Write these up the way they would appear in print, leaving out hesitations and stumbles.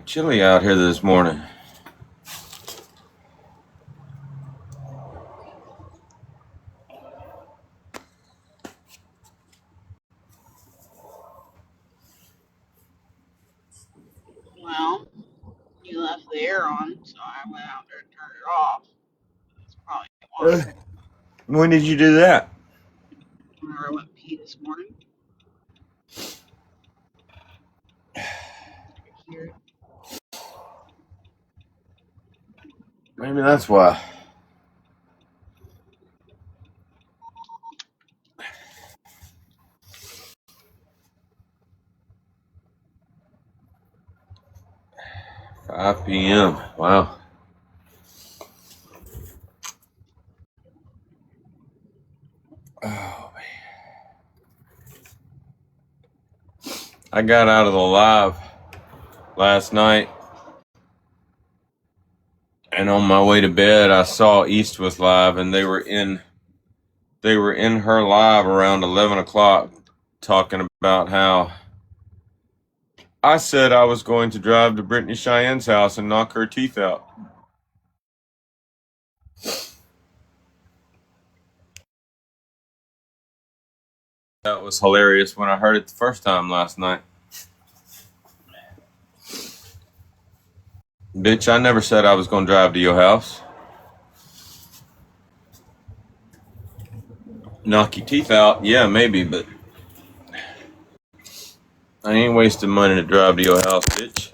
of chilly out here this morning. Well, you left the air on, so I went out there and turned it off. That's probably why. When did you do that? Whenever I went pee this morning. Here. Maybe that's why. $5 p.m. Wow. Oh, man. I got out of the live last night, and on my way to bed, I saw East was live, and they were in her live around 11 o'clock talking about how I said I was going to drive to Brittany Cheyenne's house and knock her teeth out. That was hilarious when I heard it the first time last night. Bitch, I never said I was going to drive to your house. Knock your teeth out? Yeah, maybe, but I ain't wasting money to drive to your house, bitch.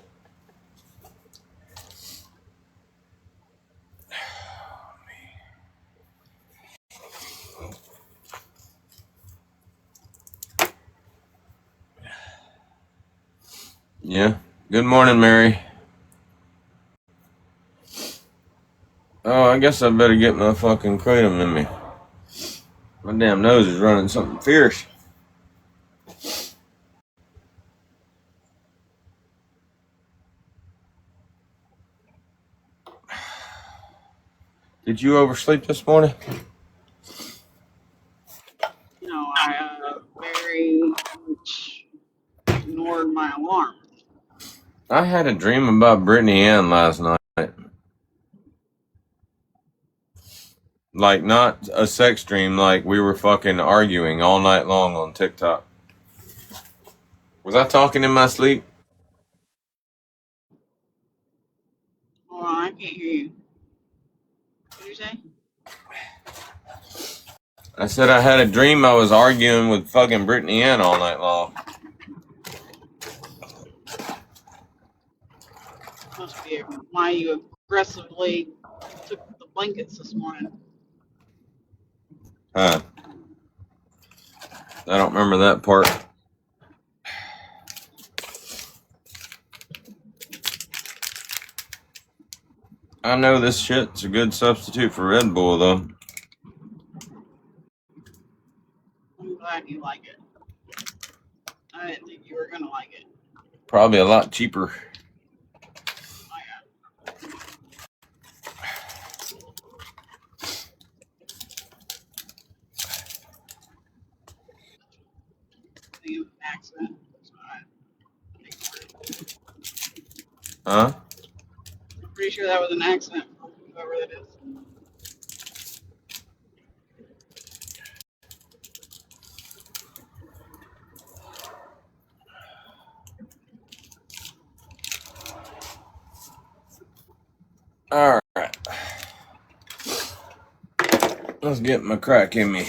Yeah. Good morning, Mary. Oh, I guess I better get my fucking kratom in me. My damn nose is running something fierce. Did you oversleep this morning? No, I very much ignored my alarm. I had a dream about Brittany Ann last night. Like, not a sex dream, like we were fucking arguing all night long on TikTok. Was I talking in my sleep? Hold on, I can't hear you. What did you say? I said I had a dream I was arguing with fucking Brittany Ann all night long. Must be why you aggressively took the blankets this morning. Huh. I don't remember that part. I know this shit's a good substitute for Red Bull, though. I'm glad you like it. I didn't think you were gonna like it. Probably a lot cheaper. I think it was an accident. So I think Huh? I'm pretty sure that was an accident for whoever that is. Alright. Let's get my crack in me.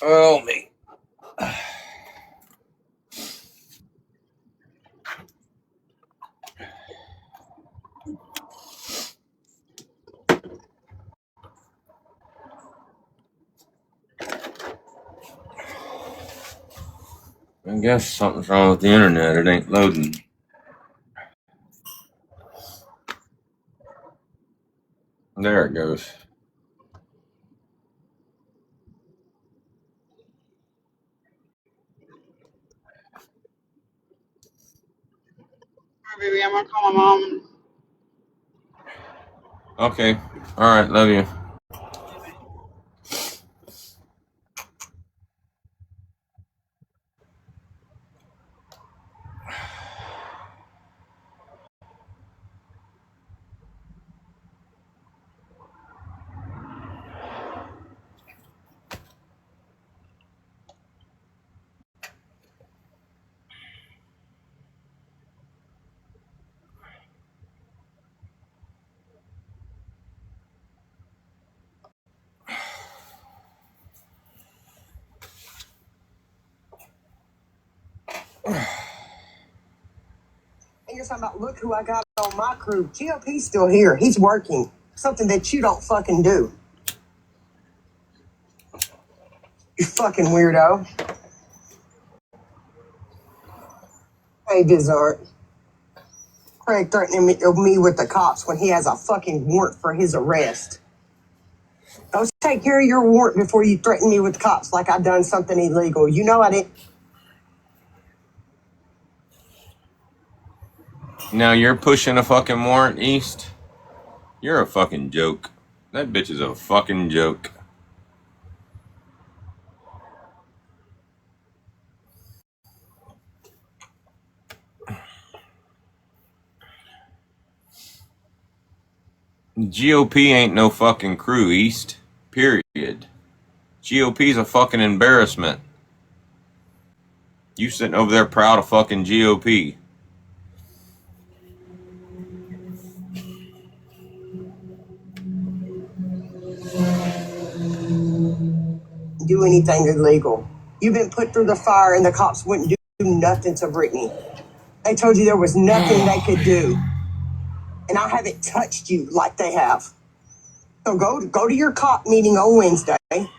Oh, me. I guess something's wrong with the internet. It ain't loading. There it goes. baby. I'm gonna call my mom. Okay. All right. Love you. And you're talking about, look who I got on my crew. GOP's still here. He's working. Something that you don't fucking do. You fucking weirdo. Hey, Dessert. Craig threatening me with the cops when he has a fucking warrant for his arrest. Go take care of your warrant before you threaten me with the cops like I done something illegal. You know I didn't. Now you're pushing a fucking warrant, East? You're a fucking joke. That bitch is a fucking joke. GOP ain't no fucking crew, East. Period. GOP's a fucking embarrassment. You sitting over there proud of fucking GOP. Do anything illegal. You've been put through the fire and the cops wouldn't do nothing to Brittany. They told you there was nothing they could do. And I haven't touched you like they have. So go to your cop meeting on Wednesday, and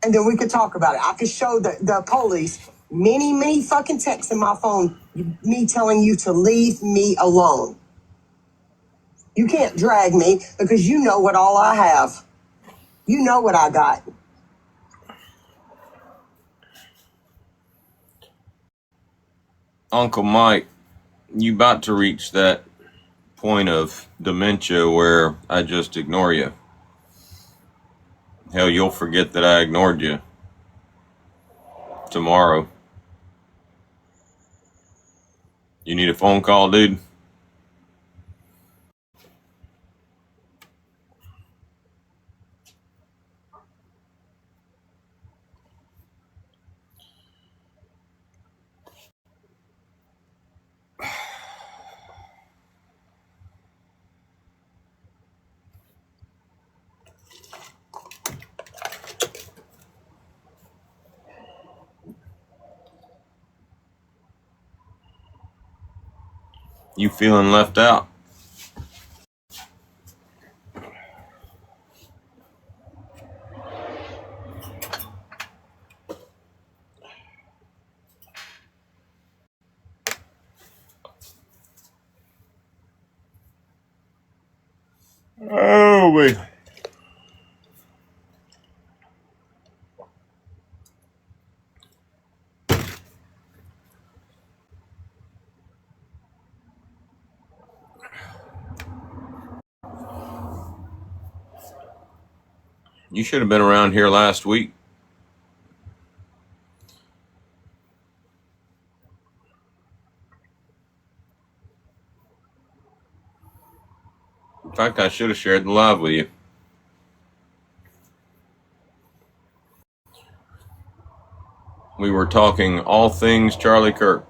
then we could talk about it. I could show the police many fucking texts in my phone, me telling you to leave me alone. You can't drag me because you know what all I have. You know what I got. Uncle Mike, you about to reach that point of dementia where I just ignore you. Hell, you'll forget that I ignored you tomorrow. You need a phone call, dude? You feeling left out? Oh, wait. You should have been around here last week. In fact, I should have shared the live with you. We were talking all things Charlie Kirk.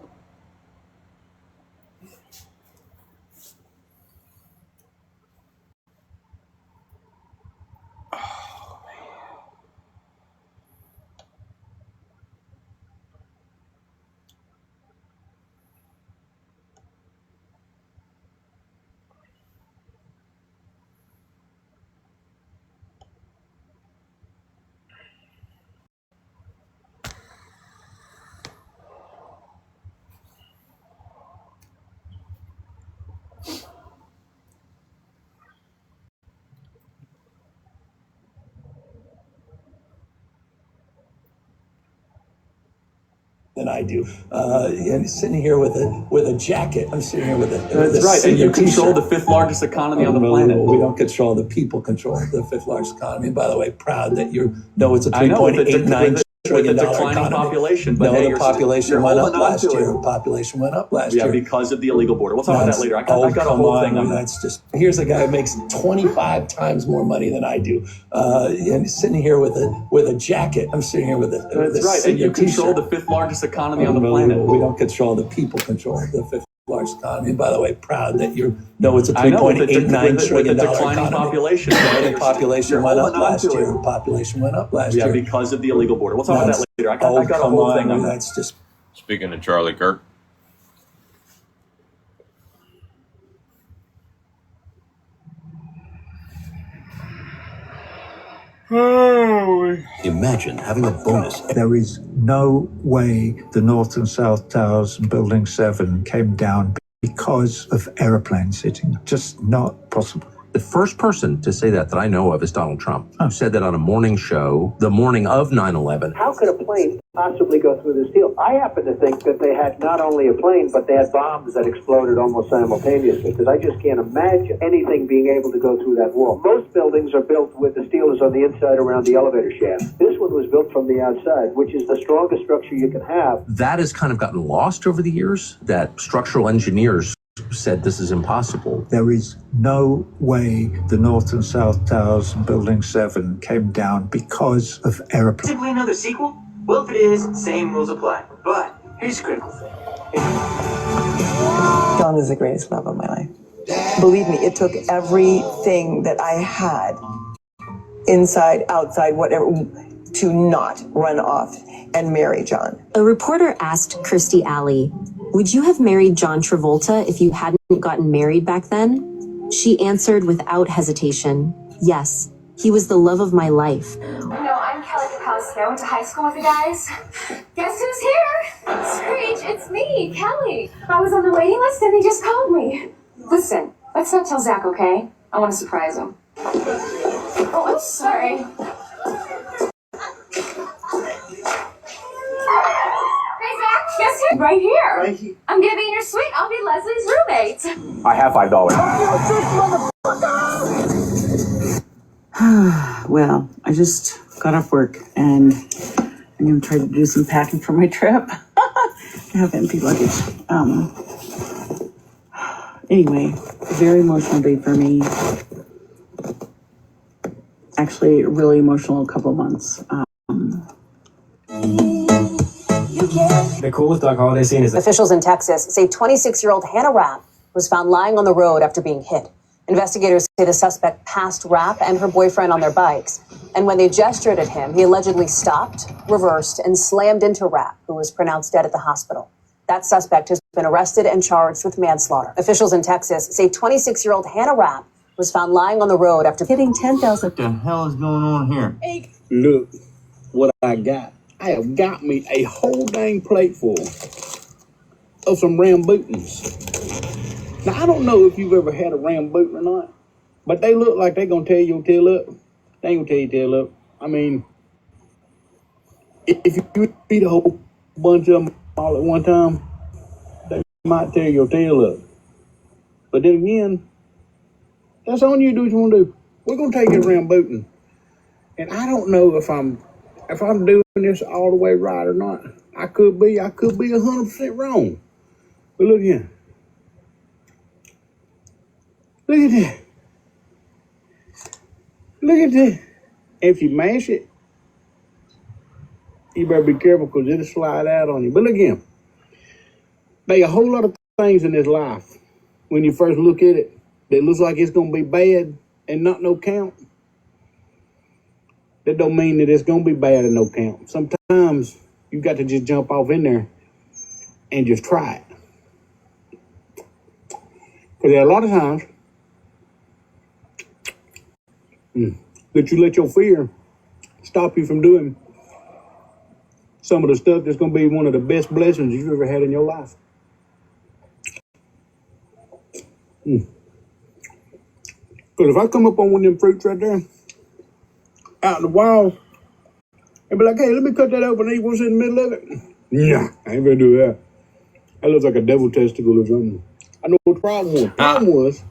than I do. And sitting here with a jacket. I'm sitting here with a That's right. And you control the fifth largest economy on the planet. We don't control the people control the fifth largest economy. And by the way, proud that you know it's a $3.89 trillion declining economy. population. But No, hey, the population went up last year. Population went up last year. Yeah, because of the illegal border. We'll talk about that later. I got a whole thing on that. That's just, here's a guy who makes 25 times more money than I do. And sitting here with a jacket. I'm sitting here with a That's right. And you control the fifth largest economy on the planet. We don't control the people control the fifth largest economy. And by the way, proud that you know it's a $3.89 trillion declining economy. population. The population went up last year. Population went up last year. Yeah, because of the illegal border. We'll talk about that later. I got a whole thing on that. That's just. Speaking of Charlie Kirk. Imagine having a bonus. There is no way the North and South Towers and Building 7 came down because of aeroplanes hitting. Just not possible. The first person to say that I know of is Donald Trump, who said that on a morning show the morning of 9/11. How could a plane possibly go through this deal? I happen to think that they had not only a plane, but they had bombs that exploded almost simultaneously, because I just can't imagine anything being able to go through that wall. Most buildings are built with the steel is on the inside around the elevator shaft. This one was built from the outside, which is the strongest structure you can have. That has kind of gotten lost over the years, that structural engineers said this is impossible. There is no way the North and South Towers and Building 7 came down because of aeroplanes. Simply another sequel? Well, if it is, same rules apply. But here's the critical thing. John is the greatest love of my life. Believe me, it took everything that I had, inside, outside, whatever, to not run off and marry John. A reporter asked Kirstie Alley, would you have married John Travolta if you hadn't gotten married back then? She answered without hesitation, yes, he was the love of my life. No, I'm Kelly Kapowski. I went to high school with the guys. Guess who's here? Screech, it's me, Kelly. I was on the waiting list and they just called me. Listen, let's not tell Zach, okay? I want to surprise him. Oh, I'm sorry. Guess who? Right here. Right here. I'm gonna be in your suite. I'll be Leslie's roommate. I have $5. Well, I just got off work and I'm gonna try to do some packing for my trip. I have empty luggage. Anyway, very emotional day for me. Actually, a really emotional couple of months. The coolest dog holiday scene is... Officials in Texas say 26-year-old Hannah Rapp was found lying on the road after being hit. Investigators say the suspect passed Rapp and her boyfriend on their bikes. And when they gestured at him, he allegedly stopped, reversed, and slammed into Rapp, who was pronounced dead at the hospital. That suspect has been arrested and charged with manslaughter. Officials in Texas say 26-year-old Hannah Rapp was found lying on the road after hitting 10,000. What the hell is going on here? Hey, look what I got. I have got me a whole dang plate full of some rambutan's. Now, I don't know if you've ever had a rambutan or not, but they look like they're going to tear your tail up. They ain't going to tear your tail up. I mean, if you eat a whole bunch of them all at one time, they might tear your tail up. But then again, that's on you to do what you want to do. We're going to take a rambutan. And I don't know if I'm doing this all the way right or not. I could be 100% wrong. But look here. Look at that. Look at that. If you mash it, you better be careful because it'll slide out on you. But look here. There's a whole lot of things in this life, when you first look at it, that looks like it's going to be bad and not no count. That don't mean that it's going to be bad and no count. Sometimes you got to just jump off in there and just try it. Because there are a lot of times that you let your fear stop you from doing some of the stuff that's going to be one of the best blessings you've ever had in your life. Because if I come up on one of them fruits right there, out in the wild, and be like, hey, let me cut that open and eat what's in the middle of it. Nah, I ain't gonna do that. That looks like a devil testicle or something. I know what the problem was. The problem was,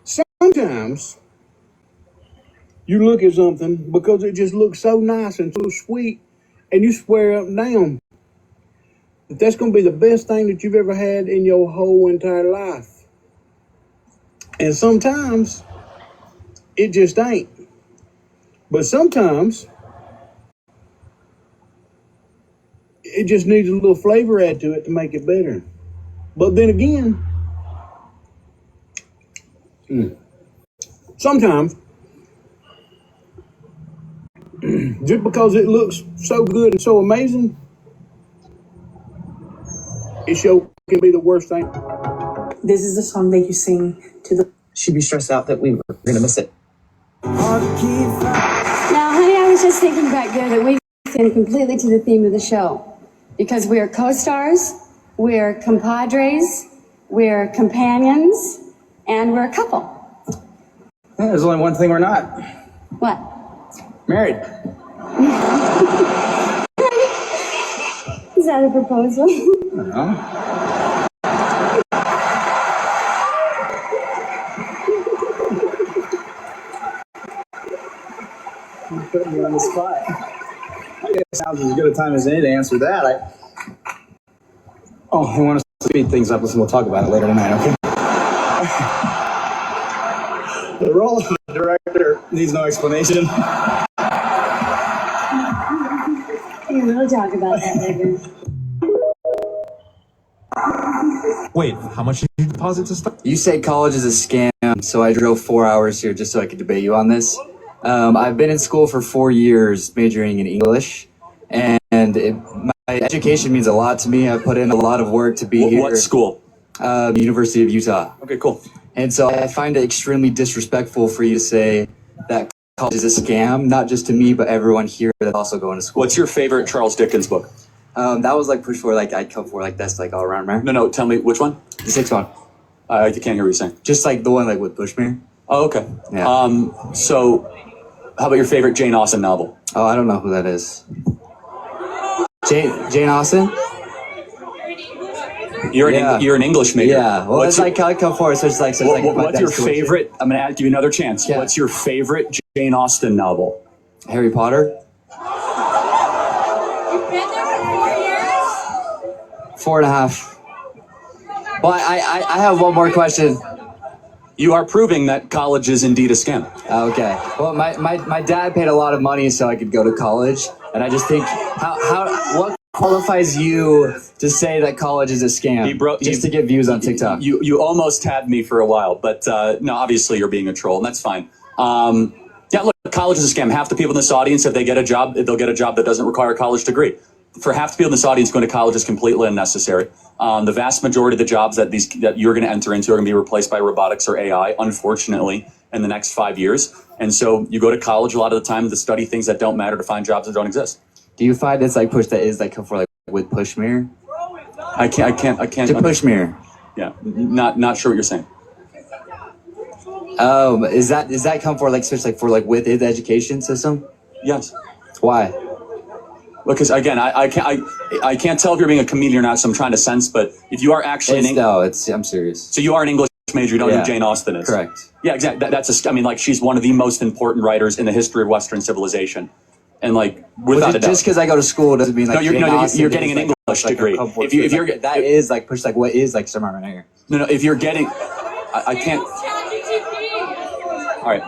sometimes you look at something because it just looks so nice and so sweet, and you swear up and down that that's gonna be the best thing that you've ever had in your whole entire life. And sometimes it just ain't. But sometimes it just needs a little flavor add to it to make it better. But then again, sometimes just because it looks so good and so amazing, it sure can be the worst thing. This is the song that you sing to the. She'd be stressed out that we were going to miss it. Now, honey, I was just thinking back there that we fit in completely to the theme of the show. Because we're co-stars, we're compadres, we're companions, and we're a couple. Yeah, there's only one thing we're not. What? Married. Is that a proposal? I don't know. You put me on the spot. I guess now's as good a time as any to answer that. Oh, we want to speed things up. Listen, we'll talk about it later tonight, okay? The role of the director needs no explanation. We will talk about that later. Wait, how much did you deposit to start? You say college is a scam, so I drove 4 hours here just so I could debate you on this. I've been in school for 4 years, majoring in English, and my education means a lot to me. I've put in a lot of work to be here. What school? University of Utah. Okay, cool. And so I find it extremely disrespectful for you to say that college is a scam, not just to me, but everyone here that's also going to school. What's your favorite Charles Dickens book? That was like push for, like I'd come for, like that's like all around, right? No, tell me which one? The sixth one. I can't hear what you're saying. Just like the one like with Bushmere. Oh, okay. Yeah. So how about your favorite Jane Austen novel? Oh, I don't know who that is. Jane Austen? You're an English major. Yeah. Well, it's like I come for it, so it's like what's your favorite? I'm gonna give you another chance. Yeah. What's your favorite Jane Austen novel? Harry Potter. You've been there for 4 years? 4.5. Well, I have one more question. You are proving that college is indeed a scam. Okay. Well, my dad paid a lot of money so I could go to college, and I just think what qualifies you to say that college is a scam? Just to get views on TikTok. You almost had me for a while, but no, obviously you're being a troll, and that's fine. Yeah, look, college is a scam. Half the people in this audience, if they get a job, they'll get a job that doesn't require a college degree. For half the people in this audience, going to college is completely unnecessary. The vast majority of the jobs that you're going to enter into are going to be replaced by robotics or AI, unfortunately, in the next 5 years. And so you go to college a lot of the time to study things that don't matter, to find jobs that don't exist. Do you find this like push that is like come for like with Pushmere? I can't. To Pushmere. Yeah, not sure what you're saying. Is that come for like switch like for like with the education system? Yes. Why? Because again, I can't tell if you're being a comedian or not, so I'm trying to sense. But if you are actually I'm serious. So you are an English major, you don't know who Jane Austen is. Correct. Yeah, exactly. I mean, like she's one of the most important writers in the history of Western civilization, and like without a doubt. Just because I go to school doesn't mean like you're getting an English degree. If you're that is like push like what is like somewhere right here. No, if you're getting, I can't. All right.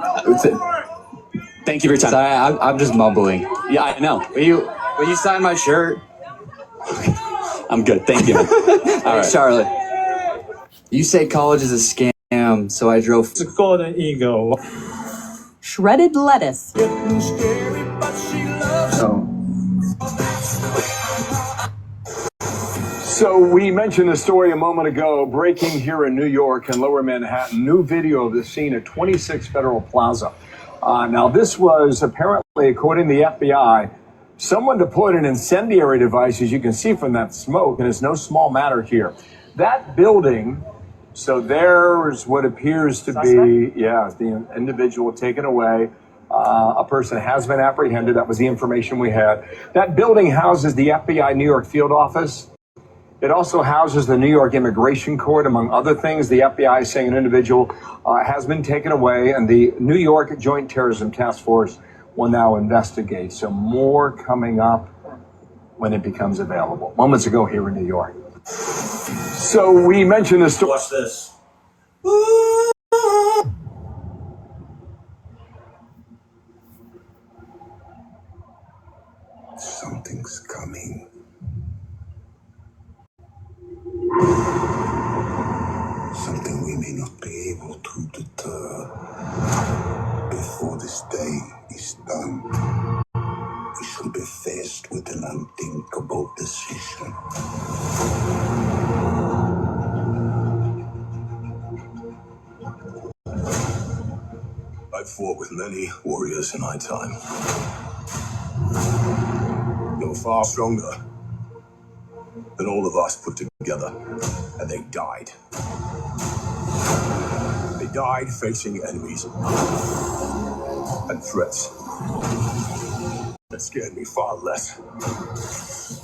Thank you for your time. Sorry, I'm just mumbling. Yeah, I know. Will you sign my shirt? I'm good. Thank you. All right, Charlotte. You say college is a scam, so I drove. It's called an ego. Shredded lettuce. So we mentioned the story a moment ago, breaking here in New York and Lower Manhattan. New video of the scene at 26 Federal Plaza. Now, this was apparently, according to the FBI, someone deployed an incendiary device, as you can see from that smoke, and it's no small matter here. That building, so there's what appears to be, the individual taken away. A person has been apprehended. That was the information we had. That building houses the FBI New York field office. It also houses the New York Immigration Court, among other things. The FBI is saying an individual has been taken away, and the New York Joint Terrorism Task Force will now investigate. So more coming up when it becomes available. Moments ago here in New York. So we mentioned this. Watch this. Something's coming. Something we may not be able to deter. Before this day is done, we shall be faced with an unthinkable decision. I've fought with many warriors in my time. They were far stronger than all of us put together, and they died. They died facing enemies and threats that scared me far less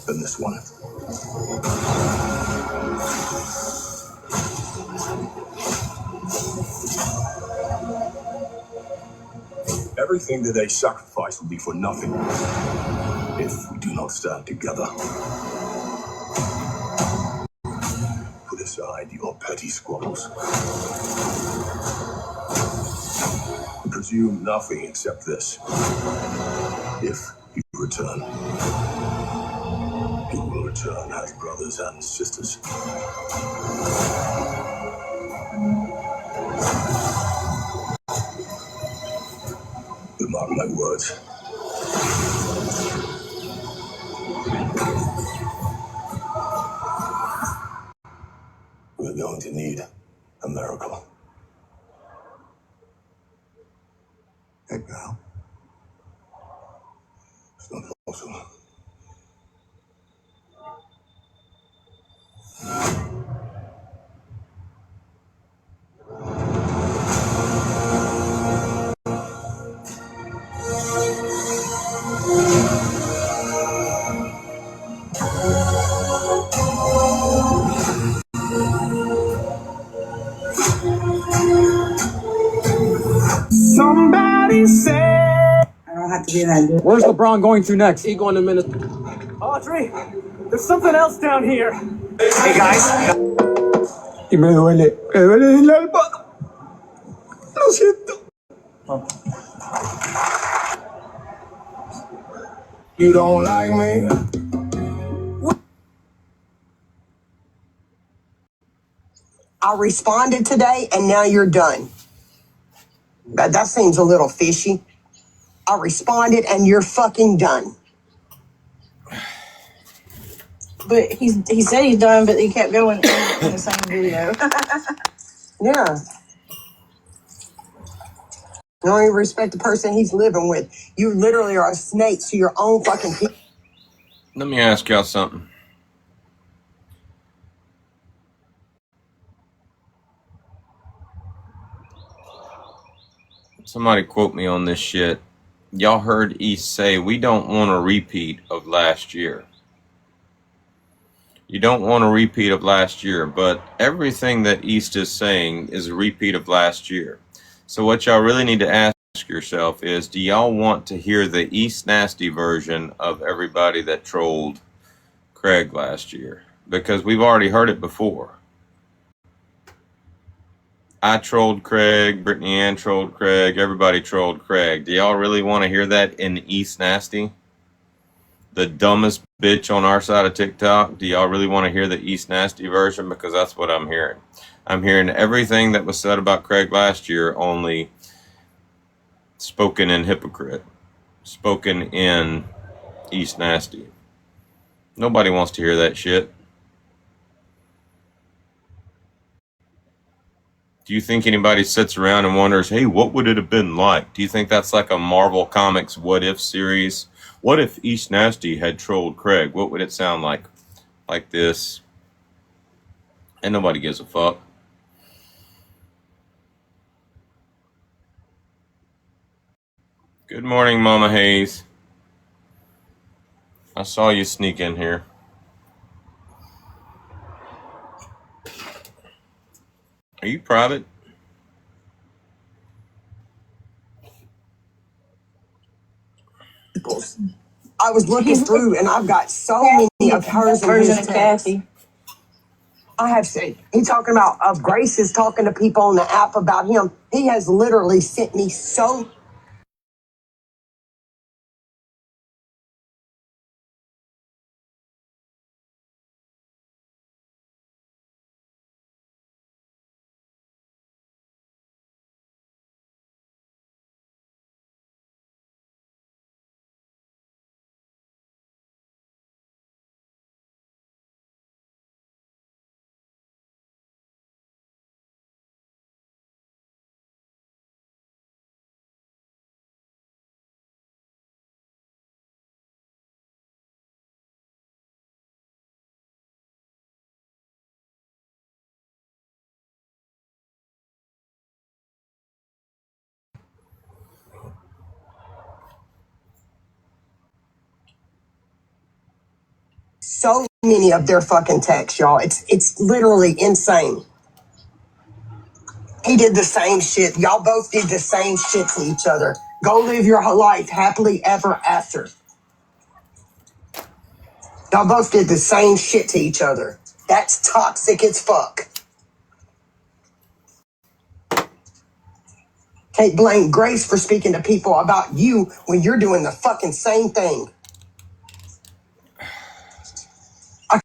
than this one. Everything that they sacrifice will be for nothing if we do not stand together. Put aside your petty squabbles. Presume nothing except this. If you return, you will return as brothers and sisters. But mark my words. We're going to need a miracle. Hey, pal. It's not possible. Somebody say. I don't have to be that good. Where's LeBron going to next? He going to Minnesota. Audrey, there's something else down here. Hey guys. Y me duele el alma. Lo siento. You don't like me? I responded today, and now you're done. That seems a little fishy. I responded, and you're fucking done. But he said he's done, but he kept going in the same video. Yeah. You don't even respect the person he's living with. You literally are a snake to your own fucking people. Let me ask y'all something. Somebody quote me on this shit. Y'all heard East say, we don't want a repeat of last year. You don't want a repeat of last year, but everything that East is saying is a repeat of last year. So what y'all really need to ask yourself is, do y'all want to hear the East Nasty version of everybody that trolled Craig last year? Because we've already heard it before. I trolled Craig, Brittany Ann trolled Craig, everybody trolled Craig. Do y'all really want to hear that in East Nasty? The dumbest bitch on our side of TikTok? Do y'all really want to hear the East Nasty version? Because that's what I'm hearing. I'm hearing everything that was said about Craig last year, only spoken in hypocrite. Spoken in East Nasty. Nobody wants to hear that shit. Do you think anybody sits around and wonders, hey, what would it have been like? Do you think that's like a Marvel Comics What If series? What if East Nasty had trolled Craig? What would it sound like? Like this. And nobody gives a fuck. Good morning, Mama Hayes. I saw you sneak in here. Are you private? I was looking through, and I've got so many of hers and his texts. I have seen. He talking about Grace is talking to people on the app about him. He has literally sent me so. So many of their fucking texts, y'all. It's literally insane. He did the same shit. Y'all both did the same shit to each other. Go live your whole life happily ever after. Y'all both did the same shit to each other. That's toxic as fuck. Can't blame Grace for speaking to people about you when you're doing the fucking same thing. I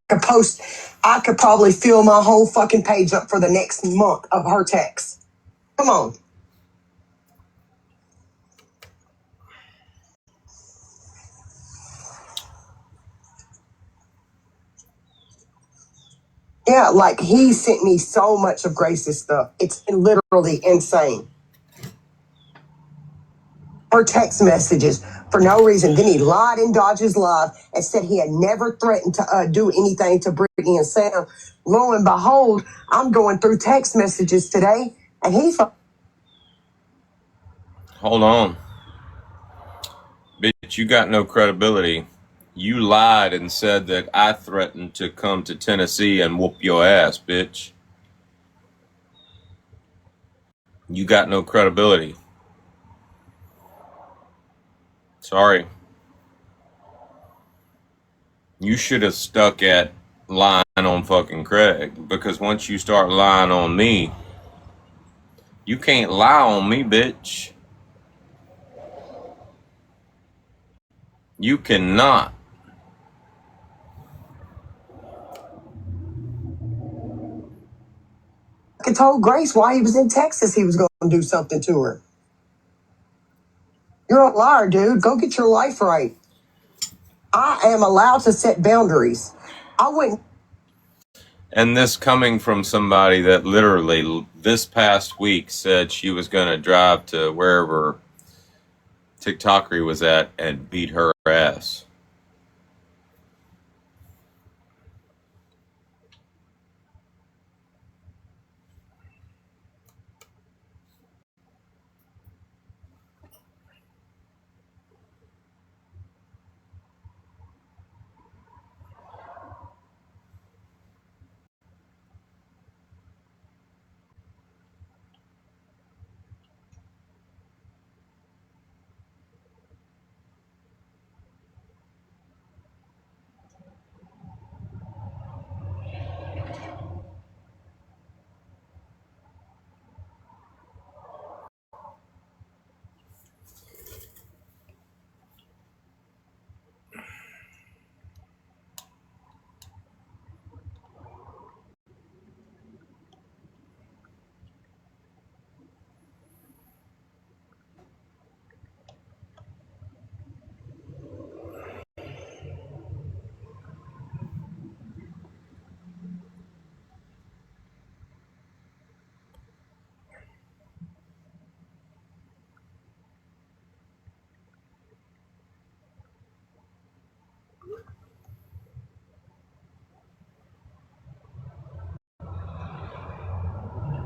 could probably fill my whole fucking page up for the next month of her texts. Come on. Yeah, like he sent me so much of Grace's stuff. It's literally insane. Her text messages for no reason. Then he lied in Dodge's live and said he had never threatened to do anything to Brittany and Sam. Lo and behold, I'm going through text messages today, and he's. Hold on. Bitch, you got no credibility. You lied and said that I threatened to come to Tennessee and whoop your ass, bitch. You got no credibility. Sorry. You should have stuck at lying on fucking Craig, because once you start lying on me, you can't lie on me, bitch. You cannot. I told Grace why he was in Texas he was going to do something to her. You're a liar, dude. Go get your life right. I am allowed to set boundaries. I wouldn't. And this coming from somebody that literally this past week said she was going to drive to wherever TikTokery was at and beat her ass.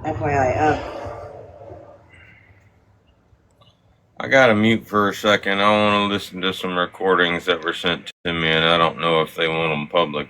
FYI, I got to mute for a second. I want to listen to some recordings that were sent to me, and I don't know if they want them public.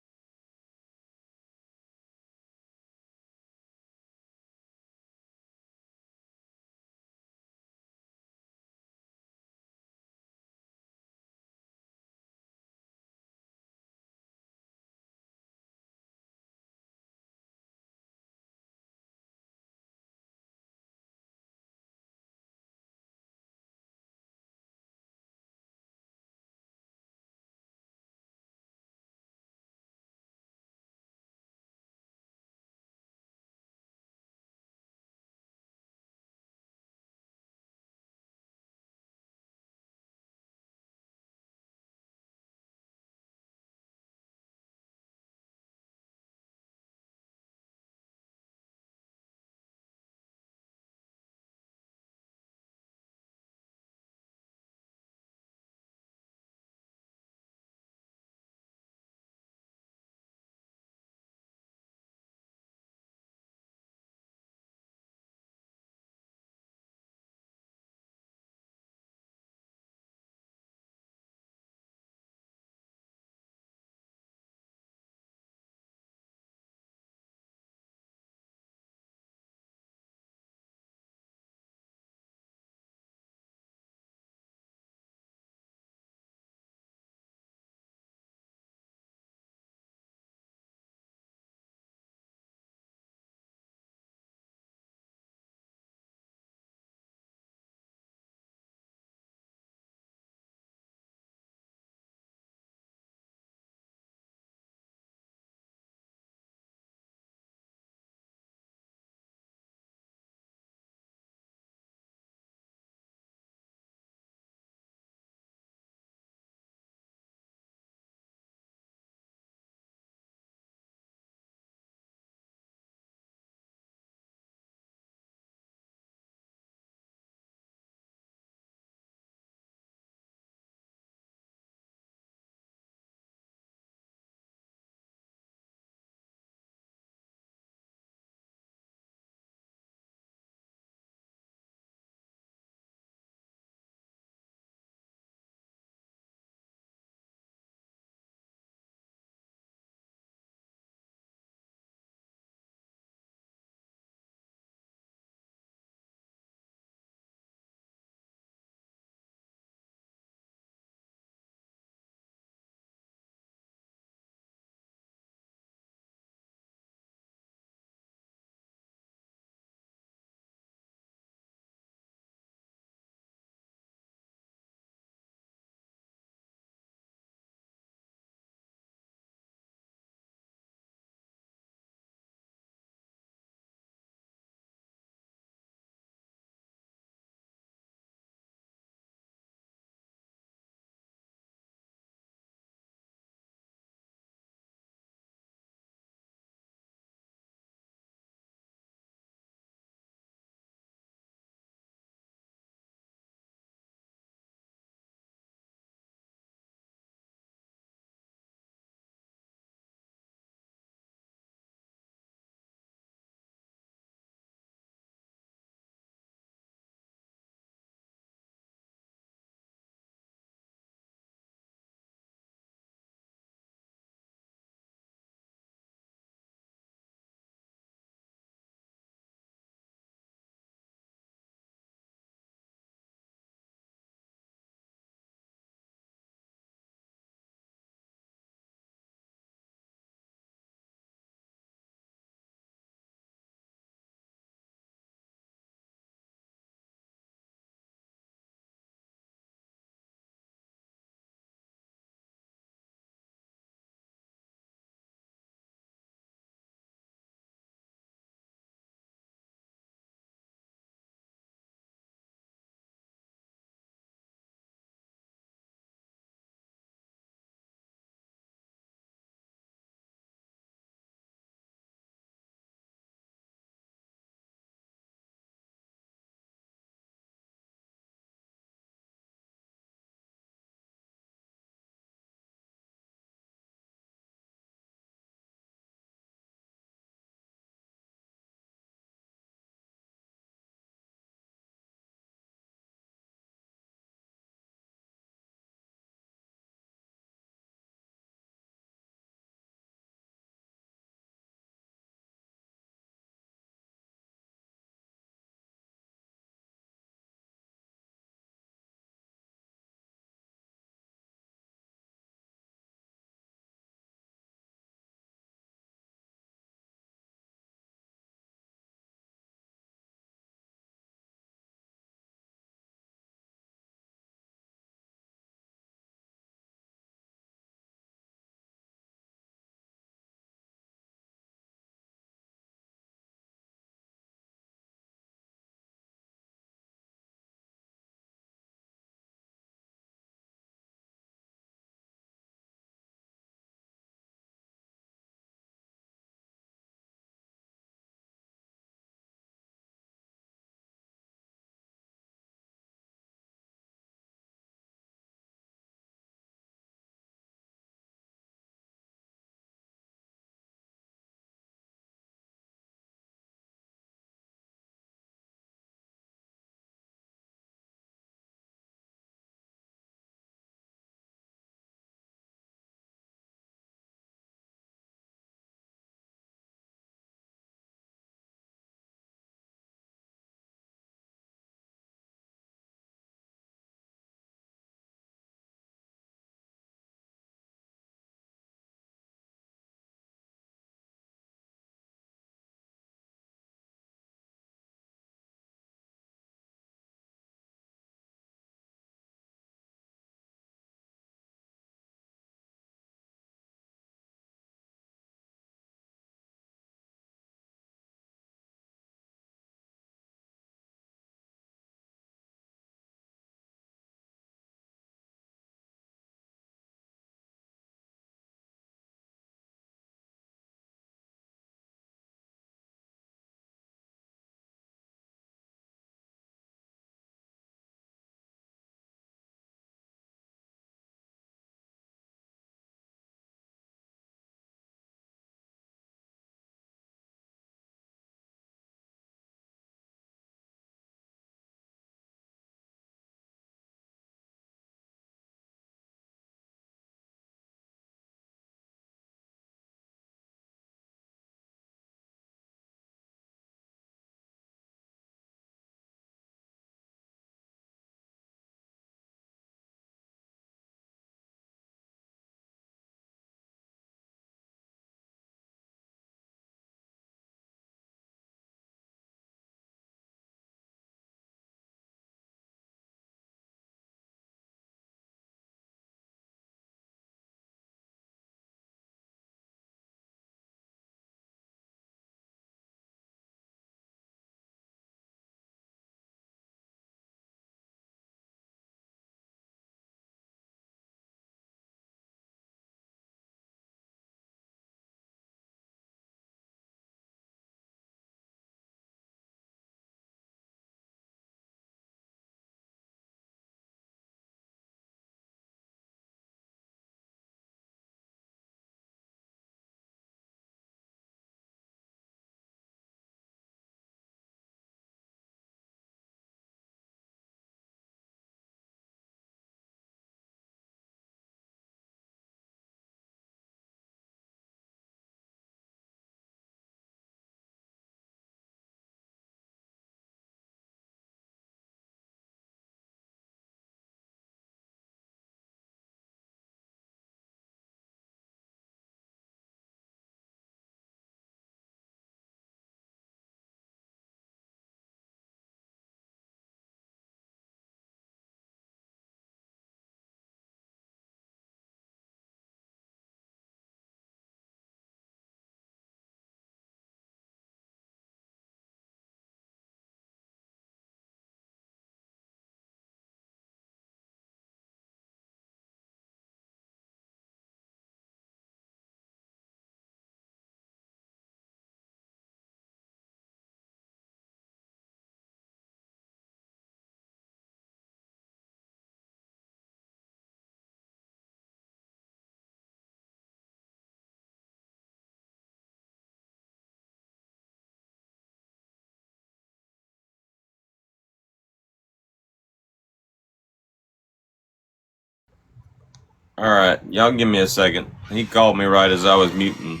All right, y'all give me a second. He called me right as I was muting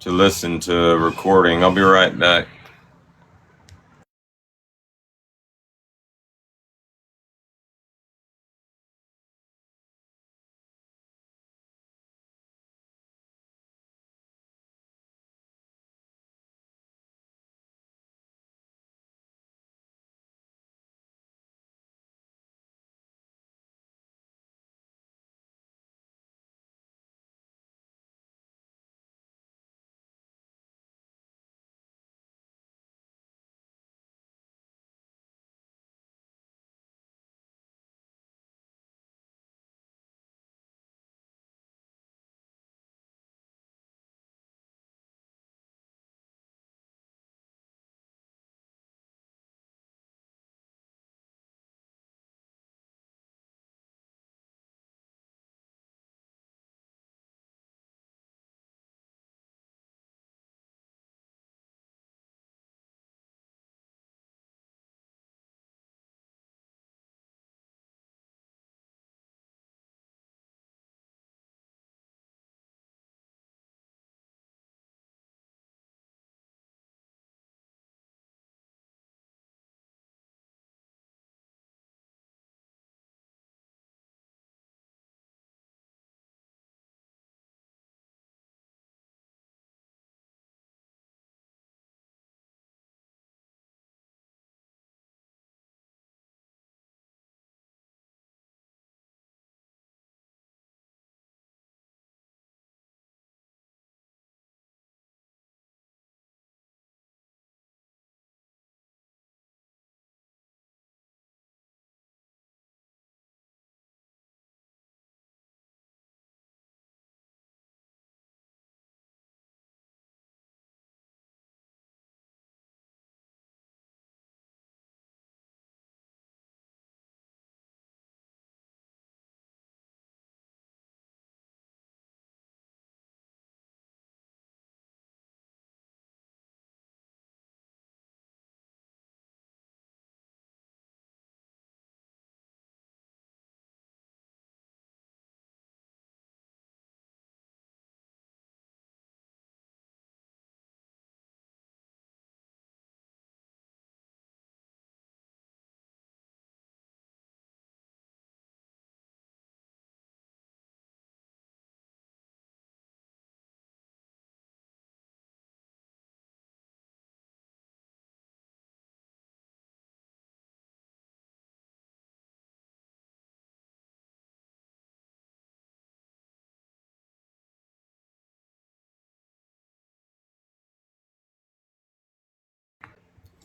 to listen to a recording. I'll be right back.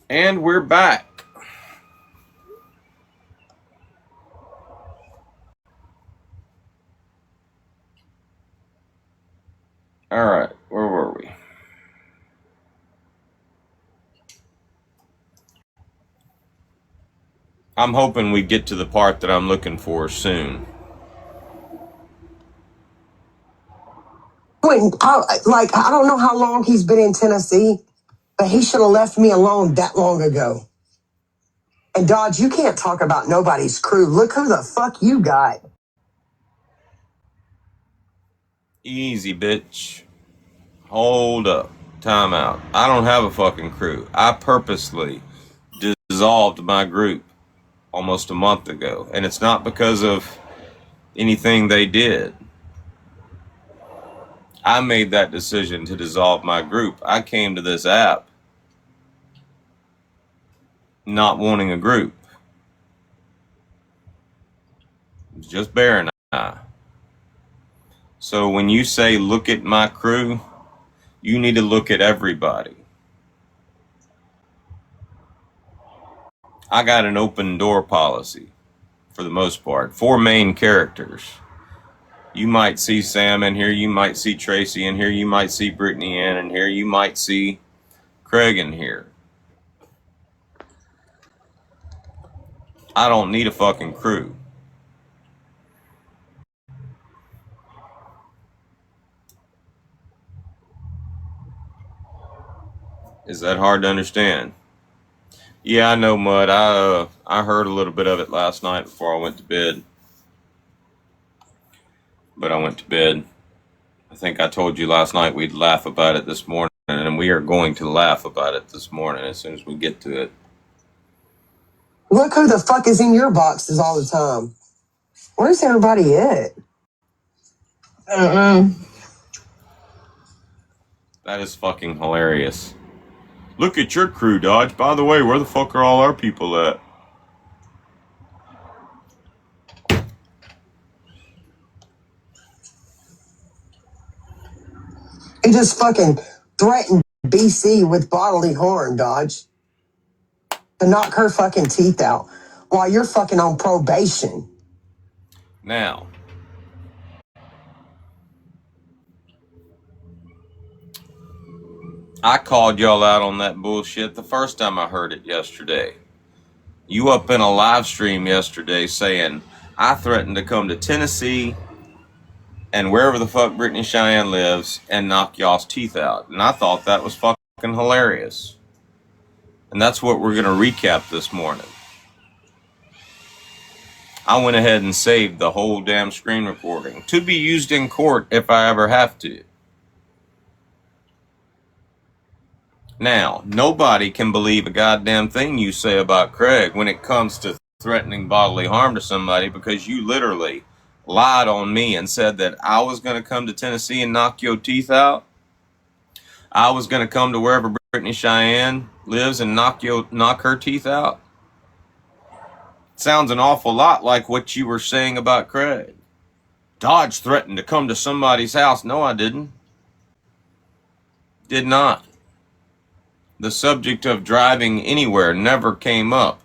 And we're back. All right, where were we? I'm hoping we get to the part that I'm looking for soon. I don't know how long he's been in Tennessee, but he should have left me alone that long ago. And Dodge, you can't talk about nobody's crew. Look who the fuck you got. Easy, bitch. Hold up. Time out. I don't have a fucking crew. I purposely dissolved my group almost a month ago. And it's not because of anything they did. I made that decision to dissolve my group. I came to this app not wanting a group. It's just Bear and I. So when you say look at my crew, you need to look at everybody. I got an open door policy for the most part. 4 main characters. You might see Sam in here, you might see Tracy in here, you might see Brittany Ann in here, you might see Craig in here. I don't need a fucking crew. Is that hard to understand? Yeah, I know, Mud. I heard a little bit of it last night before I went to bed. but I went to bed. I think I told you last night we'd laugh about it this morning, and we are going to laugh about it this morning as soon as we get to it. Look who the fuck is in your boxes all the time. Where's everybody at? That is fucking hilarious. Look at your crew, Dodge. By the way, where the fuck are all our people at? He just fucking threatened BC with bodily harm, Dodge. To knock her fucking teeth out while you're fucking on probation. Now, I called y'all out on that bullshit the first time I heard it yesterday. You up in a live stream yesterday saying, I threatened to come to Tennessee and wherever the fuck Brittany Cheyenne lives and knock y'all's teeth out. And I thought that was fucking hilarious. And that's what we're going to recap this morning. I went ahead and saved the whole damn screen recording to be used in court if I ever have to. Now, nobody can believe a goddamn thing you say about Craig when it comes to threatening bodily harm to somebody, because you literally lied on me and said that I was going to come to Tennessee and knock your teeth out. I was going to come to wherever Brittany Cheyenne lives and knock her teeth out. Sounds an awful lot like what you were saying about Craig. Dodge threatened to come to somebody's house. No, I didn't. Did not. The subject of driving anywhere never came up.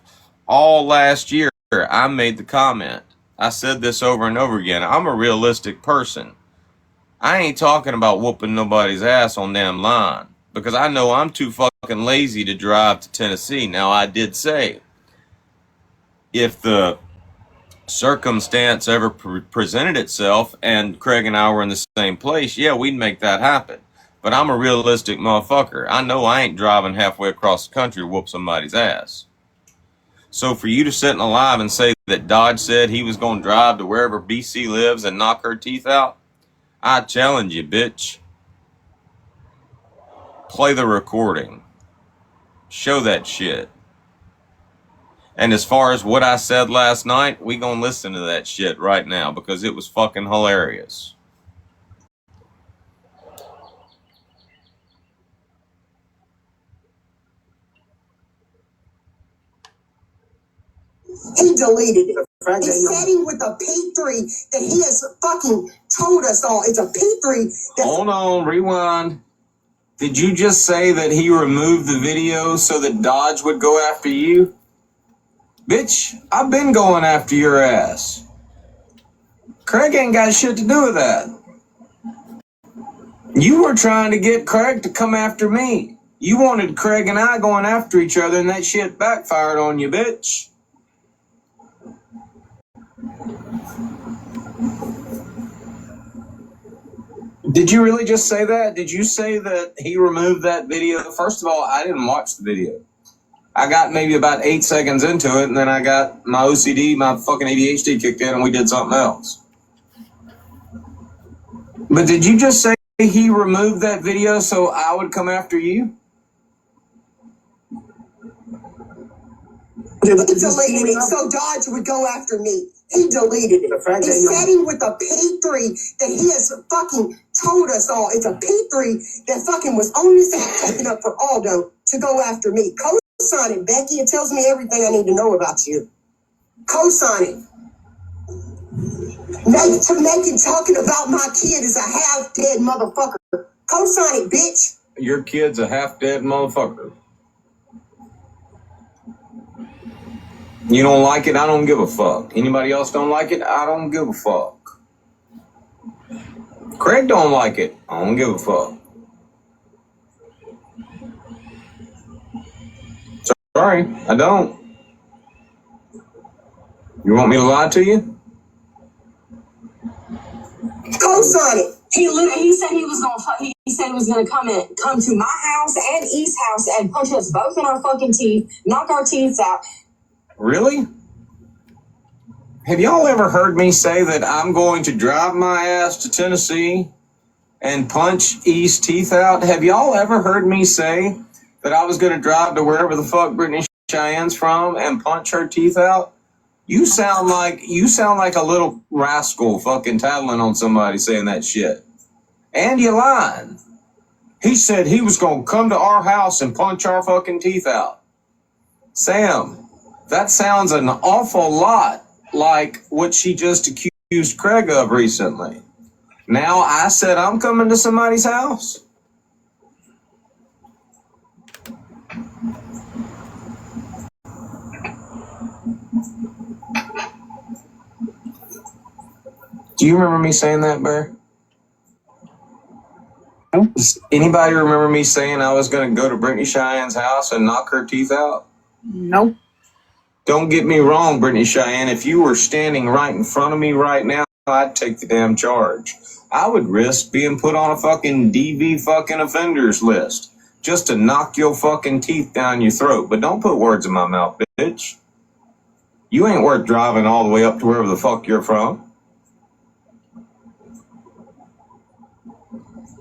All last year, I made the comment. I said this over and over again. I'm a realistic person. I ain't talking about whooping nobody's ass on damn line, because I know I'm too fucking lazy to drive to Tennessee. Now, I did say, if the circumstance ever presented itself and Craig and I were in the same place, yeah, we'd make that happen. But I'm a realistic motherfucker. I know I ain't driving halfway across the country to whoop somebody's ass. So for you to sit in a live and say that Dodge said he was going to drive to wherever BC lives and knock her teeth out, I challenge you, bitch. Play the recording. Show that shit. And as far as what I said last night, we gonna listen to that shit right now because it was fucking hilarious. He deleted it. He said he with a P3 that he has fucking told us all. It's a P3. Hold on, rewind. Did you just say that he removed the video so that Dodge would go after you? Bitch, I've been going after your ass. Craig ain't got shit to do with that. You were trying to get Craig to come after me. You wanted Craig and I going after each other, and that shit backfired on you, bitch. Did you really just say that? Did you say that he removed that video? First of all, I didn't watch the video. I got maybe about 8 seconds into it, and then I got my OCD, my fucking ADHD kicked in, and we did something else. But did you just say he removed that video so I would come after you? He deleted it so Dodge would go after me. He deleted it. He said he with a P3 that he has fucking told us all. It's a P3 that fucking was on this app taken up for Aldo to go after me. Co-sign it, Becky. It tells me everything I need to know about you. Co-sign it. Making talking about my kid is a half-dead motherfucker. Co-sign it, bitch. Your kid's a half-dead motherfucker. You don't like it, I don't give a fuck. Anybody else don't like it, I don't give a fuck. Craig don't like it, I don't give a fuck. Sorry, I don't. You want me to lie to you? Co-sign it. He said he was gonna. He said he was gonna come to my house and East's house and punch us both in our fucking teeth, knock our teeth out. Really? Have y'all ever heard me say that I'm going to drive my ass to Tennessee and punch East's teeth out? Have y'all ever heard me say that I was going to drive to wherever the fuck Brittany Cheyenne's from and punch her teeth out? You sound like a little rascal fucking tattling on somebody saying that shit. And you lying. He said he was going to come to our house and punch our fucking teeth out. Sam, that sounds an awful lot like what she just accused Craig of recently. Now I said I'm coming to somebody's house? Do you remember me saying that, Bear? No. Does anybody remember me saying I was going to go to Brittany Cheyenne's house and knock her teeth out? No. Don't get me wrong, Brittany Cheyenne. If you were standing right in front of me right now, I'd take the damn charge. I would risk being put on a fucking DV fucking offenders list just to knock your fucking teeth down your throat. But don't put words in my mouth, bitch. You ain't worth driving all the way up to wherever the fuck you're from.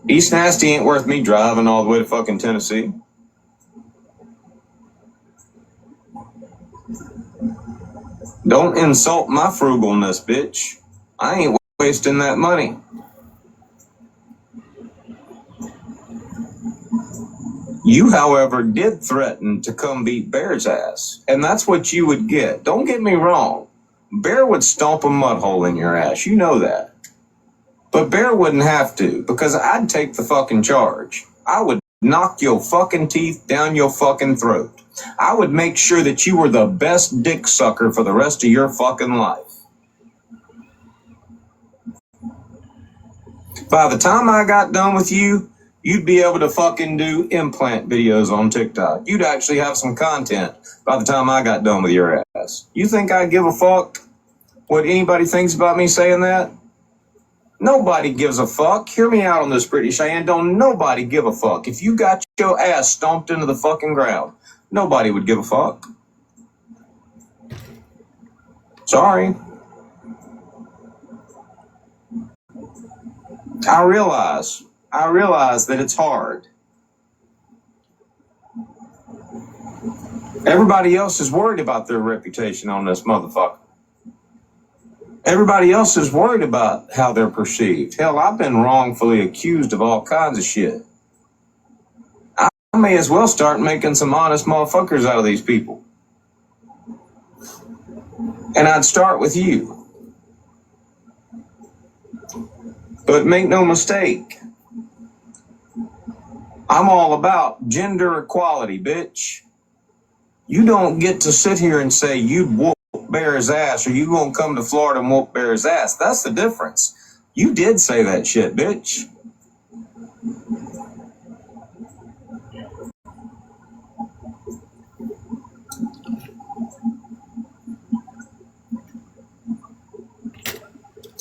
East Nasty ain't worth me driving all the way to fucking Tennessee. Don't insult my frugalness, bitch. I ain't wasting that money. You, however, did threaten to come beat Bear's ass, and that's what you would get. Don't get me wrong. Bear would stomp a mud hole in your ass. You know that. But Bear wouldn't have to, because I'd take the fucking charge. I would knock your fucking teeth down your fucking throat. I would make sure that you were the best dick sucker for the rest of your fucking life. By the time I got done with you, you'd be able to fucking do implant videos on TikTok. You'd actually have some content by the time I got done with your ass. You think I give a fuck what anybody thinks about me saying that? Nobody gives a fuck. Hear me out on this, Brittany Cheyenne. Don't nobody give a fuck. If you got your ass stomped into the fucking ground, nobody would give a fuck. Sorry. I realize that it's hard. Everybody else is worried about their reputation on this motherfucker. Everybody else is worried about how they're perceived. Hell, I've been wrongfully accused of all kinds of shit. I may as well start making some honest motherfuckers out of these people. And I'd start with you. But make no mistake, I'm all about gender equality, bitch. You don't get to sit here and say you'd whoop Bear's ass or you gonna come to Florida and whoop Bear's ass. That's the difference. You did say that shit, bitch.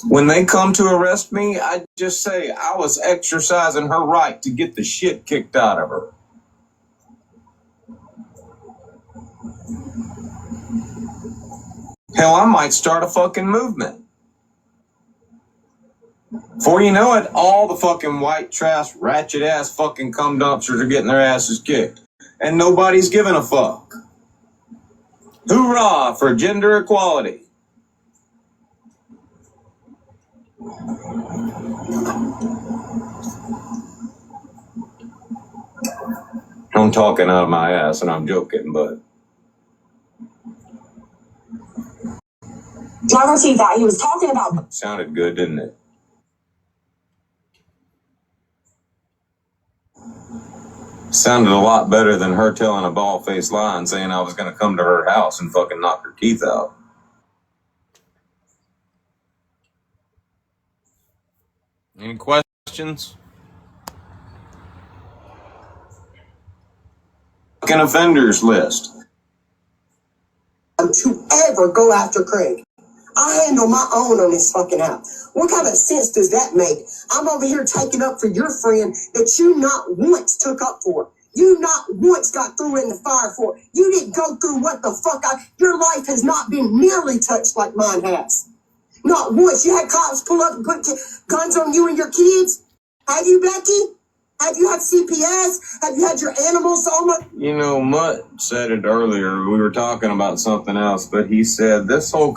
When they come to arrest me, I just say I was exercising her right to get the shit kicked out of her. Hell, I might start a fucking movement. Before you know it, all the fucking white trash, ratchet ass fucking cum dumpsters are getting their asses kicked. And nobody's giving a fuck. Hoorah for gender equality. I'm talking out of my ass and I'm joking, but. Driver see that he was talking about. Sounded good, didn't it? Sounded a lot better than her telling a bald-faced lie and saying I was going to come to her house and fucking knock her teeth out. Any questions? Fucking offenders list. To ever go after Craig. I handle my own on this fucking house. What kind of sense does that make? I'm over here taking up for your friend that you not once took up for. You not once got through in the fire for it. You didn't go through what the fuck your life has not been nearly touched like mine has. Not once. You had cops pull up and put guns on you and your kids. Have you, Becky? Have you had CPS? Have you had your animals on? You know, Mutt said it earlier. We were talking about something else, but he said this whole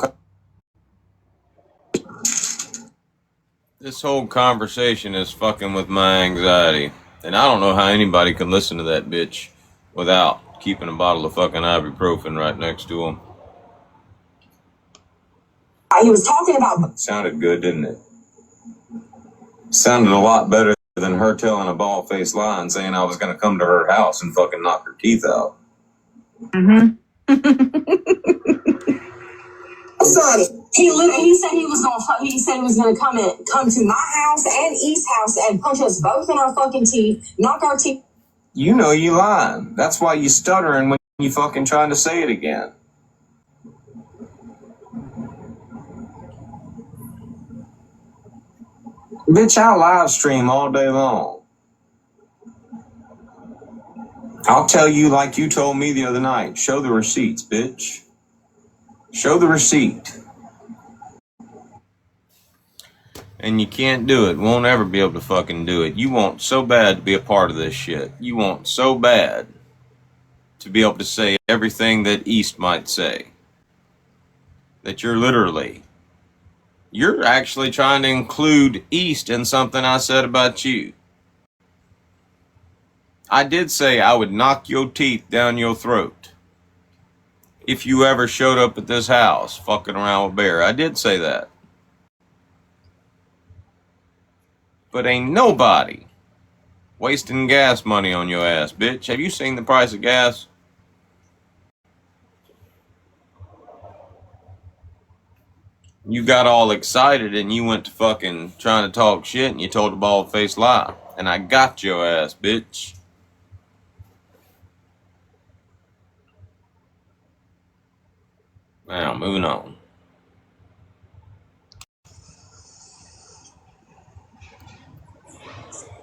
conversation is fucking with my anxiety. And I don't know how anybody can listen to that bitch without keeping a bottle of fucking ibuprofen right next to him. He was talking about... Sounded good, didn't it? Sounded a lot better than her telling a bald-faced lie and saying I was going to come to her house and fucking knock her teeth out. Mm-hmm. Sonny, he said he was gonna come to my house and East's house and punch us both in our fucking teeth, knock our teeth. You know you lying. That's why you stuttering when you fucking trying to say it again. Bitch, I'll live stream all day long. I'll tell you like you told me the other night. Show the receipts, bitch. Show the receipt. And you can't do it. Won't ever be able to fucking do it. You want so bad to be a part of this shit. You want so bad to be able to say everything that East might say. That you're actually trying to include East in something I said about you. I did say I would knock your teeth down your throat if you ever showed up at this house fucking around with Bear. I did say that. But ain't nobody wasting gas money on your ass, bitch. Have you seen the price of gas? You got all excited and you went to fucking trying to talk shit and you told a bald-faced lie. And I got your ass, bitch. Now, moving on.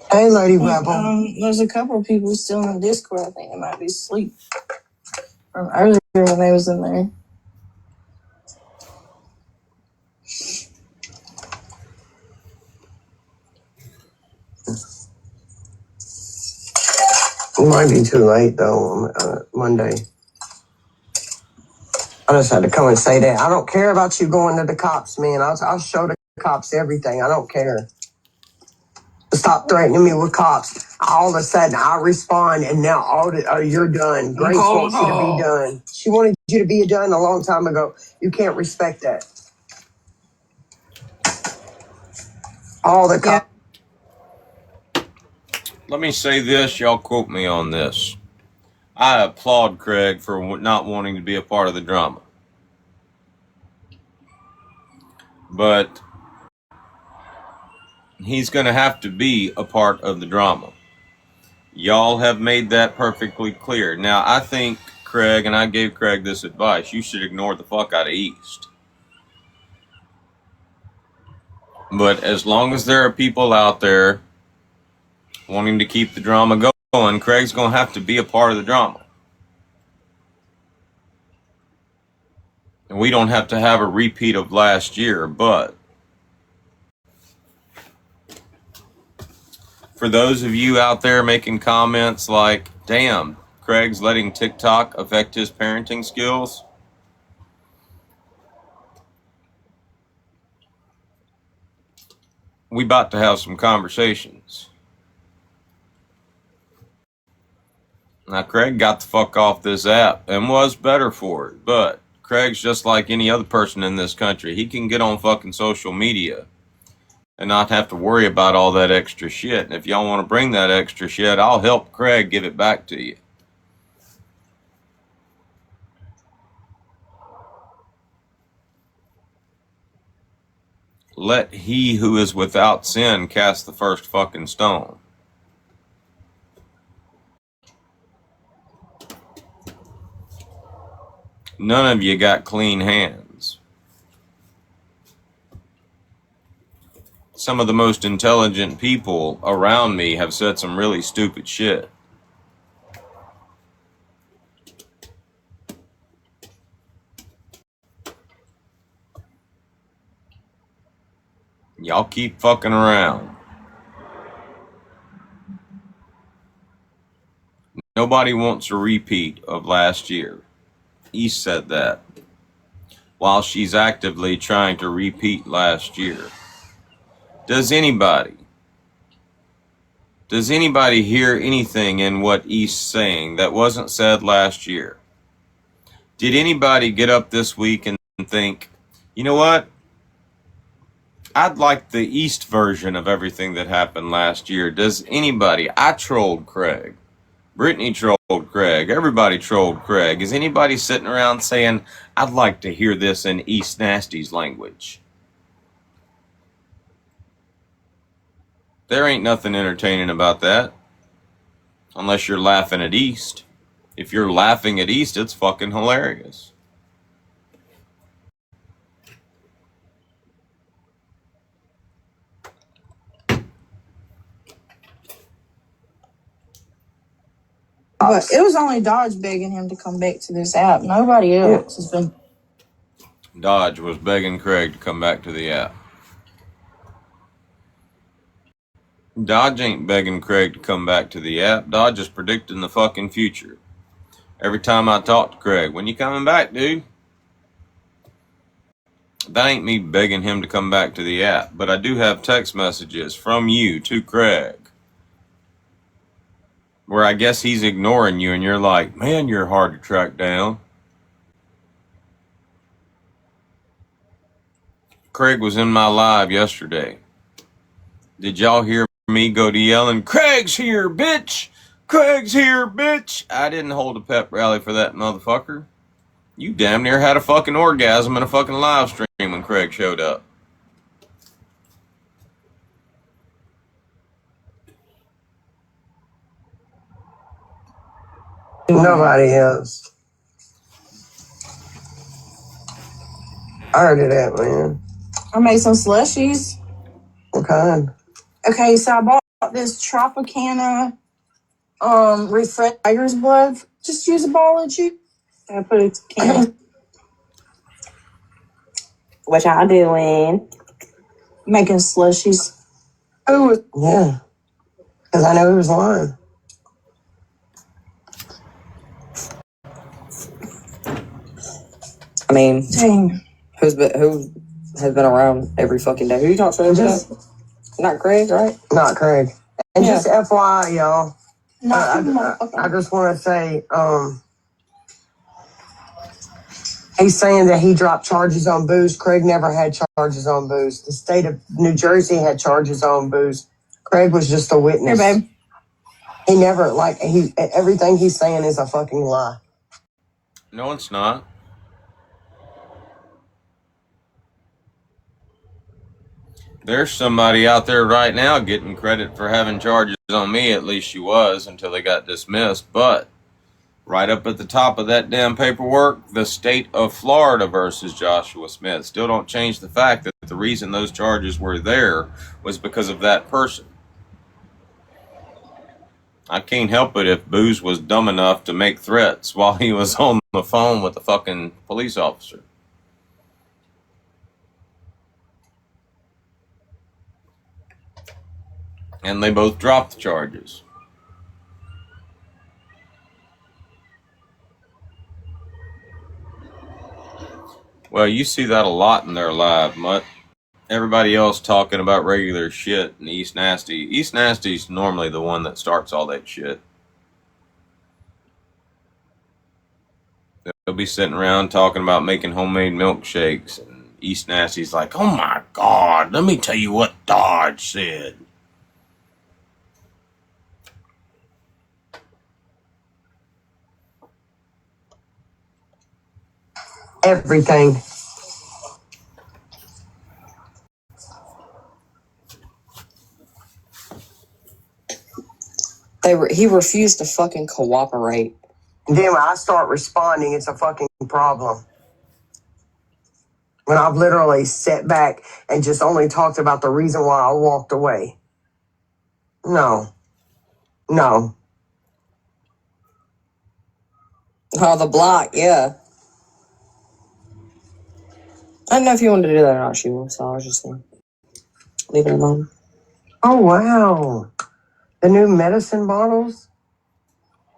Hey, Lady Rebel. There's a couple of people still in the Discord. I think they might be asleep from earlier when they was in there. It might be too late, though, on Monday. I just had to come and say that. I don't care about you going to the cops, man. I'll show the cops everything. I don't care. Stop threatening me with cops. All of a sudden, I respond, and now you're done. Grace wants you to be done. She wanted you to be done a long time ago. You can't respect that. All the cops. Let me say this. Y'all quote me on this. I applaud Craig for not wanting to be a part of the drama. But he's going to have to be a part of the drama. Y'all have made that perfectly clear. Now, I think Craig, and I gave Craig this advice, you should ignore the fuck out of East. But as long as there are people out there wanting to keep the drama going, Craig's going to have to be a part of the drama. And we don't have to have a repeat of last year, but for those of you out there making comments like, damn, Craig's letting TikTok affect his parenting skills, we about to have some conversations. Now, Craig got the fuck off this app and was better for it, but Craig's just like any other person in this country. He can get on fucking social media and not have to worry about all that extra shit. And if y'all want to bring that extra shit, I'll help Craig give it back to you. Let he who is without sin cast the first fucking stone. None of you got clean hands. Some of the most intelligent people around me have said some really stupid shit. Y'all keep fucking around. Nobody wants a repeat of last year. East said that, while she's actively trying to repeat last year. Does anybody hear anything in what East's saying that wasn't said last year? Did anybody get up this week and think, you know what? I'd like the East version of everything that happened last year. Does anybody? I trolled Craig. Brittany trolled Craig. Everybody trolled Craig. Is anybody sitting around saying, I'd like to hear this in East Nasty's language? There ain't nothing entertaining about that. Unless you're laughing at East. If you're laughing at East, it's fucking hilarious. But it was only Dodge begging him to come back to this app. Nobody else has been. Dodge was begging Craig to come back to the app. Dodge ain't begging Craig to come back to the app. Dodge is predicting the fucking future. Every time I talk to Craig, when you coming back, dude? That ain't me begging him to come back to the app, but I do have text messages from you to Craig where I guess he's ignoring you and you're like, man, you're hard to track down. Craig was in my live yesterday. Did y'all hear me go to yelling, Craig's here, bitch! Craig's here, bitch! I didn't hold a pep rally for that motherfucker. You damn near had a fucking orgasm in a fucking live stream when Craig showed up. Nobody else. I heard of that, man. I made some slushies. What kind? Okay, so I bought this Tropicana refresh tiger's blood. Just use a biology. I put it in can. What y'all doing? Making slushies. Who was? Yeah, because I know he was lying. I mean, Dang. who has been around every fucking day? Who you talking to? Just, not Craig, right? Not Craig. And Yeah. just FYI, y'all. Not I just want to say, he's saying that he dropped charges on booze. Craig never had charges on booze. The state of New Jersey had charges on booze. Craig was just a witness. Here, babe. He never, everything he's saying is a fucking lie. No, it's not. There's somebody out there right now getting credit for having charges on me. At least she was until they got dismissed. But right up at the top of that damn paperwork, the state of Florida versus Joshua Smith. Still don't change the fact that the reason those charges were there was because of that person. I can't help it if Booze was dumb enough to make threats while he was on the phone with the fucking police officer. And they both dropped the charges. Well, you see that a lot in their live, Mutt. Everybody else talking about regular shit and East Nasty. East Nasty's normally the one that starts all that shit. They'll be sitting around talking about making homemade milkshakes, and East Nasty's like, oh my God, let me tell you what Dodge said. Everything. He refused to fucking cooperate. And then when I start responding, it's a fucking problem. When I've literally sat back and just only talked about the reason why I walked away. No. Oh, the block, yeah. I didn't know if you wanted to do that or not, Sheila, so I was just saying. Leave it alone. Oh, wow. The new medicine bottles?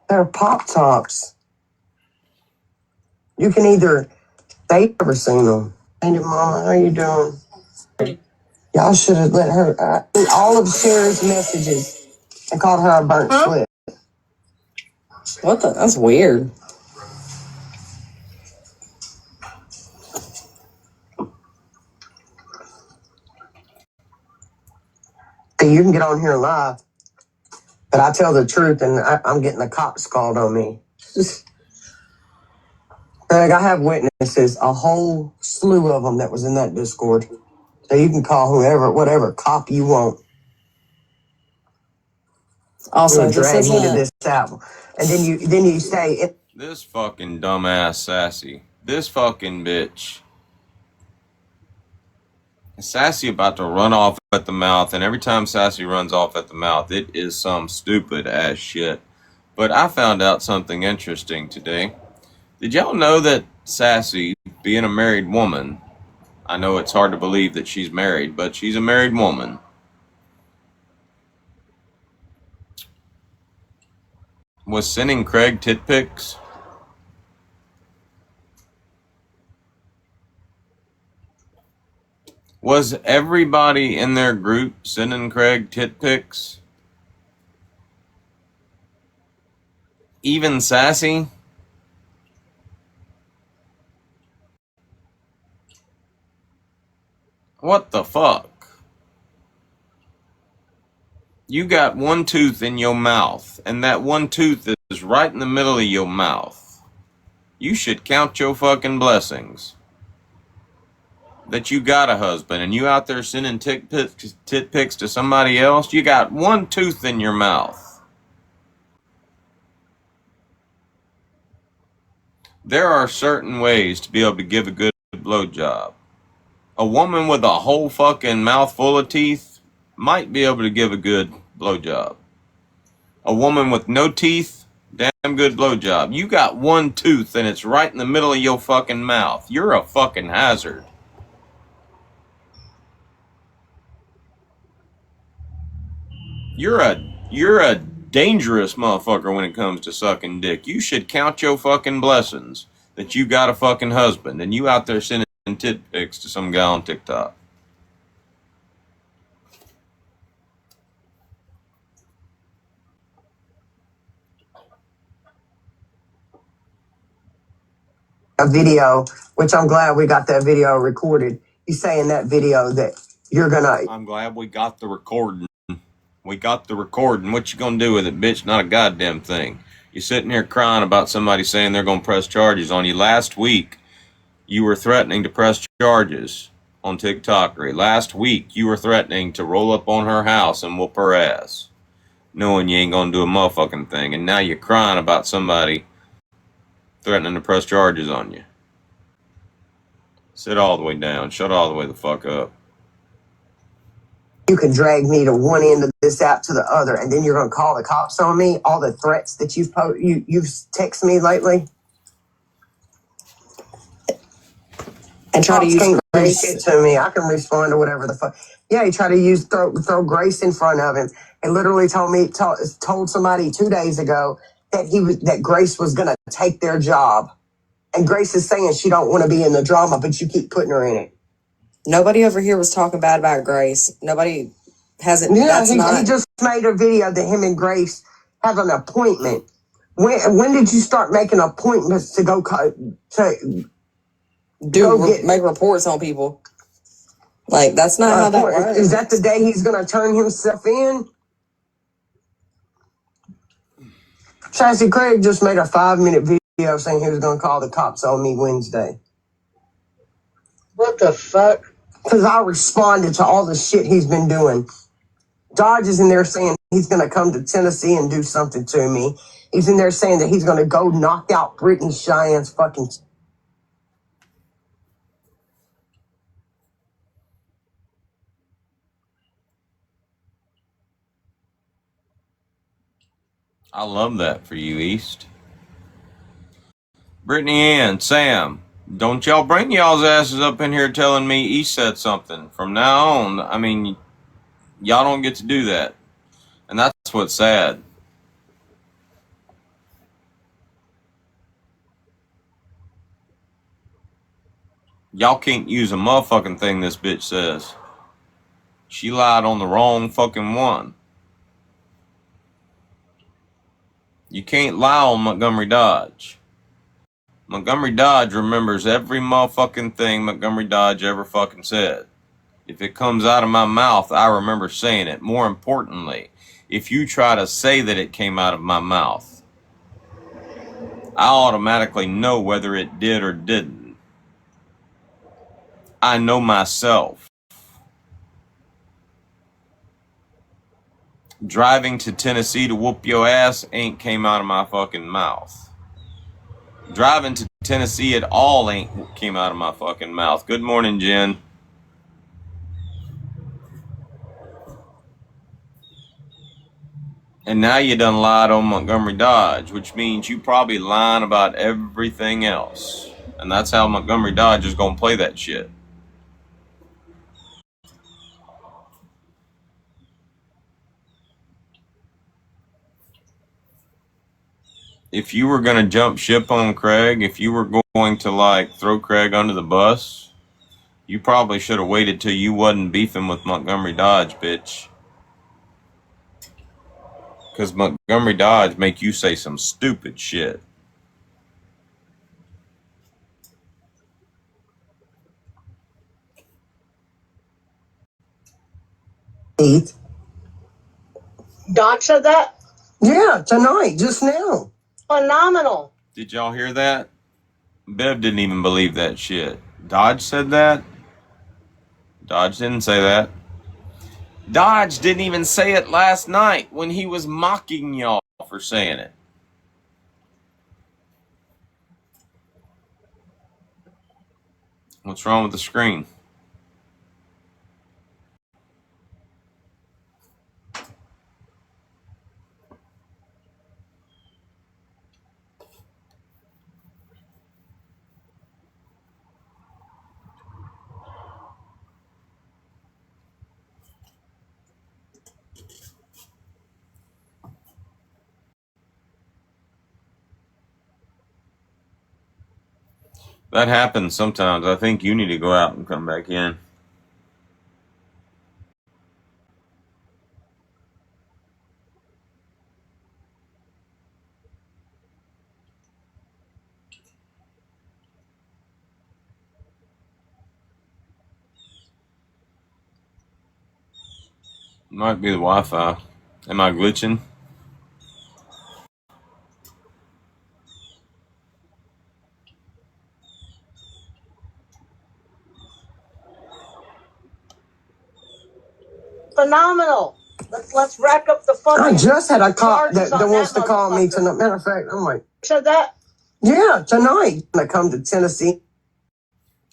They're Pop Tops. You can either, they never seen them. Hey, Mama, how you doing? Y'all should have let her, all of Sherry's messages and called her a burnt slip. What the? That's weird. See, you can get on here live, but I tell the truth and I'm getting the cops called on me. Like, I have witnesses, a whole slew of them that was in that Discord. So you can call whoever, whatever cop you want. Also, You'll this drag me to isn't. this album. And then you say, This fucking dumbass Sassy. This fucking bitch. Sassy about to run off at the mouth, and every time Sassy runs off at the mouth, it is some stupid ass shit. But I found out something interesting today. Did y'all know that Sassy, being a married woman, I know it's hard to believe that she's married, but she's a married woman, was sending Craig tit pics? Was everybody in their group sending Craig tit pics? Even Sassy? What the fuck? You got one tooth in your mouth, and that one tooth is right in the middle of your mouth. You should count your fucking blessings that you got a husband, and you out there sending tit pics to somebody else. You got one tooth in your mouth. There are certain ways to be able to give a good blowjob. A woman with a whole fucking mouth full of teeth might be able to give a good blowjob. A woman with no teeth, damn good blowjob. You got one tooth and it's right in the middle of your fucking mouth. You're a fucking hazard. You're a dangerous motherfucker when it comes to sucking dick. You should count your fucking blessings that you got a fucking husband and you out there sending tit pics to some guy on TikTok. a video, which I'm glad we got that video recorded. You say in that video that you're gonna. I'm glad we got the recording. We got the recording. What you gonna do with it, bitch? Not a goddamn thing. You're sitting here crying about somebody saying they're gonna press charges on you. Last week, you were threatening to press charges on TikTokery. Last week, you were threatening to roll up on her house and whoop her ass, knowing you ain't gonna do a motherfucking thing. And now you're crying about somebody threatening to press charges on you. Sit all the way down. Shut all the way the fuck up. You can drag me to one end of this app to the other, and then you're gonna call the cops on me. All the threats that you've texted me lately, And try to use Grace it to me. I can respond to whatever the fuck. Yeah, he tried to throw Grace in front of him, and literally told somebody 2 days ago that Grace was gonna take their job, and Grace is saying she don't want to be in the drama, but you keep putting her in it. Nobody over here was talking bad about Grace. Nobody hasn't. Yeah, he just made a video that him and Grace have an appointment. When did you start making appointments to go make reports on people? Like, that's not how that works. Is that the day he's going to turn himself in? Chassie Craig just made a 5-minute video saying he was going to call the cops on me Wednesday. What the fuck? Because I responded to all the shit he's been doing. Dodge is in there saying he's going to come to Tennessee and do something to me. He's in there saying that he's going to go knock out Brittany Cheyenne's fucking... I love that for you, East. Brittany Ann, Sam, don't y'all bring y'all's asses up in here telling me East said something. From now on, I mean, Y'all don't get to do that. And that's what's sad. Y'all can't use a motherfucking thing this bitch says. She lied on the wrong fucking one. You can't lie on Montgomery Dodge. Montgomery Dodge remembers every motherfucking thing Montgomery Dodge ever fucking said. If it comes out of my mouth, I remember saying it. More importantly, if you try to say that it came out of my mouth, I automatically know whether it did or didn't. I know myself. Driving to Tennessee to whoop your ass ain't came out of my fucking mouth. Driving to Tennessee at all ain't came out of my fucking mouth. Good morning, Jen. And now you done lied on Montgomery Dodge, which means you probably lying about everything else. And that's how Montgomery Dodge is going to play that shit. If you were going to jump ship on Craig, if you were going to like throw Craig under the bus, you probably should have waited till you wasn't beefing with Montgomery Dodge, bitch. Because Montgomery Dodge make you say some stupid shit. Doc said that? Yeah, tonight, just now. Phenomenal. Did y'all hear that? Bev didn't even believe that shit. Dodge said that? Dodge didn't say that. Dodge didn't even say it last night when he was mocking y'all for saying it. What's wrong with the screen? That happens sometimes. I think you need to go out and come back in. Might be the Wi-Fi. Am I glitching? Phenomenal. Let's rack up the fun. I just had a cop that wants to call me tonight. Matter of fact, I'm like, said that? Yeah, tonight. I come to Tennessee.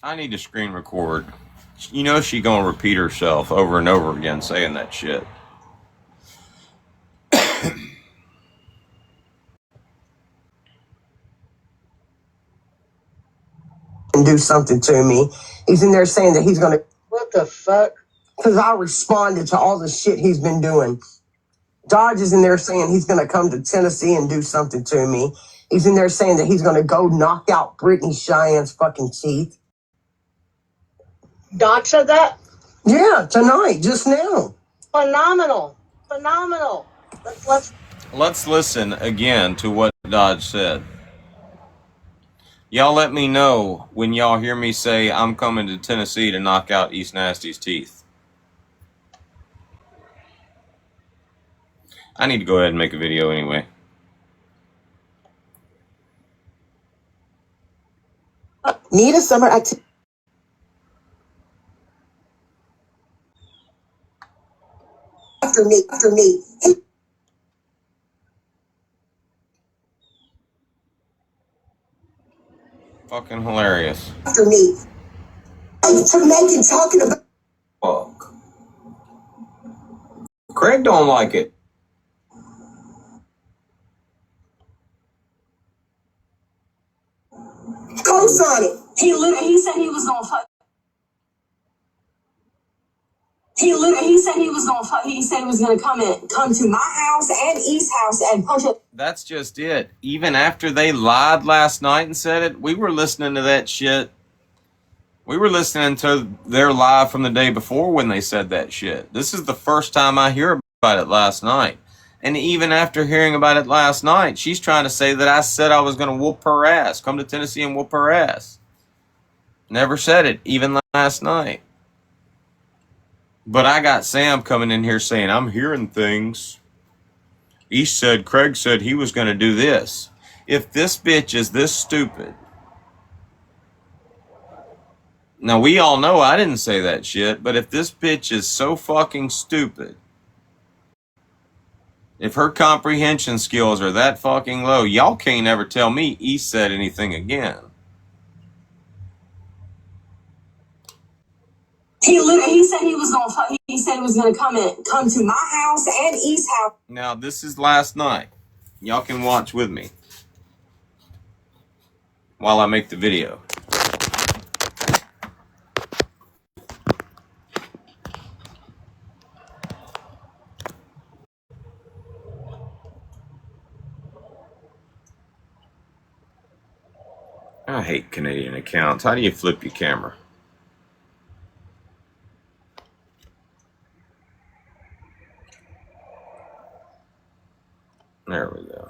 I need to screen record. You know she gonna repeat herself over and over again saying that shit. And do something to me. He's in there saying that he's gonna. What the fuck? Because I responded to all the shit he's been doing. Dodge is in there saying he's gonna come to Tennessee and do something to me. He's in there saying that he's gonna go knock out Brittany Cheyenne's fucking teeth. Doc said that? Yeah, tonight, just now. Phenomenal. Phenomenal. Let's listen again to what Dodge said. Y'all let me know when y'all hear me say I'm coming to Tennessee to knock out East Nasty's teeth. I need to go ahead and make a video anyway. Need a summer activity. After me. Fucking hilarious. After me. For making talking about. Fuck. Craig don't like it. Co-sign it. He said he was gonna fuck. He said he was gonna. He said he was gonna come to my house and East's house and punch it. That's just it. Even after they lied last night and said it, we were listening to that shit. We were listening to their lie from the day before when they said that shit. This is the first time I hear about it last night. And even after hearing about it last night, she's trying to say that I said I was going to whoop her ass, come to Tennessee and whoop her ass. Never said it, even last night. But I got Sam coming in here saying, I'm hearing things. Craig said he was going to do this. If this bitch is this stupid. Now, we all know I didn't say that shit, but if this bitch is so fucking stupid, if her comprehension skills are that fucking low, y'all can't ever tell me East said anything again. He said he was gonna. He said he was gonna come to my house and East's house. Now, this is last night. Y'all can watch with me while I make the video. I hate Canadian accounts. How do you flip your camera? There we go.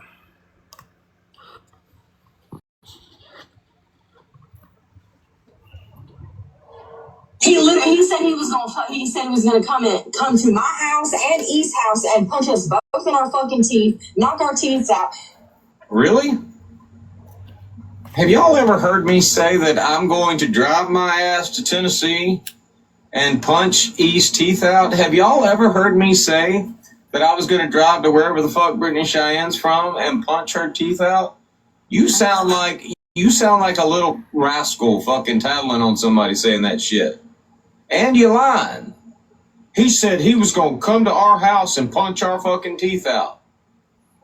He said he was gonna. He said he was gonna come to my house and East's house and punch us both in our fucking teeth, knock our teeth out. Really? Have y'all ever heard me say that I'm going to drive my ass to Tennessee and punch East's teeth out? Have y'all ever heard me say that I was going to drive to wherever the fuck Brittany Cheyenne's from and punch her teeth out? You sound like a little rascal fucking tattling on somebody saying that shit. And you lying. He said he was going to come to our house and punch our fucking teeth out.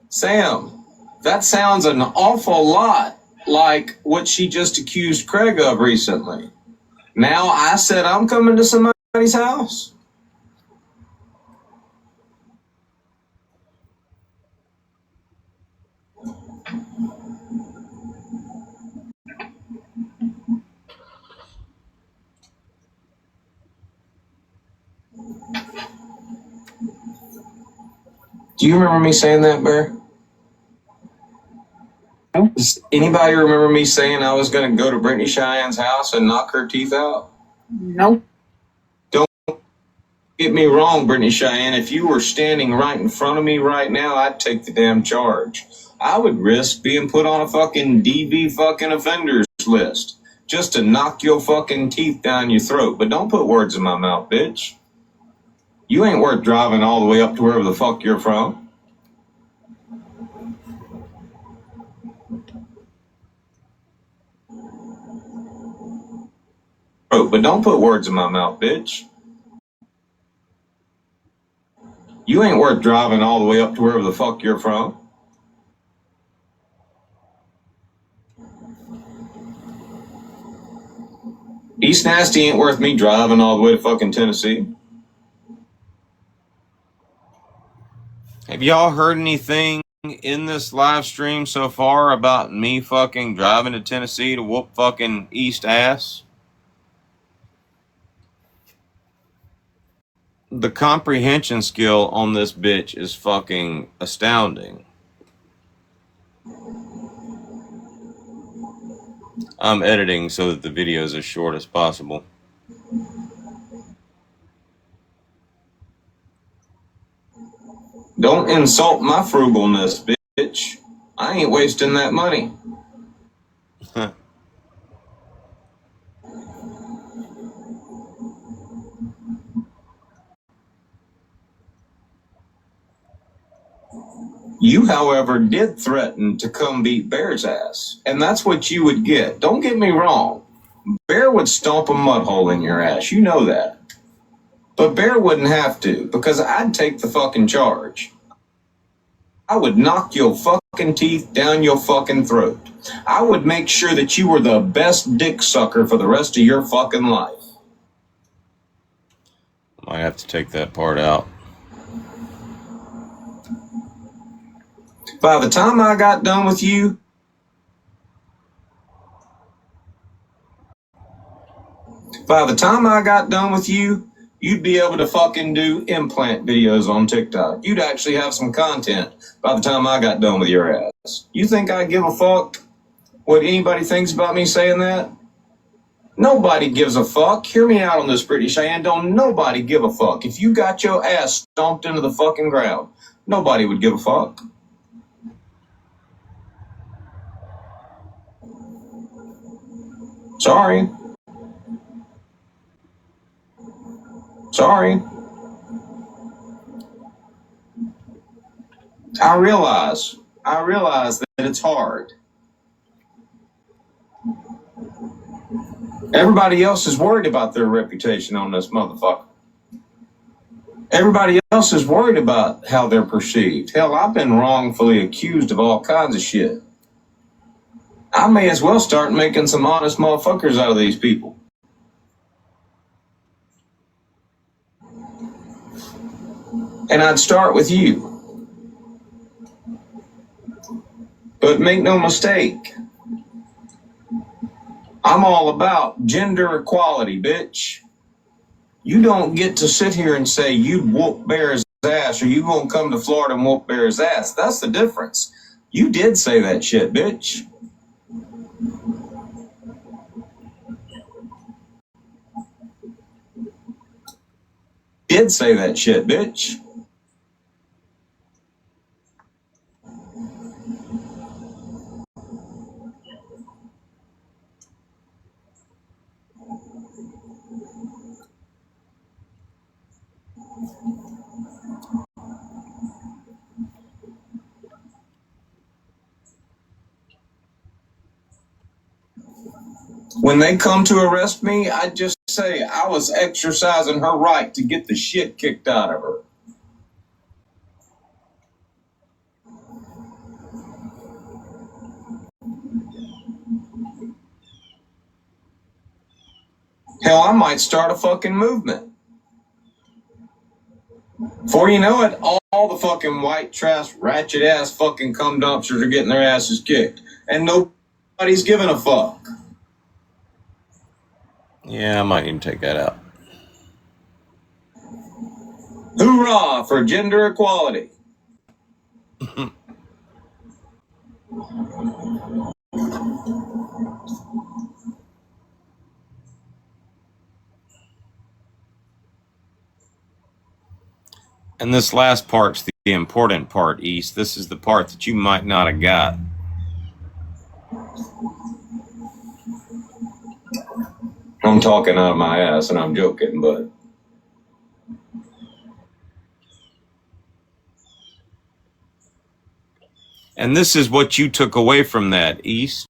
Sam, that sounds an awful lot like what she just accused Craig of recently. Now I said I'm coming to somebody's house. Do you remember me saying that, Bear? No. Does anybody remember me saying I was going to go to Brittany Cheyenne's house and knock her teeth out? No. Don't get me wrong, Brittany Cheyenne. If you were standing right in front of me right now, I'd take the damn charge. I would risk being put on a fucking DV fucking offenders list just to knock your fucking teeth down your throat. But don't put words in my mouth, bitch. You ain't worth driving all the way up to wherever the fuck you're from. But don't put words in my mouth, bitch. You ain't worth driving all the way up to wherever the fuck you're from. East Nasty ain't worth me driving all the way to fucking Tennessee. Have y'all heard anything in this live stream so far about me fucking driving to Tennessee to whoop fucking East ass? The comprehension skill on this bitch is fucking astounding. I'm editing so that the video is as short as possible. Don't insult my frugalness, bitch. I ain't wasting that money. You, however, did threaten to come beat Bear's ass, and that's what you would get. Don't get me wrong. Bear would stomp a mud hole in your ass. You know that. But Bear wouldn't have to, because I'd take the fucking charge. I would knock your fucking teeth down your fucking throat. I would make sure that you were the best dick sucker for the rest of your fucking life. I have to take that part out. By the time I got done with you, you'd be able to fucking do implant videos on TikTok. You'd actually have some content by the time I got done with your ass. You think I give a fuck what anybody thinks about me saying that? Nobody gives a fuck. Hear me out on this, Brittany Cheyenne. Don't nobody give a fuck. If you got your ass stomped into the fucking ground, nobody would give a fuck. Sorry. I realize that it's hard. Everybody else is worried about their reputation on this motherfucker. Everybody else is worried about how they're perceived. Hell, I've been wrongfully accused of all kinds of shit. I may as well start making some honest motherfuckers out of these people. And I'd start with you. But make no mistake, I'm all about gender equality, bitch. You don't get to sit here and say you'd whoop Bear's ass or you gonna come to Florida and whoop Bear's ass. That's the difference. You did say that shit, bitch. Did say that shit, bitch. When they come to arrest me, I just say I was exercising her right to get the shit kicked out of her. Hell, I might start a fucking movement. Before you know it, all the fucking white trash, ratchet ass fucking cum dumpsters are getting their asses kicked. And nobody's giving a fuck. Yeah, I might even take that out. Hoorah for gender equality. And this last part's the important part, East. This is the part that you might not have got. I'm talking out of my ass and I'm joking, but and this is what you took away from that, East.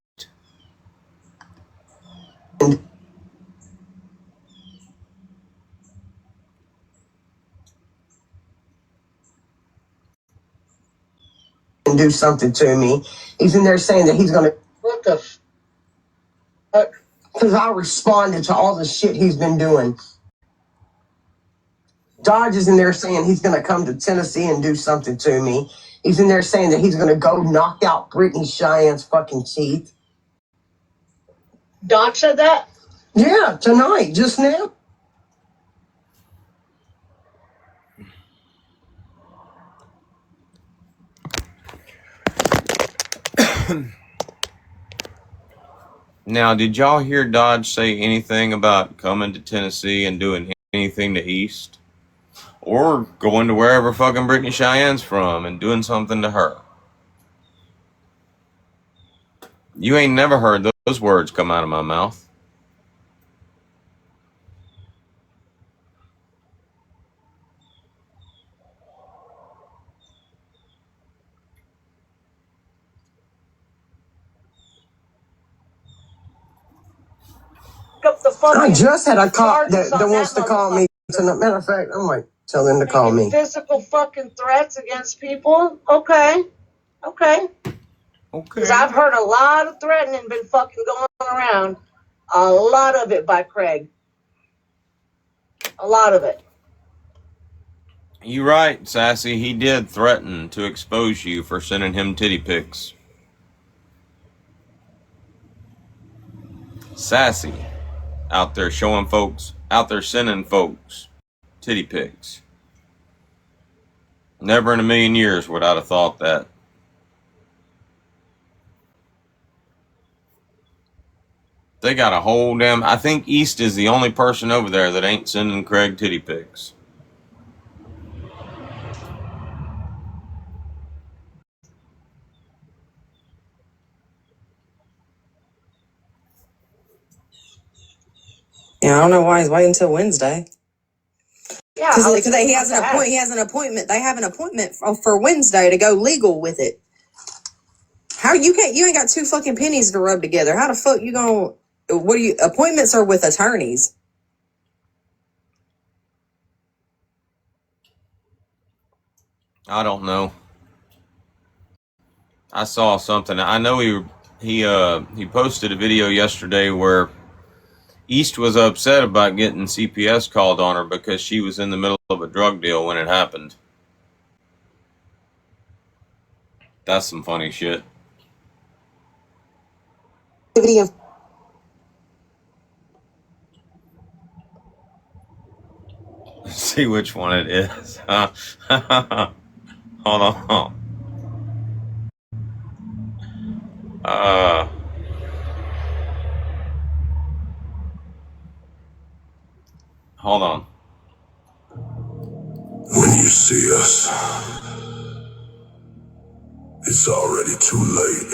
And do something to me. He's in there saying that he's going to... What the fuck? Because I responded to all the shit he's been doing. Dodge is in there saying he's going to come to Tennessee and do something to me. He's in there saying that he's going to go knock out Brittany Cheyenne's fucking teeth. Dodge said that? Yeah, tonight, just now. Now, did y'all hear Dodge say anything about coming to Tennessee and doing anything to East? Or going to wherever fucking Brittany Cheyenne's from and doing something to her? You ain't never heard those words come out of my mouth. I just had a cop that wants to call me. Matter of fact, I might tell them to call me. Physical fucking threats against people? Okay. Because I've heard a lot of threatening been fucking going around. A lot of it by Craig. A lot of it. You right, Sassy. He did threaten to expose you for sending him titty pics. Sassy. Out there showing folks, out there sending folks titty pics. Never in a million years would I have thought that. They got a whole damn... I think East is the only person over there that ain't sending Craig titty pics. Yeah, I don't know why he's waiting until Wednesday. Yeah, Because he has an appointment. He has an appointment. They have an appointment for Wednesday to go legal with it. How you ain't got two fucking pennies to rub together. How the fuck you gonna? What do you? Appointments are with attorneys. I don't know. I saw something. I know he posted a video yesterday where East was upset about getting CPS called on her because she was in the middle of a drug deal when it happened. That's some funny shit. See which one it is. Hold on. Hold on. When you see us, it's already too late.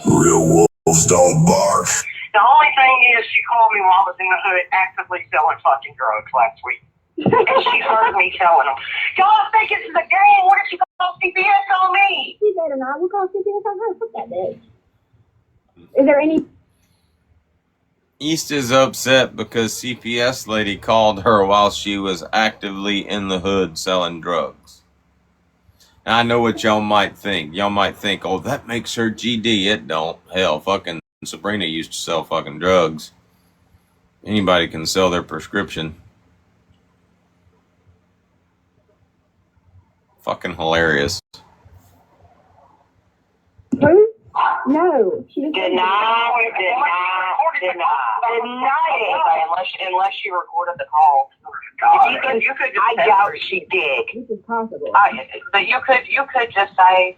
Real wolves don't bark. The only thing is, she called me while I was in the hood actively selling fucking drugs last week. And she heard me telling them, y'all think this is a game? What if she calls CPS on me? She better not. We'll call CPS on her. Fuck that bitch. Is there any... East is upset because CPS lady called her while she was actively in the hood selling drugs. And I know what y'all might think. Y'all might think, oh, that makes her GD. It don't. Hell, fucking Sabrina used to sell fucking drugs. Anybody can sell their prescription. Fucking hilarious. Who? No. She just... Deny it, unless she recorded the call. You could just I doubt she did. This is possible. But you could just say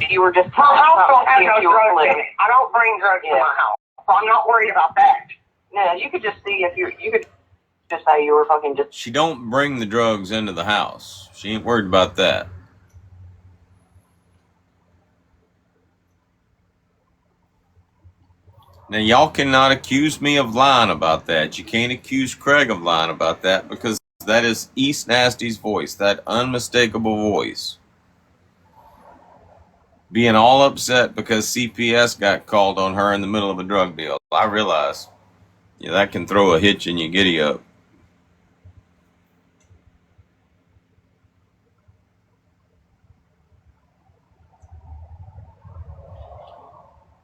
you were just telling something if you were living. I don't bring drugs to my house, so I'm not worried about that. Yeah, you could just see if you could just say you were fucking just. She don't bring the drugs into the house. She ain't worried about that. Now, y'all cannot accuse me of lying about that. You can't accuse Craig of lying about that because that is East Nasty's voice, that unmistakable voice. Being all upset because CPS got called on her in the middle of a drug deal. I realize. Yeah, that can throw a hitch in your giddy up.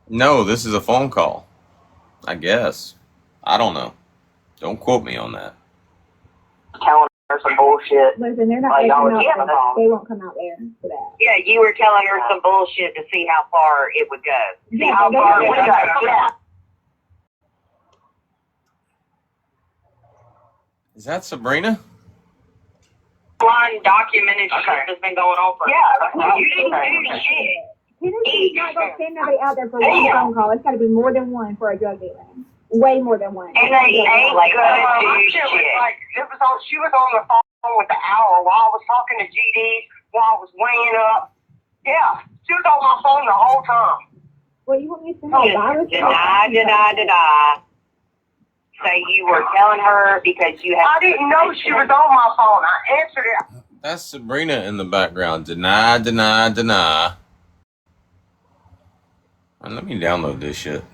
No, this is a phone call. I guess. I don't know. Don't quote me on that. Telling her some bullshit. Listen, they're not Like, making out. They won't come out there for that. Yeah, you were telling her some bullshit to see how far it would go. See how far it would go. Yeah. Is that Sabrina? Line documented shit that's been going on for. Yeah, you didn't do shit. Tennessee's not going to send nobody out there for one phone call. It's got to be more than one for a drug dealing. Way more than one. And they ain't like shit. Like, she was on the phone with the hour while I was talking to GD, while I was weighing up. Yeah, she was on my phone the whole time. Well, you want me to send a virus? Deny. Say you were telling her because you had. I didn't know she was on my phone. I answered it. That's Sabrina in the background. Deny. Let me download this shit.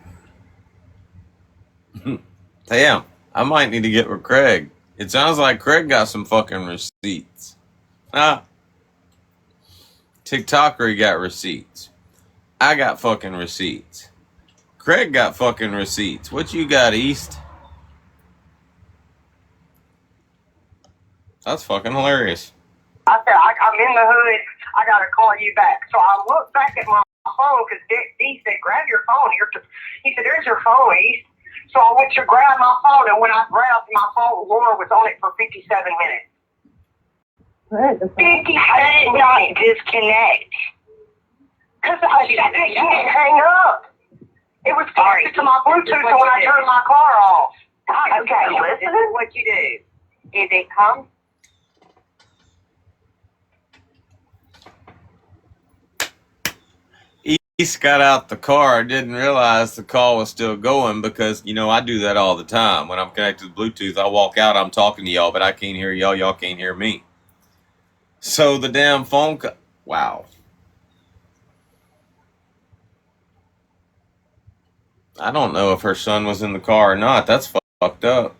Damn, I might need to get with Craig. It sounds like Craig got some fucking receipts. TikToker got receipts. I got fucking receipts. Craig got fucking receipts. What you got, East? That's fucking hilarious. I said, I'm in the hood. I got to call you back. So I looked back at my phone because D said, grab your phone. He said, there's your phone, East. So I went to grab my phone, and when I grabbed my phone, Laura was on it for 57 minutes. What? 57 did not disconnect. Because you didn't hang up. It was connected to my Bluetooth when I turned my car off. Okay, listen. This is what you do. If it comes. East got out the car, didn't realize the call was still going because, you know, I do that all the time. When I'm connected to Bluetooth, I walk out, I'm talking to y'all, but I can't hear y'all, y'all can't hear me. So the damn phone wow. I don't know if her son was in the car or not. That's fucked up.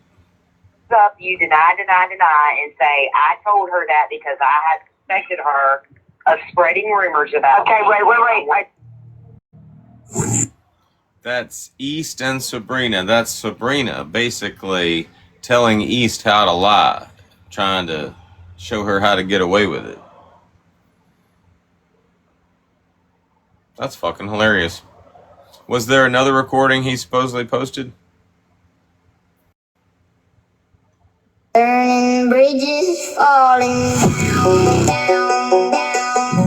Up, you deny, and say, I told her that because I had suspected her of spreading rumors about me. Okay, wait. That's East and Sabrina. That's Sabrina basically telling East how to lie, trying to show her how to get away with it. That's fucking hilarious. Was there another recording he supposedly posted? Burning bridges falling down.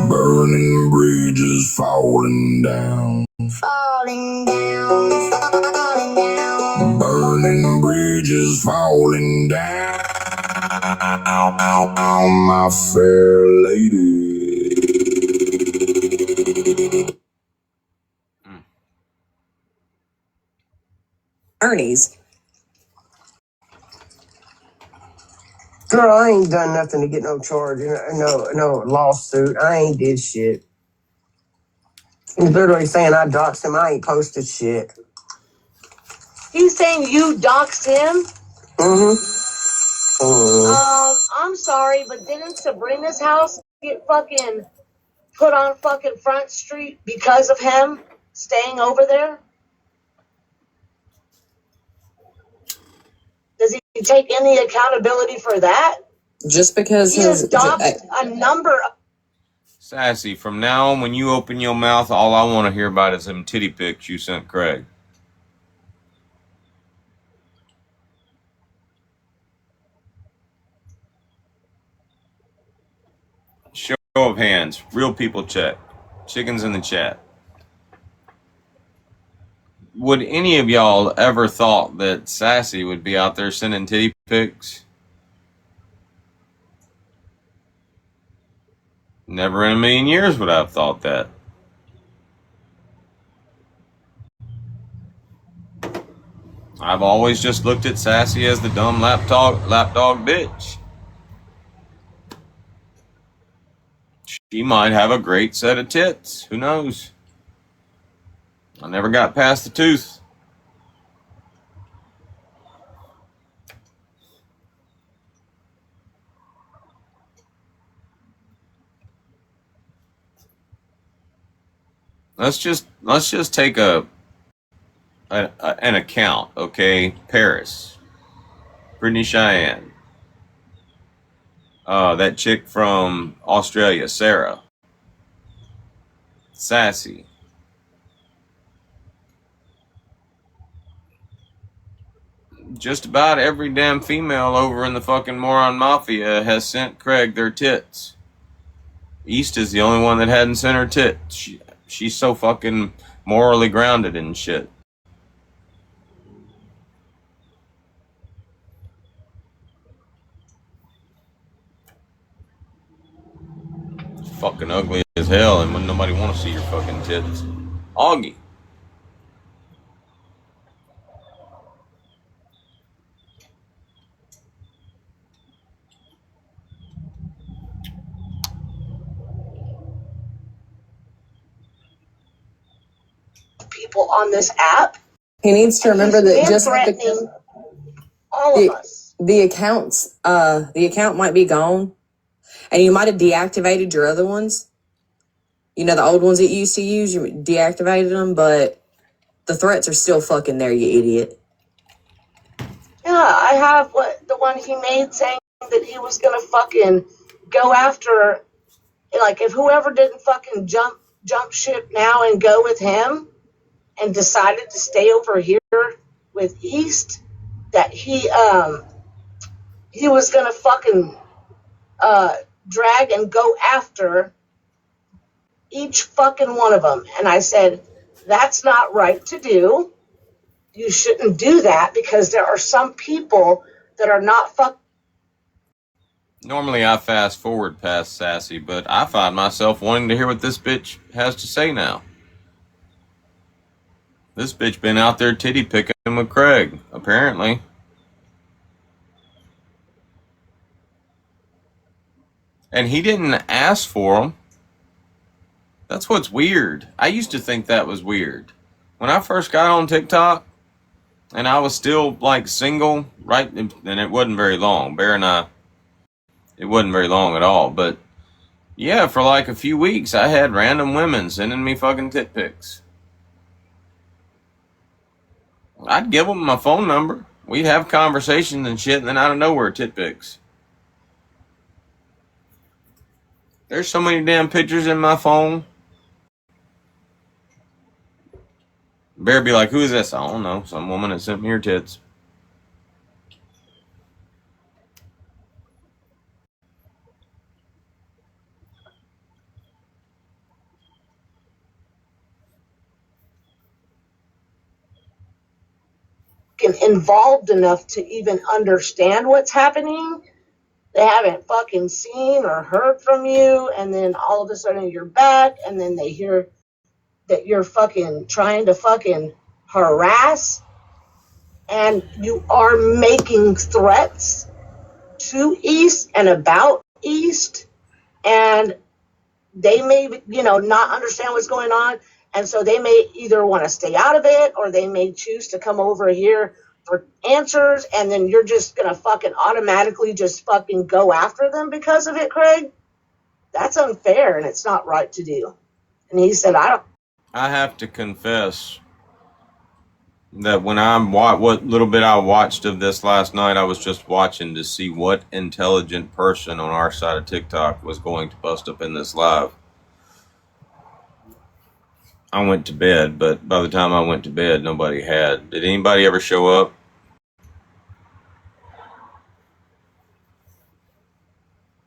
Burning bridges falling down. Falling down, falling down. Burning bridges falling down. My fair lady. Ernie's. Girl, I ain't done nothing to get no charge, no lawsuit. I ain't did shit. He's literally saying I doxed him. I ain't posted shit. He's saying you doxed him? I'm sorry, but didn't Sabrina's house get fucking put on fucking Front Street because of him staying over there? Does he take any accountability for that? Just because he has doxed a number of Sassy, from now on, when you open your mouth, all I want to hear about is them titty pics you sent Craig. Show of hands. Real people check. Chickens in the chat. Would any of y'all ever thought that Sassy would be out there sending titty pics? Never in a million years would I have thought that. I've always just looked at Sassy as the dumb lapdog bitch. She might have a great set of tits. Who knows? I never got past the tooth. Let's just take an account, okay? Paris, Brittany Cheyenne, that chick from Australia, Sarah, Sassy. Just about every damn female over in the fucking Moron Mafia has sent Craig their tits. East is the only one that hadn't sent her tits. She's so fucking morally grounded and shit. Fucking ugly as hell, and when nobody want to see your fucking tits. Augie. people on this app. He needs to remember that just threatening all of us. The account might be gone, and you might have deactivated your other ones. You know, the old ones that you used to use, you deactivated them, but the threats are still fucking there, you idiot. Yeah, I have the one he made saying that he was gonna fucking go after, like, if whoever didn't fucking jump ship now and go with him and decided to stay over here with East, that he was gonna fucking drag and go after each fucking one of them. And I said, that's not right to do. You shouldn't do that because there are some people that are not Normally I fast forward past Sassy, but I find myself wanting to hear what this bitch has to say now. This bitch been out there titty picking with Craig, apparently. And he didn't ask for them. That's what's weird. I used to think that was weird. When I first got on TikTok, and I was still, like, single, right? And it wasn't very long. Bear and I, it wasn't very long at all. But, yeah, for like a few weeks, I had random women sending me fucking tit pics. I'd give them my phone number. We'd have conversations and shit, and then out of nowhere, tit pics. There's so many damn pictures in my phone. Bear be like, who is this? I don't know. Some woman that sent me her tits. involved enough to even understand what's happening. They haven't fucking seen or heard from you, and then all of a sudden you're back, and then they hear that you're fucking trying to fucking harass, and you are making threats to East and about East, and they may, not understand what's going on, and so they may either want to stay out of it, or they may choose to come over here for answers, and then you're just gonna fucking automatically just fucking go after them because of it, Craig. That's unfair, and it's not right to do. And he said, I have to confess that when what little bit I watched of this last night, I was just watching to see what intelligent person on our side of TikTok was going to bust up in this live. I went to bed, but by the time I went to bed, nobody had. Did anybody ever show up?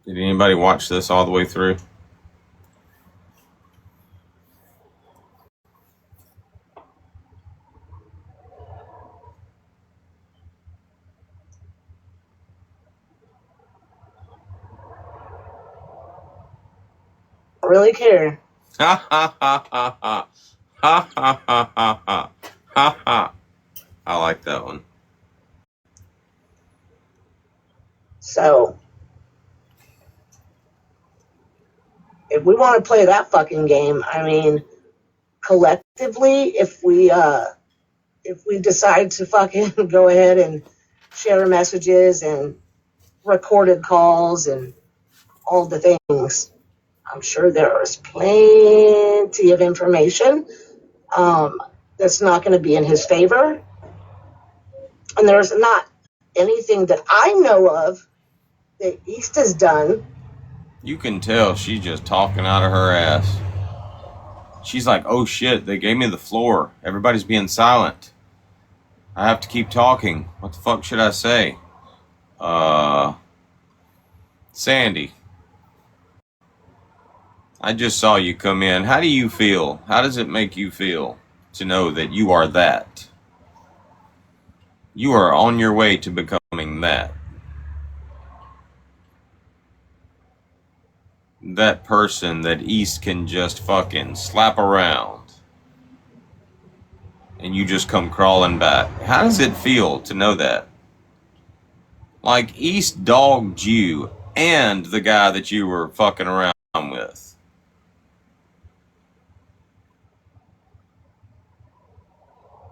Did anybody watch this all the way through? really care. Ha ha ha ha ha. Ha ha ha ha ha. Ha ha. I like that one. So, if we want to play that fucking game, I mean, collectively, if we decide to fucking go ahead and share messages and recorded calls and all the things, I'm sure there is plenty of information that's not going to be in his favor. And there's not anything that I know of that East has done. You can tell she's just talking out of her ass. She's like, oh shit, they gave me the floor. Everybody's being silent. I have to keep talking. What the fuck should I say? Sandy. I just saw you come in. How do you feel? How does it make you feel to know that you are that? You are on your way to becoming that. That person that East can just fucking slap around. And you just come crawling back. How does it feel to know that? Like, East dogged you and the guy that you were fucking around with.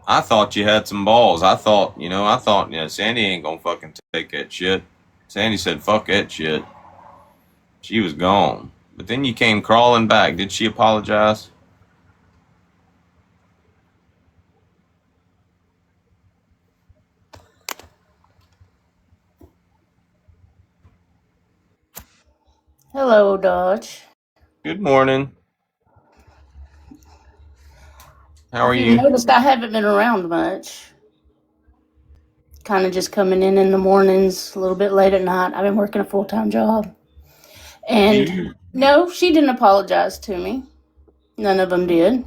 I thought you had some balls. I thought, Sandy ain't gonna fucking take that shit. Sandy said, fuck that shit. She was gone. But then you came crawling back. Did she apologize? Hello, Dodge. Good morning. How are If you've you? noticed, I haven't been around much. Kind of just coming in the mornings, a little bit late at night. I've been working a full-time job. And You no, she didn't apologize to me. None of them did.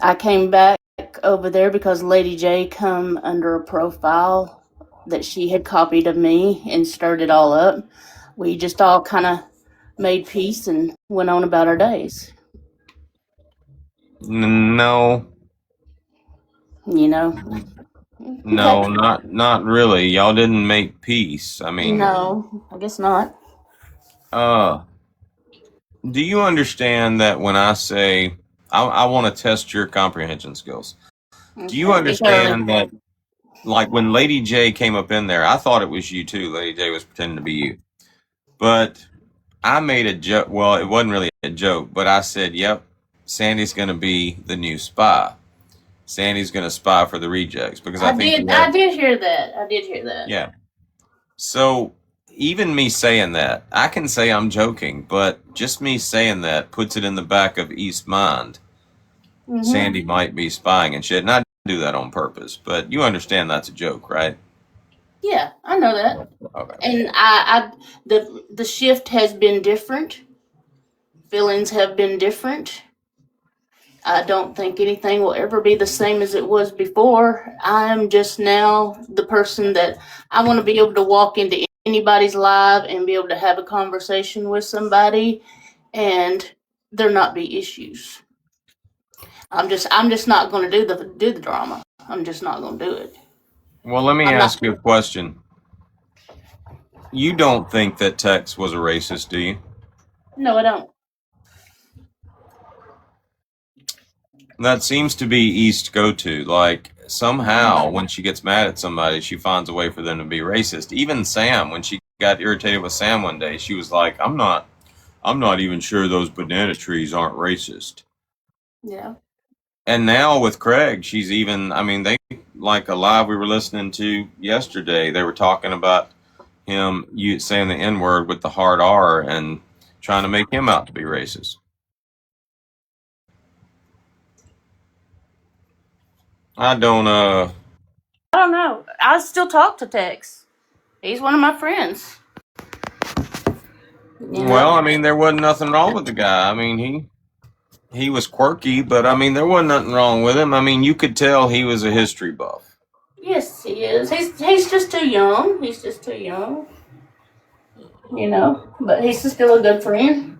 I came back over there because Lady J come under a profile that she had copied of me and stirred it all up. We just all kind of made peace and went on about our days. no, You know? no, Okay. not really. Y'all didn't make peace. I mean, No, I guess not. uh, do you understand that when I say I want to test your comprehension skills? Do you Okay, it's early. understand that, like when Lady J came up in there, I thought it was you too. Lady J was pretending to be you, but I made a joke. Well, it wasn't really a joke, but I said, "Yep, Sandy's going to be the new spy. Sandy's going to spy for the rejects because I think you I have." did hear that. I did hear that. Yeah. So even me saying that, I can say I'm joking, but just me saying that puts it in the back of East's mind. Sandy might be spying and shit, and I do that on purpose. But you understand that's a joke, right? Yeah, I know that. Okay. And the shift has been different. Feelings have been different. I don't think anything will ever be the same as it was before. I'm just now the person that I want to be able to walk into anybody's live and be able to have a conversation with somebody and there not be issues. I'm just not going to do the drama. I'm just not going to do it. Well, let me I'm not. ask you a question. You don't think that Tex was a racist, do you? No, I don't. That seems to be East go-to. Like, somehow, when she gets mad at somebody, she finds a way for them to be racist. Even Sam, when she got irritated with Sam one day, she was like, I'm not even sure those banana trees aren't racist. Yeah. And now with Craig, she's even, I mean, they, like a live we were listening to yesterday, they were talking about him saying the N-word with the hard R and trying to make him out to be racist. I don't know. I still talk to Tex. He's one of my friends. You know? Well, I mean, there wasn't nothing wrong with the guy. I mean, he was quirky, but I mean, there wasn't nothing wrong with him. I mean, you could tell he was a history buff. Yes, he is. He's just too young. He's just too young. You know, but he's still a good friend.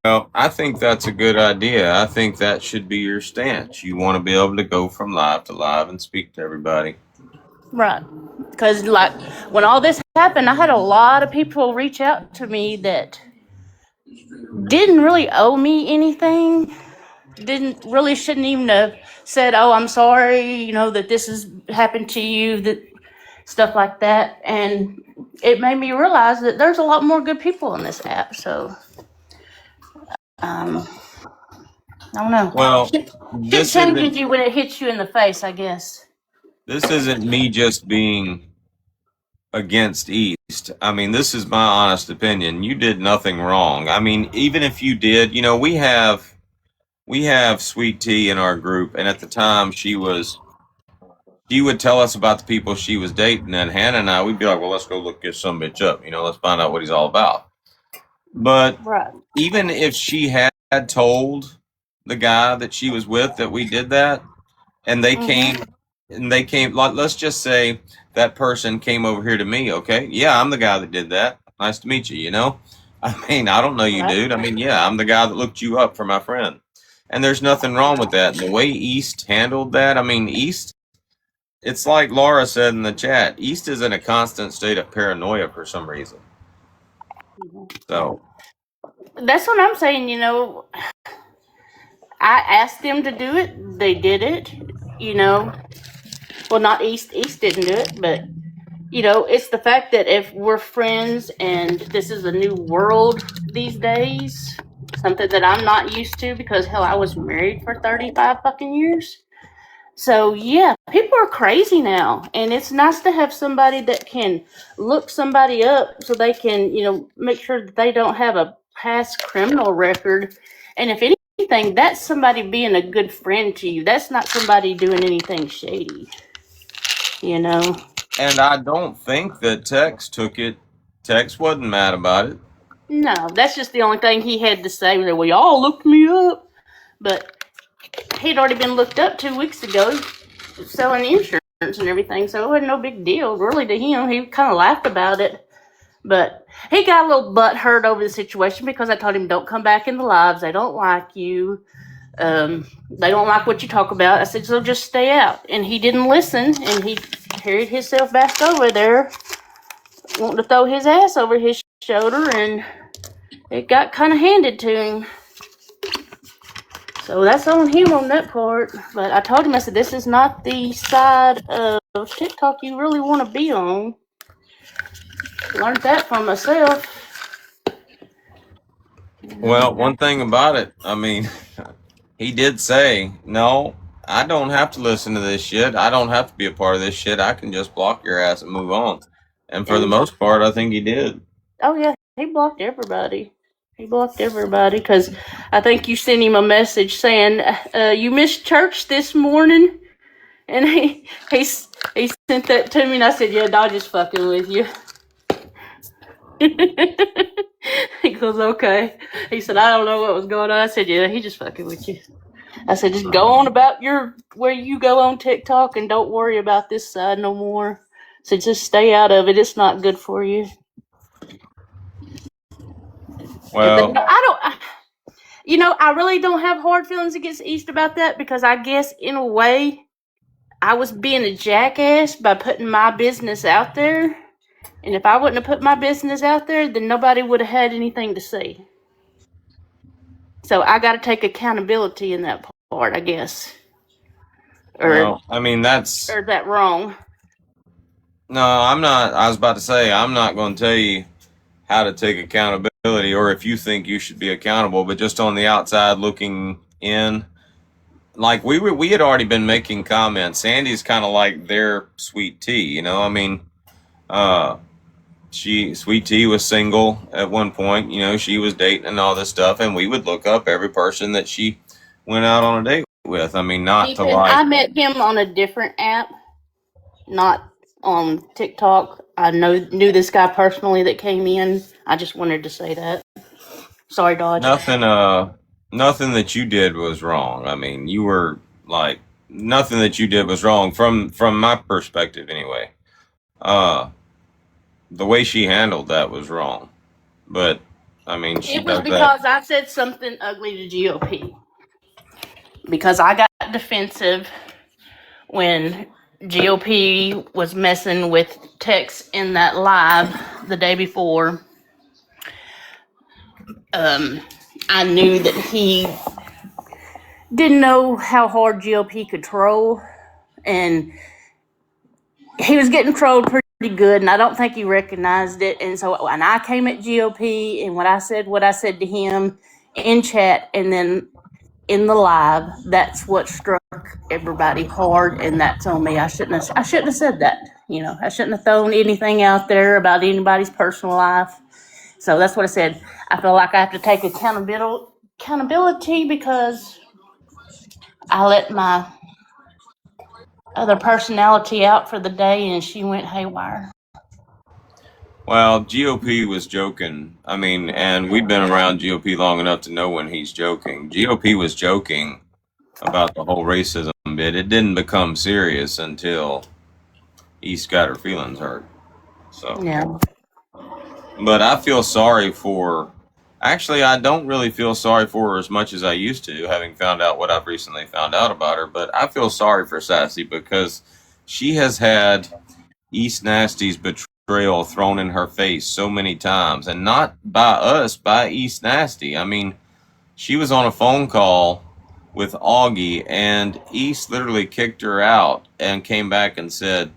Well, I think that's a good idea. I think that should be your stance. You want to be able to go from live to live and speak to everybody. Right. Because, like, when all this happened, I had a lot of people reach out to me that didn't really owe me anything. Shouldn't even have said, oh, I'm sorry, you know, that this has happened to you, that stuff like that. And it made me realize that there's a lot more good people on this app. So, I don't know. Well, Shit this changes isn't you when it hits you in the face, I guess. this isn't me just being against East. I mean, this is my honest opinion. You did nothing wrong. I mean, even if you did, you know, we have Sweet Tea in our group, and at the time she would tell us about the people she was dating, and Hannah and I, we'd be like, well, let's go look this some bitch up, you know, let's find out what he's all about. But Right. even if she had told the guy that she was with that we did that, and they came, let's just say that person came over here to me, okay? Yeah, I'm the guy that did that. Nice to meet you, you know? I mean, I don't know you, dude. I mean, yeah, I'm the guy that looked you up for my friend. And there's nothing wrong with that. And the way East handled that, I mean, East, it's like Laura said in the chat, East is in a constant state of paranoia for some reason. So That's what I'm saying, you know. I asked them to do it. They did it, you know. Well, not East. East didn't do it, but, you know, it's the fact that if we're friends and this is a new world these days, something that I'm not used to because, hell, I was married for 35 fucking years. So yeah, people are crazy now, and it's nice to have somebody that can look somebody up so they can, make sure that they don't have a past criminal record. And if anything, that's somebody being a good friend to you. That's not somebody doing anything shady, you know. And I don't think that Tex took it. Tex wasn't mad about it. No, that's just the only thing he had to say. Well, y'all looked me up, but he'd already been looked up 2 weeks ago, selling insurance and everything, so it wasn't no big deal really to him. He kind of laughed about it, but he got a little butt hurt over the situation because I told him, don't come back in the lives. They don't like you. They don't like what you talk about. I said, so just stay out. And he didn't listen, and he carried himself back over there, wanting to throw his ass over his shoulder, and it got kind of handed to him. So that's on him on that part. But I told him, I said, this is not the side of TikTok you really want to be on. Learned that from myself. Well, one thing about it, I mean, he did say, no, I don't have to listen to this shit. I don't have to be a part of this shit. I can just block your ass and move on. And for the most part, I think he did. Oh, yeah, he blocked everybody. He blocked everybody because I think you sent him a message saying, you missed church this morning. And he sent that to me, and I said, yeah, dog, just fucking with you. He goes, okay. He said, I don't know what was going on. I said, yeah, he just fucking with you. I said, just go on about where you go on TikTok and don't worry about this side no more. So just stay out of it. It's not good for you. Well, I really don't have hard feelings against East about that because I guess in a way I was being a jackass by putting my business out there. And if I wouldn't have put my business out there, then nobody would have had anything to say. So I got to take accountability in that part, I guess. well, I mean, that's... Or that wrong. No, I'm not. I was about to say, I'm not going to tell you how to take accountability or if you think you should be accountable, but just on the outside looking in, like we had already been making comments. Sandy's kind of like their Sweet Tea, I mean, Sweet Tea was single at one point, she was dating and all this stuff, and we would look up every person that she went out on a date with. I mean, not to like... I met him on a different app, not on TikTok. I knew this guy personally that came in. I just wanted to say that. Sorry, Dodge. Nothing that you did was wrong. I mean, you were like, nothing that you did was wrong from my perspective anyway. The way she handled that was wrong. But I mean, it was because I said something ugly to GOP. Because I got defensive when GOP was messing with Tex in that live the day before. I knew that he didn't know how hard GOP could troll, and he was getting trolled pretty good, and I don't think he recognized it. And so when I came at GOP and what I said to him in chat and then in the live, that's what struck everybody hard, and that's on me. I shouldn't have said that. I shouldn't have thrown anything out there about anybody's personal life. So that's what I said. I feel like I have to take accountability because I let my other personality out for the day, and she went haywire. Well, GOP was joking. I mean, and we've been around GOP long enough to know when he's joking. GOP was joking about the whole racism bit. It didn't become serious until East got her feelings hurt. So yeah. But I feel sorry for... Actually, I don't really feel sorry for her as much as I used to, having found out what I've recently found out about her. But I feel sorry for Sassy because she has had East Nasty's betrayal thrown in her face so many times, and not by us, by East Nasty. I mean, she was on a phone call with Augie, and East literally kicked her out and came back and said,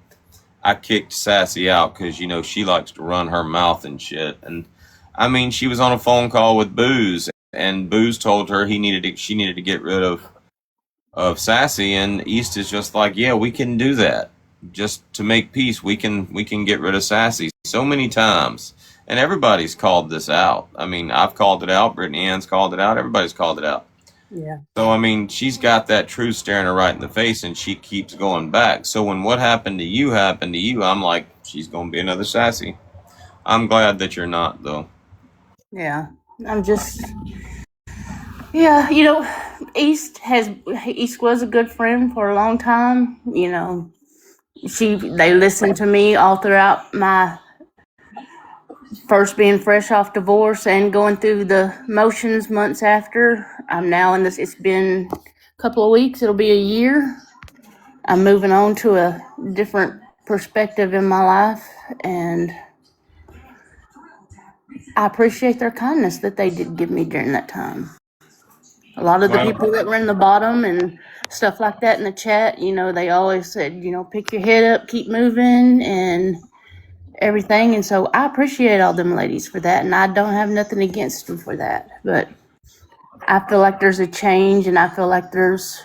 I kicked Sassy out because, she likes to run her mouth and shit. And I mean, she was on a phone call with Booze, and Booze told her she needed to get rid of Sassy, and East is just like, yeah, we can do that. Just to make peace, we can get rid of Sassy so many times. And everybody's called this out. I mean, I've called it out, Brittany Ann's called it out, everybody's called it out. Yeah. So I mean, she's got that truth staring her right in the face, and she keeps going back. So when what happened to you, I'm like, she's gonna be another Sassy. I'm glad that you're not, though. Yeah. I'm just, yeah, you know, East was a good friend for a long time. You know, they listened to me all throughout my first being fresh off divorce and going through the motions months after. I'm now in this, it's been a couple of weeks, it'll be a year. I'm moving on to a different perspective in my life, and I appreciate their kindness that they did give me during that time. A lot of the people that were in the bottom and stuff like that in the chat, you know, they always said, you know, pick your head up, keep moving, and everything. And so I appreciate all them ladies for that, and I don't have nothing against them for that. But I feel like there's a change, and I feel like there's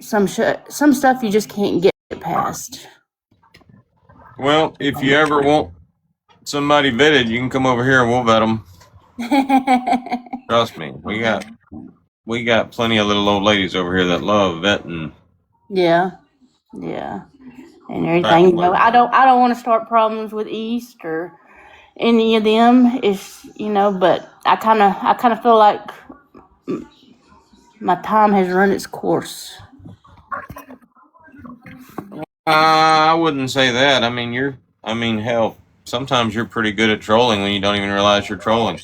some stuff you just can't get past. Well, if you ever want somebody vetted, you can come over here and we'll vet them. Trust me, we got plenty of little old ladies over here that love vetting. Yeah, and everything. You know, I don't want to start problems with East or any of them. If you know, but I kind of feel like my time has run its course. I wouldn't say that. I mean, hell, sometimes you're pretty good at trolling when you don't even realize you're trolling.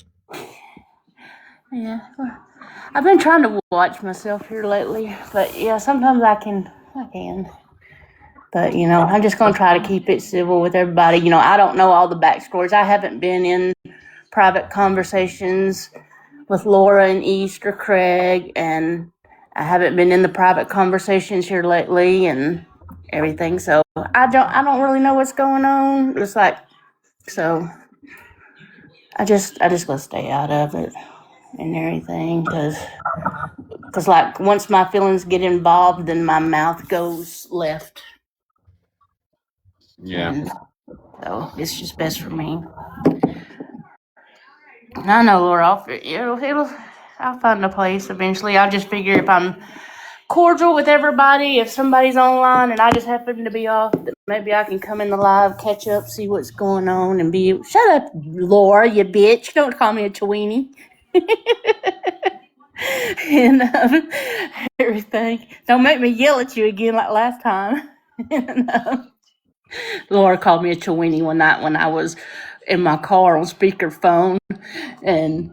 Yeah, I've been trying to watch myself here lately, but yeah, sometimes I can. But, you know, I'm just going to try to keep it civil with everybody. You know, I don't know all the backstories. I haven't been in private conversations with Laura and East or Craig, and I haven't been in the private conversations here lately and everything. So I don't really know what's going on. It's like, so I just gotta stay out of it and everything, because like once my feelings get involved, then my mouth goes left. Yeah. And so it's just best for me. And I know, Laura, I'll find a place eventually. I just figure if I'm cordial with everybody, if somebody's online and I just happen to be off, that maybe I can come in the live, catch up, see what's going on, and be, shut up, Laura, you bitch. Don't call me a Cheweenie. And everything. Don't make me yell at you again like last time. Laura called me a Cheweenie one night when I was in my car on speakerphone, and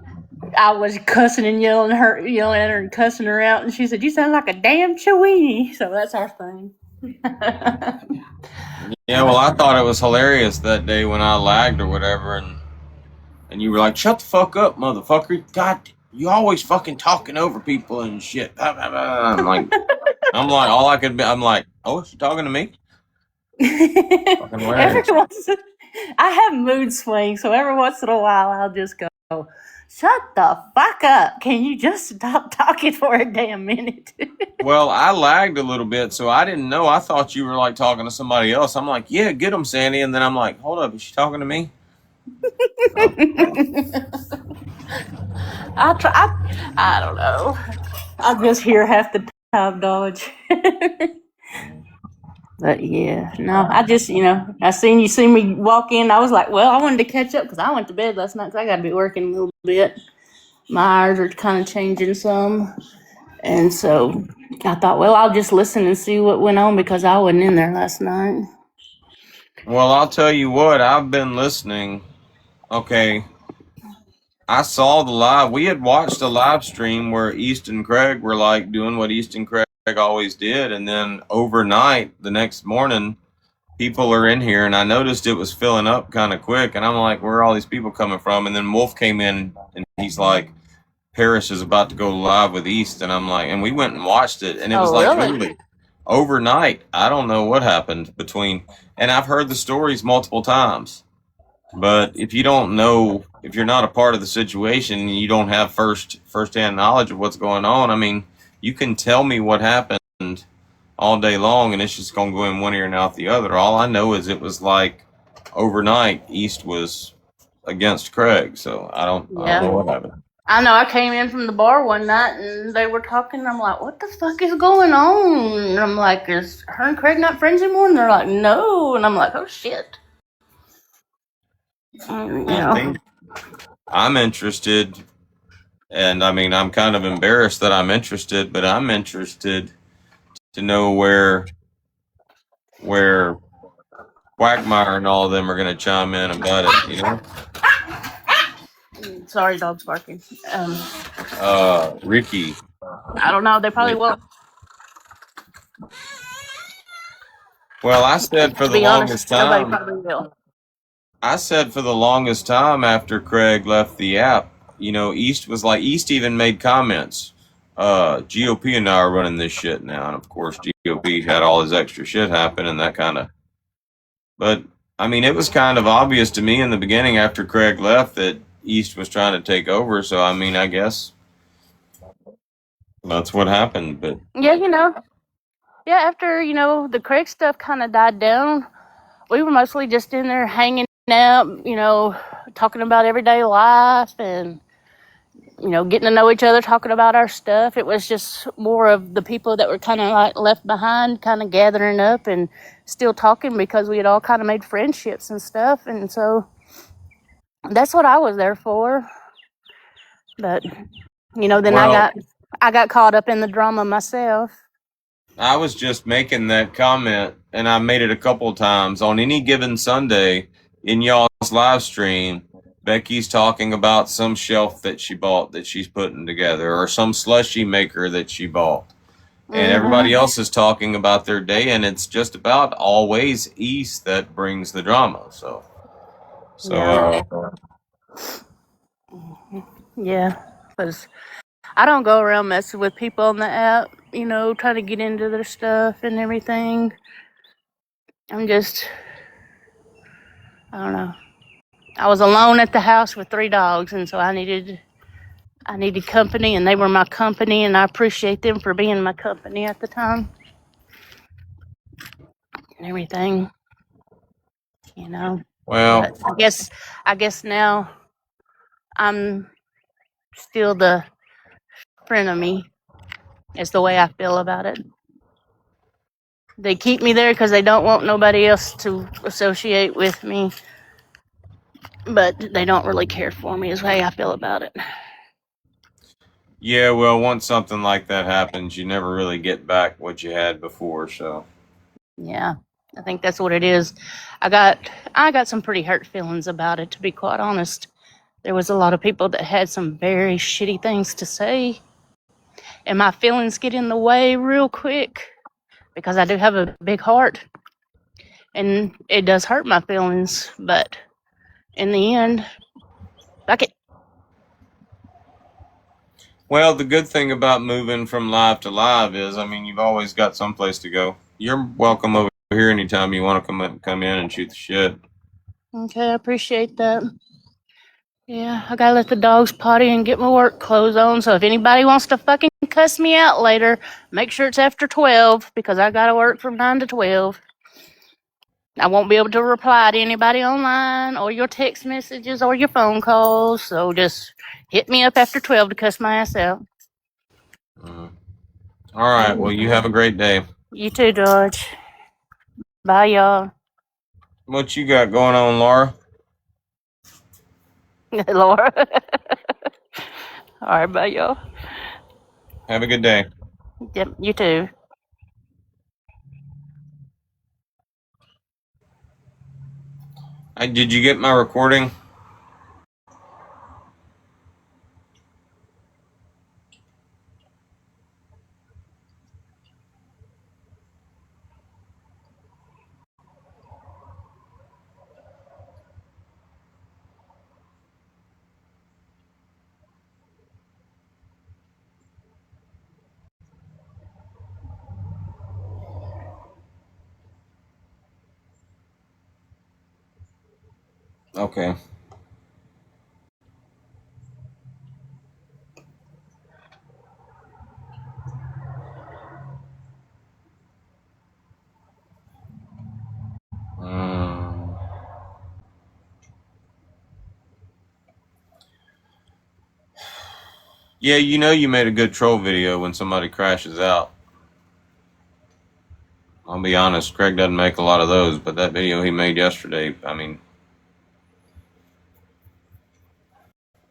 I was cussing and yelling at her and cussing her out, and she said, "You sound like a damn Cheweenie." So that's our thing. Yeah, well, I thought it was hilarious that day when I lagged or whatever, and you were like, "Shut the fuck up, motherfucker! God, you always fucking talking over people and shit." I'm like, all I could be. I'm like, oh, is she talking to me? I have mood swings, so every once in a while I'll just go, "Shut the fuck up! Can you just stop talking for a damn minute?" Well, I lagged a little bit, so I didn't know. I thought you were like talking to somebody else. I'm like, yeah, get them, Sandy. And then I'm like, hold up, is she talking to me? I don't know. I just hear half the time, Dodge. But yeah, no, I just, I seen you see me walk in. I was like, well, I wanted to catch up because I went to bed last night because I got to be working a little bit. My hours are kind of changing some. And so I thought, well, I'll just listen and see what went on because I wasn't in there last night. Well, I'll tell you what, I've been listening. Okay. I saw the live. We had watched a live stream where East and Craig were like doing what East and Craig always did. And then overnight, the next morning, people are in here. And I noticed it was filling up kind of quick. And I'm like, where are all these people coming from? And then Wolf came in and he's like, Paris is about to go live with East. And I'm like, and we went and watched it. And it was literally overnight. I don't know what happened between. And I've heard the stories multiple times. But if you don't know, if you're not a part of the situation and you don't have first-hand knowledge of what's going on, I mean, you can tell me what happened all day long, and it's just going to go in one ear and out the other. All I know is it was like overnight East was against Craig, so I don't Yeah. know what happened. I know I came in from the bar one night and they were talking. And I'm like, what the fuck is going on? And I'm like, is her and Craig not friends anymore? And they're like, no. And I'm like, oh shit. I'm interested, and I mean, I'm kind of embarrassed that I'm interested, but I'm interested to know where Quagmire and all of them are going to chime in about it, you know? Sorry, dog's barking. Ricky. I don't know. They probably will. Well, I said for To the be honest, longest nobody time, probably will. I said for the longest time after Craig left the app, you know, East even made comments. GOP and I are running this shit now, and of course GOP had all his extra shit happen and that kind of. But I mean, it was kind of obvious to me in the beginning after Craig left that East was trying to take over. So I mean, I guess that's what happened. But Yeah, after, the Craig stuff kind of died down, we were mostly just in there hanging out, talking about everyday life and, getting to know each other, talking about our stuff. It was just more of the people that were kind of like left behind, kind of gathering up and still talking because we had all kind of made friendships and stuff. And so that's what I was there for. But, then well, I got caught up in the drama myself. I was just making that comment, and I made it a couple of times on any given Sunday in y'all's live stream. Becky's talking about some shelf that she bought that she's putting together, or some slushy maker that she bought. And everybody else is talking about their day, and it's just about always East that brings the drama. Yeah, because I don't go around messing with people on the app, trying to get into their stuff and everything. I don't know. I was alone at the house with 3 dogs, and so I needed company, and they were my company, and I appreciate them for being my company at the time and everything. Well, But I guess now I'm still the frenemy. Is the way I feel about it. They keep me there because they don't want nobody else to associate with me, but they don't really care for me. Is the way I feel about it. yeah, well, once something like that happens, you never really get back what you had before. So Yeah, I think that's what it is. I got some pretty hurt feelings about it, to be quite honest. There was a lot of people that had some very shitty things to say, and my feelings get in the way real quick because I do have a big heart, and it does hurt my feelings. But in the end, fuck it. well, the good thing about moving from live to live is, I mean, you've always got someplace to go. You're welcome over here anytime you want to come in and shoot the shit. Okay, I appreciate that. Yeah, I gotta let the dogs potty and get my work clothes on. So if anybody wants to fucking cuss me out later, make sure it's after 12 because I gotta work from 9 to 12. I won't be able to reply to anybody online or your text messages or your phone calls. So just hit me up after 12 to cuss my ass out. All right. Well, you have a great day. You too, George. Bye, y'all. What you got going on, Laura? Laura. All right, bye, y'all. Have a good day. Yep, you too. Did you get my recording? Okay. Yeah, you know you made a good troll video when somebody crashes out. I'll be honest, Craig doesn't make a lot of those, but that video he made yesterday, I mean,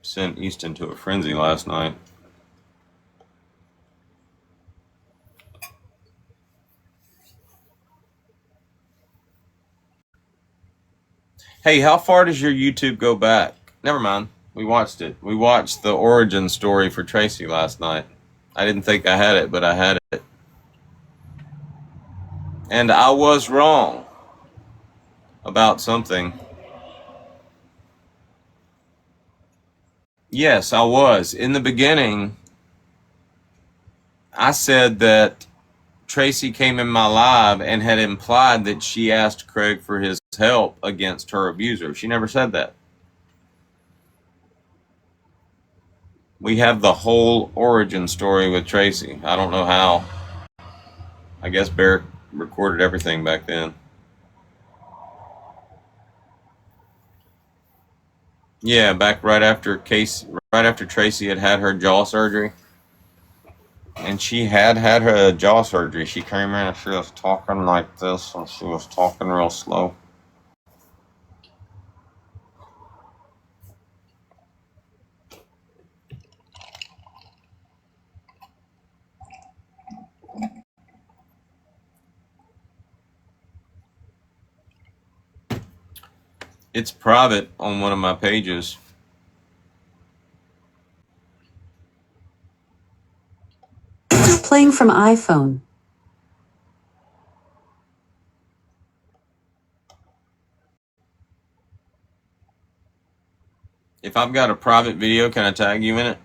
sent Easton to a frenzy last night. Hey, how far does your YouTube go back? Never mind. We watched it. We watched the origin story for Tracy last night. I didn't think I had it, but I had it. And I was wrong about something. Yes, I was. In the beginning, I said that Tracy came in my live and had implied that she asked Craig for his help against her abuser. She never said that. We have the whole origin story with Tracy. I don't know how. I guess Barrett recorded everything back then. Yeah, back right after Tracy had had her jaw surgery. And she had her jaw surgery. She came in and she was talking like this, and she was talking real slow. It's private on one of my pages. Playing from iPhone. If I've got a private video, can I tag you in it?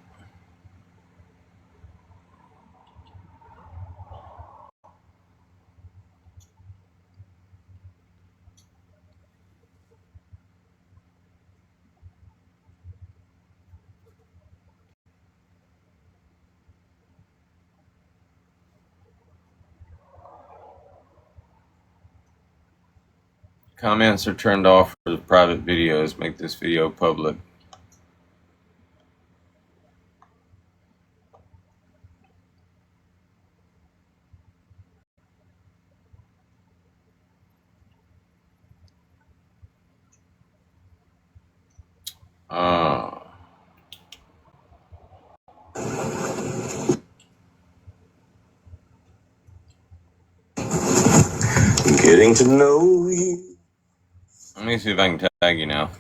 Comments are turned off for the private videos. Make this video public. Getting to know you. Let me see if I can tag you now.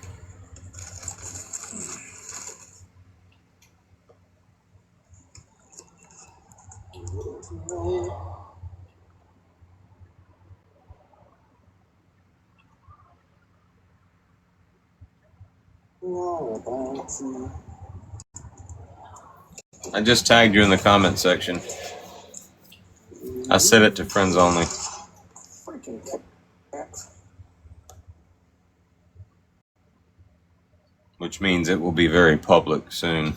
I just tagged you in the comment section. I set it to friends only. Which means it will be very public soon.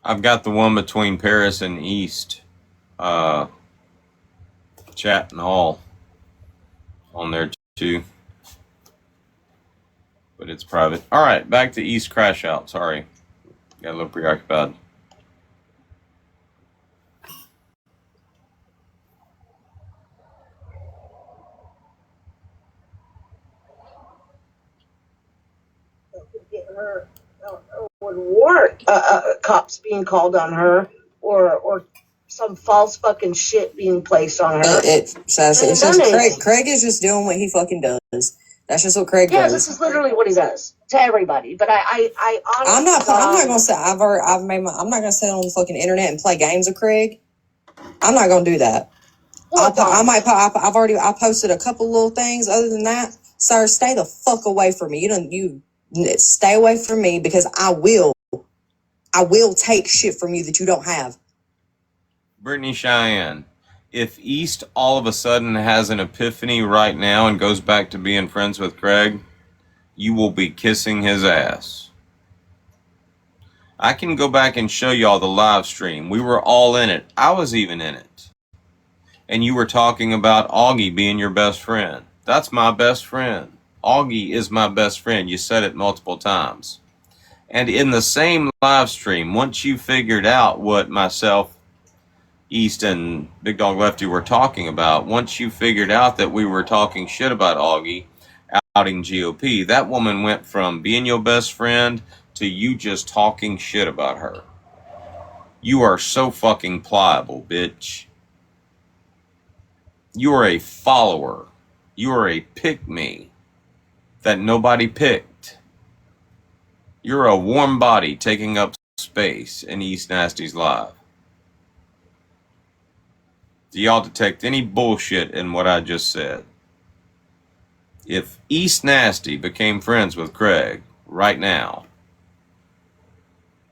I've got the one between Paris and East chat and all on there too. But it's private. Alright, back to East crash out. Sorry. Got a little preoccupied. Her would warrant cops being called on her or some false fucking shit being placed on her. It's just Craig is just doing what he fucking does. That's just what Craig does. This is literally what he does to everybody. But I honestly, I'm not gonna say I'm not gonna sit on the fucking internet and play games with Craig. I'm not gonna do that. I posted a couple little things. Other than that, sir, stay the fuck away from me. You stay away from me because I will take shit from you that you don't have. Brittany Cheyenne, if East all of a sudden has an epiphany right now and goes back to being friends with Craig, you will be kissing his ass. I can go back and show y'all the live stream. We were all in it. I was even in it. And you were talking about Augie being your best friend. That's my best friend. Augie is my best friend. You said it multiple times. And in the same live stream, once you figured out what myself, East, and Big Dog Lefty were talking about, once you figured out that we were talking shit about Augie, outing GOP, that woman went from being your best friend to you just talking shit about her. You are so fucking pliable, bitch. You are a follower. You are a pick-me that nobody picked. You're a warm body taking up space in East Nasty's live. Do y'all detect any bullshit in what I just said? If East Nasty became friends with Craig right now,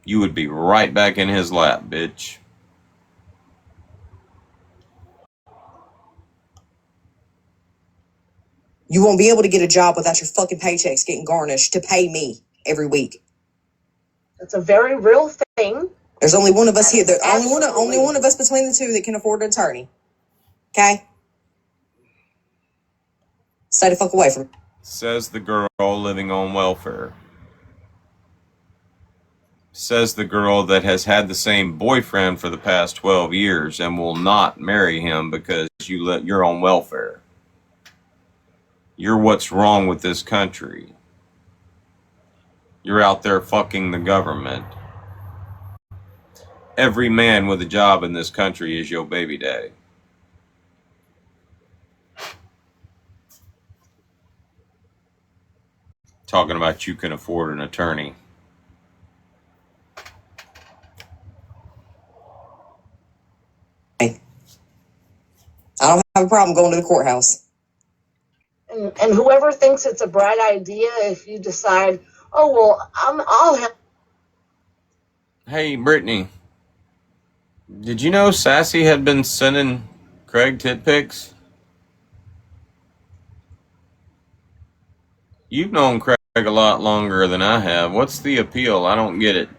you would be right back in his lap, bitch. You won't be able to get a job without your fucking paychecks getting garnished to pay me every week. It's a very real thing. There's only one of us here. There's only one of us between the two that can afford an attorney. Okay? Stay the fuck away from me. Says the girl living on welfare. Says the girl that has had the same boyfriend for the past 12 years and will not marry him because you're on welfare. You're what's wrong with this country. You're out there fucking the government. Every man with a job in this country is your baby daddy. Talking about you can afford an attorney. I don't have a problem going to the courthouse. And whoever thinks it's a bright idea, if you decide, oh, well, I'll have. Hey, Brittany. Did you know Sassy had been sending Craig tit pics? You've known Craig a lot longer than I have. What's the appeal? I don't get it.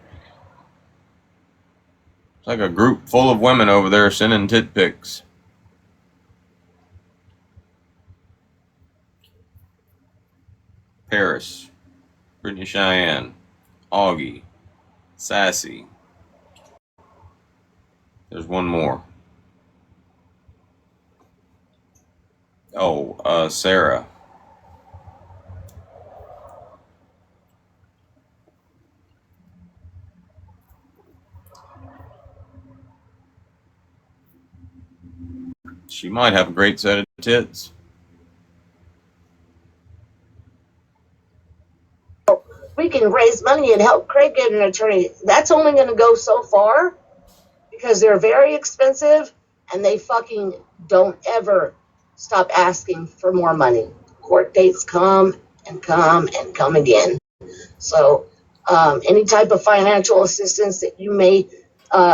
It's like a group full of women over there sending tit pics. Paris, Brittany Cheyenne, Augie, Sassy. There's one more. Oh, Sarah. She might have a great set of tits. We can raise money and help Craig get an attorney. That's only going to go so far because they're very expensive and they fucking don't ever stop asking for more money. Court dates come and come and come again. So any type of financial assistance that you may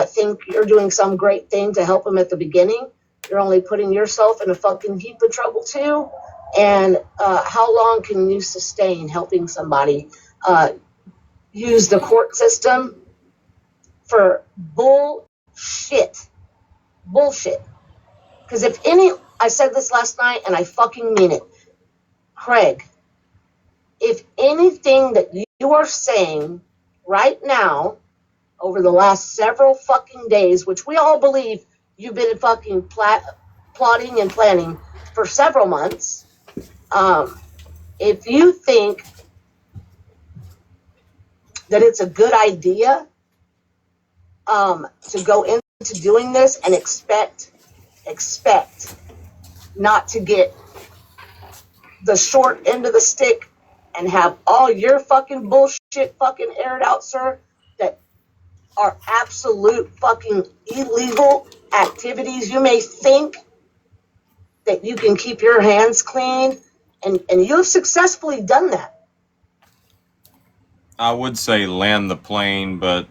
think you're doing some great thing to help them at the beginning, you're only putting yourself in a fucking heap of trouble too. And how long can you sustain helping somebody use the court system for bullshit? Because I said this last night and I fucking mean it. Craig, if anything that you are saying right now over the last several fucking days, which we all believe you've been fucking plotting and planning for several months, if you think that it's a good idea to go into doing this and expect not to get the short end of the stick and have all your fucking bullshit fucking aired out, sir, that are absolute fucking illegal activities. You may think that you can keep your hands clean, and you've successfully done that. I would say land the plane, but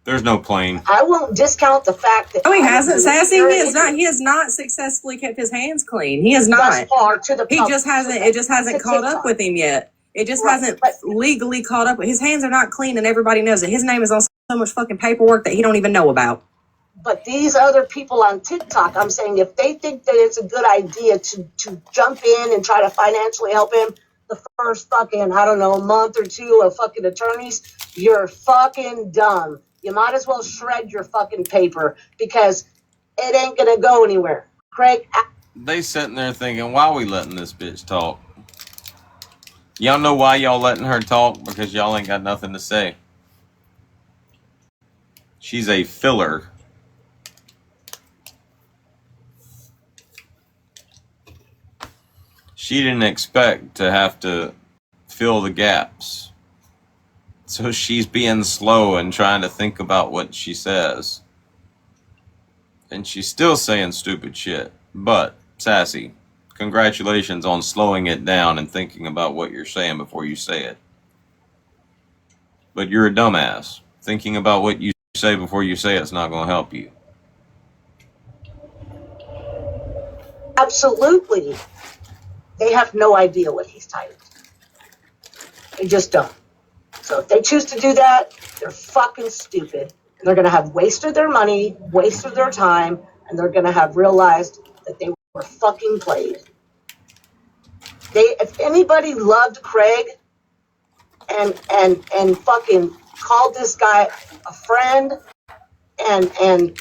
there's no plane. I won't discount the fact that. Oh, he hasn't, Sassy. He has not successfully kept his hands clean. He has not. Thus far to the He just hasn't. It just hasn't caught up with him yet. It just hasn't legally caught up. His hands are not clean, and everybody knows it. His name is on so much fucking paperwork that he don't even know about. But these other people on TikTok, I'm saying, if they think that it's a good idea to jump in and try to financially help him the first fucking, I don't know, month or two of fucking attorneys, you're fucking dumb. You might as well shred your fucking paper because it ain't gonna go anywhere. Craig, They sitting there thinking, why are we letting this bitch talk? Y'all know why y'all letting her talk? Because y'all ain't got nothing to say. She's a filler. She didn't expect to have to fill the gaps. So she's being slow and trying to think about what she says. And she's still saying stupid shit. But, Sassy, congratulations on slowing it down and thinking about what you're saying before you say it. But you're a dumbass. Thinking about what you say before you say it's not going to help you. absolutely, they have no idea what he's typed. They just don't. So if they choose to do that, they're fucking stupid. And they're going to have wasted their money, wasted their time, and they're going to have realized that they were fucking played. If anybody loved Craig and fucking called this guy a friend and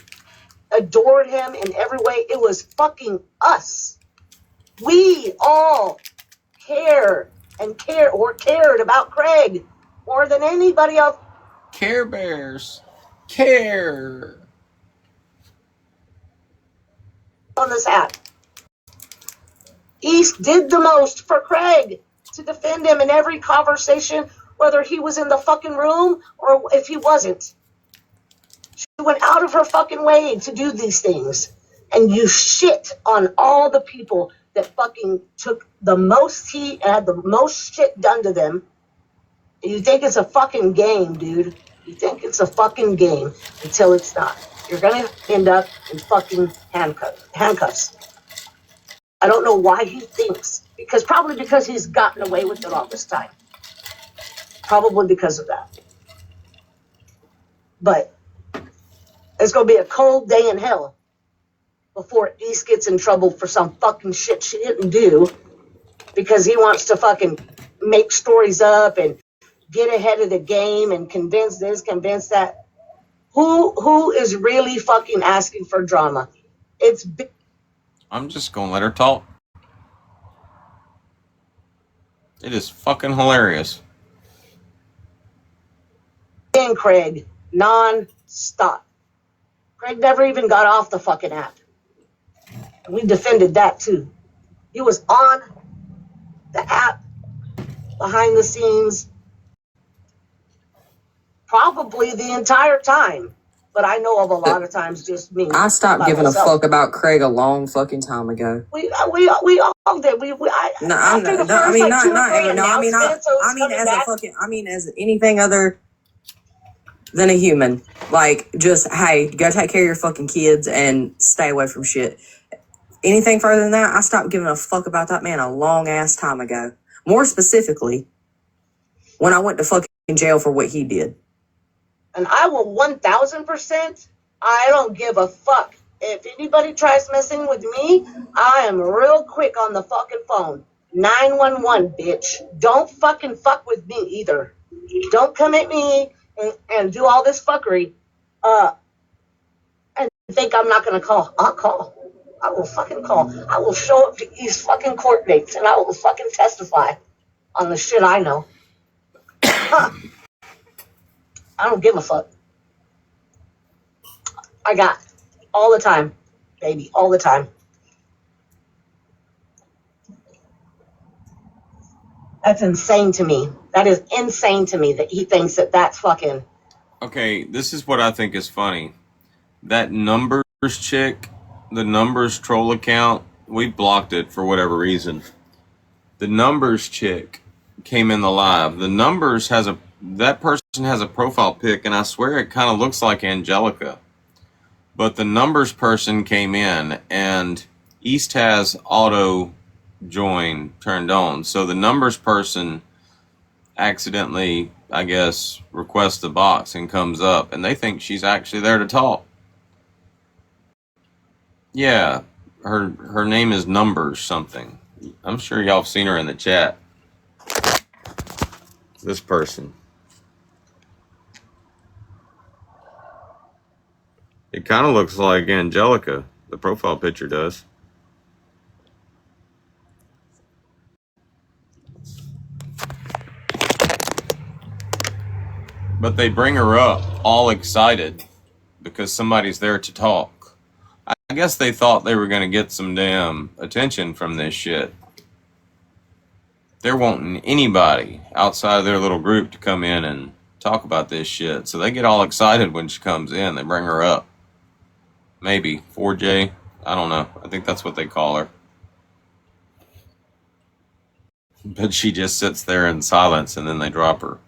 adored him in every way, it was fucking us. We all cared about Craig more than anybody else. Care Bears. Care. On this app. East did the most for Craig to defend him in every conversation, whether he was in the fucking room or if he wasn't. She went out of her fucking way to do these things. And you shit on all the people that fucking took the most heat and had the most shit done to them. And you think it's a fucking game, dude. You think it's a fucking game until it's not. You're gonna end up in fucking handcuffs. I don't know why he thinks. Probably because he's gotten away with it all this time. Probably because of that. But it's gonna be a cold day in hell before East gets in trouble for some fucking shit she didn't do because he wants to fucking make stories up and get ahead of the game and convince this, convince that. Who is really fucking asking for drama? I'm just gonna let her talk. It is fucking hilarious. And Craig, non-stop. Craig never even got off the fucking app. And we defended that too. He was on the app, behind the scenes, probably the entire time. But I know of a lot of times just me. I stopped giving a fuck about Craig a long fucking time ago. We all did. I mean as anything other than a human. Like, just, hey, go take care of your fucking kids and stay away from shit. Anything further than that, I stopped giving a fuck about that man a long ass time ago. More specifically, when I went to fucking jail for what he did. And I will 1000%, I don't give a fuck. If anybody tries messing with me, I am real quick on the fucking phone. 911, bitch. Don't fucking fuck with me either. Don't come at me and do all this fuckery and think I'm not going to call. I'll call. I will fucking call. I will show up to these fucking court dates and I will fucking testify on the shit I know. I don't give a fuck. I got all the time, baby, all the time. That's insane to me. That is insane to me that he thinks that that's fucking. Okay, this is what I think is funny. That numbers chick, the numbers troll account, we blocked it for whatever reason. The numbers chick came in the live. The numbers that person has a profile pic, and I swear it kind of looks like Angelica. But the numbers person came in, and East has auto join turned on. So the numbers person accidentally I guess, requests the box and comes up, and they think she's actually there to talk. Yeah, her name is Numbers something. I'm sure y'all have seen her in the chat. This person. It kind of looks like Angelica. The profile picture does. But they bring her up all excited because somebody's there to talk. I guess they thought they were going to get some damn attention from this shit. They're wanting anybody outside of their little group to come in and talk about this shit. So they get all excited when she comes in. They bring her up. Maybe 4J. I don't know. I think that's what they call her. But she just sits there in silence and then they drop her.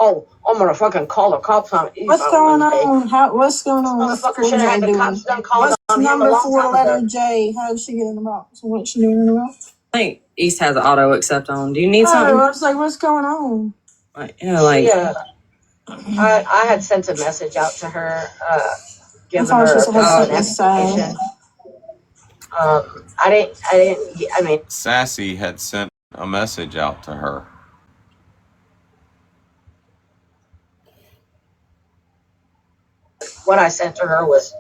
Oh, I'm gonna fucking call the cops on you. What's going on? What's going on? What's Motherfucker should have had the cops done called on him a number long 4 time letter ago. J? How does she get in the box? What's she doing in the box? I think East has auto accept on. Do you need something? I was like, what's going on? I had sent a message out to her, giving thought her she said an something application. I mean, Sassy had sent a message out to her. what I sent to her was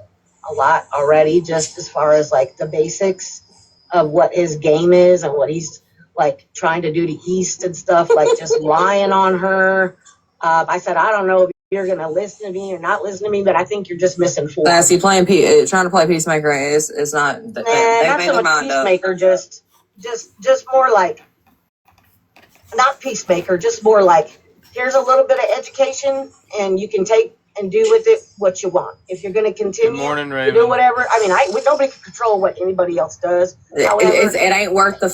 a lot already, just as far as like the basics of what his game is and what he's like trying to do to East and stuff, like just lying on her. I said, I don't know if you're going to listen to me or not listen to me, but I think you're just misinformed. Sassy trying to play peacemaker is not. They Not made so their much mind up. peacemaker, just more like, not peacemaker, just more like, here's a little bit of education and you can take and do with it what you want. If you're going to continue to do whatever, I mean, nobody can control what anybody else does. However, It ain't worth the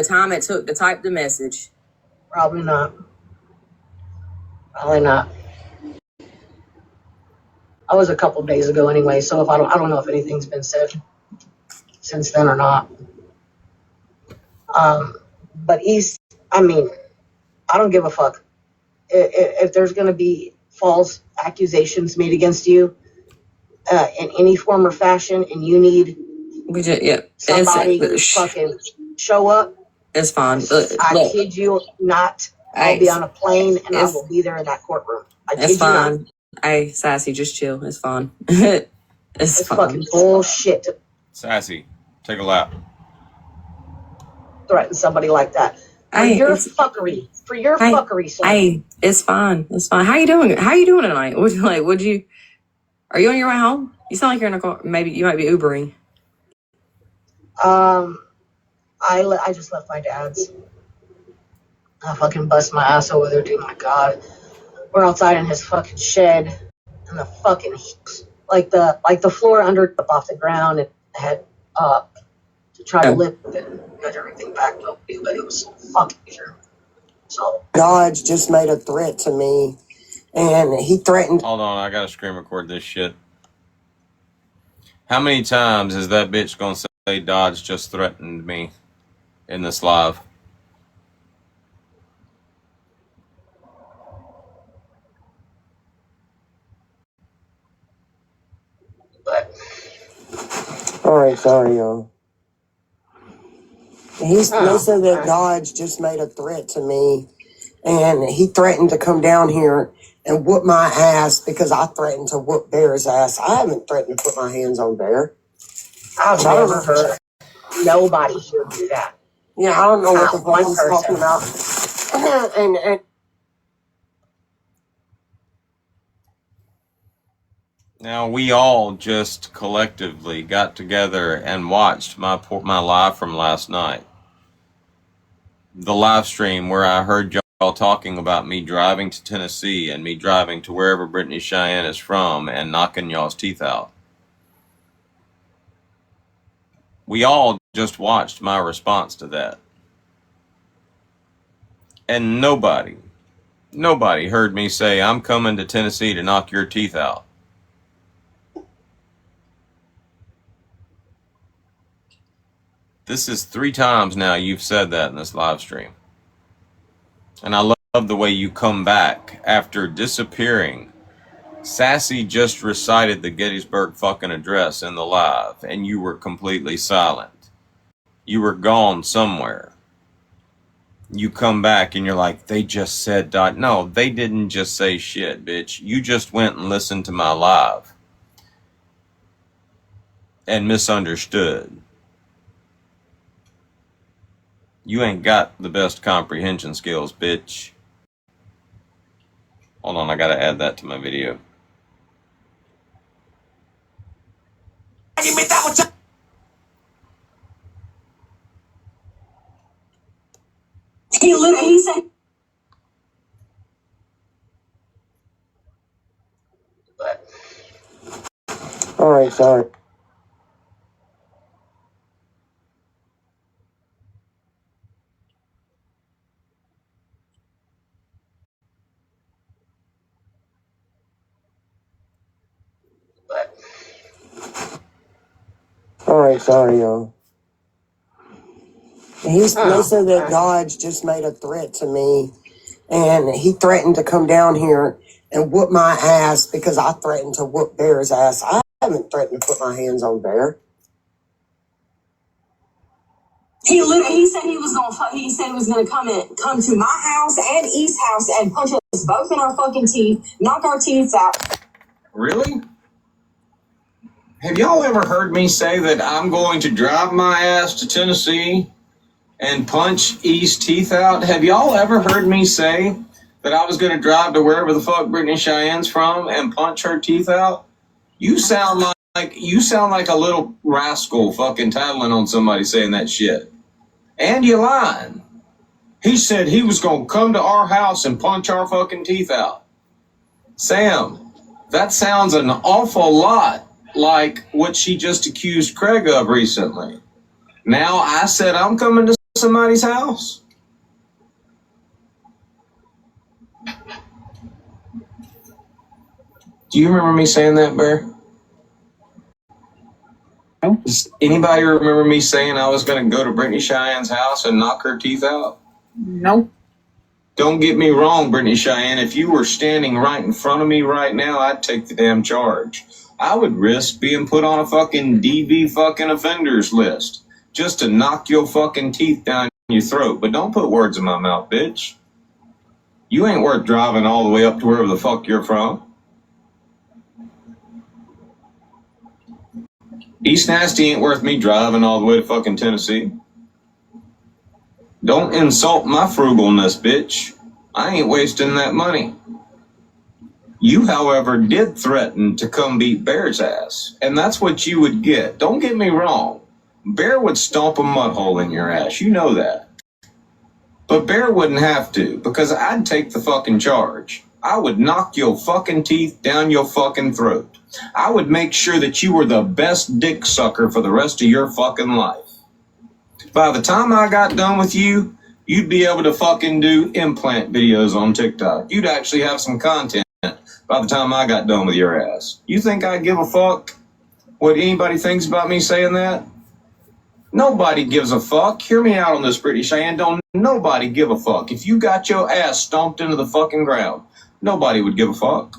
time it took to type the message. Probably not. Probably not. I was a couple days ago anyway, so if I don't know if anything's been said since then or not. But East, I mean, I don't give a fuck. If there's going to be false accusations made against you in any form or fashion, and you need somebody to fucking show up, it's fine. I kid you not. I'll be on a plane and I will be there in that courtroom. It's fine. Hey, Sassy, just chill. It's fine. it's fine. Fucking bullshit to Sassy, take a lap. threaten somebody like that. For your fuckery, son. Hey, it's fine. It's fine. How you doing? How you doing tonight? Are you on your way home? You sound like you're in a car. Maybe you might be Ubering. I just left my dad's. I fucking bust my ass over there, dude. My God, we're outside in his fucking shed, and the fucking like the floor under off the ground and head up to try to lift it and get everything back up, but it was fucking sure. So Dodge just made a threat to me, and he threatened. Hold on, I gotta screen record this shit. How many times is that bitch gonna say Dodge just threatened me in this live? All right, sorry, y'all. They said that Dodge just made a threat to me, and he threatened to come down here and whoop my ass because I threatened to whoop Bear's ass. I haven't threatened to put my hands on Bear. I've never heard nobody here do that. Yeah, I don't know what the fuck he's talking about. and Now we all just collectively got together and watched my live from last night. The live stream where I heard y'all talking about me driving to Tennessee and me driving to wherever Brittany Cheyenne is from and knocking y'all's teeth out. We all just watched my response to that. And nobody heard me say, I'm coming to Tennessee to knock your teeth out. This is 3 times now you've said that in this live stream. And I the way you come back after disappearing. Sassy just recited the Gettysburg fucking address in the live, and you were completely silent. You were gone somewhere. You come back and you're like, they just said dot. No, they didn't just say shit, bitch. You just went and listened to my live and misunderstood. You ain't got the best comprehension skills, bitch. Hold on, I gotta add that to my video. He literally said, all right, sorry. All right, sorry, y'all. They said that Dodge just made a threat to me, and he threatened to come down here and whoop my ass because I threatened to whoop Bear's ass. I haven't threatened to put my hands on Bear. He said he was gonna come to my house and East's house and punch us both in our fucking teeth, knock our teeth out. Really? Have y'all ever heard me say that I'm going to drive my ass to Tennessee and punch East's teeth out? Have y'all ever heard me say that I was going to drive to wherever the fuck Brittany Cheyenne's from and punch her teeth out? You sound like a little rascal fucking tattling on somebody saying that shit. And you lying. He said he was going to come to our house and punch our fucking teeth out. Sam, that sounds an awful lot like what she just accused Craig of recently. Now I said I'm coming to somebody's house. Do you remember me saying that, Bear? No. Does anybody remember me saying I was going to go to Brittany Cheyenne's house and knock her teeth out? No. Don't get me wrong, Brittany Cheyenne. If you were standing right in front of me right now, I'd take the damn charge. I would risk being put on a fucking DV fucking offenders list just to knock your fucking teeth down your throat. But don't put words in my mouth, bitch. You ain't worth driving all the way up to wherever the fuck you're from. East Nasty ain't worth me driving all the way to fucking Tennessee. Don't insult my frugalness, bitch. I ain't wasting that money. You, however, did threaten to come beat Bear's ass, and that's what you would get. Don't get me wrong. Bear would stomp a mud hole in your ass. You know that. But Bear wouldn't have to, because I'd take the fucking charge. I would knock your fucking teeth down your fucking throat. I would make sure that you were the best dick sucker for the rest of your fucking life. By the time I got done with you, you'd be able to fucking do implant videos on TikTok. You'd actually have some content by the time I got done with your ass. You think I give a fuck what anybody thinks about me saying that? Nobody gives a fuck. Hear me out on this, Brittany Cheyenne. Don't nobody give a fuck. If you got your ass stomped into the fucking ground, nobody would give a fuck.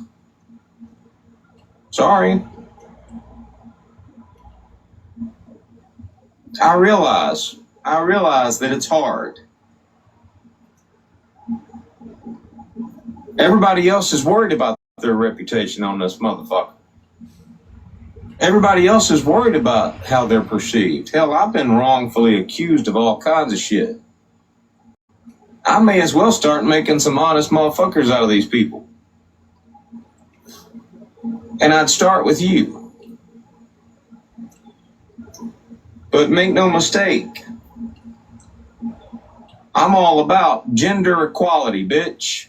Sorry. I realize that it's hard. Everybody else is worried about their reputation on this motherfucker. Everybody else is worried about how they're perceived. Hell, I've been wrongfully accused of all kinds of shit. I may as well start making some honest motherfuckers out of these people. And I'd start with you. But make no mistake, I'm all about gender equality, bitch.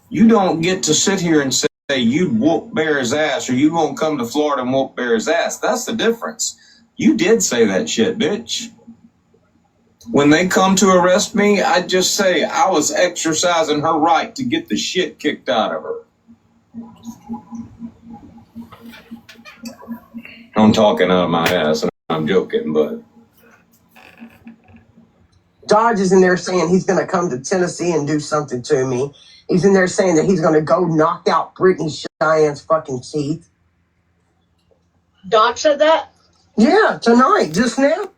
You don't get to sit here and say you'd whoop Bear's ass or you gonna come to Florida and whoop Bear's ass. That's the difference. You did say that shit, bitch. When they come to arrest me, I just say I was exercising her right to get the shit kicked out of her. I'm talking out of my ass and I'm joking, but Dodge is in there saying he's going to come to Tennessee and do something to me. He's in there saying that he's going to go knock out Brittany Cheyenne's fucking teeth. Dodge said that? Yeah, tonight, just now.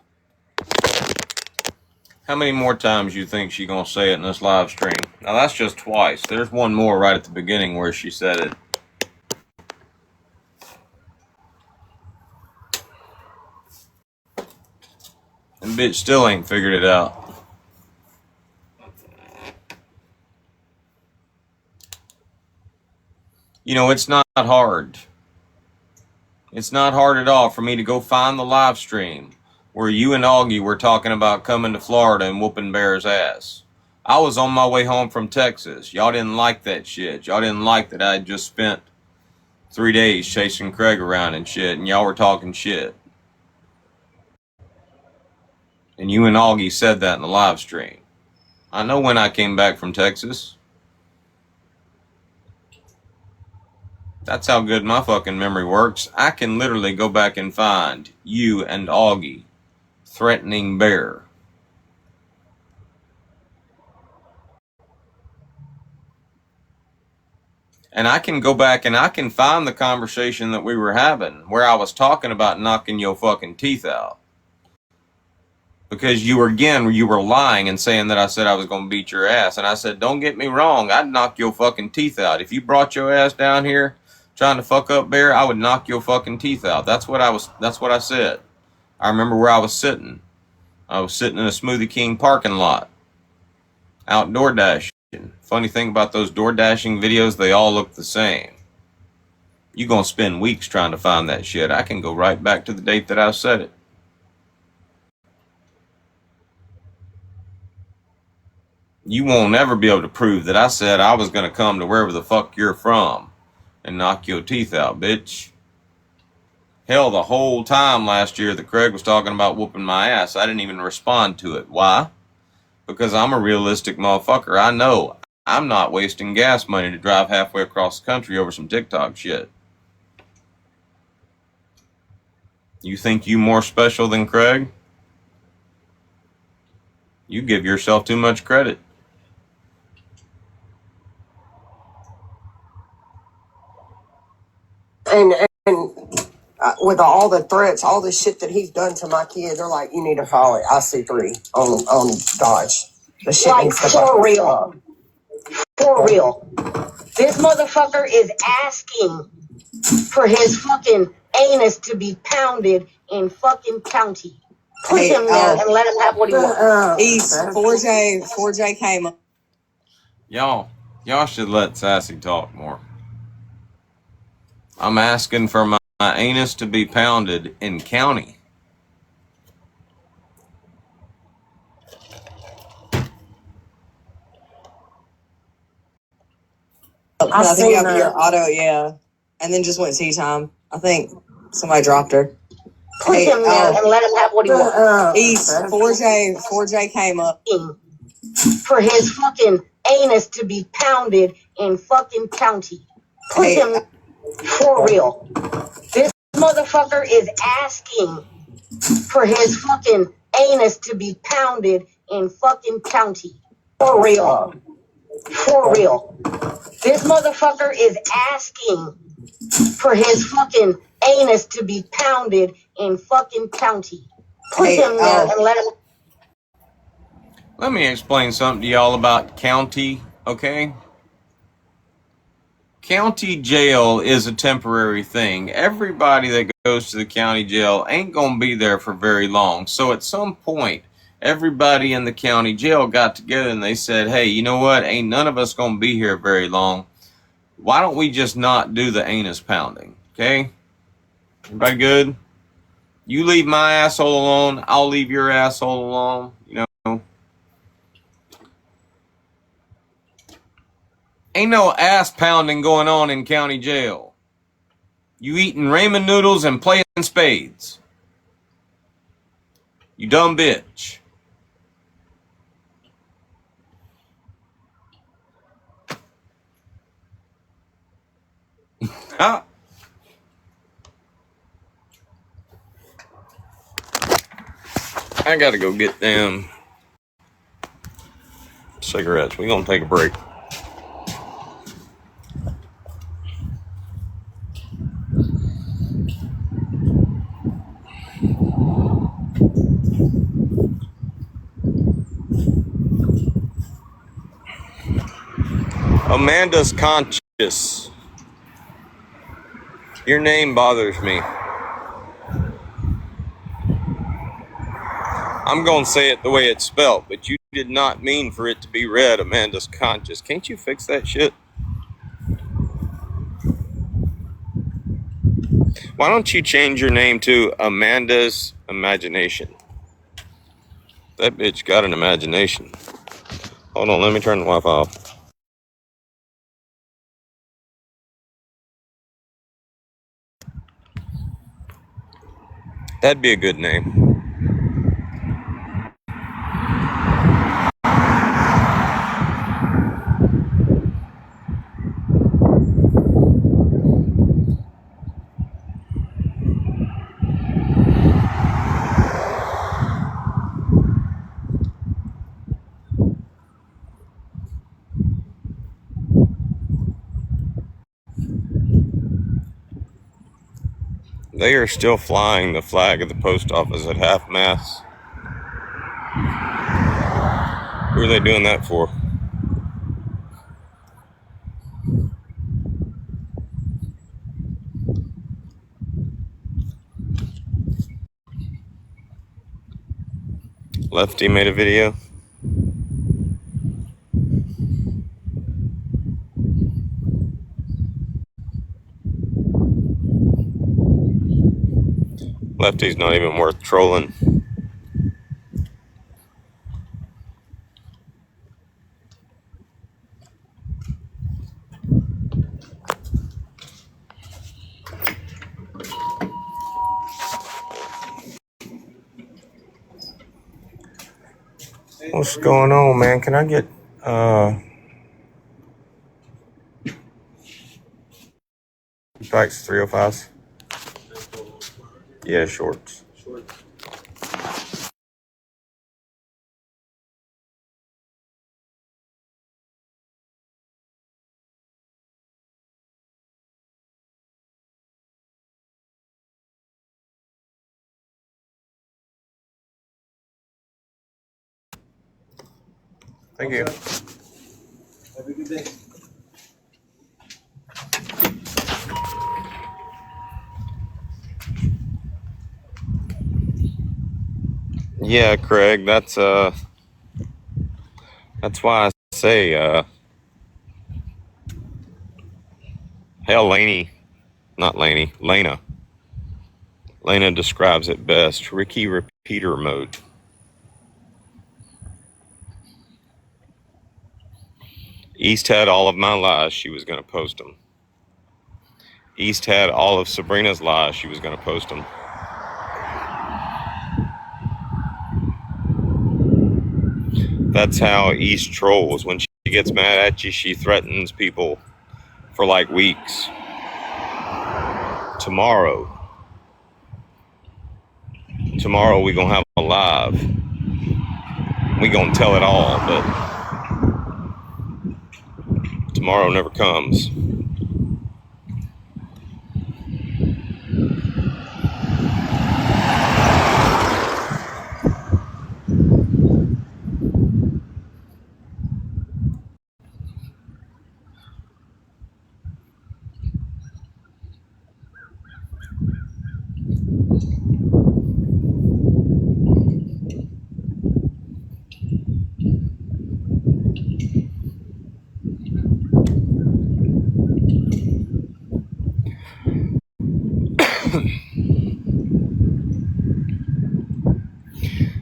How many more times you think she gonna say it in this live stream? Now that's just twice. There's one more right at the beginning where she said it. And bitch still ain't figured it out. You know, it's not hard. It's not hard at all for me to go find the live stream where you and Augie were talking about coming to Florida and whooping Bear's ass. I was on my way home from Texas. Y'all didn't like that shit. Y'all didn't like that I had just spent 3 days chasing Craig around and shit, and y'all were talking shit. And you and Augie said that in the live stream. I know when I came back from Texas. That's how good my fucking memory works. I can literally go back and find you and Augie threatening Bear. And I can go back and I can find the conversation that we were having where I was talking about knocking your fucking teeth out. Because you were lying and saying that I said I was going to beat your ass. And I said, don't get me wrong, I'd knock your fucking teeth out. If you brought your ass down here trying to fuck up Bear, I would knock your fucking teeth out. That's what I said. I remember where I was sitting. I was sitting in a Smoothie King parking lot. Outdoor dashing. Funny thing about those door dashing videos, they all look the same. You're going to spend weeks trying to find that shit. I can go right back to the date that I said it. You won't ever be able to prove that I said I was going to come to wherever the fuck you're from and knock your teeth out, bitch. Hell, the whole time last year that Craig was talking about whooping my ass, I didn't even respond to it. Why? Because I'm a realistic motherfucker. I know I'm not wasting gas money to drive halfway across the country over some TikTok shit. You think you more special than Craig? You give yourself too much credit. And with all the threats, all the shit that he's done to my kid, they're like, you need to file it IC3 on Dodge. The shit Like, needs to for real. For real. This motherfucker is asking for his fucking anus to be pounded in fucking county. Put him there and let him have what he wants. East 4J came up. Y'all should let Sassy talk more. I'm asking for my anus to be pounded in county. I think up your auto, yeah. And then just went tea time. I think somebody dropped her. Put him there and let him have what he wants. East 4J came up. For his fucking anus to be pounded in fucking county. Put him for real. This motherfucker is asking for his fucking anus to be pounded in fucking county. For real. For real. This motherfucker is asking for his fucking anus to be pounded in fucking county. Put him there and let him. Let me explain something to y'all about county, okay? County jail is a temporary thing. Everybody that goes to the county jail ain't gonna be there for very long. So at some point, everybody in the county jail got together and they said, hey, you know what? Ain't none of us gonna be here very long. Why don't we just not do the anus pounding, okay? Everybody good? You leave my asshole alone, I'll leave your asshole alone, you know? Ain't no ass pounding going on in county jail. You eating ramen noodles and playing spades. You dumb bitch. Huh? I gotta go get them cigarettes. We're going to take a break. Amanda's conscious. Your name bothers me. I'm going to say it the way it's spelled, but you did not mean for it to be read Amanda's conscious. Can't you fix that shit? Why don't you change your name to Amanda's Imagination? That bitch got an imagination. Hold on, let me turn the Wi-Fi off. That'd be a good name. They are still flying the flag of the post office at half-mast. Who are they doing that for? Lefty made a video. Lefty's not even worth trolling. What's going on, man? Can I get packs 305s? Yeah, shorts. Thank you. Have a good day. Yeah, Craig, that's why I say hell, Lena describes it best. Ricky repeater mode. East had all of my lies, she was going to post them. East had all of Sabrina's lies, she was going to post them. That's how East trolls. When she gets mad at you, she threatens people for like weeks. Tomorrow we gonna have a live. We gonna tell it all, but tomorrow never comes.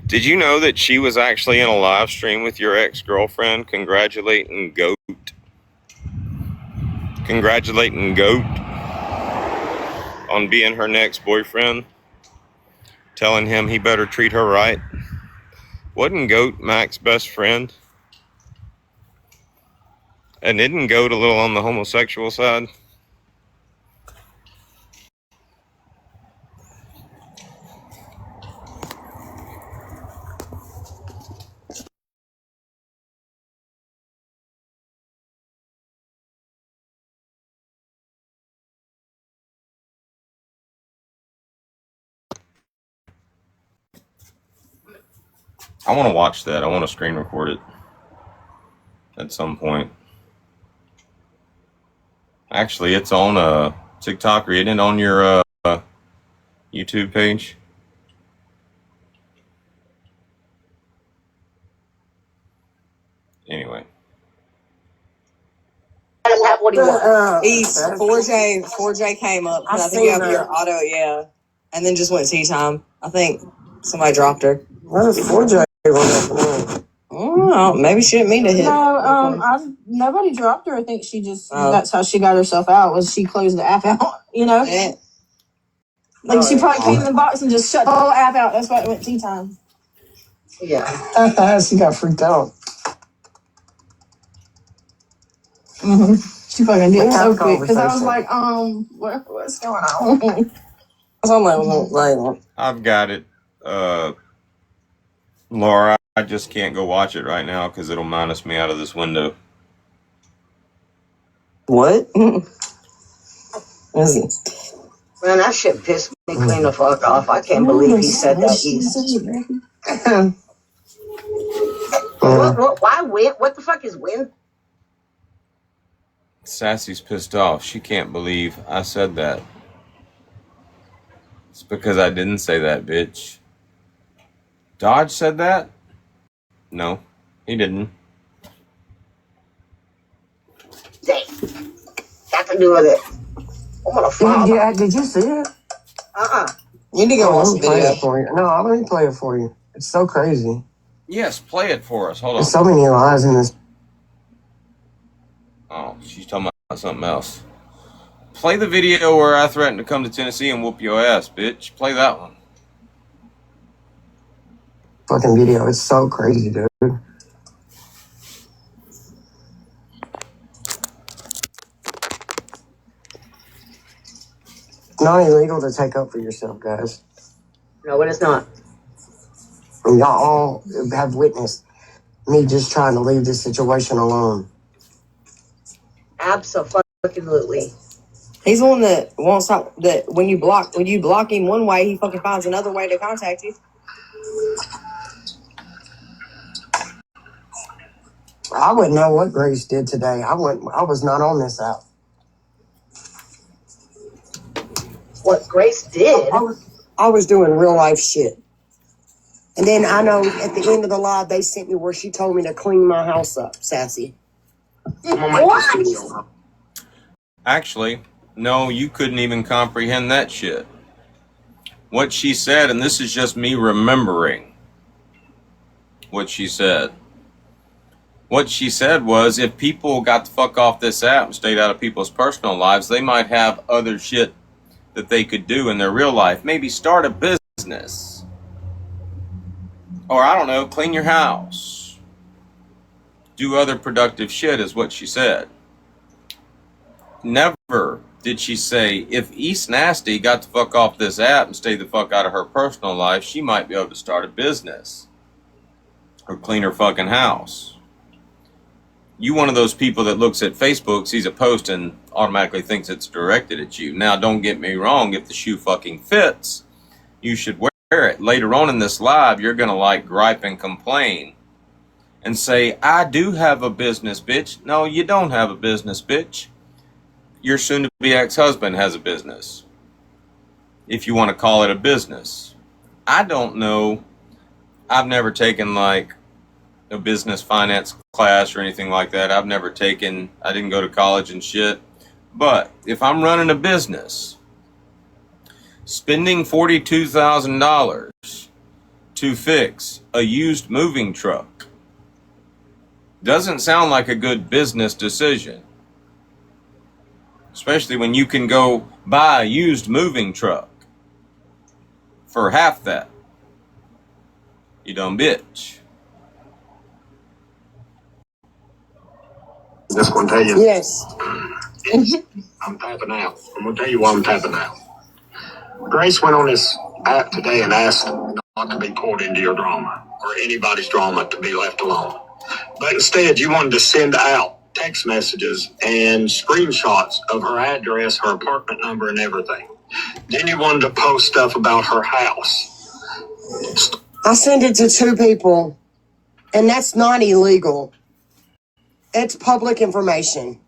Did you know that she was actually in a live stream with your ex-girlfriend congratulating Goat on being her next boyfriend, telling him he better treat her right? Wasn't Goat Mac's best friend? And didn't Goat a little on the homosexual side? I want to watch that. I want to screen record it at some point. Actually, it's on TikTok. Or isn't it on your YouTube page? Anyway. Have what he wants. He's 4J came up because I think you have your auto, yeah, and then just went tea time. I think somebody dropped her. Where does 4J Oh, maybe she didn't mean to hit. No, nobody dropped her. I think she just, that's how she got herself out, was she closed the app out, you know? Yeah. Like, she probably came in the box and just shut the whole app out. That's why it went tea time. Yeah. She got freaked out. Mm-hmm. She fucking did it so Have quick. Because I was conversation. like, what's going on? I've got it. Laura, I just can't go watch it right now because it'll minus me out of this window. What? Man, that shit pissed me clean the fuck off. I can't believe he said that, East. Why win? What the fuck is win? Sassy's pissed off. She can't believe I said that. It's because I didn't say that, bitch. Dodge said that? No, he didn't. Dang. Got to do with it. I'm gonna follow. Did you see it? You need to go watch the Play video. it for you. No, I'm going to play it for you. It's so crazy. Yes, play it for us. Hold on. There's so many lies in this. Oh, she's talking about something else. Play the video where I threatened to come to Tennessee and whoop your ass, bitch. Play that one. Fucking video. It's so crazy, dude. It's not illegal to take up for yourself, guys. No, it is not. And y'all all have witnessed me just trying to leave this situation alone. Absolutely. He's the one that won't stop. That when you block him one way, he fucking finds another way to contact you. I wouldn't know what Grace did today. I was not on this app. What Grace did? I was doing real life shit. And then I know at the end of the live, they sent me where she told me to clean my house up, Sassy. What? Actually, no, you couldn't even comprehend that shit. What she said, and this is just me remembering what she said. What she said was, if people got the fuck off this app and stayed out of people's personal lives, they might have other shit that they could do in their real life. Maybe start a business. Or, I don't know, clean your house. Do other productive shit, is what she said. Never did she say, if East Nasty got the fuck off this app and stayed the fuck out of her personal life, she might be able to start a business. Or clean her fucking house. You one of those people that looks at Facebook, sees a post, and automatically thinks it's directed at you. Now, don't get me wrong, if the shoe fucking fits, you should wear it. Later on in this live, you're going to like gripe and complain and say, I do have a business, bitch. No, you don't have a business, bitch. Your soon-to-be ex-husband has a business. If you want to call it a business. I don't know. I've never taken like a business finance class or anything like that. I didn't go to college and shit. But if I'm running a business, spending $42,000 to fix a used moving truck doesn't sound like a good business decision. Especially when you can go buy a used moving truck for half that. You dumb bitch. Just gonna tell you. Yes. I'm tapping out. I'm gonna tell you why I'm tapping out. Grace went on this app today and asked not to be pulled into your drama or anybody's drama, to be left alone. But instead, you wanted to send out text messages and screenshots of her address, her apartment number, and everything. Then you wanted to post stuff about her house. I sent it to 2 people, and that's not illegal. It's public information.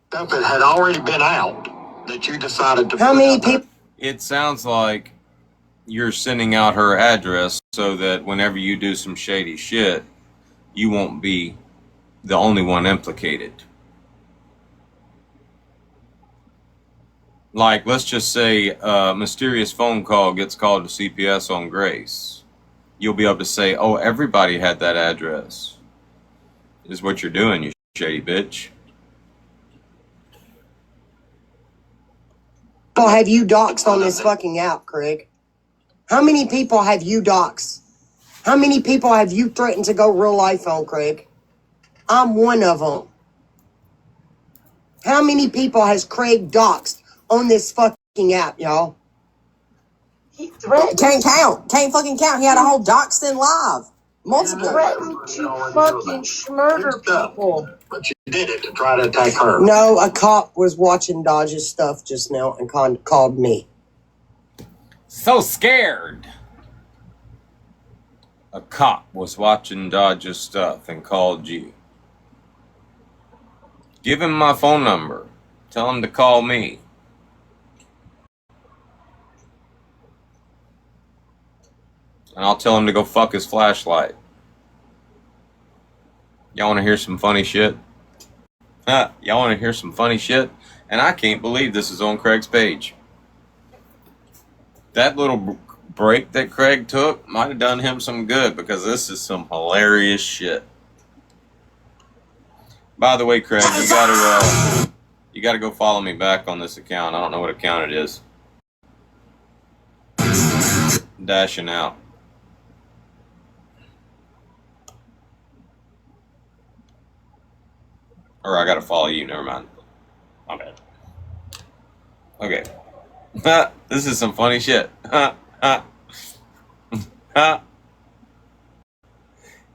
Stuff that had already been out that you decided to How put many out there. people? It sounds like you're sending out her address so that whenever you do some shady shit, you won't be the only one implicated. Like, let's just say a mysterious phone call gets called to CPS on Grace. You'll be able to say, oh, everybody had that address. Is what you're doing, you shady bitch. People have you doxxed on this fucking app, Craig? How many people have you doxxed? How many people have you threatened to go real life on, Craig? I'm one of them. How many people has Craig doxxed on this fucking app, y'all? He threatened. Can't count. Can't fucking count. He had a whole Doxton live. Multiple. Threatened to fucking murder people. But you did it to try to attack her. No, a cop was watching Dodge's stuff just now and called me. So scared. A cop was watching Dodge's stuff and called you. Give him my phone number. Tell him to call me. And I'll tell him to go fuck his flashlight. Y'all want to hear some funny shit? Y'all want to hear some funny shit? And I can't believe this is on Craig's page. That little break that Craig took might have done him some good, because this is some hilarious shit. By the way, Craig, you gotta go follow me back on this account. I don't know what account it is. Dashing out. Or I gotta follow you, never mind. My bad. Okay. This is some funny shit.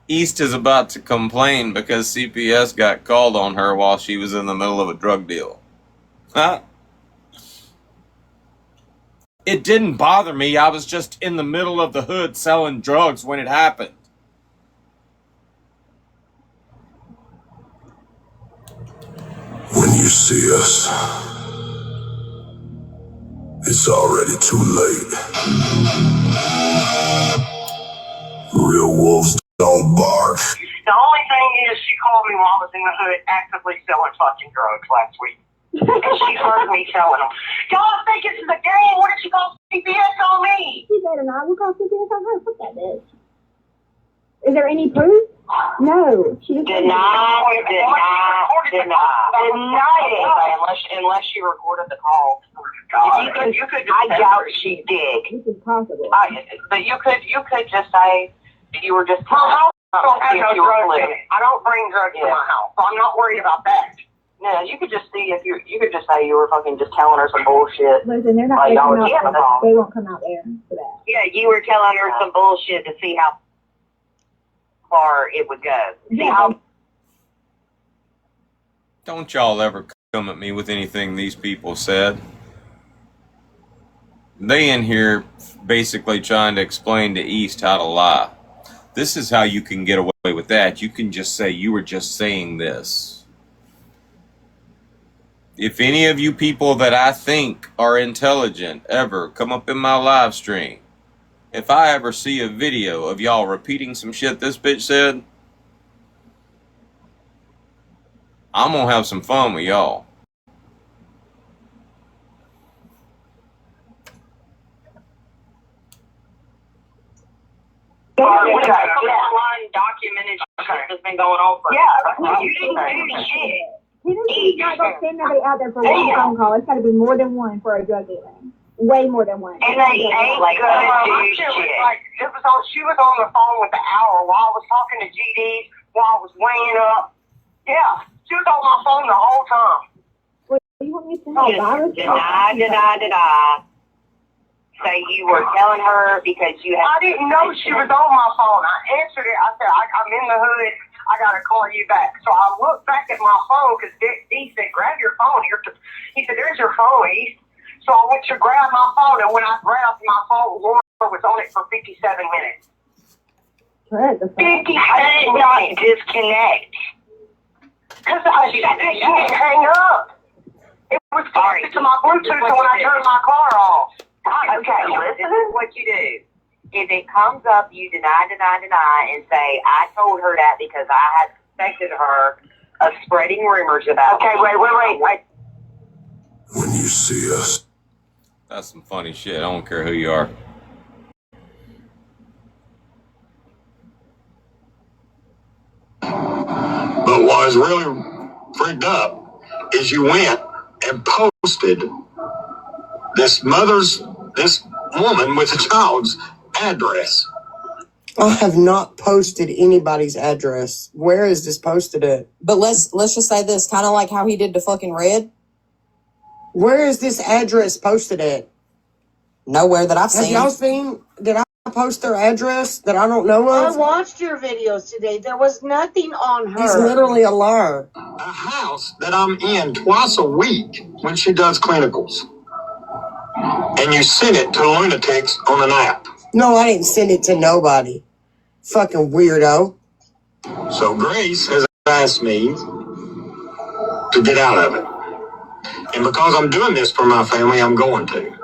East is about to complain because CPS got called on her while she was in the middle of a drug deal. It didn't bother me. I was just in the middle of the hood selling drugs when it happened. When you see us, it's already too late. Real wolves don't bark. The only thing is, she called me while I was in the hood actively selling fucking drugs last week. And she heard me selling them. Y'all think this is a game? What did she call CPS on me? She better not. We'll call CPS on her. Fuck that bitch. Is there any proof? No. She just Deny it. Unless she recorded the call. You could I doubt she did. This is possible. But you could just say you were just telling her. I don't bring drugs to my house, so I'm not worried about that. No, you could just see if you could just say you were fucking just telling her some bullshit. Listen, they're not Like, making out for they won't come out there for that. Yeah, you were telling her some bullshit to see how far it would go. See how. Don't y'all ever come at me with anything these people said. They in here basically trying to explain to East how to lie. This is how you can get away with that. You can just say you were just saying this. If any of you people that I think are intelligent ever come up in my live stream, if I ever see a video of y'all repeating some shit this bitch said, I'm gonna have some fun with y'all. Online documented shit that's been going on for you didn't do shit. He's not going to send nobody out there for one phone call. It's got to be more than one for a drug dealing. Way more than one. And they ain't like shit. She was on the phone with the hour while I was talking to GDs, while I was weighing up. Yeah, she was on my phone the whole time. What do you want me to say? Deny. Say you were telling her because you had. I didn't know she was on my phone. I answered it. I said, I'm in the hood. I got to call you back. So I looked back at my phone because he said, grab your phone. He said, there's your phone, East. So I went to grab my phone, and when I grabbed my phone, Laura was on it for 57 minutes. Vicky, I did not disconnect. Because I said that she didn't hang up. It was connected to my Bluetooth when I turned my car off. Okay, listen. This is what you do. If it comes up, you deny, and say, I told her that because I had suspected her of spreading rumors about me. Okay, wait. When you see us. That's some funny shit. I don't care who you are. But what was really freaked up is you went and posted this woman with a child's address. I have not posted anybody's address. Where is this posted at? But let's just say this, kind of like how he did to fucking Red. Where is this address posted at? Nowhere that I've seen. Have y'all seen? Did I post their address that I don't know of? I watched your videos today. There was nothing on her. He's literally a liar. A house that I'm in twice a week when she does clinicals. And you send it to lunatics on an app. No, I didn't send it to nobody. Fucking weirdo. So Grace has asked me to get out of it. And because I'm doing this for my family, I'm going to.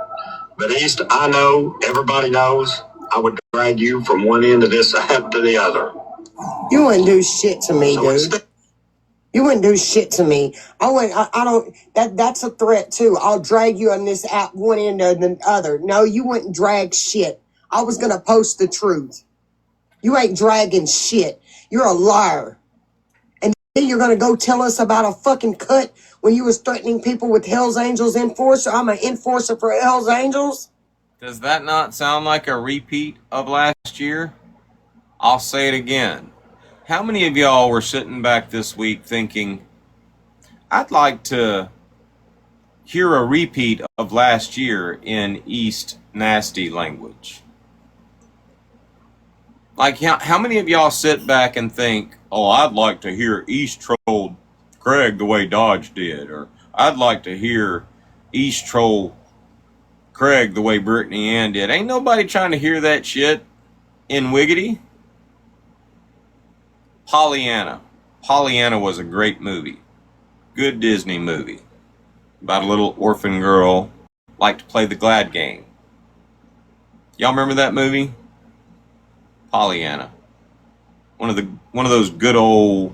But East, I know, everybody knows, I would drag you from one end of this app to the other. You wouldn't do shit to me, dude. You wouldn't do shit to me. That's a threat too. I'll drag you on this app one end to the other. No, you wouldn't drag shit. I was going to post the truth. You ain't dragging shit. You're a liar. And then you're going to go tell us about a fucking cut when you was threatening people with Hell's Angels enforcer. I'm an enforcer for Hell's Angels. Does that not sound like a repeat of last year? I'll say it again. How many of y'all were sitting back this week thinking, I'd like to hear a repeat of last year in East nasty language? Like, how many of y'all sit back and think, oh, I'd like to hear East troll Craig the way Dodge did, or I'd like to hear East troll Craig the way Brittany Ann did? Ain't nobody trying to hear that shit in Wiggity. Pollyanna. Pollyanna was a great movie. Good Disney movie. About a little orphan girl liked to play the glad game. Y'all remember that movie? Pollyanna. One of those good old,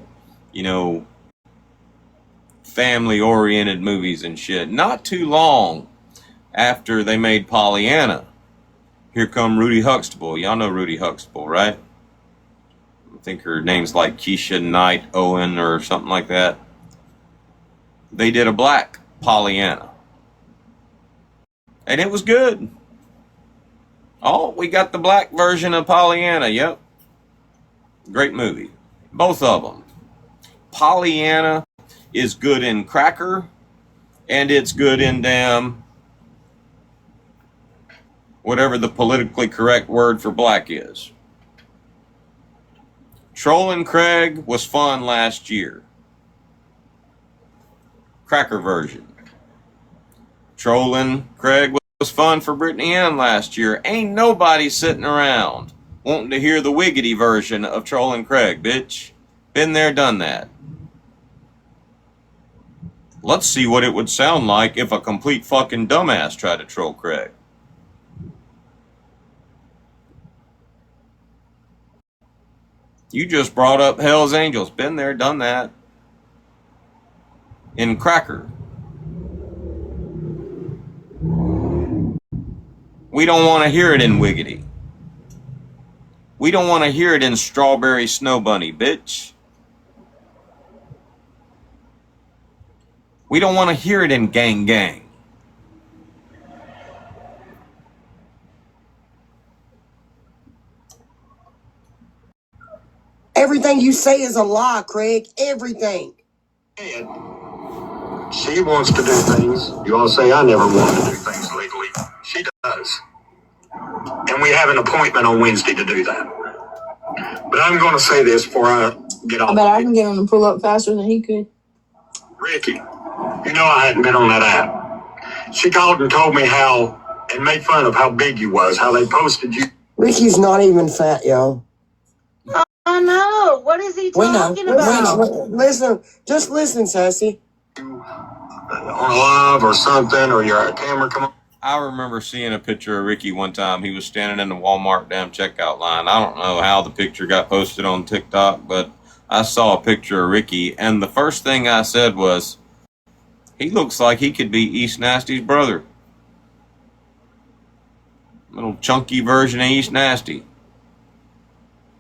family-oriented movies and shit. Not too long after they made Pollyanna, here come Rudy Huxtable. Y'all know Rudy Huxtable, right? I think her name's like Keisha Knight Owen or something like that. They did a black Pollyanna. And it was good. Oh, we got the black version of Pollyanna. Yep. Great movie. Both of them. Pollyanna is good in Cracker, and it's good in damn whatever the politically correct word for black is. Trollin' Craig was fun last year. Cracker version. Trollin' Craig was fun for Brittany Ann last year. Ain't nobody sitting around wanting to hear the Wiggity version of Trollin' Craig, bitch. Been there, done that. Let's see what it would sound like if a complete fucking dumbass tried to troll Craig. You just brought up Hell's Angels. Been there, done that. In Cracker. We don't want to hear it in Wiggity. We don't want to hear it in Strawberry Snow Bunny, bitch. We don't want to hear it in Gang Gang. Everything you say is a lie, Craig. Everything. She wants to do things. You all say I never want to do things legally. She does. And we have an appointment on Wednesday to do that. But I'm going to say this before I get off. I bet I can get him to pull up faster than he could. Ricky, you know I hadn't been on that app. She called and told me how, and made fun of how big you was, how they posted you. Ricky's not even fat, yo. I know. What is he We know. talking about? Listen, just listen, Sassy. On live or something, or your camera come on. I remember seeing a picture of Ricky one time. He was standing in the Walmart damn checkout line. I don't know how the picture got posted on TikTok, but I saw a picture of Ricky, and the first thing I said was, he looks like he could be East Nasty's brother. Little chunky version of East Nasty.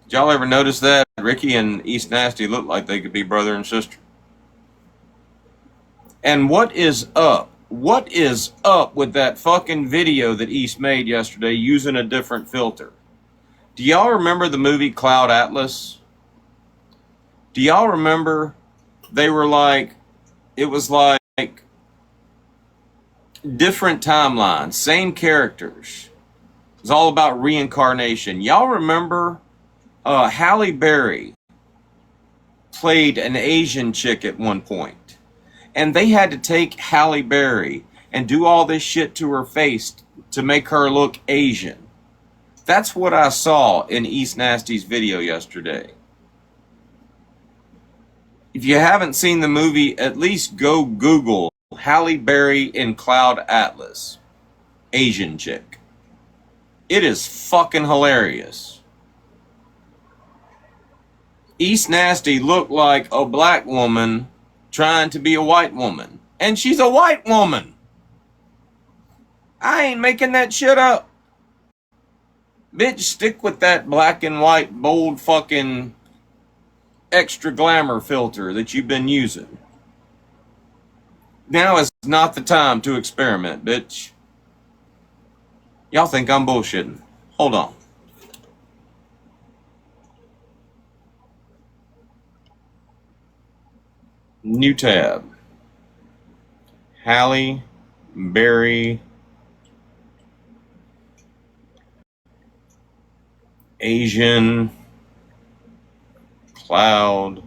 Did y'all ever notice that? Ricky and East Nasty look like they could be brother and sister. And what is up? What is up with that fucking video that East made yesterday using a different filter? Do y'all remember the movie Cloud Atlas? Do y'all remember they were like, it was like different timelines, same characters. It was all about reincarnation. Y'all remember Halle Berry played an Asian chick at one point, and they had to take Halle Berry and do all this shit to her face to make her look Asian. That's what I saw in East Nasty's video yesterday. If you haven't seen the movie, at least go Google Halle Berry in Cloud Atlas, Asian chick. It is fucking hilarious. East Nasty looked like a black woman trying to be a white woman. And she's a white woman. I ain't making that shit up. Bitch, stick with that black and white, bold fucking extra glamour filter that you've been using. Now is not the time to experiment, bitch. Y'all think I'm bullshitting. Hold on. New tab. Halle Berry Asian Cloud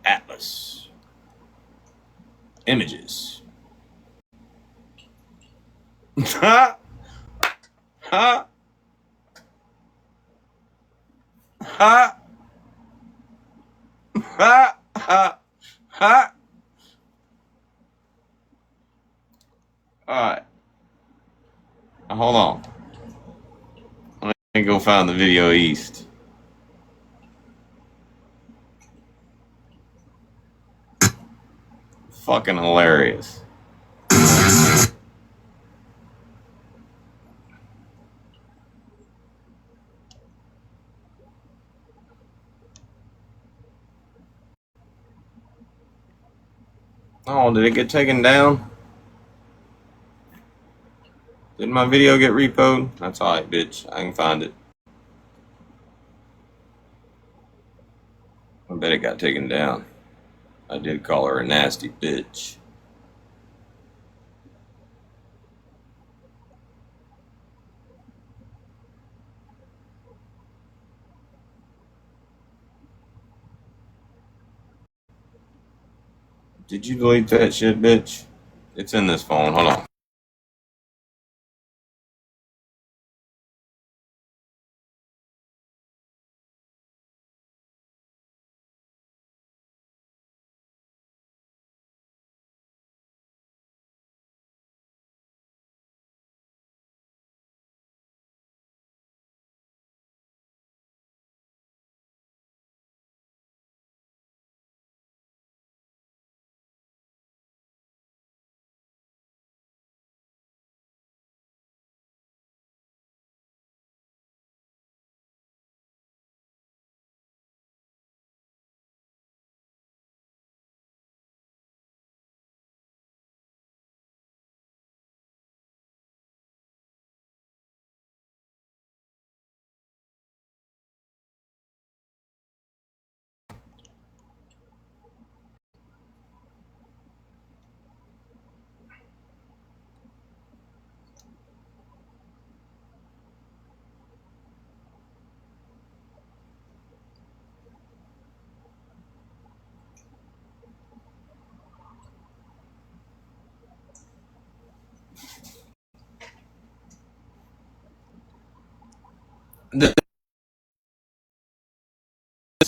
Atlas. Images. Ha! Ha! Ha! Ha! Ha! Ha! Alright. Hold on. Let me go find the video East. Fucking hilarious. Oh, did it get taken down? Did my video get repoed? That's alright, bitch. I can find it. I bet it got taken down. I did call her a nasty bitch. Did you delete that shit, bitch? It's in this phone. Hold on.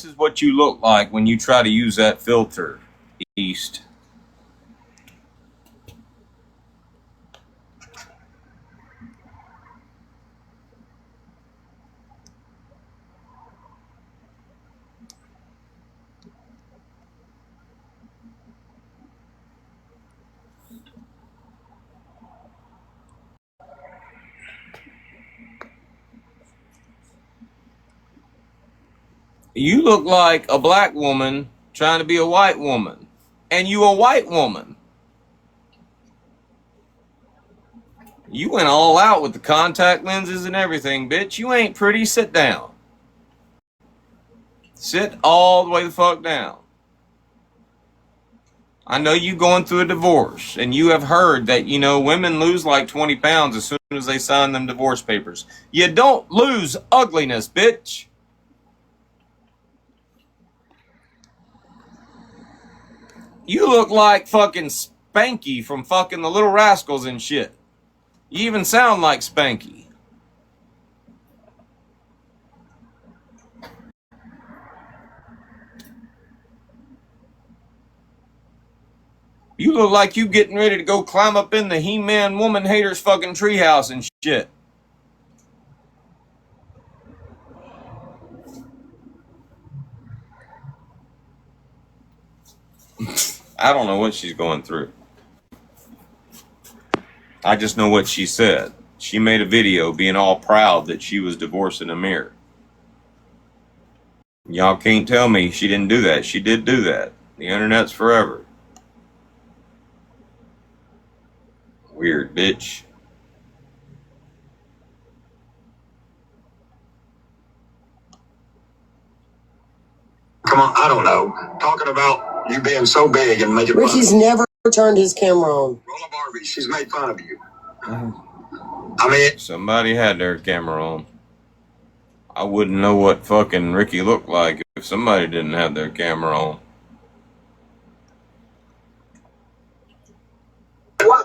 is what you look like when you try to use that filter, East. You look like a black woman trying to be a white woman. And you a white woman. You went all out with the contact lenses and everything, bitch. You ain't pretty. Sit down. Sit all the way the fuck down. I know you going through a divorce, and you have heard that, you know, women lose like 20 pounds as soon as they sign them divorce papers. You don't lose ugliness, bitch. You look like fucking Spanky from fucking the Little Rascals and shit. You even sound like Spanky. You look like you getting ready to go climb up in the He-Man woman haters fucking treehouse and shit. I don't know what she's going through. I just know what she said. She made a video being all proud that she was divorcing Amir. Y'all can't tell me she didn't do that. She did do that. The internet's forever. Weird bitch. Come on, I don't know. Talking about you being so big and making fun of Richie's never turned his camera on. Rolla Barbie, she's made fun of you. I mean, somebody had their camera on. I wouldn't know what fucking Ricky looked like if somebody didn't have their camera on.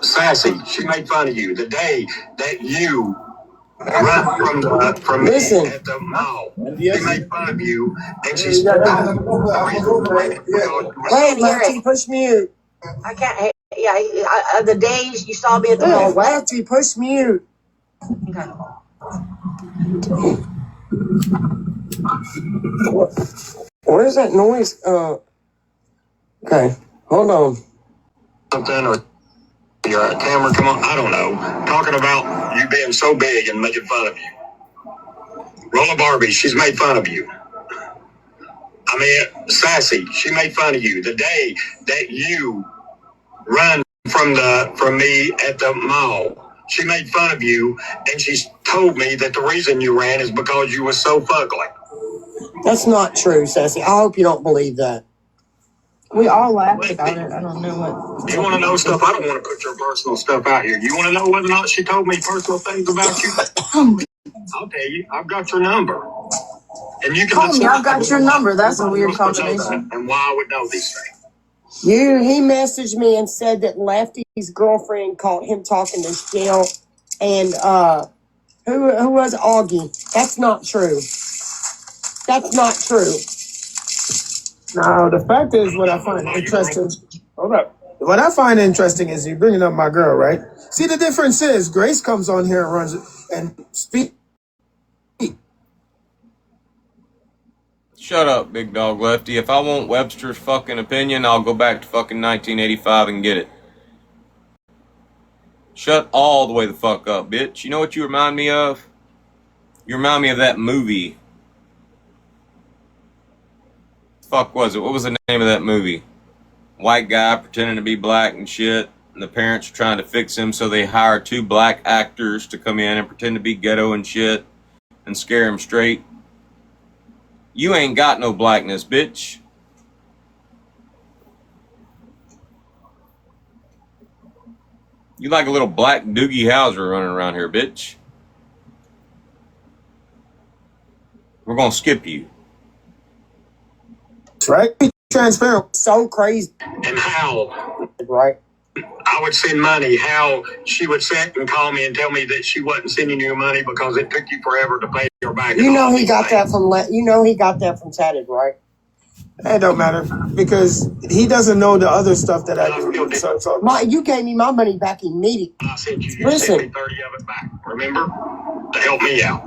Sassy, she made fun of you the day that you ran from me at the mall. She made fun of you, and she's Hey, Lefty, push mute. I can't. Yeah, the days you saw me at the mall. Lefty, push mute. Okay. What is that noise? Okay, hold on. Something or your camera, come on, I don't know. Talking about you being so big and making fun of you. Rolla Barbie, she's made fun of you. I mean, Sassy, she made fun of you the day that you run from me at the mall. She made fun of you, and she told me that the reason you ran is because you were so fugly. That's not true, Sassy. I hope you don't believe that. We all laughed about it. I don't know what. You want to know stuff? I don't want to put your personal stuff out here. You want to know whether or not she told me personal things about you? I'll tell you. I've got your number. And you can Tell me, I've got your number. That's a weird combination. And why I would know these things. He messaged me and said that Lefty's girlfriend caught him talking to Shell and who was Augie. That's not true. That's not true. No, the fact is, what I find interesting. Hold up. What I find interesting is you bringing up my girl, right? See, the difference is Grace comes on here and runs and speak. Shut up, big dog Lefty. If I want Webster's fucking opinion, I'll go back to fucking 1985 and get it. Shut all the way the fuck up, bitch. You know what you remind me of? You remind me of that movie. Fuck was it? What was the name of that movie? White guy pretending to be black and shit, and the parents are trying to fix him, so they hire 2 black actors to come in and pretend to be ghetto and shit and scare him straight. You ain't got no blackness, bitch. You like a little black Doogie Howser running around here, bitch. We're gonna skip you. Right? Be transparent. So crazy. And how? Right? I would send money, how she would sit and call me and tell me that she wasn't sending you money because it took you forever to pay her back. You know he got that from Tatted, right? It don't matter because he doesn't know the other stuff that I do. So You gave me my money back immediately. I sent you, you sent me 30 of it back, remember? To help me out.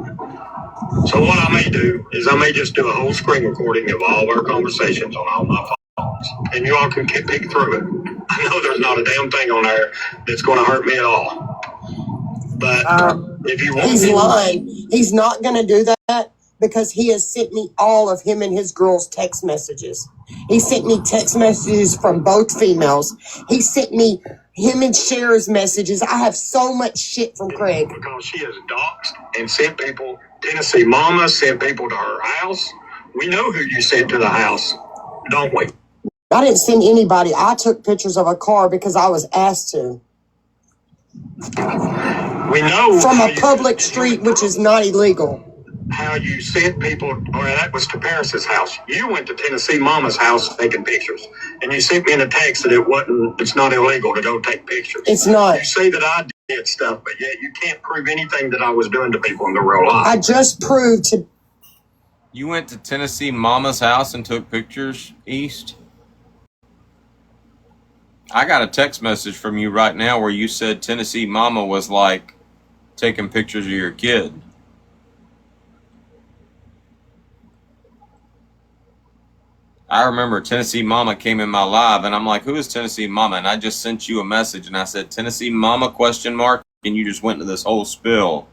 So what I may do is I may just do a whole screen recording of all of our conversations on all my phones. And you all can pick through it. I know there's not a damn thing on there that's going to hurt me at all. But if you want He's lying. He's not going to do that because he has sent me all of him and his girls' text messages. He sent me text messages from both females. He sent me him and Cher's messages. I have so much shit from Craig. Because she has doxed and sent people. Tennessee Mama sent people to her house. We know who you sent to the house, don't we? I didn't send anybody. I took pictures of a car because I was asked to. We know from a public street, which is not illegal. How you sent people, or that was to Paris's house. You went to Tennessee Mama's house taking pictures, and you sent me in a text that it's not illegal to go take pictures. It's not. You say that I did stuff, but yet you can't prove anything that I was doing to people in the real life. I just proved to. You went to Tennessee Mama's house and took pictures, East? I got a text message from you right now where you said Tennessee Mama was like taking pictures of your kid. I remember Tennessee Mama came in my live and I'm like, who is Tennessee Mama? And I just sent you a message and I said, Tennessee Mama ? And you just went into this whole spill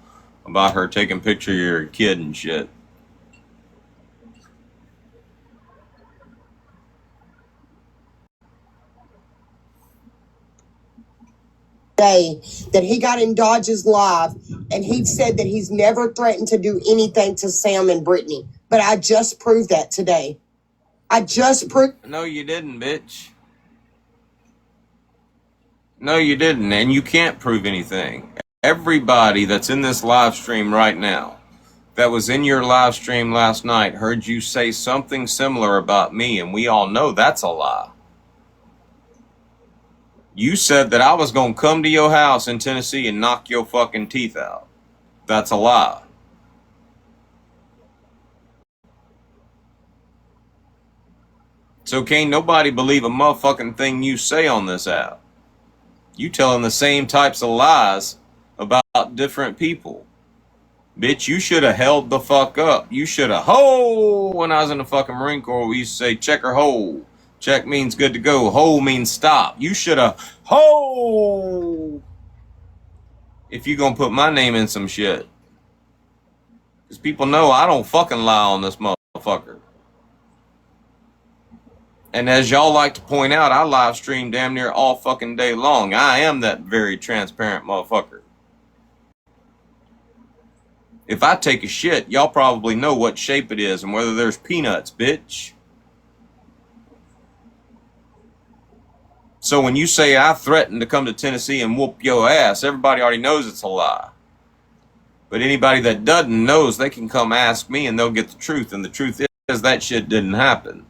about her taking picture of your kid and shit. Day that he got in Dodge's live and he said that he's never threatened to do anything to Sam and Brittany. But I just proved that today. I just proved. No, you didn't, bitch. No, you didn't. And you can't prove anything. Everybody that's in this live stream right now, that was in your live stream last night, heard you say something similar about me, and we all know that's a lie. You said that I was going to come to your house in Tennessee and knock your fucking teeth out. That's a lie. So can't nobody believe a motherfucking thing you say on this app. You telling the same types of lies about different people. Bitch, you should have held the fuck up. You should have, when I was in the fucking Marine Corps, we used to say check or hold. Check means good to go. Hold means stop. You should have, if you gonna put my name in some shit. Because people know I don't fucking lie on this motherfucker. And as y'all like to point out, I live stream damn near all fucking day long. I am that very transparent motherfucker. If I take a shit, y'all probably know what shape it is and whether there's peanuts, bitch. So when you say I threatened to come to Tennessee and whoop your ass, everybody already knows it's a lie. But anybody that doesn't knows they can come ask me and they'll get the truth. And the truth is that shit didn't happen.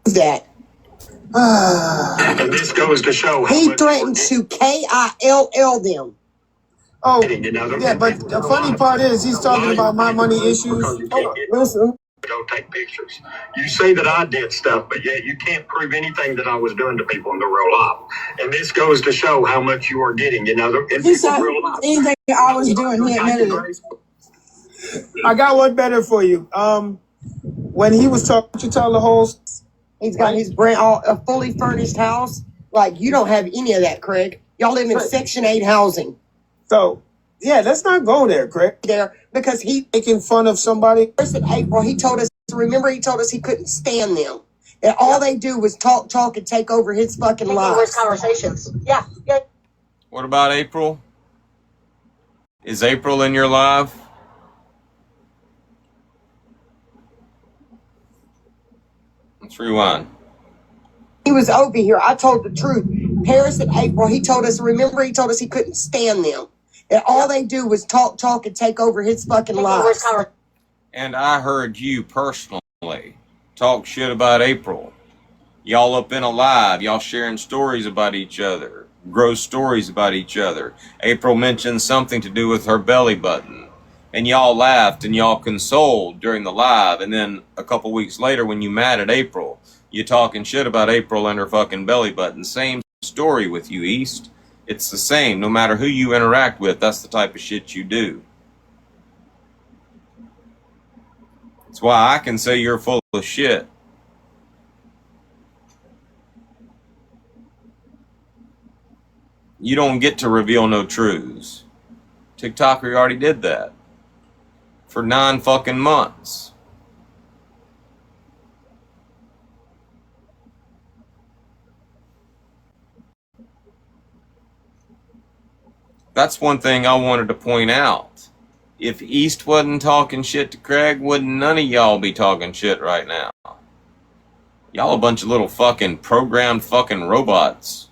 That. And this goes to show how he threatened to KILL them. Oh, yeah, but the funny part is he's talking about my money issues. Listen. Go take pictures. You say that I did stuff, but yet you can't prove anything that I was doing to people in the real life. And this goes to show how much you are getting, you know. He said anything I was doing, he admitted it. I got one better for you. When he was talking, you tell the whole. He's got his a fully furnished house. Like, you don't have any of that, Craig. Y'all live in Section 8 housing. So, yeah, let's not go there, Craig. There, because he making fun of somebody. First in April, he told us, remember he told us he couldn't stand them. That all they do was talk and take over his fucking lives. Conversations. Yeah. What about April? Is April in your live? Let's rewind. He was over here. I told the truth. Paris and April, he told us, remember he told us he couldn't stand them. That all they do was talk and take over his fucking lives. And I heard you personally talk shit about April. Y'all up in a live, y'all sharing stories about each other, gross stories about each other. April mentioned something to do with her belly button, and y'all laughed and y'all consoled during the live, and then a couple weeks later when you mad at April, you talking shit about April and her fucking belly button. Same story with you, East. It's the same, no matter who you interact with, that's the type of shit you do. That's why I can say you're full of shit. You don't get to reveal no truths. TikToker already did that. For 9 fucking months. That's one thing I wanted to point out. If East wasn't talking shit to Craig, wouldn't none of y'all be talking shit right now. Y'all a bunch of little fucking programmed fucking robots.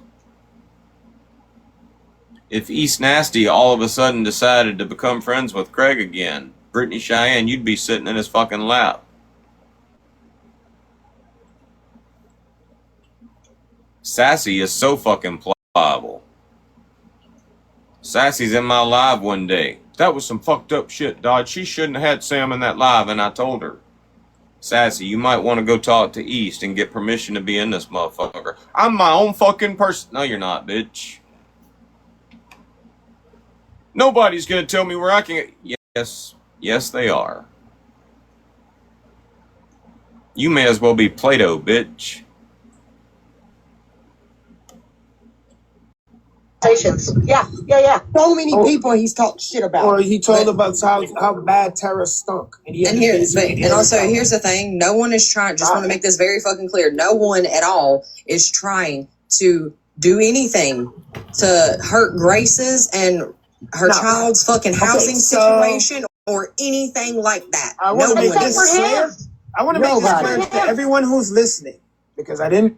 If East Nasty all of a sudden decided to become friends with Craig again, Brittany Cheyenne, you'd be sitting in his fucking lap. Sassy is so fucking pliable. Sassy's in my live one day. That was some fucked up shit, Dodge. She shouldn't have had Sam in that live, and I told her. Sassy, you might want to go talk to East and get permission to be in this motherfucker. I'm my own fucking person. No, you're not, bitch. Nobody's gonna tell me where I can get... Yes, they are. You may as well be Play-Doh, bitch. Yeah. So many people he's talked shit about. Or he told about how bad Tara stunk. And also, here's the thing. No one is trying, just want to make this very fucking clear. No one at all is trying to do anything to hurt Grace's and her child's fucking housing situation or anything like that. I want to make this clear. I want to make this clear to everyone who's listening, because I didn't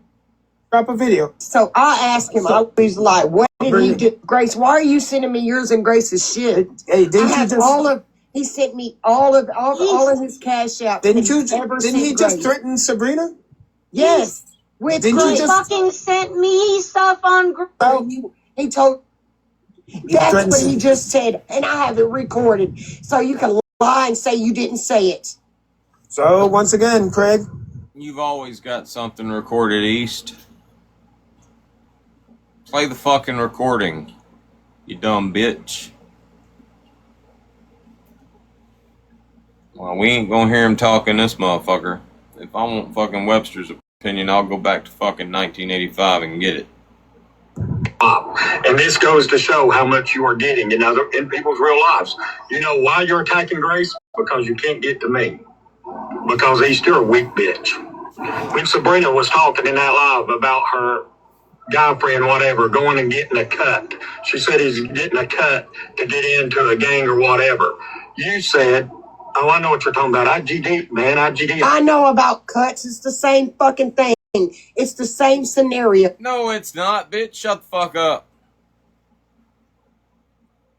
drop a video. So I asked him, I was like, what did he do? Grace, why are you sending me yours and Grace's shit? Hey, didn't you just... He sent me all of his cash out. Didn't he just threaten Sabrina? Yes. He fucking sent me stuff on Grace. Oh, he told... That's what he just said, and I have it recorded. So you can lie and say you didn't say it. So, once again, Craig. You've always got something recorded, East. Play the fucking recording, you dumb bitch. Well, we ain't gonna hear him talking this motherfucker. If I want fucking Webster's opinion, I'll go back to fucking 1985 and get it. And this goes to show how much you are getting in people's real lives. You know why you're attacking Grace? Because you can't get to me. Because he's still a weak bitch. When Sabrina was talking in that live about her guy friend, whatever, going and getting a cut. She said he's getting a cut to get into a gang or whatever. You said, oh, I know what you're talking about. IGD, man, IGD. I know about cuts. It's the same fucking thing. It's the same scenario. No, it's not, bitch. Shut the fuck up.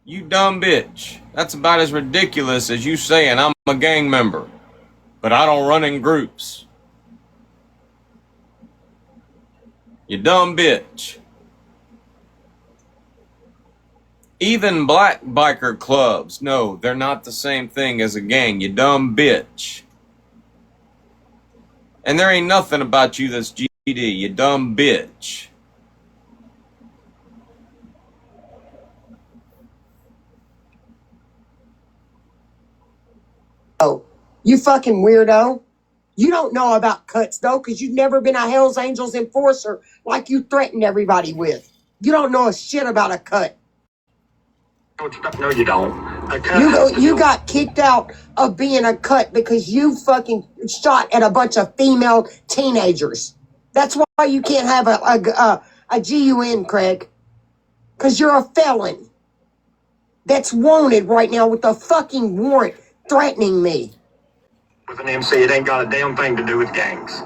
You dumb bitch. That's about as ridiculous as you saying I'm a gang member, but I don't run in groups. You dumb bitch. Even black biker clubs, no, they're not the same thing as a gang, you dumb bitch. And there ain't nothing about you that's GD, you dumb bitch. Oh, you fucking weirdo. You don't know about cuts, though, because you've never been a Hells Angels enforcer like you threatened everybody with. You don't know a shit about a cut. No, you don't. You got kicked out of being a cut because you fucking shot at a bunch of female teenagers. That's why you can't have a GUN, Craig. Because you're a felon that's wanted right now with a fucking warrant threatening me. With an MC, it ain't got a damn thing to do with gangs.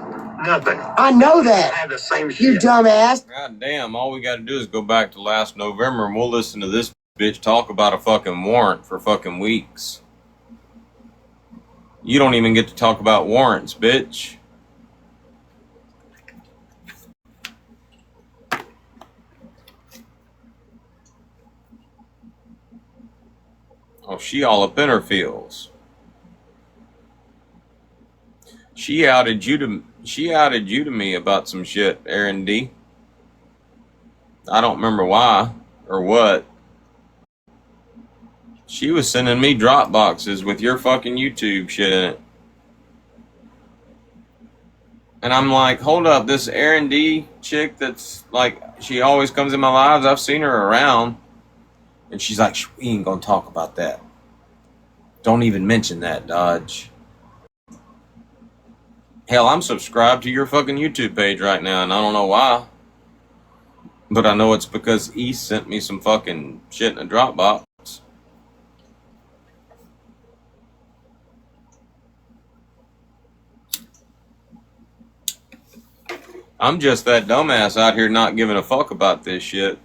Nothing. I know that. Have the same shit. You dumbass. God damn, all we gotta do is go back to last November and we'll listen to this bitch talk about a fucking warrant for fucking weeks. You don't even get to talk about warrants, bitch. Oh, she all up in her feels. She outed you to me about some shit, Aaron D. I don't remember why or what. She was sending me drop boxes with your fucking YouTube shit in it. And I'm like, hold up, this Aaron D chick that's like, she always comes in my lives. I've seen her around. And she's like, we ain't gonna talk about that. Don't even mention that, Dodge. Hell, I'm subscribed to your fucking YouTube page right now, and I don't know why. But I know it's because East sent me some fucking shit in a Dropbox. I'm just that dumbass out here not giving a fuck about this shit.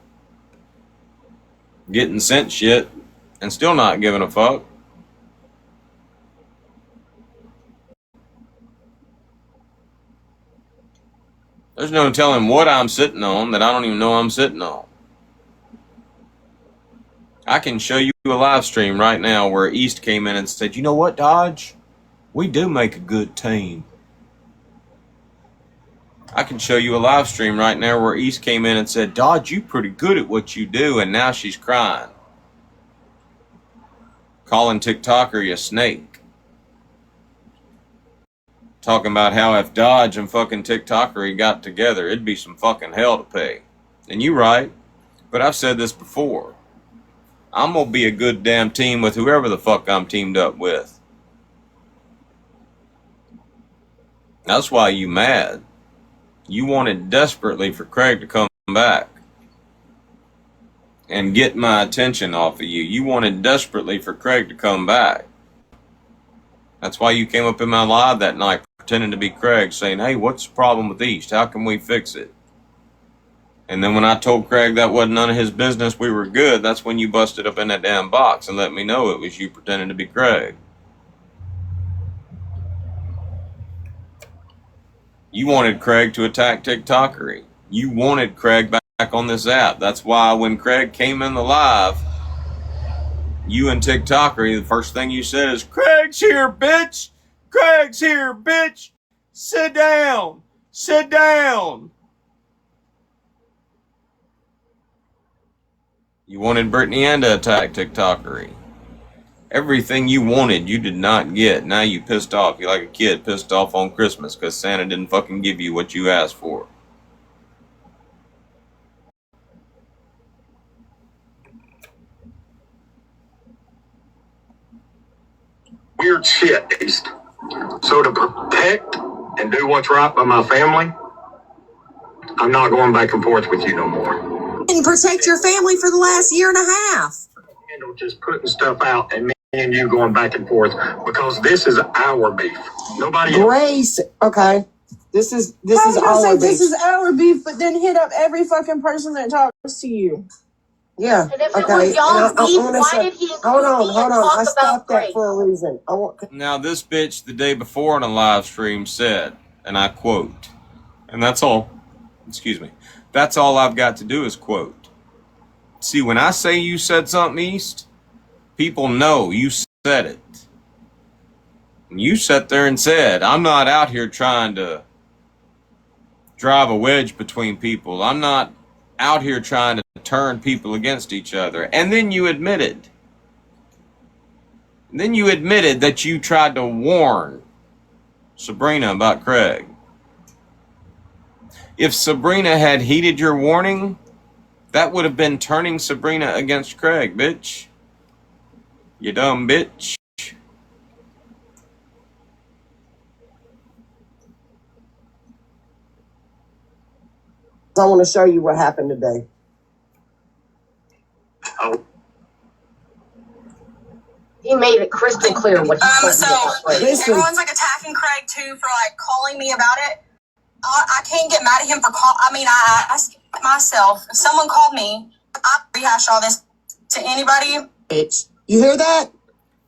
Getting sent shit and still not giving a fuck. There's no telling what I'm sitting on that I don't even know I'm sitting on. I can show you a live stream right now where East came in and said, you know what, Dodge? We do make a good team. I can show you a live stream right now where East came in and said, Dodge, you pretty good at what you do, and now she's crying. Calling TikToker a snake. Talking about how if Dodge and fucking TikToker got together, it'd be some fucking hell to pay. And you right, but I've said this before. I'm gonna be a good damn team with whoever the fuck I'm teamed up with. That's why you mad. You wanted desperately for Craig to come back and get my attention off of you. You wanted desperately for Craig to come back. That's why you came up in my live that night pretending to be Craig, saying, hey, what's the problem with East? How can we fix it? And then when I told Craig that wasn't none of his business, we were good, that's when you busted up in that damn box and let me know it was you pretending to be Craig. You wanted Craig to attack TikTokery. You wanted Craig back on this app. That's why when Craig came in the live, you and TikTokery, the first thing you said is, Craig's here, bitch! Craig's here, bitch! Sit down! Sit down! You wanted Brittany Ann to attack TikTokery. Everything you wanted, you did not get. Now you pissed off. You're like a kid pissed off on Christmas because Santa didn't fucking give you what you asked for. Weird shit, East. So to protect and do what's right by my family, I'm not going back and forth with you no more. And protect your family for the last year and a half. Handle just putting stuff out and me and you going back and forth because this is our beef. Nobody else. Grace, okay. This is our beef. This is our beef, but then hit up every fucking person that talks to you. Yeah. And if it Okay. was y'all's I beef, wanna why say- did he include hold on. me and talk I about stopped that Grace? for a reason. Now this bitch the day before on a live stream said, and I quote, and that's all, excuse me, that's all I've got to do is quote. See, when I say you said something, East, people know you said it. And you sat there and said, I'm not out here trying to drive a wedge between people. I'm not out here trying to turn people against each other. And then you admitted. And then you admitted that you tried to warn Sabrina about Craig. If Sabrina had heeded your warning, that would have been turning Sabrina against Craig, bitch. You dumb bitch. I want to show you what happened today. He made it crystal clear what he told me about Grace. Listen. Everyone's like attacking Craig too for like calling me about it. I can't get mad at him for I asked myself. If someone called me, I rehash all this to anybody. Bitch. You hear that?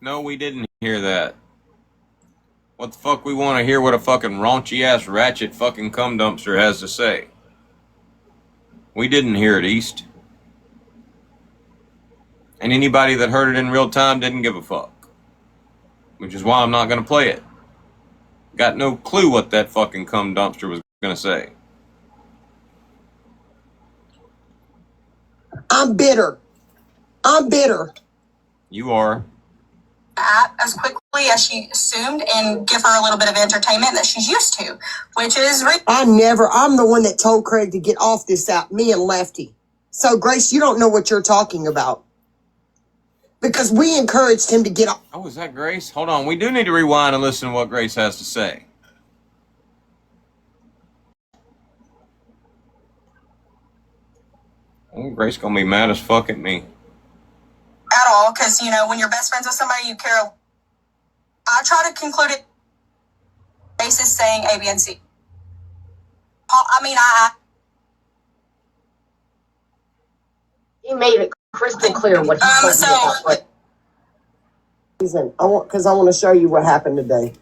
No, we didn't hear that. What the fuck we want to hear what a fucking raunchy ass ratchet fucking cum dumpster has to say? We didn't hear it, East. And anybody that heard it in real time didn't give a fuck. Which is why I'm not gonna play it. Got no clue what that fucking cum dumpster was gonna say. I'm bitter. I'm bitter. You are. As quickly as she assumed and give her a little bit of entertainment that she's used to, which is I'm the one that told Craig to get off this app, me and Lefty. So, Grace, you don't know what you're talking about. Because we encouraged him to get off. Oh, is that Grace? Hold on. We do need to rewind and listen to what Grace has to say. Oh, Grace gonna be mad as fuck at me. at all, because, you know, when you're best friends with somebody, you care. I try to conclude it basis saying A, B, and C. He made it crystal clear what he told me about what. Reason I want to show you what happened today.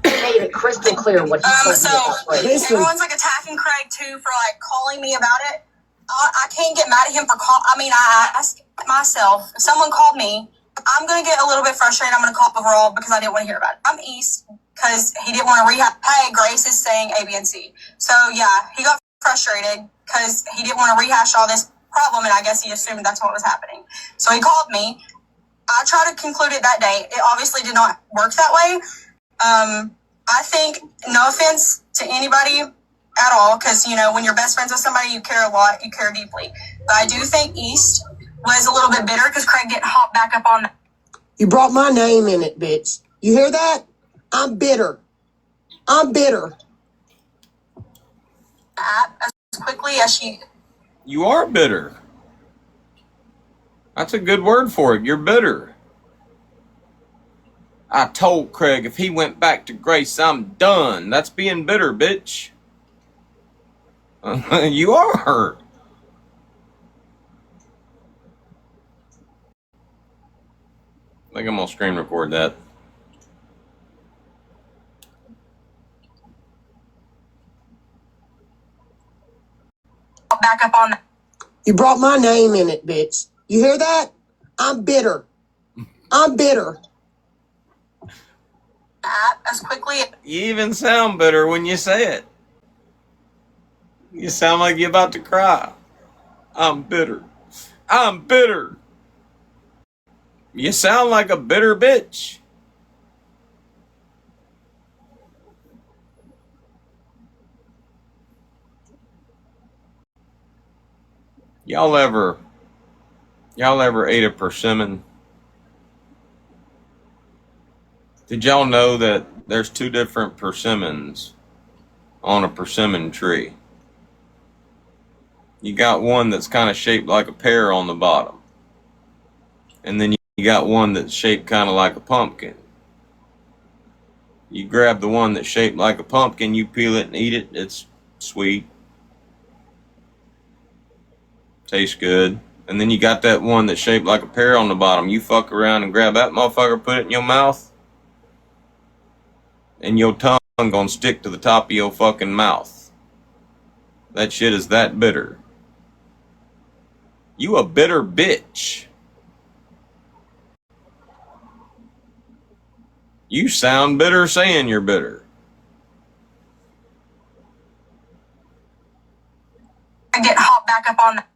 He made it crystal clear what he told me about what. Everyone's like attacking Craig too for like calling me about it. I can't get mad at him for I asked myself, if someone called me, I'm going to get a little bit frustrated. I'm going to call overall because I didn't want to hear about it. I'm East because he didn't want to rehab. Hey, Grace is saying A, B, and C. So, yeah, he got frustrated because he didn't want to rehash all this problem, and I guess he assumed that's what was happening. So he called me. I tried to conclude it that day. It obviously did not work that way. I think, no offense to anybody at all, because, you know, when you're best friends with somebody, you care a lot, you care deeply. But I do think East was a little bit bitter because Craig didn't hop back up on that. You brought my name in it, bitch. You hear that? I'm bitter. I'm bitter. As quickly as she... You are bitter. That's a good word for it. You're bitter. I told Craig if he went back to Grace, I'm done. That's being bitter, bitch. You are. I think I'm gonna screen record that. Back up on that. You brought my name in it, bitch. You hear that? I'm bitter. I'm bitter. As quickly... You even sound bitter when you say it. You sound like you're about to cry. I'm bitter. I'm bitter. You sound like a bitter bitch. Y'all ever ate a persimmon? Did y'all know that there's two different persimmons on a persimmon tree? You got one that's kind of shaped like a pear on the bottom. And then you got one that's shaped kind of like a pumpkin. You grab the one that's shaped like a pumpkin, you peel it and eat it. It's sweet. Tastes good. And then you got that one that's shaped like a pear on the bottom. You fuck around and grab that motherfucker, put it in your mouth, and your tongue gonna stick to the top of your fucking mouth. That shit is that bitter. You a bitter bitch. You sound bitter saying you're bitter. I get hop back up on that.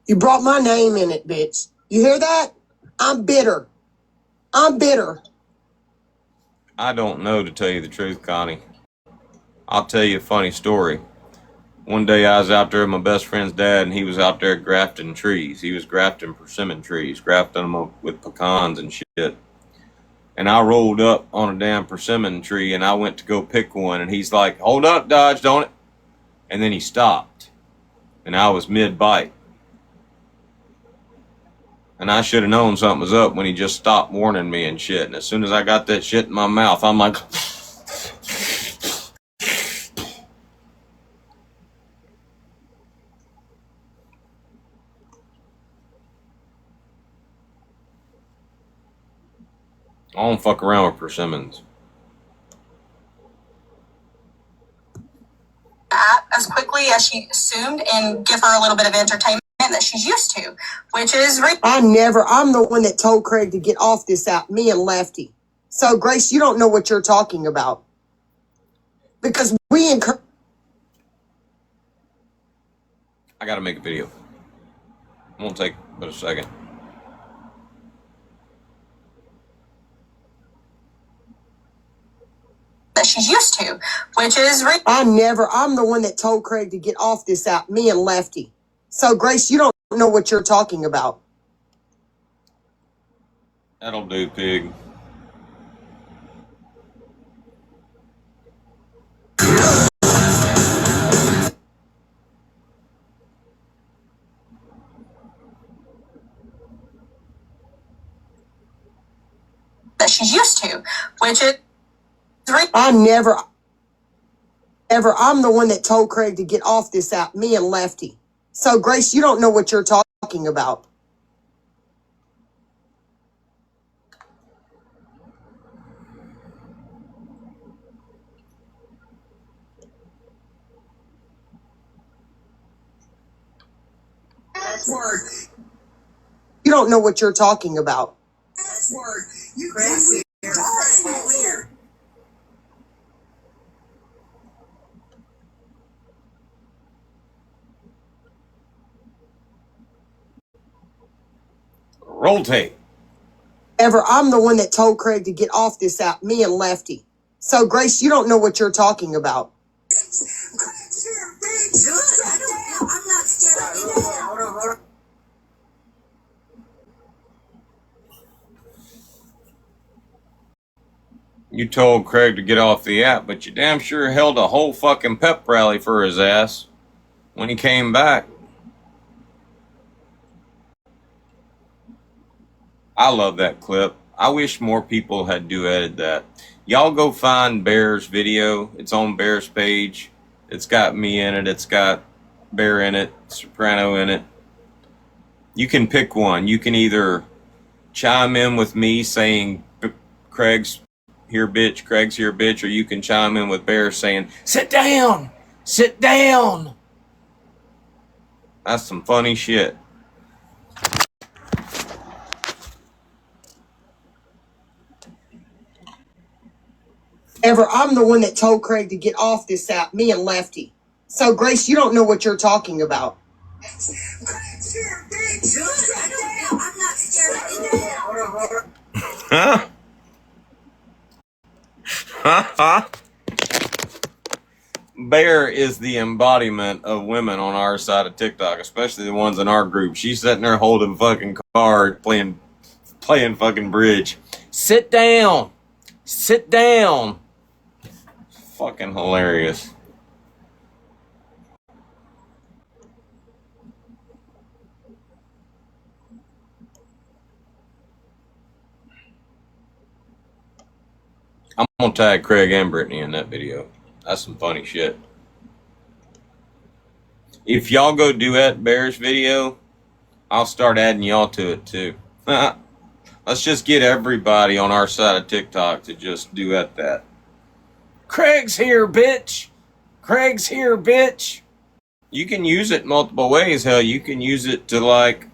You brought my name in it, bitch. You hear that? I'm bitter. I'm bitter. I don't know, to tell you the truth, Connie. I'll tell you a funny story. One day I was out there with my best friend's dad, and he was out there grafting trees. He was grafting persimmon trees, grafting them up with pecans and shit. And I rolled up on a damn persimmon tree, and I went to go pick one, and he's like, "Hold up, Dodge, don't it?" And then he stopped, and I was mid-bite. And I should have known something was up when he just stopped warning me and shit. And as soon as I got that shit in my mouth, I'm like... I don't fuck around with persimmons. App as quickly as she assumed and give her a little bit of entertainment that she's used to, which is I'm the one that told Craig to get off this app, me and Lefty. So, Grace, you don't know what you're talking about. Because we encourage. I gotta make a video. It won't take but a second. that she's used to, which is I'm the one that told Craig to get off this app, me and Lefty. So, Grace, you don't know what you're talking about. That'll do, pig. that she's used to, which is I'm the one that told Craig to get off this app, me and Lefty. So, Grace, you don't know what you're talking about. You don't know what you're talking about. Roll tape. I'm the one that told Craig to get off this app, me and Lefty. So, Grace, you don't know what you're talking about. You told Craig to get off the app, but you damn sure held a whole fucking pep rally for his ass when he came back. I love that clip. I wish more people had duetted that. Y'all go find Bear's video. It's on Bear's page. It's got me in it. It's got Bear in it. Soprano in it. You can pick one. You can either chime in with me saying Craig's here bitch, Craig's here bitch, or you can chime in with Bear saying, sit down, sit down. That's some funny shit. I'm the one that told Craig to get off this app, me and Lefty. So, Grace, you don't know what you're talking about. Huh? Bear is the embodiment of women on our side of TikTok, especially the ones in our group. She's sitting there holding fucking card, playing fucking bridge. Sit down. Sit down. Fucking hilarious. I'm gonna tag Craig and Brittany in that video. That's some funny shit. If y'all go duet Bear's video, I'll start adding y'all to it too. Let's just get everybody on our side of TikTok to just duet that. Craig's here, bitch. Craig's here, bitch. You can use it multiple ways. Hell, you can use it to like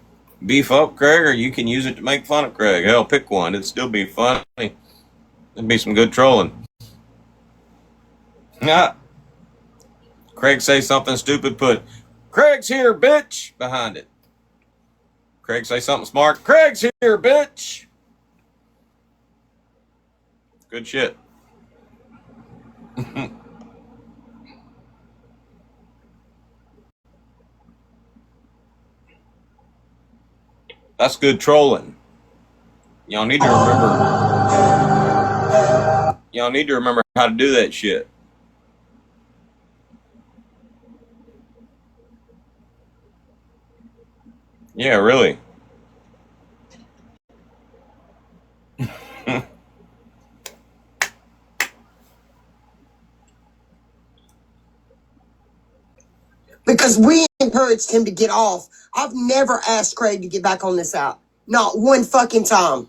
beef up Craig, or you can use it to make fun of Craig. Hell, pick one. It'd still be funny. It'd be some good trolling. Craig say something stupid, put Craig's here, bitch, behind it. Craig say something smart. Craig's here, bitch. Good shit. That's good trolling. Y'all need to remember. Y'all need to remember how to do that shit. Yeah, really. Because we encouraged him to get off. I've never asked Craig to get back on this app. Not one fucking time.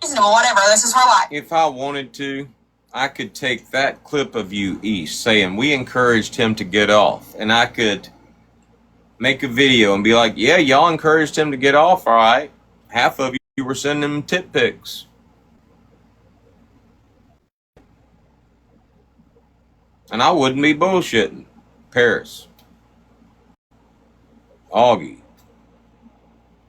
reasonable, whatever. This is her life. If I wanted to, I could take that clip of you, East, saying we encouraged him to get off, and I could make a video and be like, yeah, y'all encouraged him to get off, all right. Half of you were sending him tit pics. And I wouldn't be bullshitting. Paris. Augie.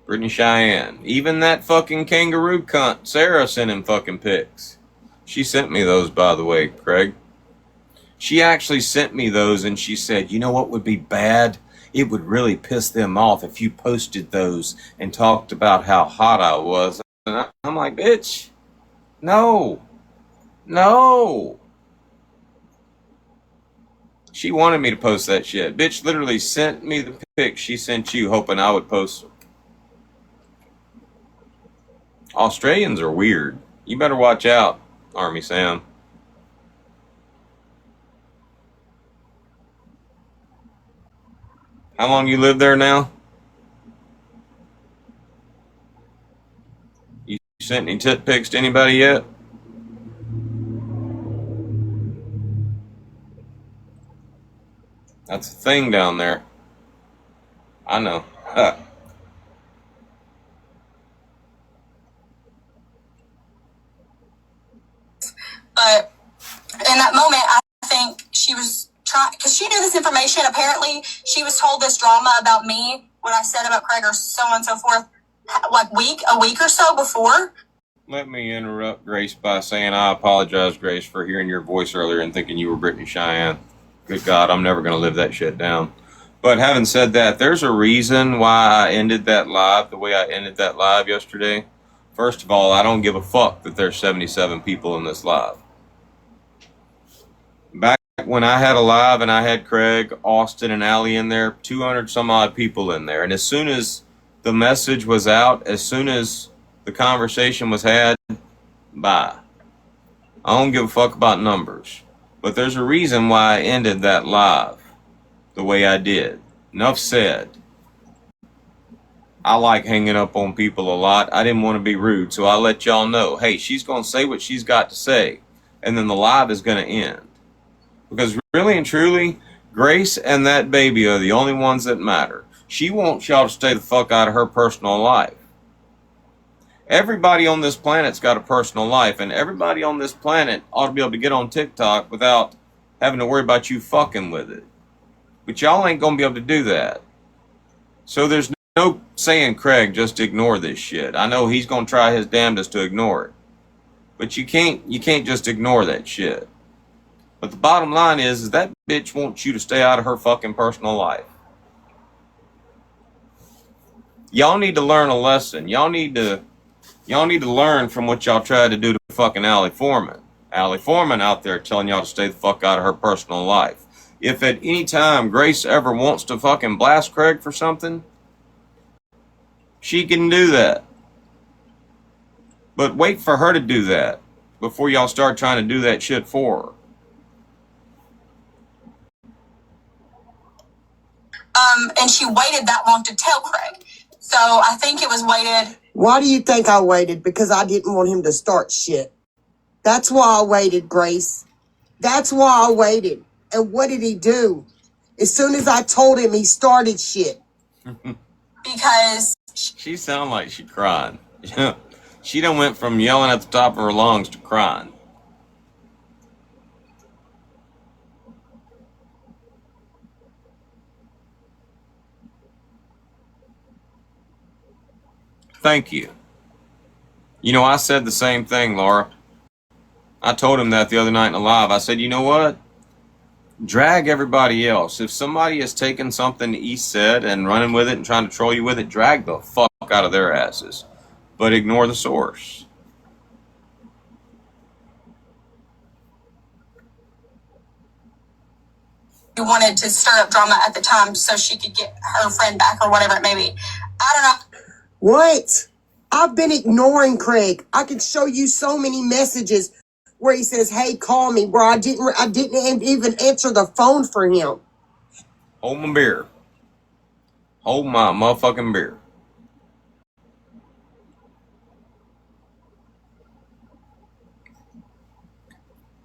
Brittany Cheyenne. Even that fucking kangaroo cunt, Sarah, sent him fucking pics. She sent me those, by the way, Craig. She actually sent me those and she said, you know what would be bad? It would really piss them off if you posted those and talked about how hot I was. And I'm like, bitch, no. No. She wanted me to post that shit. Bitch literally sent me the pic she sent you, hoping I would post them. Australians are weird. You better watch out, Army Sam. How long you live there now? You sent any tit pics to anybody yet? That's a thing down there. I know. But in that moment, I think she was trying, because she knew this information. Apparently, she was told this drama about me, what I said about Craig, or so on and so forth, like a week or so before. Let me interrupt Grace by saying I apologize, Grace, for hearing your voice earlier and thinking you were Brittany Cheyenne. Good God, I'm never going to live that shit down. But having said that, there's a reason why I ended that live the way I ended that live yesterday. First of all, I don't give a fuck that there's 77 people in this live. Back when I had a live and I had Craig, Austin, and Allie in there, 200 some odd people in there. And as soon as the message was out, as soon as the conversation was had, bye. I don't give a fuck about numbers. But there's a reason why I ended that live the way I did. Enough said. I like hanging up on people a lot. I didn't want to be rude, so I let y'all know, hey, she's going to say what she's got to say, and then the live is going to end. Because really and truly, Grace and that baby are the only ones that matter. She wants y'all to stay the fuck out of her personal life. Everybody on this planet's got a personal life, and everybody on this planet ought to be able to get on TikTok without having to worry about you fucking with it. But y'all ain't gonna be able to do that. So there's no saying, Craig, just ignore this shit. I know he's gonna try his damnedest to ignore it. But you can't just ignore that shit. But the bottom line is that bitch wants you to stay out of her fucking personal life. Y'all need to learn a lesson. Y'all need to learn from what y'all tried to do to fucking Allie Foreman. Allie Foreman out there telling y'all to stay the fuck out of her personal life. If at any time Grace ever wants to fucking blast Craig for something, she can do that. But wait for her to do that before y'all start trying to do that shit for her. And she waited that long to tell Craig. So I think it was waited. Why do you think I waited? Because I didn't want him to start shit. That's why I waited, Grace. That's why I waited. And what did he do? As soon as I told him, he started shit. Because she sounded like she cried. She done went from yelling at the top of her lungs to crying. Thank you. You know, I said the same thing, Laura. I told him that the other night in the live. I said, you know what? Drag everybody else. If somebody has taken something he said and running with it and trying to troll you with it, drag the fuck out of their asses. But ignore the source. she wanted to stir up drama at the time so she could get her friend back or whatever it may be. I don't know. What? I've been ignoring Craig. I can show you so many messages where he says, hey, call me, bro. I didn't even answer the phone for him. Hold my beer. Hold my motherfucking beer.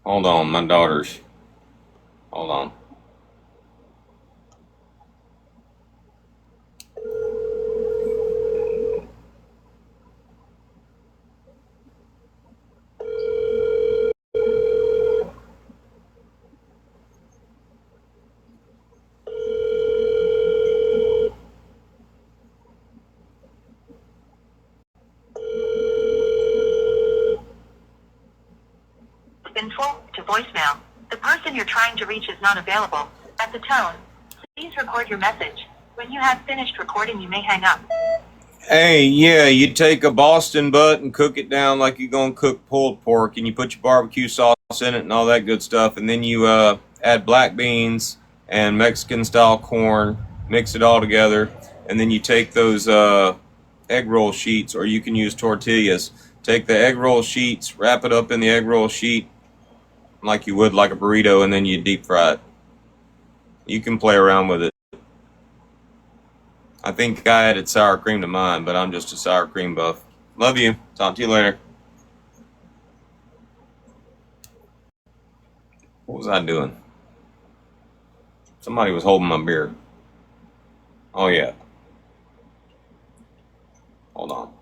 Hold on, my daughter's. Hold on. Been forwarded to voicemail. The person you're trying to reach is not available. At the tone, please record your message. When you have finished recording, you may hang up. Hey, yeah, you take a Boston butt and cook it down like you're going to cook pulled pork, and you put your barbecue sauce in it and all that good stuff, and then you add black beans and Mexican-style corn, mix it all together, and then you take those egg roll sheets, or you can use tortillas. Take the egg roll sheets, wrap it up in the egg roll sheet like you would like a burrito, and then you deep fry it. You can play around with it. I think I added sour cream to mine, but I'm just a sour cream buff. Love you. Talk to you later. What was I doing? Somebody was holding my beer. Oh, yeah. Hold on.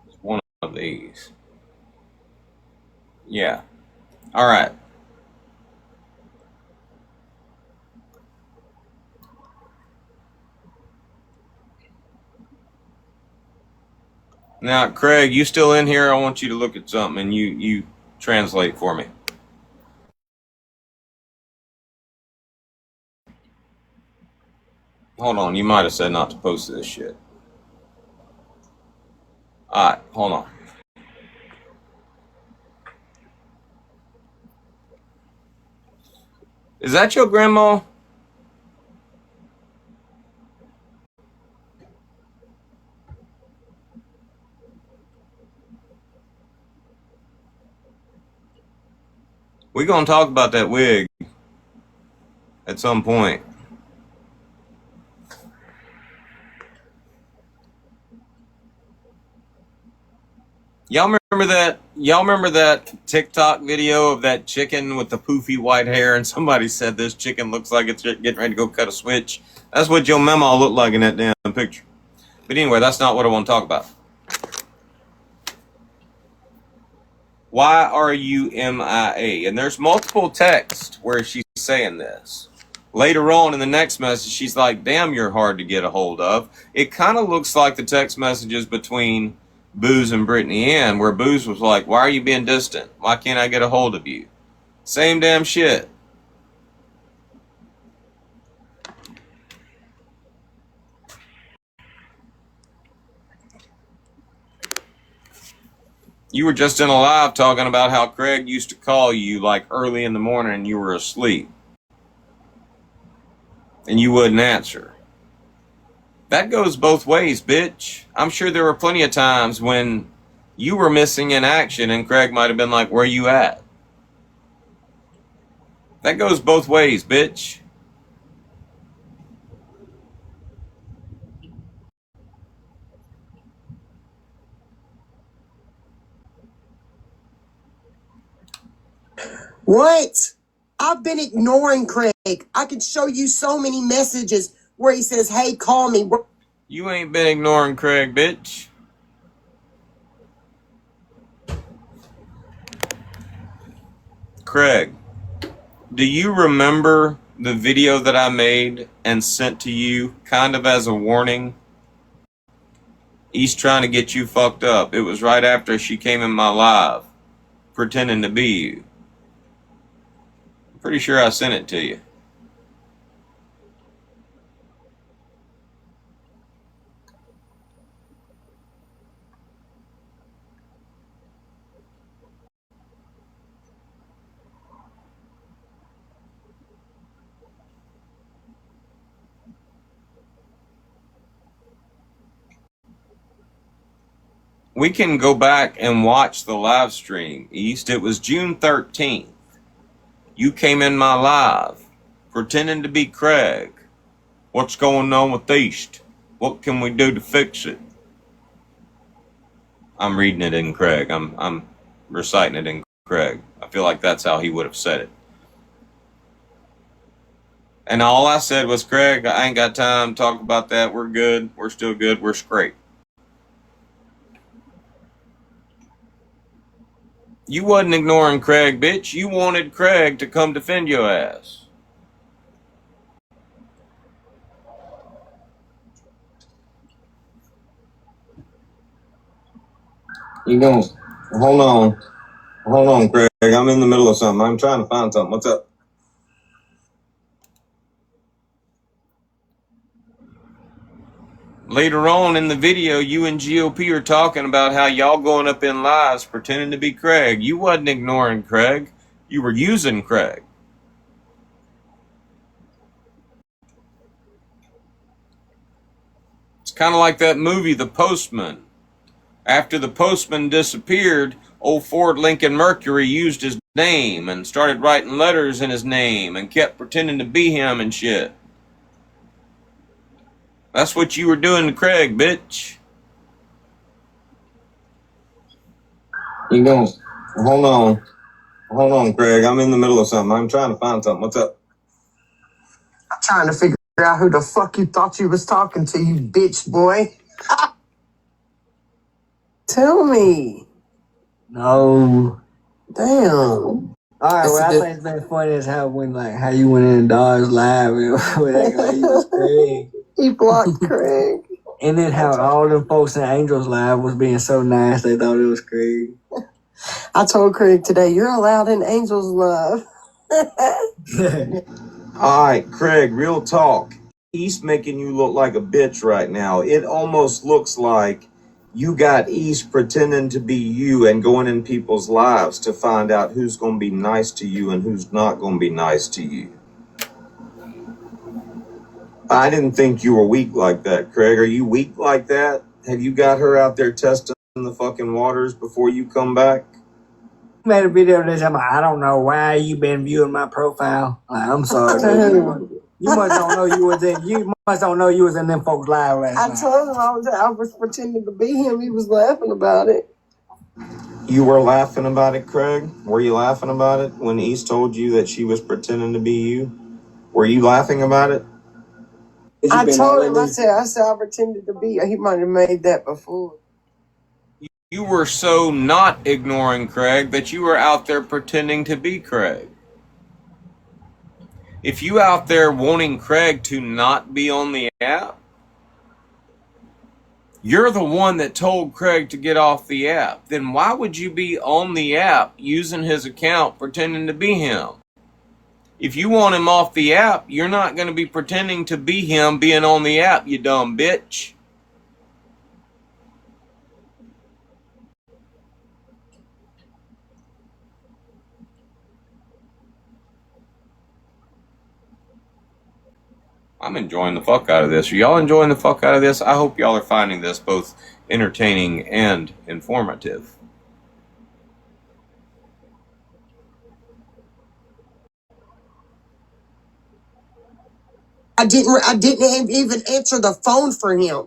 It's one of these. Yeah. All right. Now, Craig, you still in here? I want you to look at something and you translate for me. Hold on. You might have said not to post this shit. All right. Hold on. Is that your grandma? We're going to talk about that wig at some point. Y'all remember that TikTok video of that chicken with the poofy white hair, and somebody said this chicken looks like it's getting ready to go cut a switch? That's what your mama looked like in that damn picture. But anyway, that's not what I want to talk about. Why are you MIA? And there's multiple texts where she's saying this. Later on in the next message, she's like, damn, you're hard to get a hold of. It kind of looks like the text messages between Booze and Brittany Ann, where Booze was like, why are you being distant? Why can't I get a hold of you? Same damn shit. You were just in a live talking about how Craig used to call you like early in the morning and you were asleep. And you wouldn't answer. That goes both ways, bitch. I'm sure there were plenty of times when you were missing in action and Craig might have been like, where you at? That goes both ways, bitch. What? I've been ignoring Craig. I could show you so many messages where he says, hey, call me. You ain't been ignoring Craig, bitch. Craig, do you remember the video that I made and sent to you kind of as a warning? He's trying to get you fucked up. It was right after she came in my live, pretending to be you. I'm pretty sure I sent it to you. We can go back and watch the live stream, East. It was June 13th. You came in my live, pretending to be Craig, What's going on with East? What can we do to fix it? I'm reading it in Craig. I'm reciting it in Craig. I feel like that's how he would have said it. And all I said was, Craig, I ain't got time to talk about that. We're good. We're still good. We're straight. You wasn't ignoring Craig, bitch. You wanted Craig to come defend your ass. You don't. Hold on. Hold on, Craig. I'm in the middle of something. I'm trying to find something. What's up? Later on in the video, you and GOP are talking about how y'all going up in lives pretending to be Craig. You wasn't ignoring Craig. You were using Craig. It's kind of like that movie, The Postman. After the postman disappeared, old Ford Lincoln Mercury used his name and started writing letters in his name and kept pretending to be him and shit. That's what you were doing to Craig, bitch. You don't. Hold on. Hold on, Craig. I'm in the middle of something. I'm trying to find something. What's up? I'm trying to figure out who the fuck you thought you was talking to, you bitch boy. Tell me. No. Damn. Alright, what I think's been funny is how you went in Dodge Live and acting like you was Craig. He blocked Craig. And then how all them folks in Angels Live was being so nice they thought it was Craig. I told Craig today, you're allowed in Angel's Love. Alright, Craig, real talk. East making you look like a bitch right now. It almost looks like you got East pretending to be you and going in people's lives to find out who's going to be nice to you and who's not going to be nice to you. I didn't think you were weak like that, Craig. Are you weak like that? Have you got her out there testing the fucking waters before you come back? Made a video this time. I don't know why you been viewing my profile. I'm sorry. You must don't know you was in. You must don't know you was in them folks' live last night. I told him I was pretending to be him. He was laughing about it. You were laughing about it, Craig? Were you laughing about it when East told you that she was pretending to be you? Were you laughing about it? I told him, I said I pretended to be. He might have made that before. You were so not ignoring Craig that you were out there pretending to be Craig. If you out there wanting Craig to not be on the app, you're the one that told Craig to get off the app. Then why would you be on the app using his account pretending to be him? If you want him off the app, you're not going to be pretending to be him being on the app, you dumb bitch. I'm enjoying the fuck out of this. Are y'all enjoying the fuck out of this? I hope y'all are finding this both entertaining and informative. I didn't even answer the phone for him.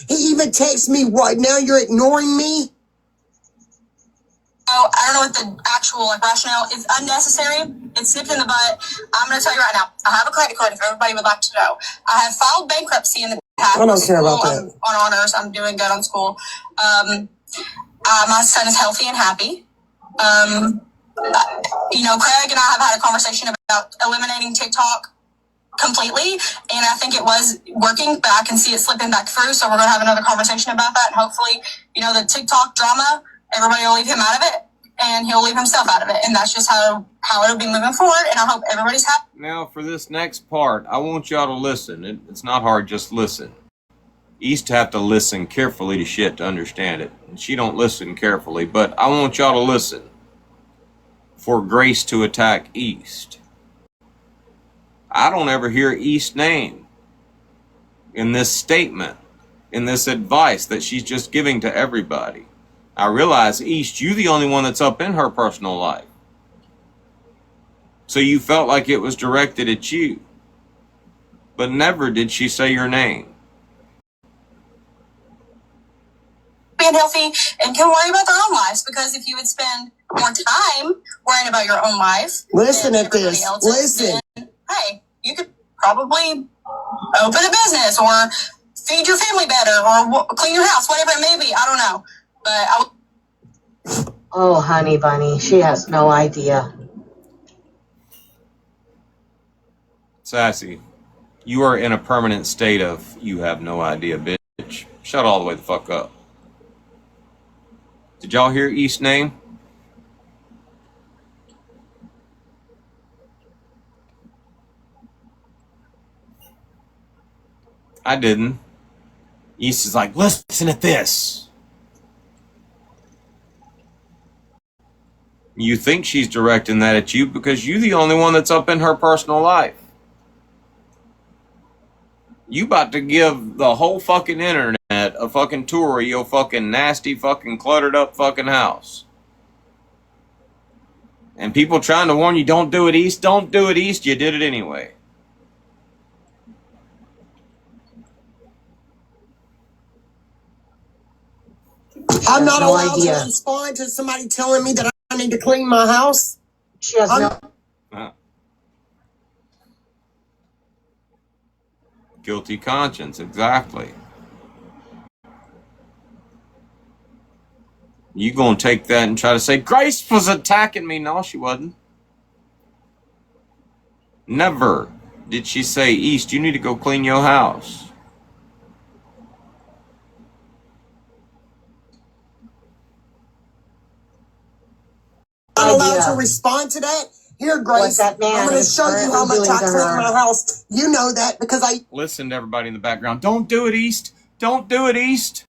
He even texted me, what, now you're ignoring me? Oh, I don't know what the actual rationale is. Unnecessary. It's nipped in the butt. I'm going to tell you right now. I have a credit card if everybody would like to know. I have filed bankruptcy in the past. I don't care about that. On honors. I'm doing good on school. My son is healthy and happy. Craig and I have had a conversation about eliminating TikTok completely, and I think it was working, but I can see it slipping back through, so we're going to have another conversation about that, and hopefully, the TikTok drama, everybody will leave him out of it, and he'll leave himself out of it, and that's just how it'll be moving forward, and I hope everybody's happy. Now, for this next part, I want y'all to listen. It's not hard, just listen. East have to listen carefully to shit to understand it, and she don't listen carefully, but I want y'all to listen for Grace to attack East. I don't ever hear East's name in this statement, in this advice that she's just giving to everybody. I realize, East, you're the only one that's up in her personal life. So you felt like it was directed at you. but never did she say your name. Being healthy and can worry about their own lives, because if you would spend more time worrying about your own life, listen at this. Listen. then, hey, you could probably open a business or feed your family better or clean your house, whatever it may be. I don't know, but Oh, honey bunny, she has no idea. Sassy, you are in a permanent state of you have no idea, bitch. Shut all the way the fuck up. Did y'all hear East's name? I didn't. East is like, listen at this. You think she's directing that at you because you're the only one that's up in her personal life. You about to give the whole fucking internet a fucking tour of your fucking nasty fucking cluttered up fucking house. And people trying to warn you, don't do it, East. Don't do it, East. You did it anyway. I'm not allowed to respond to somebody telling me that I need to clean my house. She has no. Guilty conscience, exactly. You gonna take that and try to say, Grace was attacking me. No, she wasn't. Never did she say, East, you need to go clean your house. I'm not allowed to respond to that. Here, Grace, I'm going to show you how much I clean my house. You know that because I... Listen to everybody in the background. Don't do it, East. Don't do it, East.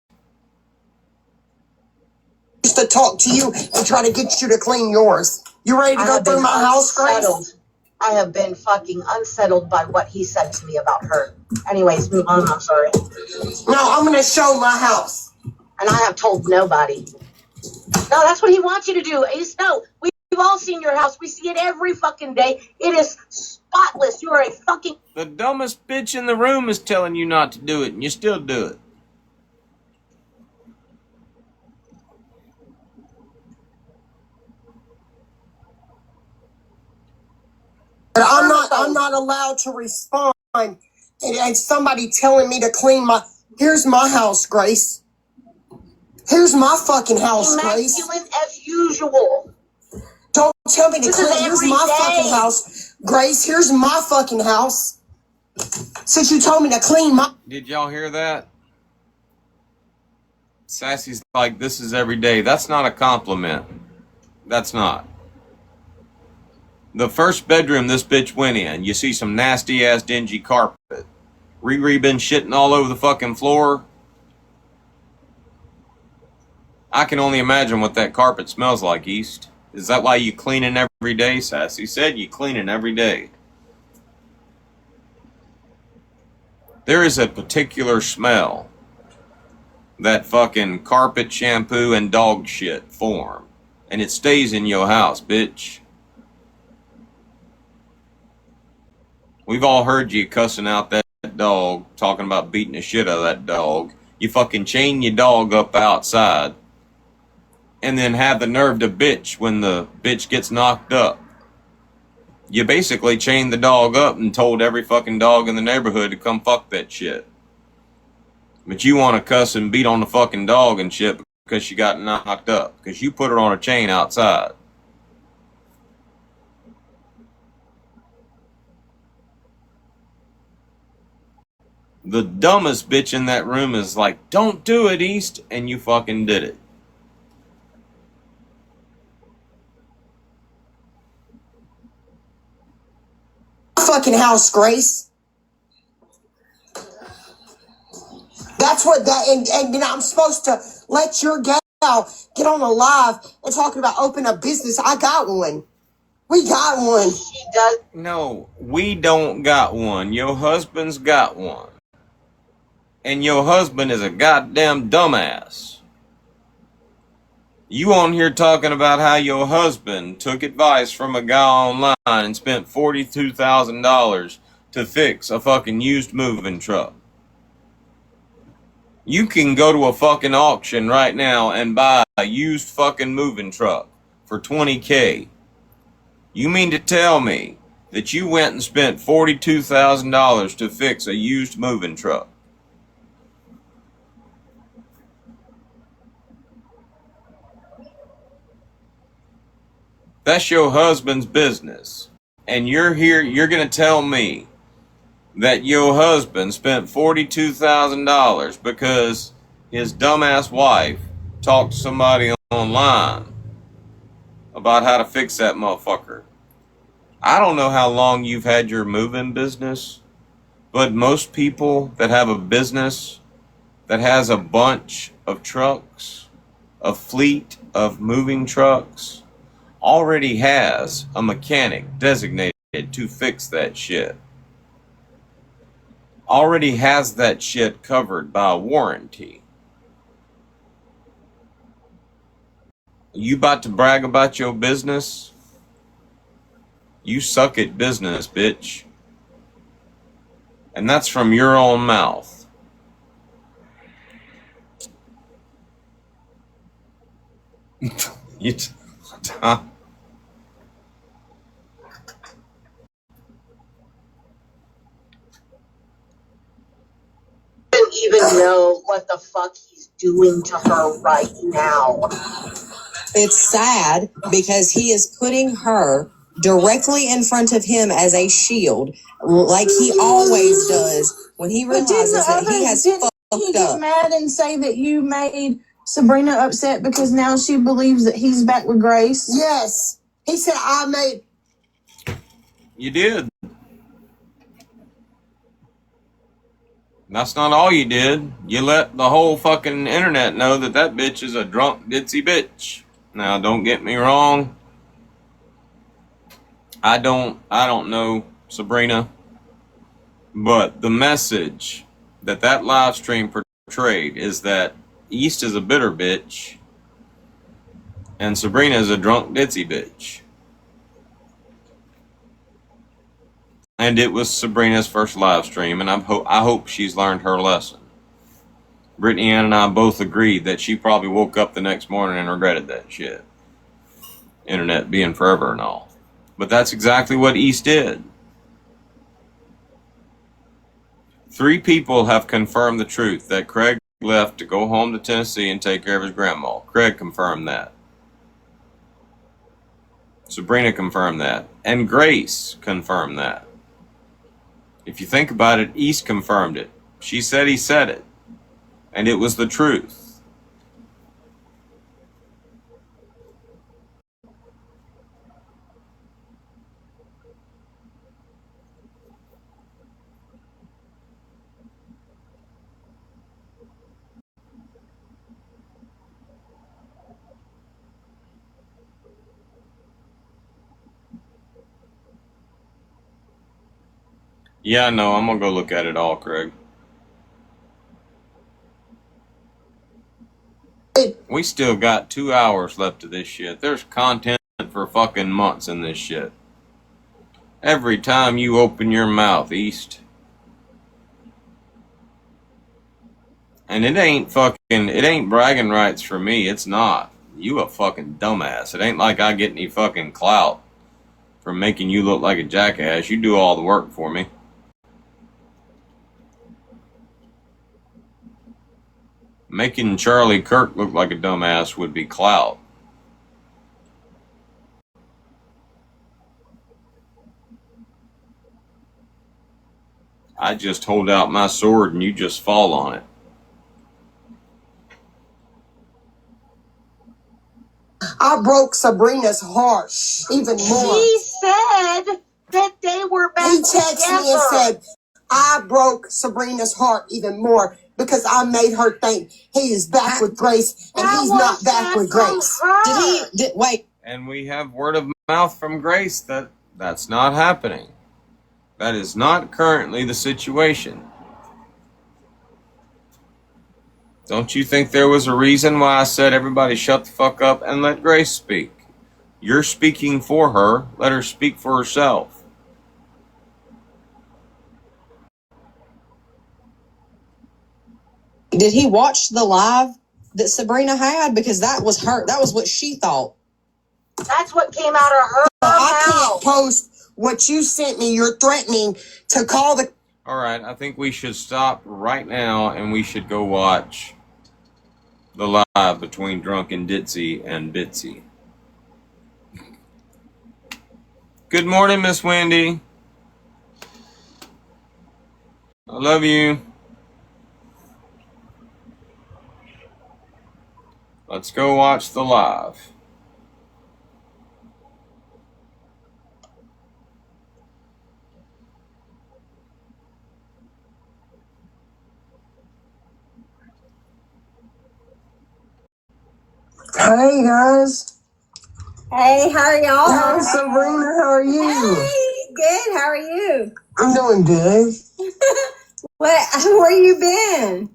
used to talk to you and try to get you to clean yours. You ready to go through my house, Grace? I have been fucking unsettled by what he said to me about her. Anyways, move on. I'm sorry. No, I'm going to show my house. And I have told nobody. No, that's what he wants you to do. Ace, no, we've all seen your house. We see it every fucking day. It is spotless. You are a fucking... The dumbest bitch in the room is telling you not to do it, and you still do it. But I'm not allowed to respond. And somebody telling me to clean my... Here's my house, Grace. Here's my fucking house, Grace. Immaculate as usual. Don't tell me to clean. Here's my fucking house. Grace, here's my fucking house. Since you told me to clean my... Did y'all hear that? Sassy's like, this is every day. That's not a compliment. That's not. The first bedroom this bitch went in, you see some nasty ass dingy carpet. Riri been shitting all over the fucking floor. I can only imagine what that carpet smells like, East. Is that why you cleaning every day, Sassy? Said you cleaning every day. There is a particular smell that fucking carpet, shampoo, and dog shit form. And it stays in your house, bitch. We've all heard you cussing out that dog, talking about beating the shit out of that dog. You fucking chain your dog up outside. And then have the nerve to bitch when the bitch gets knocked up. You basically chained the dog up and told every fucking dog in the neighborhood to come fuck that shit. But you want to cuss and beat on the fucking dog and shit because she got knocked up. Because you put her on a chain outside. The dumbest bitch in that room is like, don't do it, East. And you fucking did it. Fucking house, Grace. That's what that, and you know, I'm supposed to let your gal get on a live and talking about open a business. I got one. We got one. She does. No, we don't got one. Your husband's got one. And your husband is a goddamn dumbass. You on here talking about how your husband took advice from a guy online and spent $42,000 to fix a fucking used moving truck. You can go to a fucking auction right now and buy a used fucking moving truck for $20K. You mean to tell me that you went and spent $42,000 to fix a used moving truck? That's your husband's business. And you're here, you're going to tell me that your husband spent $42,000 because his dumbass wife talked to somebody online about how to fix that motherfucker. I don't know how long you've had your moving business, but most people that have a business that has a bunch of trucks, a fleet of moving trucks, already has a mechanic designated to fix that shit. Already has that shit covered by a warranty. You about to brag about your business? You suck at business, bitch. And that's from your own mouth. Don't even know what the fuck he's doing to her right now. It's sad because he is putting her directly in front of him as a shield, like he always does when he realizes that he has fucked he get up. mad and say that you made Sabrina upset because now she believes that he's back with Grace? Yes. He said I made. You did. That's not all you did. You let the whole fucking internet know that that bitch is a drunk, ditzy bitch. Now, don't get me wrong. I don't know Sabrina, but the message that live stream portrayed is that East is a bitter bitch and Sabrina is a drunk, ditzy bitch. And it was Sabrina's first live stream, and I hope she's learned her lesson. Brittany Ann and I both agreed that she probably woke up the next morning and regretted that shit. Internet being forever and all. But that's exactly what East did. 3 people have confirmed the truth that Craig left to go home to Tennessee and take care of his grandma. Craig confirmed that. Sabrina confirmed that. And Grace confirmed that. If you think about it, East confirmed it. She said he said it. And it was the truth. Yeah, no, I'm gonna go look at it all, Craig. We still got 2 hours left of this shit. There's content for fucking months in this shit. Every time you open your mouth, East. And it ain't bragging rights for me. It's not. You a fucking dumbass. It ain't like I get any fucking clout from making you look like a jackass. You do all the work for me. Making Charlie Kirk look like a dumbass would be clout. I just hold out my sword and you just fall on it. I broke Sabrina's heart even more. He said that they were back He texted me and said, I broke Sabrina's heart even more because I made her think he is back with Grace and he's not back with Grace. Wait. And we have word of mouth from Grace that that's not happening. That is not currently the situation. Don't you think there was a reason why I said everybody shut the fuck up and let Grace speak? You're speaking for her. Let her speak for herself. Did he watch the live that Sabrina had? Because that was her. That was what she thought. That's what came out of her I can't mouth. post what you sent me. You're threatening to call the. All right, I think we should stop right now and we should go watch the live between Drunken Ditzy and Bitsy. Good morning, Miss Wendy. I love you. Let's go watch the live. Hey guys. Hey, how are y'all? Hey Sabrina, how are you? Hey, good. How are you? I'm doing good. Where you been?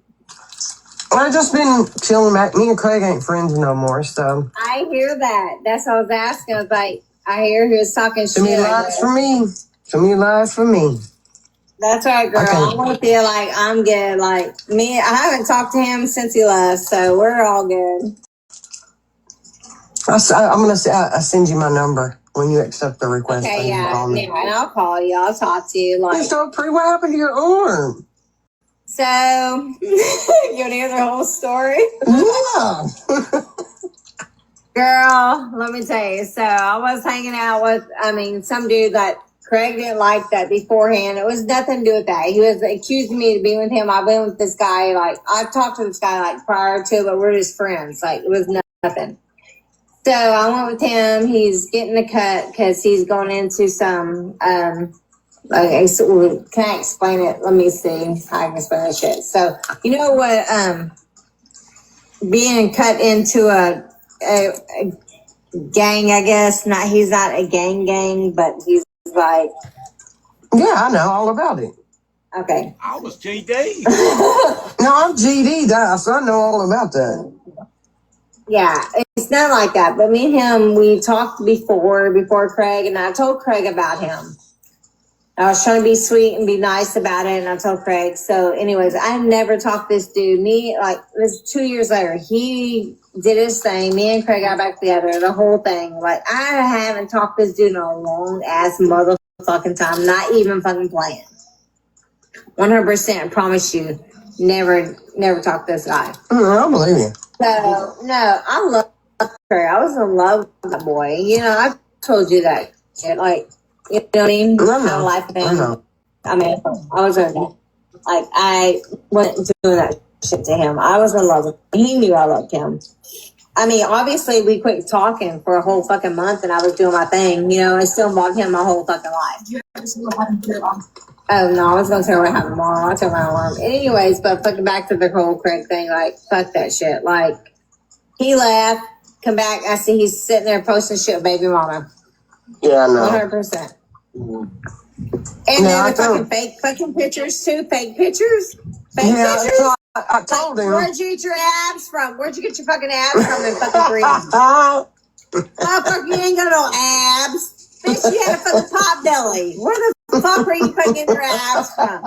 I've just been chilling back. Me and Craig ain't friends no more, so. I hear that. That's what I was asking. I was like, I hear he was talking shit. Too many lies for me. Too many lies for me. That's right, girl. I'm with you. Like, I'm good. Like, me, I haven't talked to him since he left, so we're all good. I'm going to send you my number when you accept the request. Okay, yeah, and I'll call you. I'll talk to you. Like, so pretty. What happened to your arm? So, you want to hear the whole story? Yeah. Girl, let me tell you. So, I was hanging out with, some dude that Craig didn't like that beforehand. It was nothing to do with that. He was accusing me of being with him. I've been with this guy, like, I've talked to this guy, like, prior to, but we're just friends. Like, it was nothing. So, I went with him. He's getting the cut because he's going into some, okay, so can I explain it? Let me see how I can explain that shit. So, you know what, being cut into a gang, I guess. He's not a gang, but he's like. Yeah, I know all about it. Okay. I was GD. No, I'm GD, so I know all about that. Yeah, it's not like that. But me and him, we talked before Craig, and I told Craig about him. I was trying to be sweet and be nice about it, and I told Craig. So, anyways, I never talked to this dude. It was 2 years later. He did his thing. Me and Craig got back together, the whole thing. Like, I haven't talked to this dude in a long-ass motherfucking time. Not even fucking playing. 100%, I promise you, never talked to this guy. I don't believe you. So, no, I love Craig. I was in love with that boy. You know, I told you that shit. Like, you know what I mean? Kind of life with him. I wasn't doing that shit to him. I was in love with him. He knew I loved him. I mean, obviously, we quit talking for a whole fucking month, and I was doing my thing. You know, I still loved him my whole fucking life. Oh, no, I was going to tell you what happened tomorrow. I'll tell my alarm. Anyways, but fucking back to the whole Craig thing, like, fuck that shit. Like, he left, come back, I see he's sitting there posting shit with baby mama. Yeah, I know. 100%. And then the fucking fake fucking pictures, too. Fake pictures. Fake pictures. So I told him. Where'd you get your abs from? Where'd you get your fucking abs from in fucking Green? Motherfucker, you ain't got no abs. Bitch, you had a fucking pop belly. Where the fuck are you fucking getting your abs from?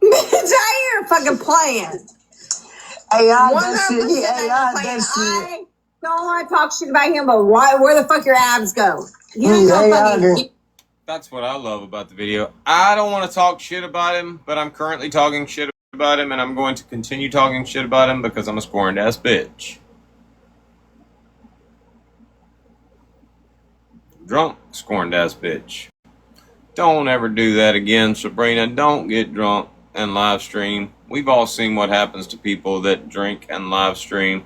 Bitch, I hear fucking playing. AI that shit. He AI that shit. I don't want to talk shit about him, but where the fuck your abs go? You ain't no fucking... That's what I love about the video. I don't want to talk shit about him, but I'm currently talking shit about him, and I'm going to continue talking shit about him because I'm a scorned ass bitch. Drunk, scorned ass bitch. Don't ever do that again, Sabrina. Don't get drunk and live stream. We've all seen what happens to people that drink and live stream.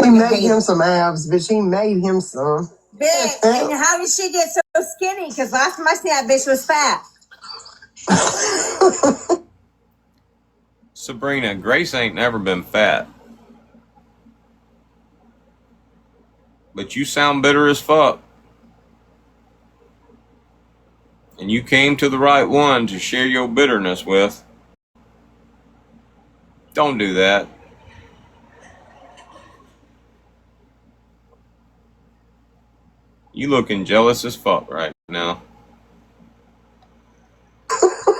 He made him some abs, bitch. He made him some. Bitch, and how did she get so skinny? Because last time I seen that bitch was fat. Sabrina, Grace ain't never been fat. But you sound bitter as fuck. And you came to the right one to share your bitterness with. Don't do that. You looking jealous as fuck right now.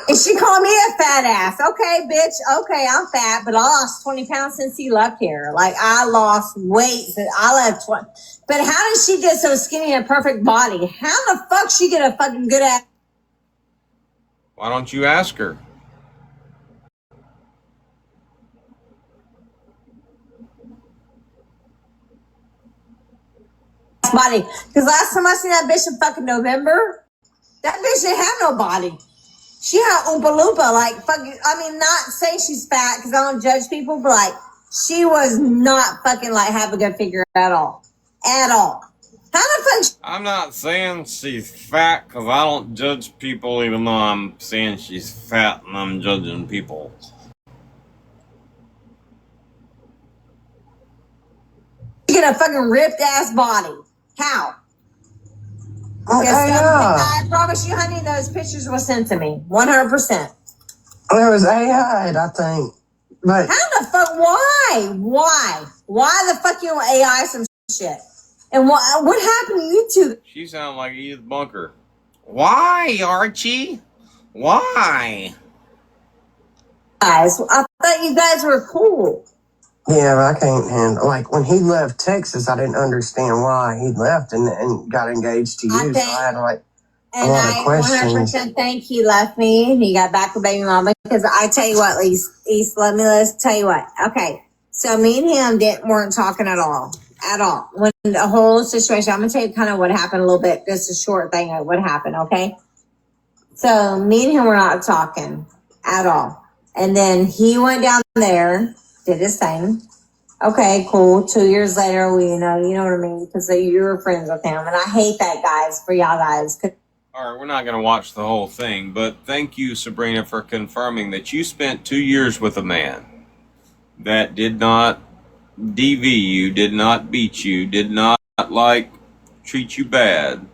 And she called me a fat ass. Okay, bitch. Okay, I'm fat, but I lost 20 pounds since he left here. Like, I lost weight since I left. But how did she get so skinny and a perfect body? How the fuck she get a fucking good ass Why don't you ask her? body? Because last time I seen that bitch in fucking November, that bitch didn't have no body. She had Oompa Loompa, like, fucking, I mean, not saying she's fat, because I don't judge people, but, like, she was not fucking, like, have a good figure at all. At all. How the fuck? I'm not saying she's fat, because I don't judge people, even though I'm saying she's fat and I'm judging people. She get a fucking ripped ass body. How? AI. I promise you, honey, those pictures were sent to me. 100%. There was AI, I think. But how the fuck? Why? Why the fuck you want AI some shit? And what happened to you two? She sounds like Edith Bunker. Why, Archie? Why? Guys, I thought you guys were cool. yeah, but I can't handle. Like when he left Texas, I didn't understand why he left and got engaged to you. So I had like a lot of questions. 100% think he left me and he got back with baby mama. Because I tell you what, East, let's tell you what. Okay, so me and him weren't talking at all. At all. When the whole situation, I'm going to tell you kind of what happened a little bit. Just a short thing of what happened, okay? So me and him were not talking at all. And then he went down there, did his thing. Okay, cool. 2 years later, you know what I mean? Because you were friends with him. And I hate that, guys, for y'all guys. All right, we're not going to watch the whole thing, but thank you, Sabrina, for confirming that you spent 2 years with a man that did not DV you, did not beat you, did not, treat you bad.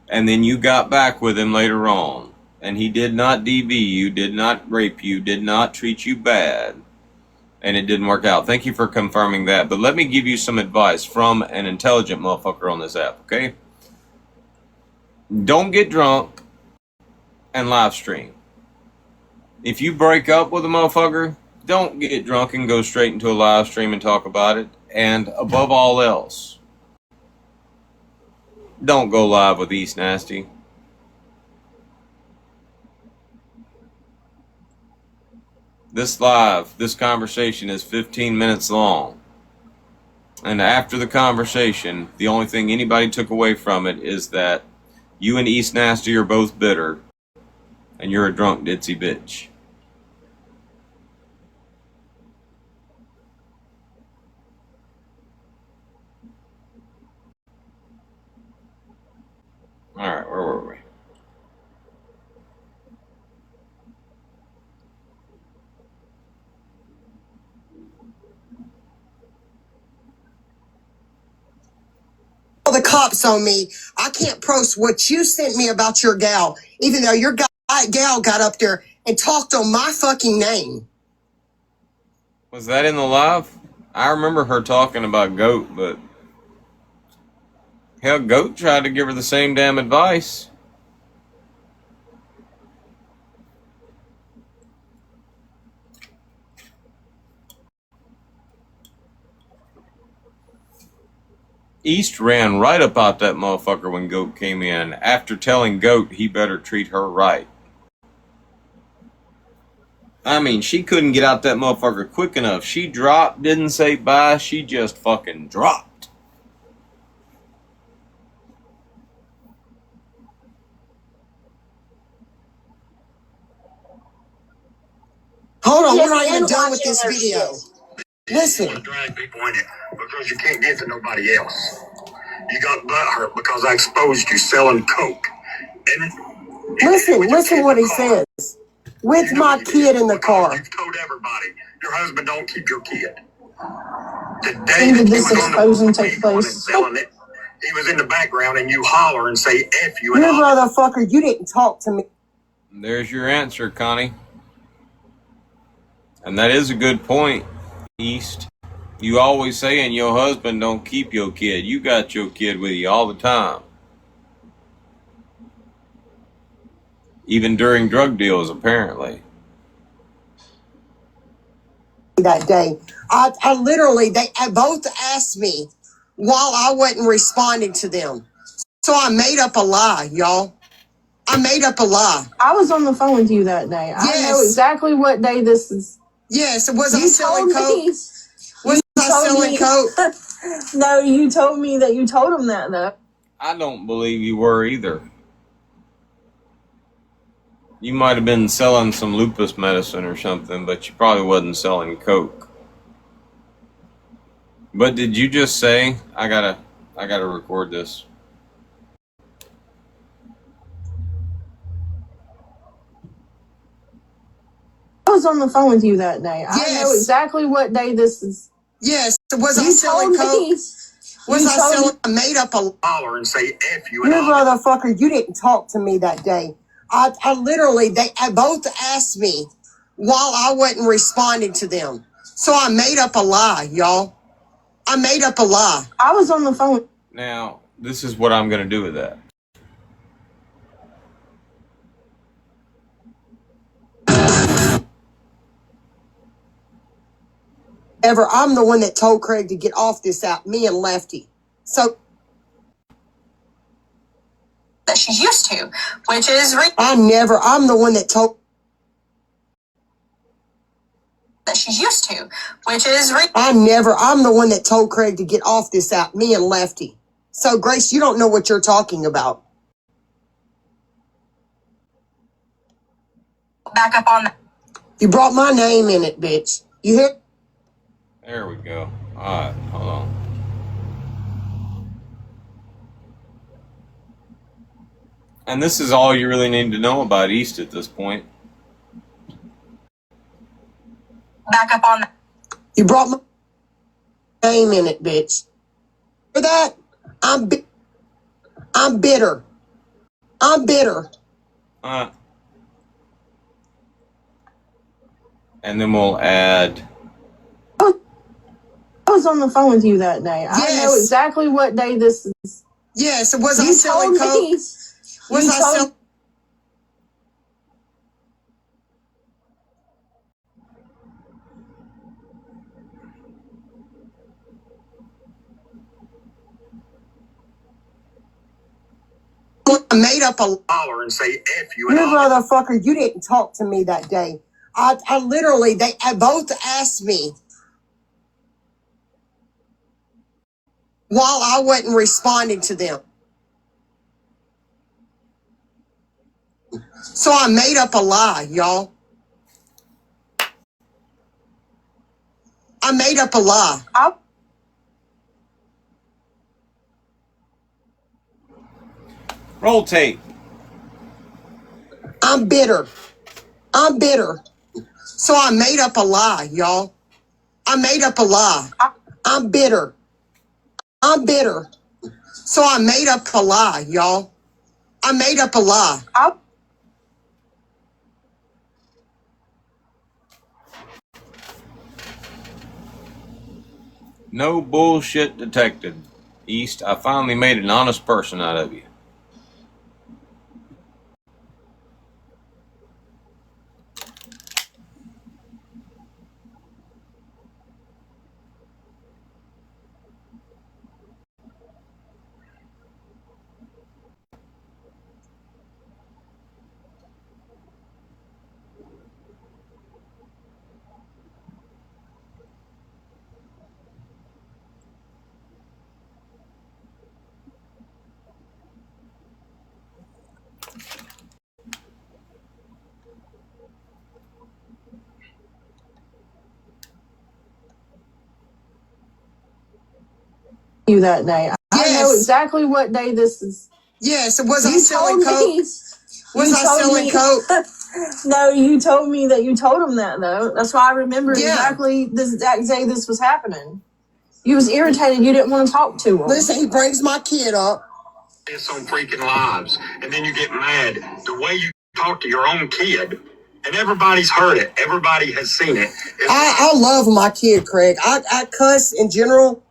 And then you got back with him later on. And he did not DV you, did not rape you, did not treat you bad. And it didn't work out. Thank you for confirming that. But let me give you some advice from an intelligent motherfucker on this app, okay? Don't get drunk and live stream. If you break up with a motherfucker, don't get drunk and go straight into a live stream and talk about it. And above all else, don't go live with East Nasty. This conversation is 15 minutes long. And after the conversation, the only thing anybody took away from it is that you and East Nasty are both bitter, and you're a drunk ditzy bitch. Alright, where were we? the cops on me. I can't post what you sent me about your gal, even though your gal got up there and talked on my fucking name. Was that in the live? I remember her talking about Goat, but hell, Goat tried to give her the same damn advice. East ran right up out that motherfucker when Goat came in, after telling Goat he better treat her right. I mean, she couldn't get out that motherfucker quick enough. She dropped, didn't say bye, she just fucking dropped. Hold on, we're not even done with this video. Listen. You drag people in it because you can't get to nobody else. You got butthurt because I exposed you selling coke. And listen what he says. With my kid in the car. You've told everybody your husband don't keep your kid. The When day did that this you was on the exposing take and place? selling it, he was in the background and you holler and say F you and You all. motherfucker, you didn't talk to me. There's your answer, Connie. And that is a good point, East. You always saying your husband don't keep your kid. You got your kid with you all the time. Even during drug deals, apparently. That day, I literally, they both asked me while I wasn't responding to them. So I made up a lie, y'all. I made up a lie. I was on the phone with you that day. Yes. I know exactly what day this is. Yes, was I selling coke? Was I selling coke? No, you told me that you told him that, though. I don't believe you were either. You might have been selling some lupus medicine or something, but you probably wasn't selling coke. But did you just say, I gotta record this. I was on the phone with you that day. Yes. I know exactly what day this is. Yes, was I selling coke? Was I selling? I made up a Holler and say F you. You motherfucker, you didn't talk to me that day. I literally, they both asked me while I wasn't responding to them. So I made up a lie, y'all. I made up a lie. I was on the phone. Now, this is what I'm going to do with that. I'm the one that told Craig to get off this app, me and Lefty. So that she's used to, which is I'm the one that told that she's used to, which is I'm the one that told Craig to get off this app, me and Lefty. So Grace, you don't know what you're talking about. back up on that. You brought my name in it, bitch. You hear? There we go. Alright, hold on. And this is all you really need to know about East at this point. Back up on that. You brought my name in it, bitch. For that, I'm bitter. I'm bitter. And then we'll add. I was on the phone with you that day. Yes. I know exactly what day this is. Yes, was I selling coke? Was I selling? I made up a Holler and say F you. You motherfucker, you didn't talk to me that day. I literally, they both asked me while I wasn't responding to them. So I made up a lie, y'all. I made up a lie. Roll tape. I'm bitter. So I made up a lie, y'all. I made up a lie. I'm bitter. So I made up a lie, y'all. I made up a lie. No bullshit detected. East, I finally made an honest person out of you. You that day. I know exactly what day this is. Yes, was I selling coke? Was I selling coke? No, you told me that you told him that, though. That's why I remember exactly this exact day this was happening. You was irritated. You didn't want to talk to him. Listen, he brings my kid up. It's on freaking lives, and then you get mad the way you talk to your own kid, And everybody's heard it. Everybody has seen it. I love my kid, Craig. I cuss in general.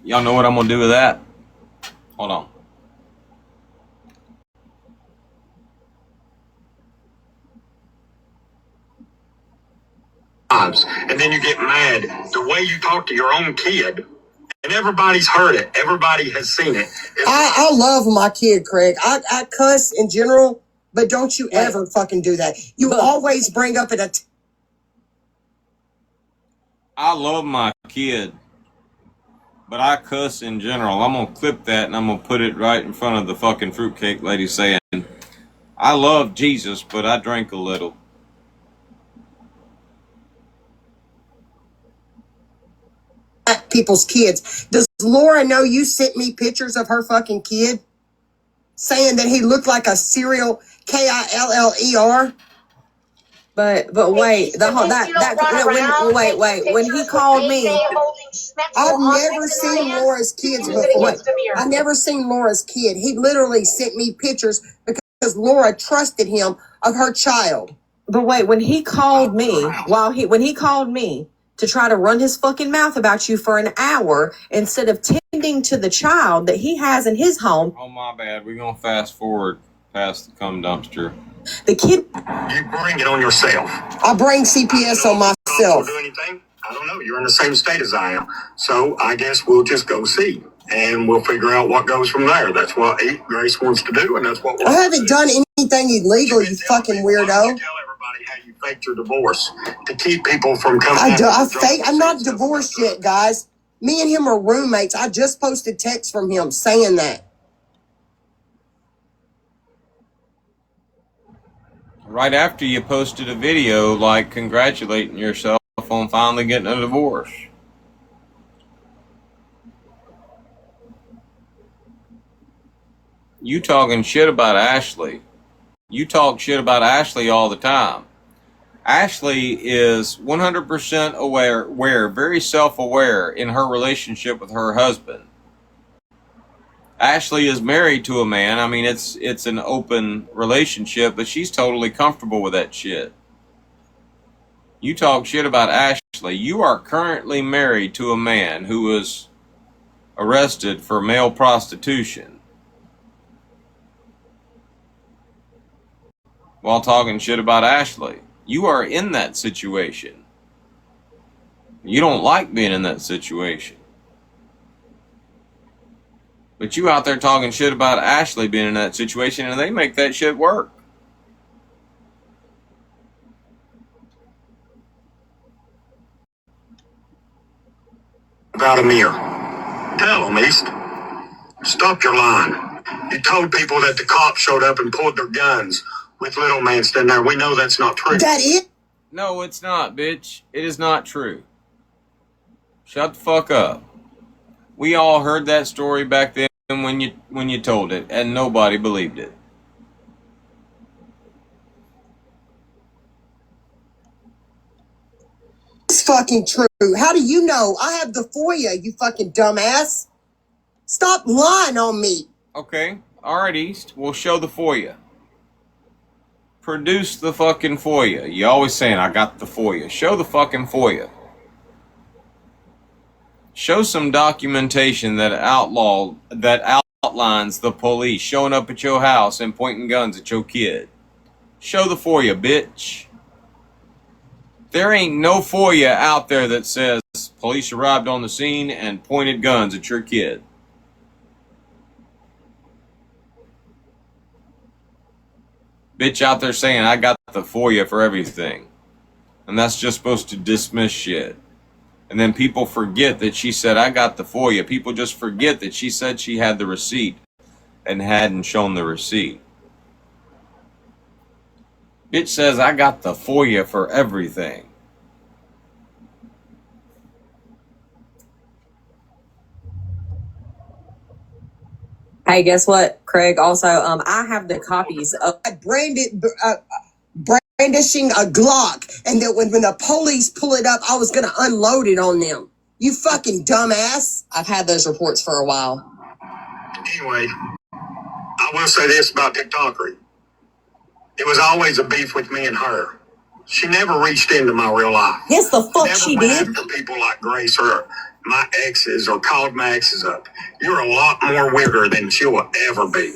Y'all know what I'm going to do with that? Hold on. And then you get mad the way you talk to your own kid. And everybody's heard it. Everybody has seen it. I love my kid, Craig. I cuss in general, but don't you ever fucking do that. You always bring up I love my kid, but I cuss in general. I'm going to clip that and I'm going to put it right in front of the fucking fruitcake lady saying, I love Jesus, but I drink a little. people's kids. Does Laura know you sent me pictures of her fucking kid? Saying that he looked like a serial Killer. But wait, when he called me, I've never seen Laura's kids before. I've never seen Laura's kid. He literally sent me pictures because Laura trusted him of her child. But wait, when he called me, to try to run his fucking mouth about you for an hour instead of tending to the child that he has in his home. Oh, my bad. We're going to fast forward past the cum dumpster. The kid. You bring it on yourself. I bring CPS on myself. Do anything? I don't know. You're in the same state as I am. So I guess we'll just go see. And we'll figure out what goes from there. That's what Grace wants to do, and that's what we're I haven't done anything illegal, you fucking weirdo. Tell everybody how you faked your divorce to keep people from coming. I'm not divorced yet, guys. Me and him are roommates. I just posted text from him saying that. Right after you posted a video like congratulating yourself on finally getting a divorce. You talking shit about Ashley. You talk shit about Ashley all the time. Ashley is 100% aware, very self-aware in her relationship with her husband. Ashley is married to a man. I mean, it's an open relationship, but she's totally comfortable with that shit. You talk shit about Ashley. You are currently married to a man who was arrested for male prostitution. While talking shit about Ashley. You are in that situation. You don't like being in that situation. But you out there talking shit about Ashley being in that situation, and they make that shit work. About a mirror. Tell them, East. Stop your lying. You told people that the cops showed up and pulled their guns with little man standing there. We know that's not true. That is? No, it's not, bitch. It is not true. Shut the fuck up. We all heard that story back then when you told it, and nobody believed it. It's fucking true. How do you know? I have the FOIA, you fucking dumbass. Stop lying on me. Okay. Alright, East. We'll show the FOIA. Produce the fucking FOIA. You always saying, I got the FOIA. Show the fucking FOIA. Show some documentation that outlines the police showing up at your house and pointing guns at your kid. Show the FOIA, bitch. There ain't no FOIA out there that says police arrived on the scene and pointed guns at your kid. Bitch out there saying, I got the FOIA for everything. And that's just supposed to dismiss shit. And then people forget that she said, I got the FOIA. People just forget that she said she had the receipt and hadn't shown the receipt. Bitch says, I got the FOIA for everything. Hey, guess what, Craig? Also, I have the copies of brandishing a Glock, and that when the police pull it up, I was going to unload it on them. You fucking dumbass. I've had those reports for a while. Anyway, I will say this about TikTokery. It was always a beef with me and her. She never reached into my real life. Yes, the fuck Never she went did. after people like Grace or my exes or called my exes up. You're a lot more weirder than she will ever be.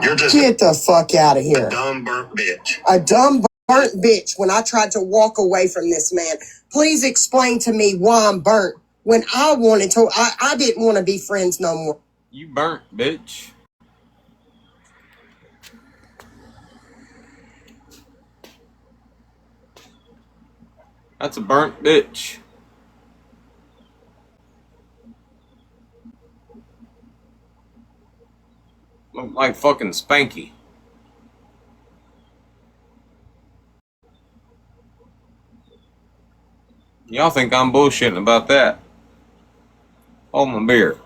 You're just Get the fuck out of a here. dumb burnt bitch. A dumb burnt bitch when I tried to walk away from this man. Please explain to me why I'm burnt when I wanted to. I didn't want to be friends no more. You burnt, bitch. That's a burnt bitch. Look like fucking Spanky. Y'all think I'm bullshitting about that? Hold my beer.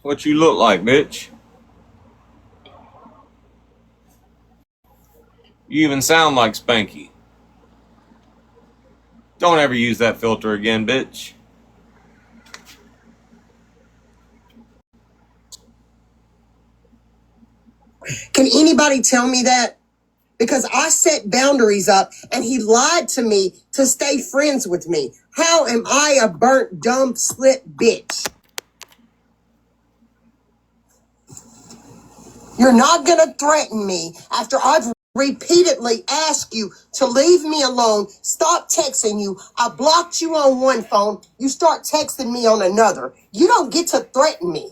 What you look like, bitch? You even sound like Spanky. Don't ever use that filter again, bitch. Can anybody tell me that? Because I set boundaries up and he lied to me to stay friends with me. How am I a burnt, dumb, slit bitch? You're not going to threaten me after I've repeatedly asked you to leave me alone, stop texting you. I blocked you on one phone. You start texting me on another. You don't get to threaten me.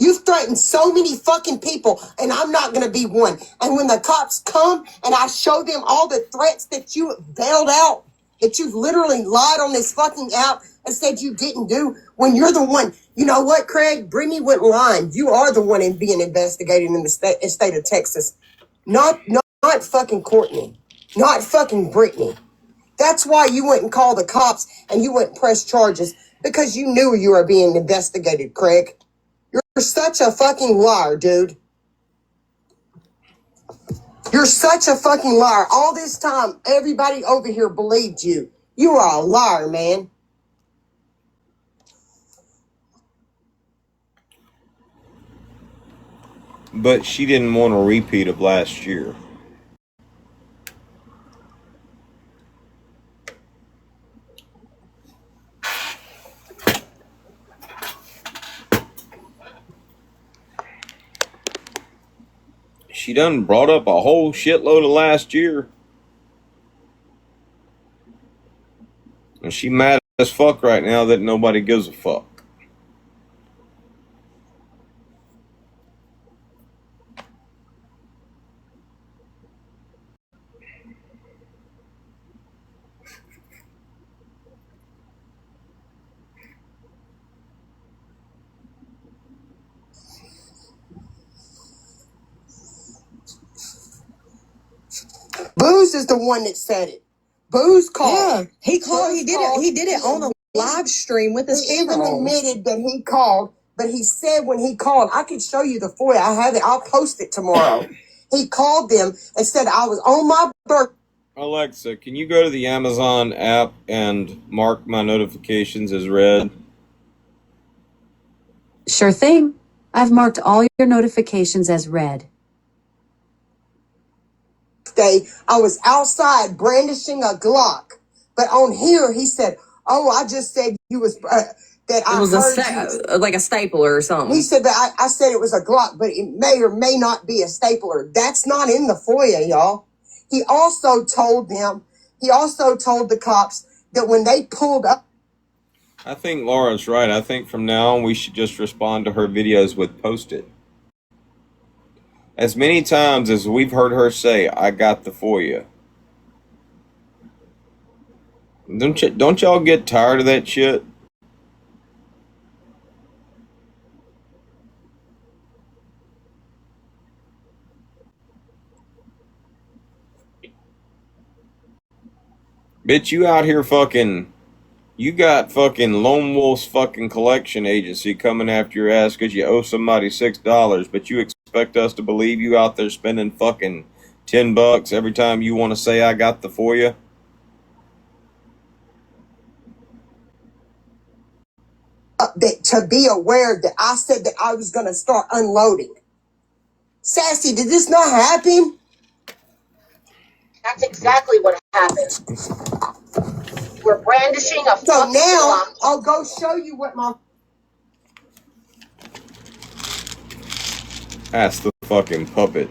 You've threatened so many fucking people, and I'm not going to be one. And when the cops come and I show them all the threats that you bailed out, that you've literally lied on this fucking app and said you didn't do, when you're the one, you know what, Craig? Brittany wasn't lying. You are the one being investigated in the state of Texas. Not fucking Courtney. Not fucking Brittany. That's why you went and called the cops and you went and pressed charges, because you knew you were being investigated, Craig. You're such a fucking liar, dude. You're such a fucking liar. All this time, everybody over here believed you. You are a liar, man. But she didn't want a repeat of last year. She done brought up a whole shitload of last year. And she mad as fuck right now that nobody gives a fuck. Booze is the one that said it. Booze called. Yeah, he called. He did it. He did it on a live stream with his He even camera on. admitted that he called, but he said when he called, I could show you the FOIA. I have it. I'll post it tomorrow. He called them and said, I was on my birthday. Alexa, can you go to the Amazon app and mark my notifications as read? Sure thing. I've marked all your notifications as read. I was outside brandishing a Glock. But on here, he said, oh, I just said you was that It I was heard you. like a stapler or something. He said that I said it was a Glock, but it may or may not be a stapler. That's not in the FOIA, y'all. He also told the cops that when they pulled up. I think Laura's right. I think from now on we should just respond to her videos with "post it." As many times as we've heard her say, "I got the FOIA." Don't y'all get tired of that shit? Bitch, you out here fucking... You got fucking Lone Wolf's fucking collection agency coming after your ass because you owe somebody $6, but you expect us to believe you out there spending fucking $10 every time you want to say I got the FOIA? To be aware that I said that I was going to start unloading. Sassy, did this not happen? That's exactly what happened. We're brandishing a So fucking now Glock. I'll go show you what my... That's the fucking puppet.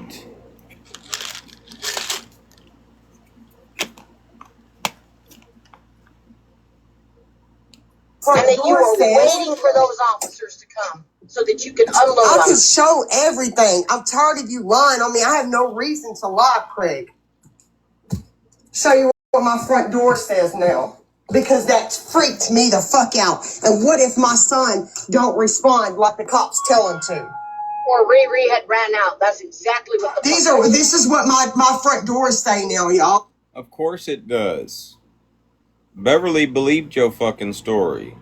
And that you were waiting for those officers to come so that you could unload I them. can show everything. I'm tired of you lying on me. I have no reason to lie, Craig. Show you what my front door says now. Because that freaked me the fuck out. And what if my son don't respond like the cops tell him to? Or Riri had ran out. That's exactly what the This is what my front doors say now, y'all. Of course it does. Beverly believed your fucking story.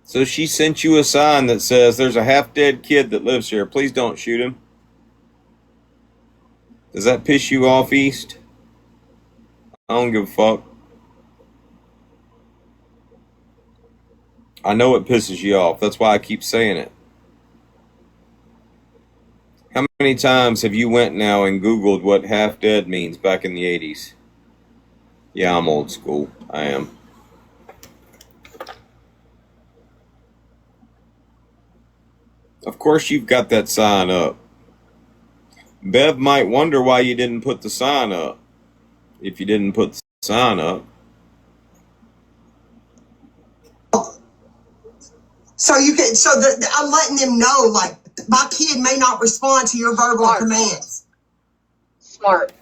So she sent you a sign that says there's a half-dead kid that lives here. Please don't shoot him. Does that piss you off, East? I don't give a fuck. I know it pisses you off. That's why I keep saying it. How many times have you went now and Googled what half-dead means back in the 80s? Yeah, I'm old school. I am. Of course you've got that sign up. Bev might wonder why you didn't put the sign up. If you didn't put the sign up. So I'm letting them know, like, my kid may not respond to your verbal commands. Smart.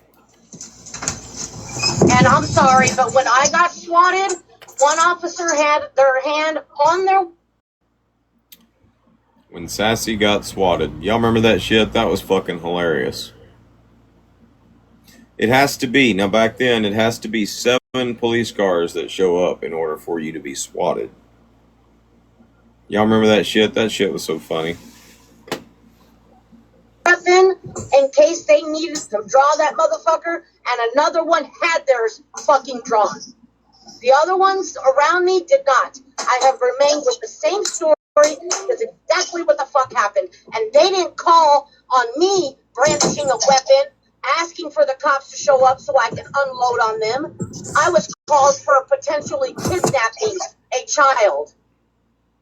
And I'm sorry, but when I got swatted, one officer had their hand on their... When Sassy got swatted. Y'all remember that shit? That was fucking hilarious. It has to be. Now back then, it has to be 7 police cars that show up in order for you to be swatted. Y'all remember that shit? That shit was so funny. In case they needed to draw that motherfucker, and another one had theirs fucking drawn. The other ones around me did not. I have remained with the same story. That's exactly what the fuck happened. And they didn't call on me brandishing a weapon, asking for the cops to show up so I can unload on them. I was called for potentially kidnapping a child.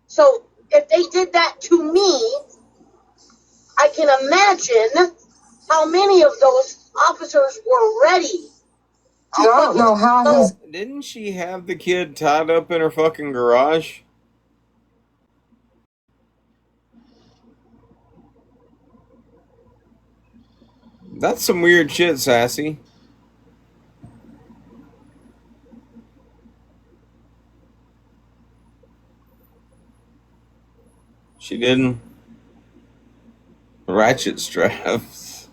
So if they did that to me, I can imagine how many of those officers were ready. I don't know how Didn't she have the kid tied up in her fucking garage? That's some weird shit, Sassy. She didn't. Ratchet straps.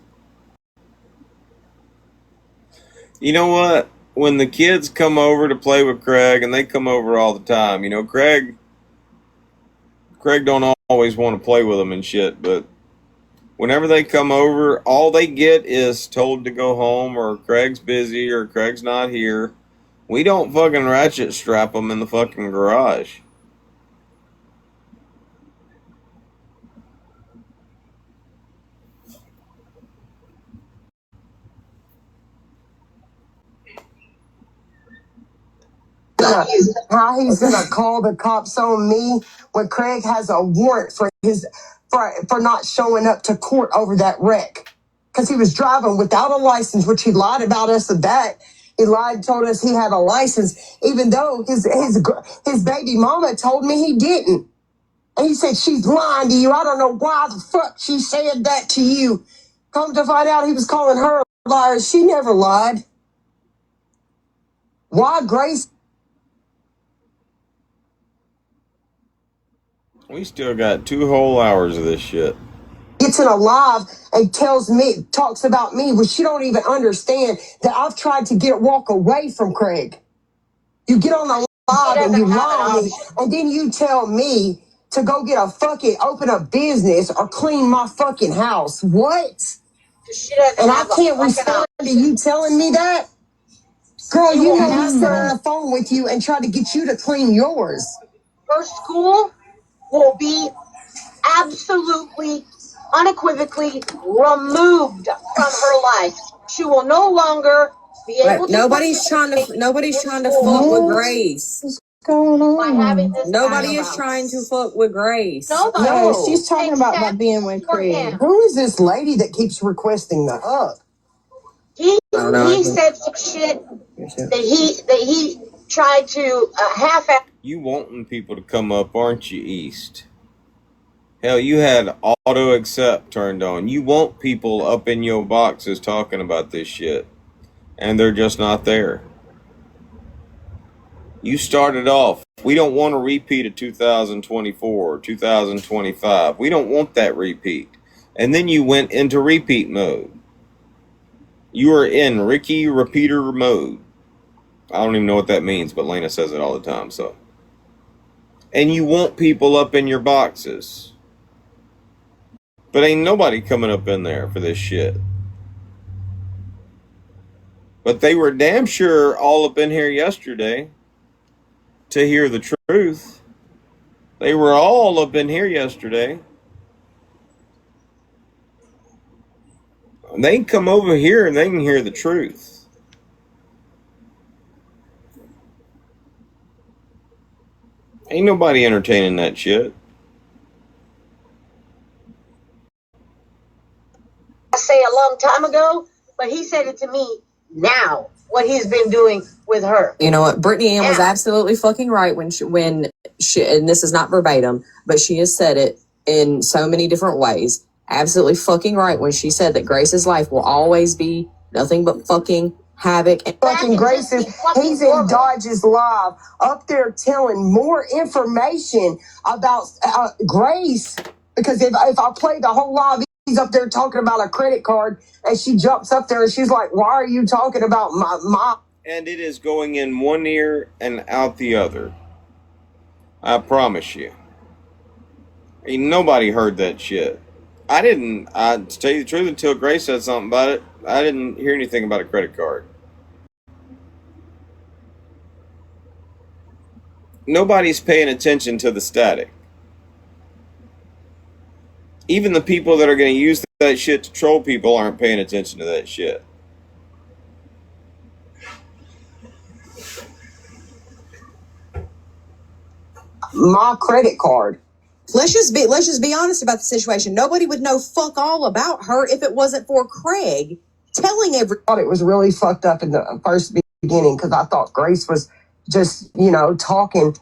You know what? When the kids come over to play with Craig, and they come over all the time, you know, Craig don't always want to play with them and shit, but whenever they come over, all they get is told to go home, or Craig's busy, or Craig's not here. We don't fucking ratchet strap them in the fucking garage. gonna call the cops on me when Craig has a warrant for not showing up to court over that wreck because he was driving without a license, which he lied about us of that. He lied, told us he had a license, even though his baby mama told me he didn't. And he said, she's lying to you. I don't know why the fuck she said that to you. Come to find out he was calling her a liar. She never lied. Why Grace? We still got 2 whole hours of this shit. Gets in a live and talks about me, when she don't even understand that I've tried to walk away from Craig. You get on the live and you lie on me, and then you tell me to go open a business or clean my fucking house. What? And I can't respond to you telling me that? Girl, you know I sat on the phone with you and tried to get you to clean yours. Her school will be absolutely, unequivocally removed from her life. She will no longer be able to. Nobody's trying to fuck with Grace. What's going on? Nobody is trying to fuck with Grace. Nobody. No, she's talking about being with Craig. Who is this lady that keeps requesting the hug? He said some shit that he tried to half-ass. You wanting people to come up, aren't you, East? Hell, you had auto accept turned on. You want people up in your boxes talking about this shit, and they're just not there. You started off, we don't want a repeat of 2024 or 2025. We don't want that repeat. And then you went into repeat mode. You are in Ricky repeater mode. I don't even know what that means, but Lena says it all the time, so. And you want people up in your boxes. But ain't nobody coming up in there for this shit. But they were damn sure all up in here yesterday to hear the truth. They were all up in here yesterday. They can come over here and they can hear the truth. Ain't nobody entertaining that shit. I say a long time ago, but he said it to me now, what he's been doing with her. You know what? Brittany Ann was absolutely fucking right when she, and this is not verbatim, but she has said it in so many different ways. Absolutely fucking right when she said that Grace's life will always be nothing but fucking havoc. And fucking Grace he's in Dodge's live up there telling more information about Grace, because if I play the whole live, he's up there talking about a credit card, and she jumps up there and she's like, why are you talking about my And it is going in one ear and out the other. I promise you. Ain't nobody heard that shit. To tell you the truth, until Grace said something about it, I didn't hear anything about a credit card. Nobody's paying attention to the static. Even the people that are going to use that shit to troll people aren't paying attention to that shit. my credit card. let's just be honest about the situation. Nobody would know fuck all about her if it wasn't for Craig telling everybody. I thought it was really fucked up in the first beginning because I thought Grace was just, talking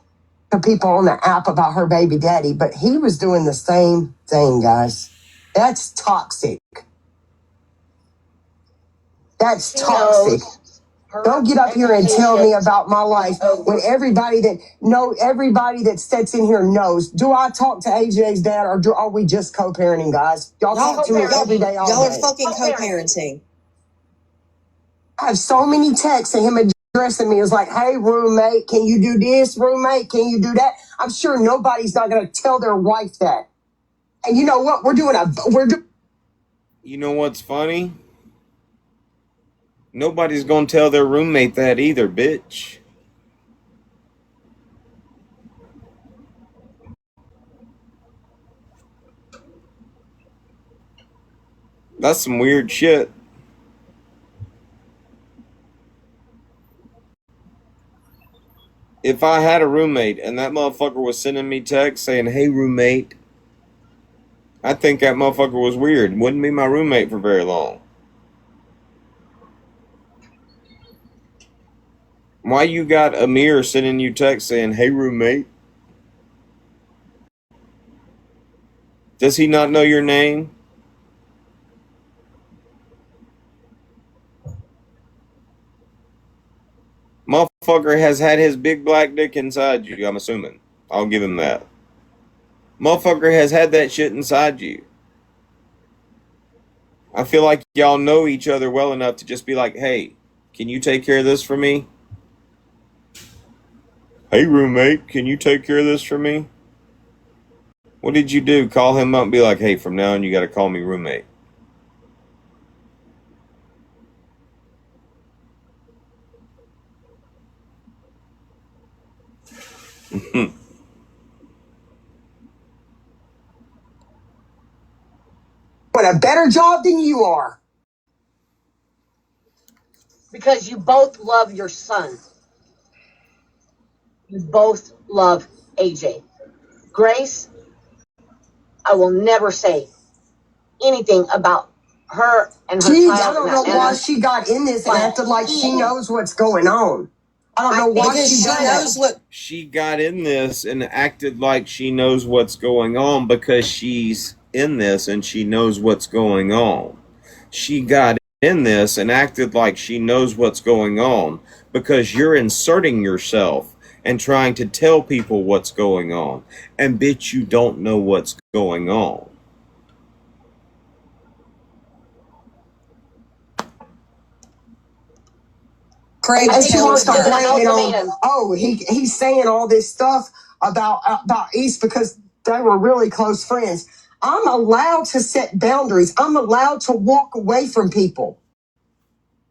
to people on the app about her baby daddy, but he was doing the same thing, guys. That's toxic. That's toxic. Don't get up here and tell me about my life when everybody that sits in here knows. Do I talk to AJ's dad, or are we just co-parenting, guys? Y'all talk to me every day, all day. Y'all are fucking co-parenting. I have so many texts and him addressing me as like, hey, roommate, can you do this? Roommate, can you do that? I'm sure nobody's not going to tell their wife that. And you know what? You know what's funny? Nobody's gonna tell their roommate that either, bitch. That's some weird shit. If I had a roommate and that motherfucker was sending me texts saying, "Hey, roommate," I think that motherfucker was weird. Wouldn't be my roommate for very long. Why you got Amir sending you texts saying, "Hey, roommate"? Does he not know your name? Motherfucker has had his big black dick inside you, I'm assuming. I'll give him that. Motherfucker has had that shit inside you. I feel like y'all know each other well enough to just be like, "Hey, can you take care of this for me? Hey, roommate, can you take care of this for me?" What did you do? Call him up and be like, "Hey, from now on you gotta call me roommate." But a better job than you are. Because you both love your son. You both love AJ. Grace, I will never say anything about her and her Gee, child. I don't know why she got in this and acted like she knows what's going on. I don't know why she knows what she got in this and acted like she knows what's going on because she's in this and she knows what's going on. She got in this and acted like she knows what's going on because you're inserting yourself and trying to tell people what's going on. And bitch, you don't know what's going on. Craig And she wants tells to her. blame it on, oh, he's saying all this stuff about East because they were really close friends. I'm allowed to set boundaries. I'm allowed to walk away from people.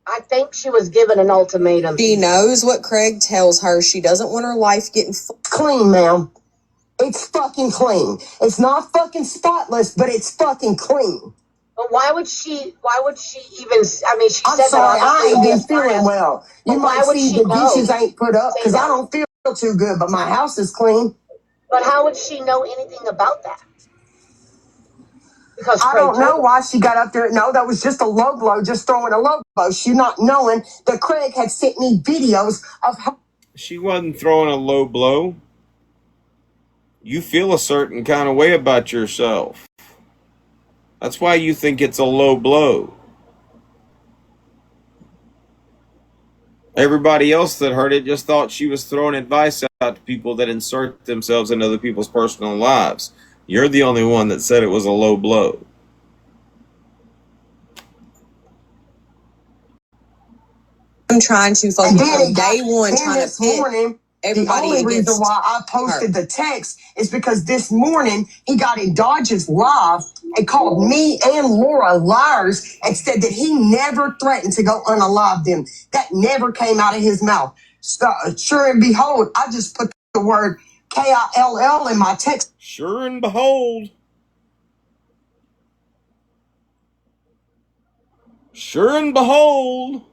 I think she was given an ultimatum. She knows what Craig tells her. She doesn't want her life getting clean, ma'am. It's fucking clean. It's not fucking spotless, but it's fucking clean. But why would she even, I mean, she I'm said sorry, that I ain't been obviously feeling well. You But might why would see she the know? dishes ain't put up because I don't feel too good, but my house is clean. But how would she know anything about that? Because I Craig don't know told why she got up there. No, that was just a low blow, just throwing a low blow. She not knowing that Craig had sent me videos of how. She wasn't throwing a low blow. You feel a certain kind of way about yourself. That's why you think it's a low blow. Everybody else that heard it just thought she was throwing advice out to people that insert themselves in other people's personal lives. You're the only one that said it was a low blow. I'm trying to fucking from day one Then trying to this pit morning, the everybody only reason against why I posted her. the text is because this morning he got in Dodge's live and called me and Laura liars and said that he never threatened to go unalive them. That never came out of his mouth. So, sure and behold, I just put the word KILL in my text. Sure and behold. Sure and behold.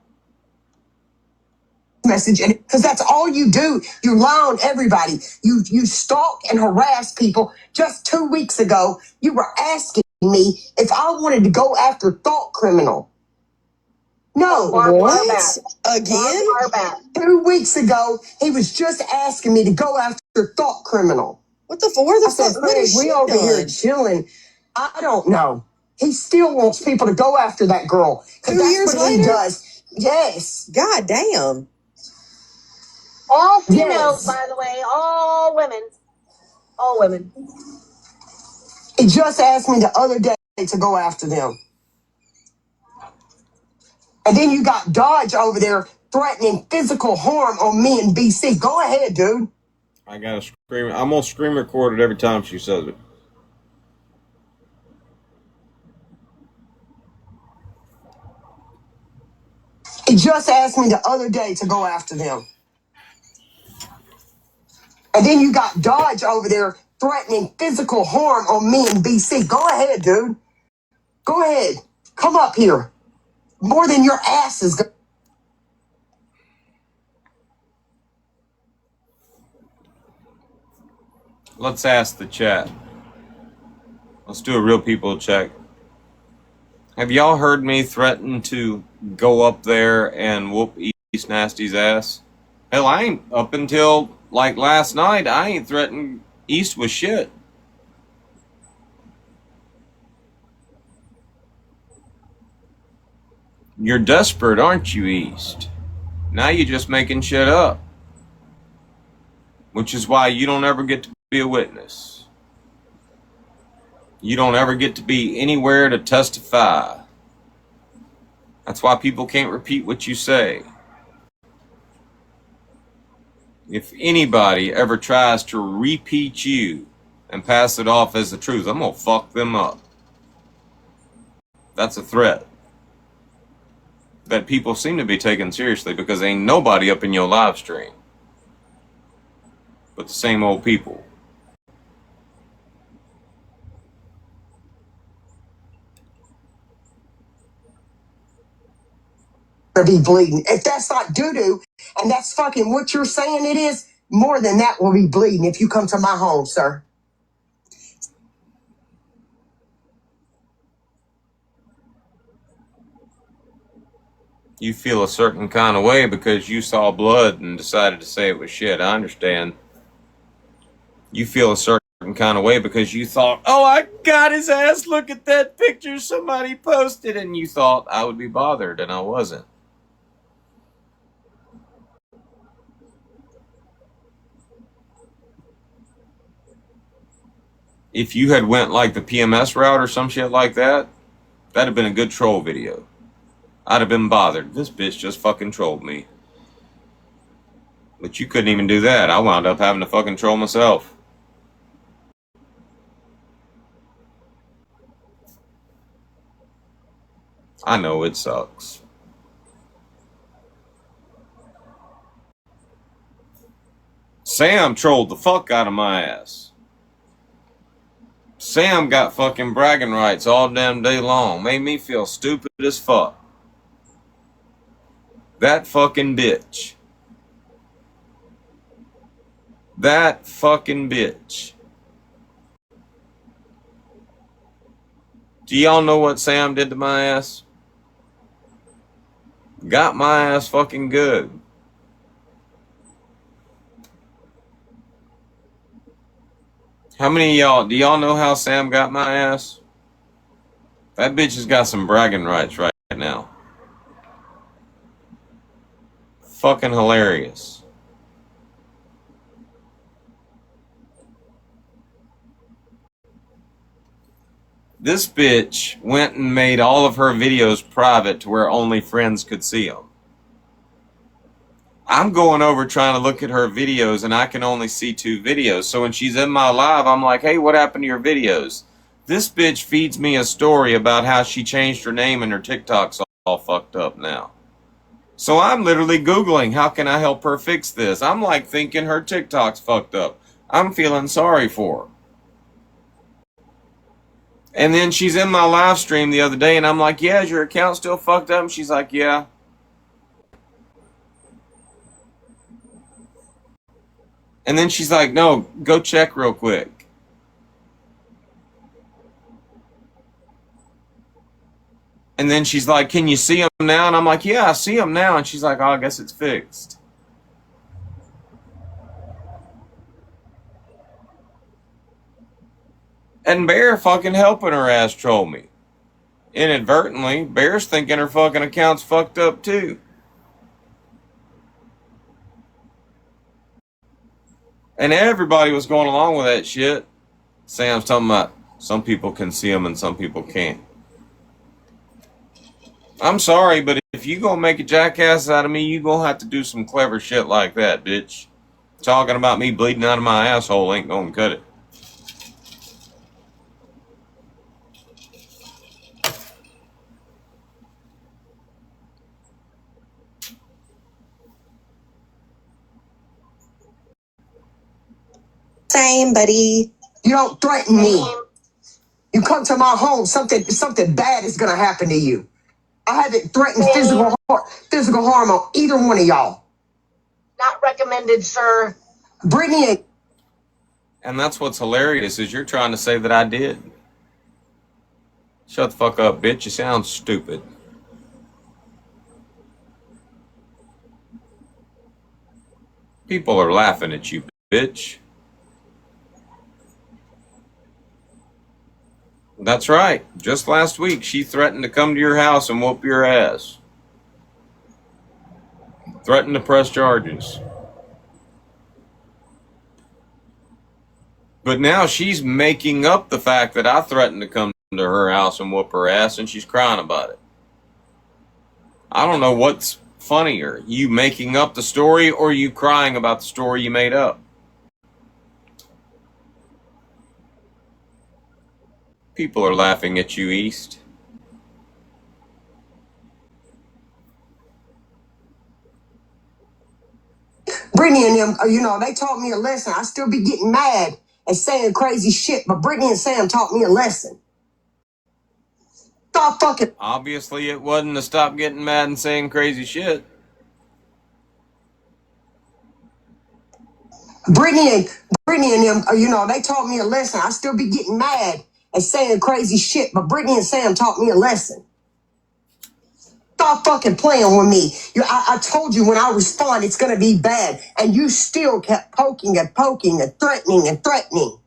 Message, and because that's all you do. You lie on everybody. You stalk and harass people. Just 2 weeks ago, you were asking me if I wanted to go after Thought Criminal. No. What? Again? 2 weeks ago, he was just asking me to go after Thought Criminal. What the fuck? Where the fuck? What is We she over here done? chilling. I don't know. He still wants people to go after that girl. 2 That's years what later? he does. Yes. God damn. all females, by the way, all women. All women. He just asked me the other day to go after them. And then you got Dodge over there threatening physical harm on me in BC. Go ahead, dude. I gotta scream. I'm gonna scream record it every time she says it. He just asked me the other day to go after them. And then you got Dodge over there threatening physical harm on me in BC. Go ahead, dude. Go ahead. Come up here. More than your ass is. Let's ask the chat. Let's do a real people check. Have y'all heard me threaten to go up there and whoop East Nasty's ass? Hell, I ain't, up until like last night, I ain't threatened East with shit. You're desperate, aren't you, East? Now you're just making shit up. Which is why you don't ever get to be a witness. You don't ever get to be anywhere to testify. That's why people can't repeat what you say. If anybody ever tries to repeat you and pass it off as the truth, I'm gonna fuck them up. That's a threat that people seem to be taking seriously because ain't nobody up in your live stream but the same old people. Be bleeding. If that's not doo-doo, and that's fucking what you're saying it is, more than that will be bleeding if you come to my home, sir. You feel a certain kind of way because you saw blood and decided to say it was shit. I understand. You feel a certain kind of way because you thought, oh, I got his ass, look at that picture somebody posted, and you thought I would be bothered, and I wasn't. If you had went like the PMS route or some shit like that, that'd have been a good troll video. I'd have been bothered. This bitch just fucking trolled me. But you couldn't even do that. I wound up having to fucking troll myself. I know it sucks. Sam trolled the fuck out of my ass. Sam got fucking bragging rights all damn day long. Made me feel stupid as fuck. That fucking bitch. That fucking bitch. Do y'all know what Sam did to my ass? Got my ass fucking good. How many of y'all, do y'all know how Sam got my ass? That bitch has got some bragging rights right now. Fucking hilarious. This bitch went and made all of her videos private to where only friends could see them. I'm going over trying to look at her videos and I can only see 2 videos. So when she's in my live, I'm like, hey, what happened to your videos? This bitch feeds me a story about how she changed her name and her TikTok's all fucked up now. So I'm literally Googling, how can I help her fix this? I'm like thinking her TikTok's fucked up. I'm feeling sorry for her. And then she's in my live stream the other day and I'm like, yeah, is your account still fucked up? And she's like, yeah. And then she's like, no, go check real quick. And then she's like, can you see them now? And I'm like, yeah, I see them now. And she's like, oh, I guess it's fixed. And Bear fucking helping her ass troll me. Inadvertently, Bear's thinking her fucking account's fucked up too. And everybody was going along with that shit. Sam's talking about some people can see them and some people can't. I'm sorry, but if you gonna make a jackass out of me, you gonna have to do some clever shit like that, bitch. Talking about me bleeding out of my asshole ain't gonna cut it. Same, buddy. You don't threaten me. You come to my home, something bad is gonna happen to you. I haven't threatened physical harm on either one of y'all. Not recommended, sir. Brittany, And that's what's hilarious is you're trying to say that I did. Shut the fuck up, bitch. You sound stupid. People are laughing at you, bitch. That's right. Just last week, she threatened to come to your house and whoop your ass. Threatened to press charges. But now she's making up the fact that I threatened to come to her house and whoop her ass, and she's crying about it. I don't know what's funnier, you making up the story or you crying about the story you made up. People are laughing at you, East. Brittany and them, they taught me a lesson. I still be getting mad and saying crazy shit, but Brittany and Sam taught me a lesson. Stop fucking. Obviously, it wasn't to stop getting mad and saying crazy shit. Brittany and them, they taught me a lesson. I still be getting mad and saying crazy shit, but Brittany and Sam taught me a lesson. Stop fucking playing with me. I told you when I respond, it's going to be bad. And you still kept poking and poking and threatening and threatening.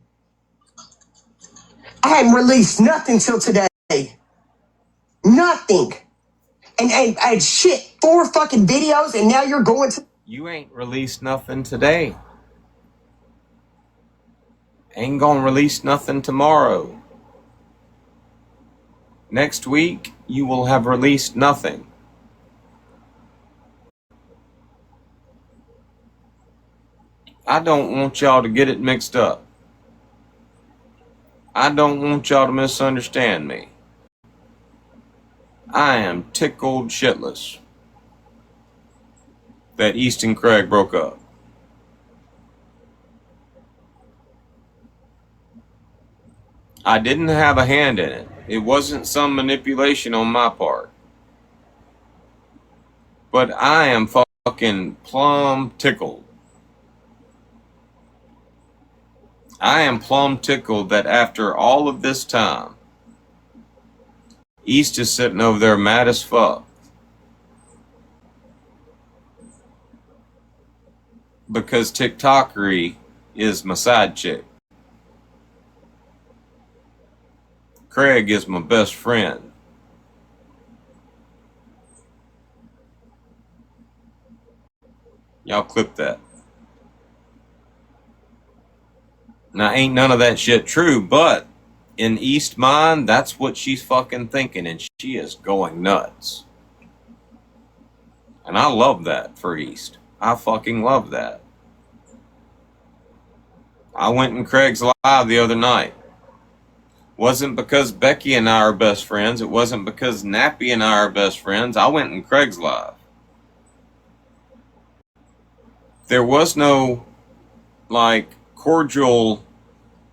I hadn't released nothing till today. Nothing. And shit, 4 fucking videos, and now you're going to... You ain't released nothing today. Ain't gonna release nothing tomorrow. Next week, you will have released nothing. I don't want y'all to get it mixed up. I don't want y'all to misunderstand me. I am tickled shitless that East and Craig broke up. I didn't have a hand in it. It wasn't some manipulation on my part. But I am fucking plumb tickled. I am plumb tickled that after all of this time, East is sitting over there mad as fuck. Because TikTokery is my side chick. Craig is my best friend. Y'all clip that. Now, ain't none of that shit true, but in East mind, that's what she's fucking thinking, and she is going nuts. And I love that for East. I fucking love that. I went in Craig's live the other night. Wasn't because Becky and I are best friends. It wasn't because Nappy and I are best friends. I went in Craig's live. There was no, cordial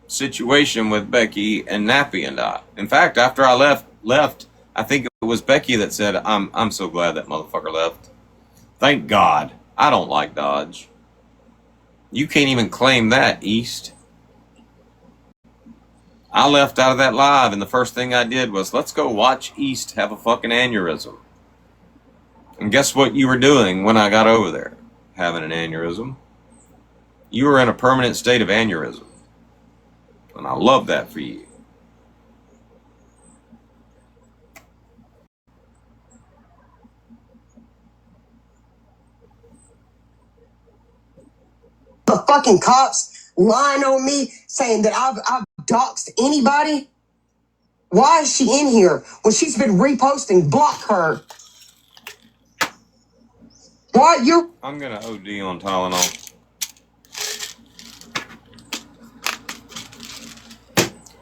situation with Becky and Nappy and I. In fact, after I left, I think it was Becky that said, I'm so glad that motherfucker left. Thank God. I don't like Dodge. You can't even claim that, East. I left out of that live, and the first thing I did was, let's go watch East have a fucking aneurysm. And guess what you were doing when I got over there? Having an aneurysm. You were in a permanent state of aneurysm. And I love that for you. The fucking cops lying on me, saying that I've doxed anybody. Why is she in here when she's been reposting? Block her. Why you? I'm gonna OD on Tylenol.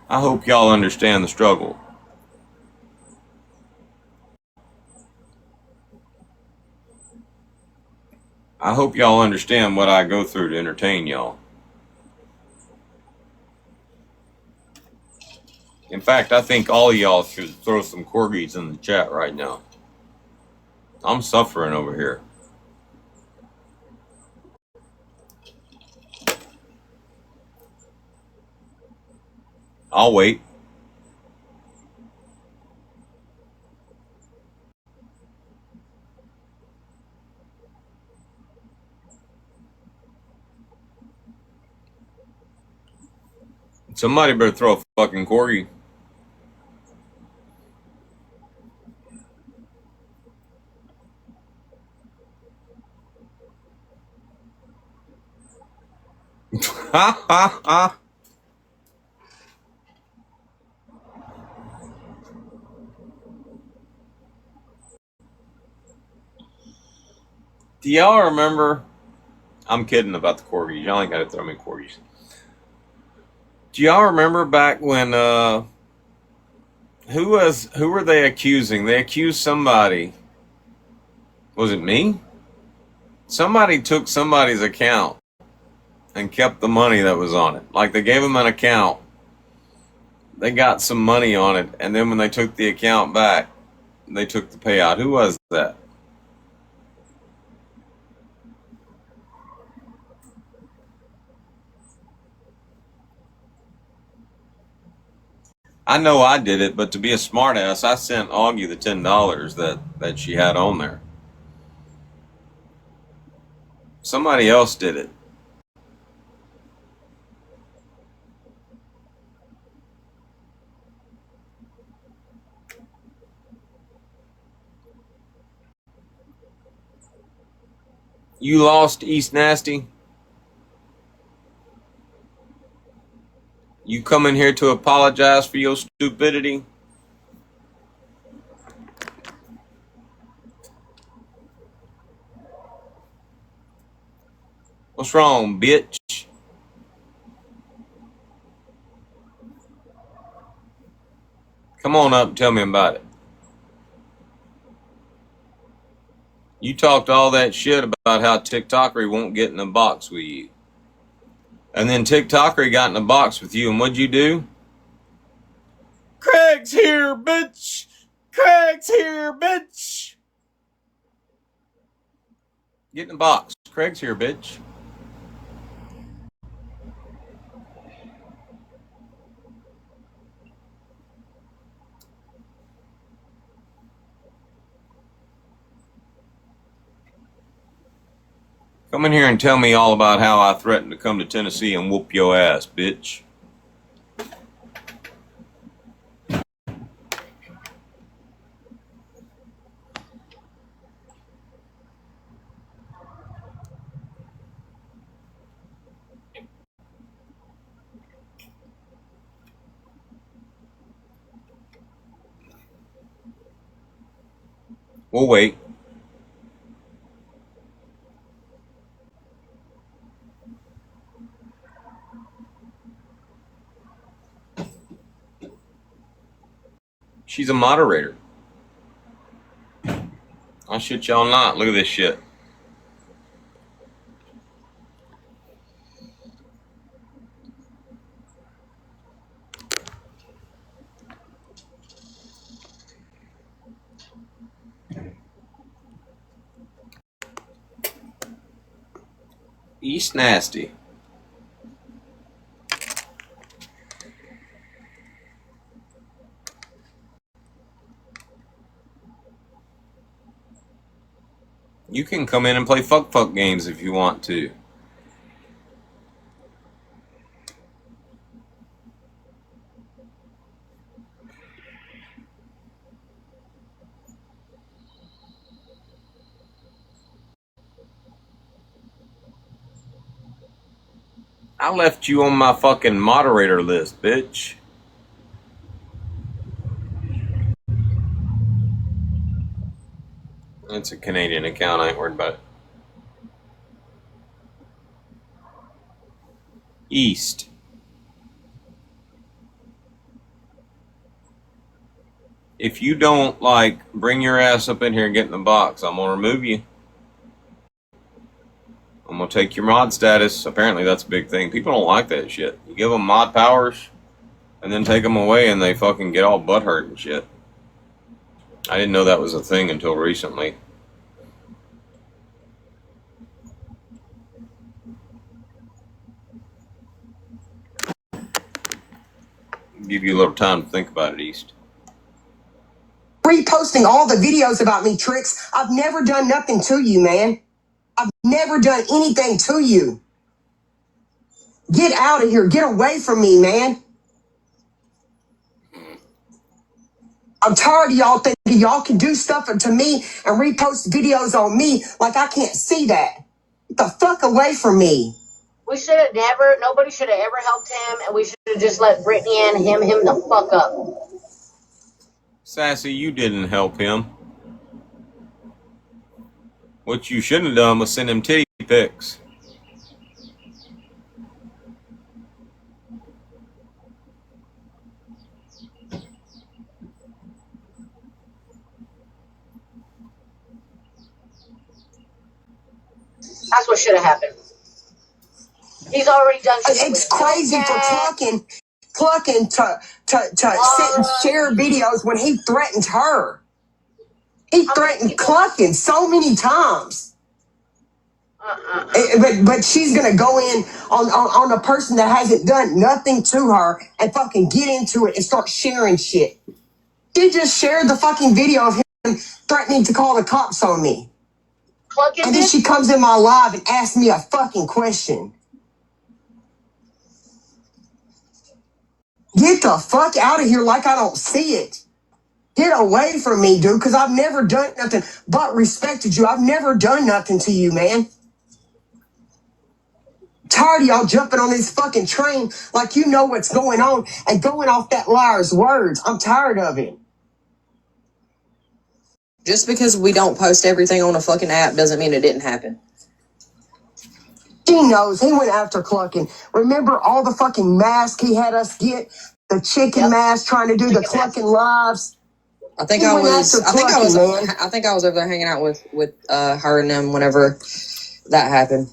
I hope y'all understand the struggle. I hope y'all understand what I go through to entertain y'all. In fact, I think all of y'all should throw some corgis in the chat right now. I'm suffering over here. I'll wait. Somebody better throw a fucking corgi. Ha ha ha. Do y'all remember? I'm kidding about the corgis. Y'all ain't gotta throw me corgis. Do y'all remember back when who were they accusing? They accused somebody. Was it me? Somebody took somebody's account and kept the money that was on it. Like they gave them an account. They got some money on it, and then when they took the account back, they took the payout. Who was that? I know I did it, but to be a smartass, I sent Augie the $10 that she had on there. Somebody else did it. You lost, East Nasty? You come in here to apologize for your stupidity? What's wrong, bitch? Come on up and tell me about it. You talked all that shit about how TikTokery won't get in a box with you. And then TikTokery got in a box with you, and what'd you do? Craig's here, bitch! Craig's here, bitch! Get in the box. Craig's here, bitch. Come in here and tell me all about how I threatened to come to Tennessee and whoop your ass, bitch. We'll wait. She's a moderator. I shit y'all not. Look at this shit. East Nasty. You can come in and play fuck games if you want to. I left you on my fucking moderator list, bitch. It's a Canadian account. I ain't worried about it. East. If you don't, like, bring your ass up in here and get in the box, I'm going to remove you. I'm going to take your mod status. Apparently that's a big thing. People don't like that shit. You give them mod powers and then take them away and they fucking get all butthurt and shit. I didn't know that was a thing until recently. Give you a little time to think about it, East. Reposting all the videos about me, Tricks. I've never done nothing to you, man. I've never done anything to you. Get out of here. Get away from me, man. I'm tired of y'all thinking y'all can do stuff to me and repost videos on me like I can't see that. Get the fuck away from me. We should have nobody should have ever helped him, and we should have just let Brittany and him the fuck up. Sassy, you didn't help him. What you shouldn't have done was send him titty pics. That's what should have happened. He's already done shit. It's crazy for clucking to sit and share videos when he threatened her. He threatened clucking so many times. But she's gonna go in on a person that hasn't done nothing to her and fucking get into it and start sharing shit. She just shared the fucking video of him threatening to call the cops on me. And then she comes in my live and asks me a fucking question. Get the fuck out of here like I don't see it. Get away from me, dude, because I've never done nothing but respected you. I've never done nothing to you, man. Tired of y'all jumping on this fucking train like you know what's going on and going off that liar's words. I'm tired of it. Just because we don't post everything on a fucking app doesn't mean it didn't happen. She knows. He went after clucking. Remember all the fucking masks he had us get? The chicken mask trying to do the clucking lives? I think I was over there hanging out with her and them whenever that happened.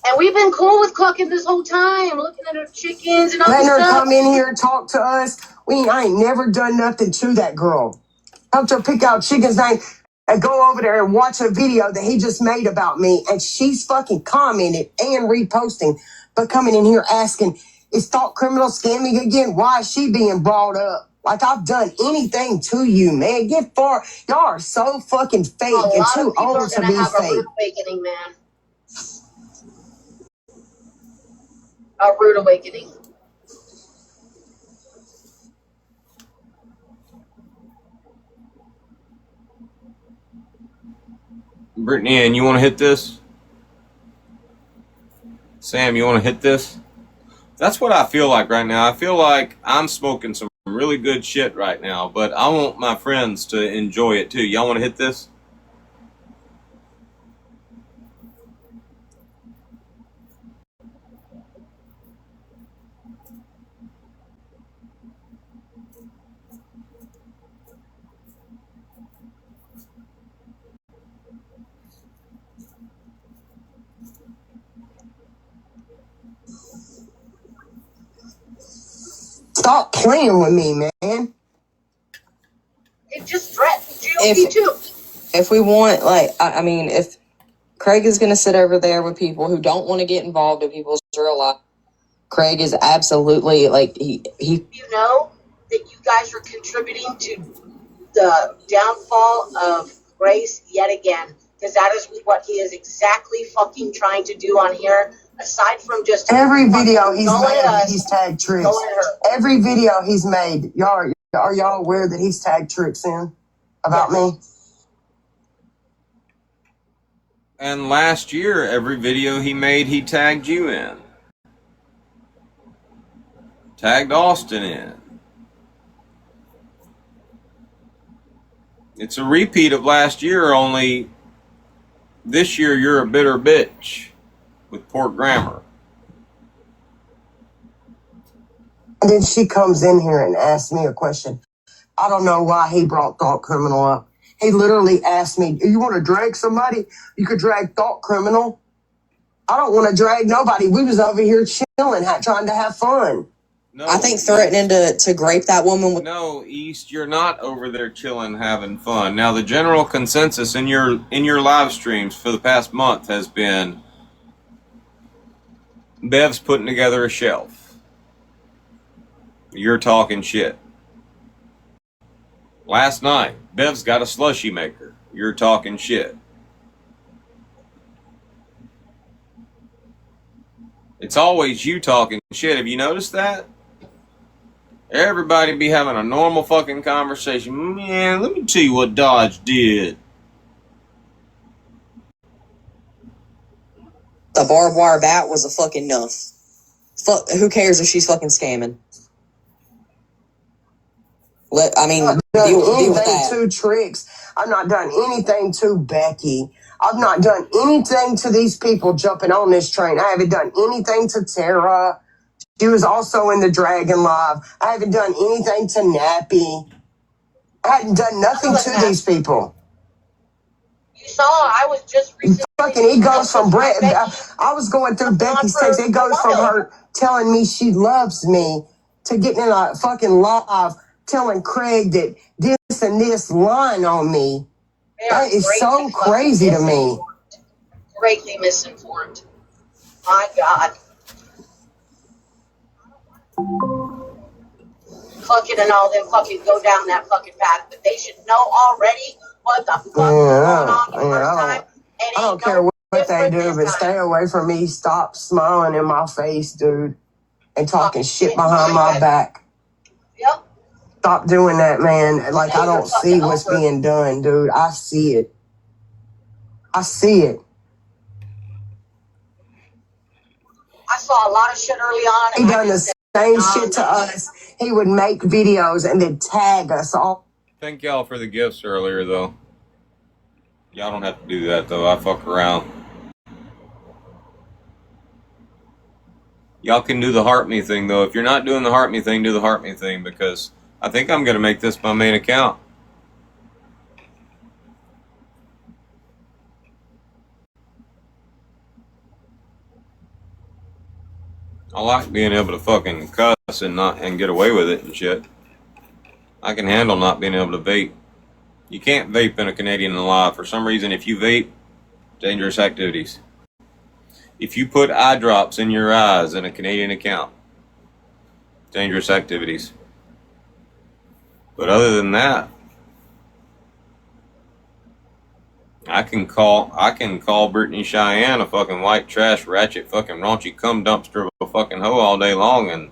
And we've been cool with clucking this whole time, looking at her chickens and all Letting this her stuff. come in here and talk to us. I ain't never done nothing to that girl. Helped her pick out chickens and go over there and watch a video that he just made about me. And she's fucking commented and reposting, but coming in here asking, is thought criminal scamming again? Why is she being brought up? Like I've done anything to you, man. Get far. Y'all are so fucking fake and too old to be have fake. a rude awakening, man. A rude awakening. Brittany Ann, you want to hit this? Sam, you want to hit this? That's what I feel like right now. I feel like I'm smoking some really good shit right now, but I want my friends to enjoy it too. Y'all want to hit this? Stop playing with me, man. It just threatened GOP too. If we want, I mean, if Craig is going to sit over there with people who don't want to get involved in people's real life, Craig is absolutely, he... You know that you guys are contributing to the downfall of Grace yet again, because that is what he is exactly fucking trying to do on here, aside from just... Every video he's made, he's tagged Tricks. Every video he's made, are y'all aware that he's tagged Tricks in about me? And last year, every video he made, he tagged you in. Tagged Austin in. It's a repeat of last year, only this year you're a bitter bitch with poor grammar. And then she comes in here and asks me a question. I don't know why he brought Thought Criminal up. He literally asked me, you want to drag somebody? You could drag Thought Criminal. I don't want to drag nobody. We was over here chilling, trying to have fun. No, I think threatening to grape that woman... No, East, you're not over there chilling, having fun. Now, the general consensus in your live streams for the past month has been Bev's putting together a shelf. You're talking shit. Last night, Bev's got a slushy maker. You're talking shit. It's always you talking shit. Have you noticed that? Everybody be having a normal fucking conversation. Man, let me tell you what Dodge did. The barbed wire bat was a fucking nuff. Who cares if she's fucking scamming? I've not Deal done with anything that. to Tricks. I've not done anything to Becky. I've not done anything to these people jumping on this train. I haven't done anything to Tara. She was also in the Dragon Live. I haven't done anything to Nappy. I hadn't done nothing to these people. You saw, I was just Fucking, it goes from Brett. I was going through Becky's text. It goes from her telling me she loves me to getting in a fucking live telling Craig that this and this lying on me. That is so crazy to me. greatly misinformed. My God. Clucking and all them fucking go down that fucking path, but they should know already what the fuck is going on the first time. I don't care what they do, but stay away from me. Stop smiling in my face, dude, and talking shit behind my back. Yep. Stop doing that, man. Like, I don't see what's being done, dude. I see it. I see it. I saw a lot of shit early on. He done the same shit to us. He would make videos and then tag us all. Thank y'all for the gifts earlier, though. Y'all don't have to do that, though. I fuck around. Y'all can do the heart me thing, though. If you're not doing the heart me thing, do the heart me thing, because I think I'm going to make this my main account. I like being able to fucking cuss and get away with it and shit. I can handle not being able to vape. You can't vape in a Canadian Live. For some reason, if you vape, dangerous activities. If you put eye drops in your eyes in a Canadian account, dangerous activities. But other than that, I can call Brittany Cheyenne a fucking white trash ratchet fucking raunchy cum dumpster of a fucking hoe all day long, and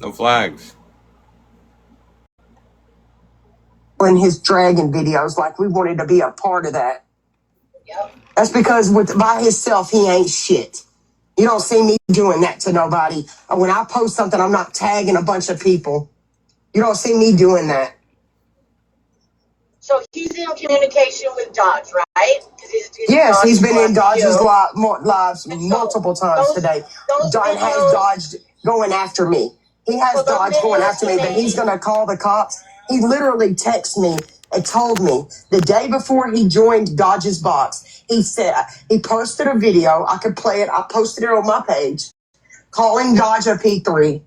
no flags. In his dragon videos, like we wanted to be a part of that. Yep. That's because by himself, he ain't shit. You don't see me doing that to nobody. When I post something, I'm not tagging a bunch of people. You don't see me doing that. So he's in communication with Dodge, right? Yes, he's been in Dodge's lives multiple times today. Dodge has Dodge going after me. He has Dodge going after me, but he's going to call the cops. He literally texted me and told me the day before he joined Dodge's box, he said, he posted a video. I could play it. I posted it on my page, calling Dodge a P3.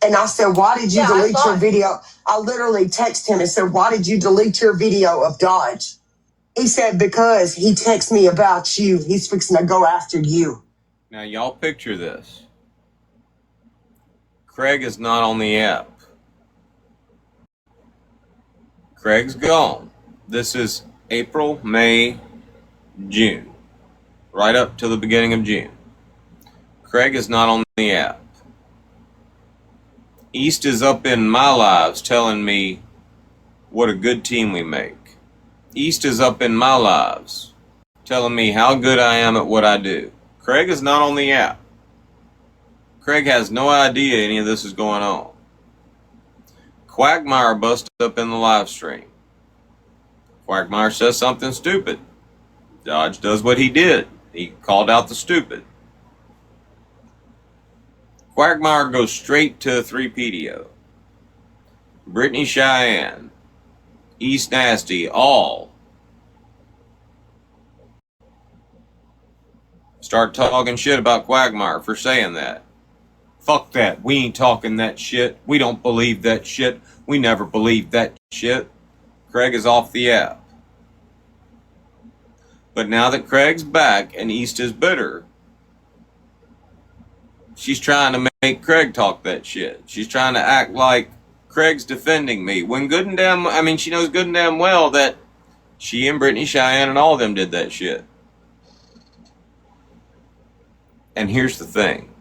And I said, why did you delete your video? I literally texted him and said, why did you delete your video of Dodge? He said, because he texted me about you. He's fixing to go after you. Now, y'all picture this. Craig is not on the app. Craig's gone. This is April, May, June. Right up to the beginning of June. Craig is not on the app. East is up in my lives telling me what a good team we make. East is up in my lives telling me how good I am at what I do. Craig is not on the app. Craig has no idea any of this is going on. Quagmire busted up in the live stream. Quagmire says something stupid. Dodge does what he did. He called out the stupid. Quagmire goes straight to 3PDO. Brittany Cheyenne, East Nasty, all start talking shit about Quagmire for saying that. Fuck that. We ain't talking that shit. We don't believe that shit. We never believed that shit. Craig is off the app. But now that Craig's back and East is bitter, she's trying to make Craig talk that shit. She's trying to act like Craig's defending me. When good and damn, I mean, she knows good and damn well that she and Brittany Cheyenne and all of them did that shit. And here's the thing.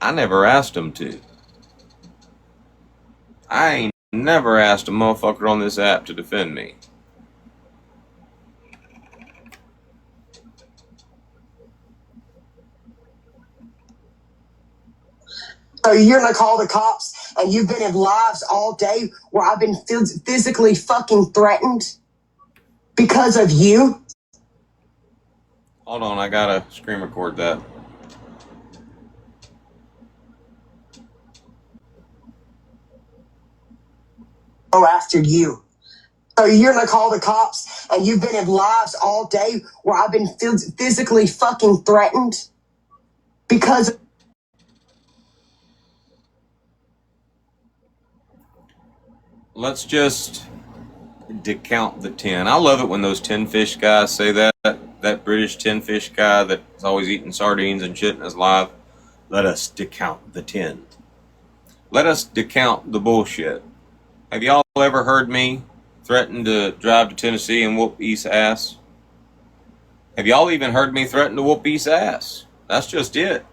I never asked them to. I ain't never asked a motherfucker on this app to defend me. So you're gonna call the cops, and you've been in lives all day where I've been physically fucking threatened because of you? Hold on, I gotta screen record that. Go after you. So you're gonna call the cops, and you've been in lives all day where I've been physically fucking threatened because. Let's just decount the 10. I love it when those 10 fish guys say that. That British 10 fish guy that's always eating sardines and shit in his life. Let us decount the 10. Let us decount the bullshit. Have y'all ever heard me threaten to drive to Tennessee and whoop East's ass? Have y'all even heard me threaten to whoop East's ass? That's just it.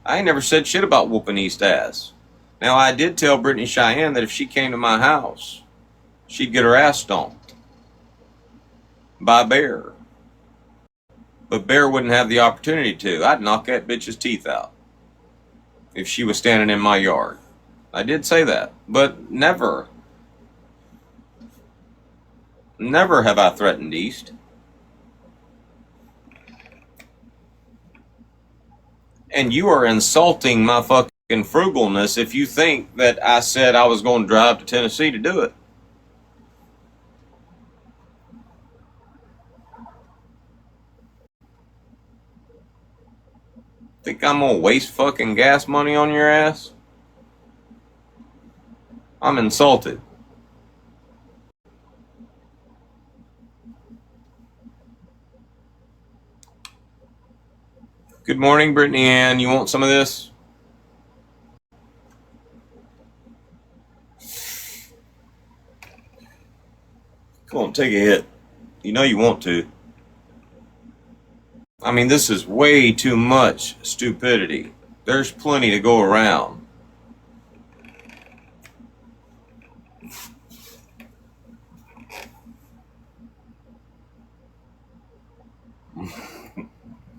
I ain't never said shit about whooping East's ass. Now, I did tell Brittany Cheyenne that if she came to my house, she'd get her ass stomped by Bear. But Bear wouldn't have the opportunity to. I'd knock that bitch's teeth out if she was standing in my yard. I did say that, but never have I threatened East. And you are insulting my fucking frugalness if you think that I said I was going to drive to Tennessee to do it. Think I'm going to waste fucking gas money on your ass? I'm insulted. Good morning, Brittany Ann. You want some of this? Come on, take a hit. You know you want to. I mean, this is way too much stupidity. There's plenty to go around.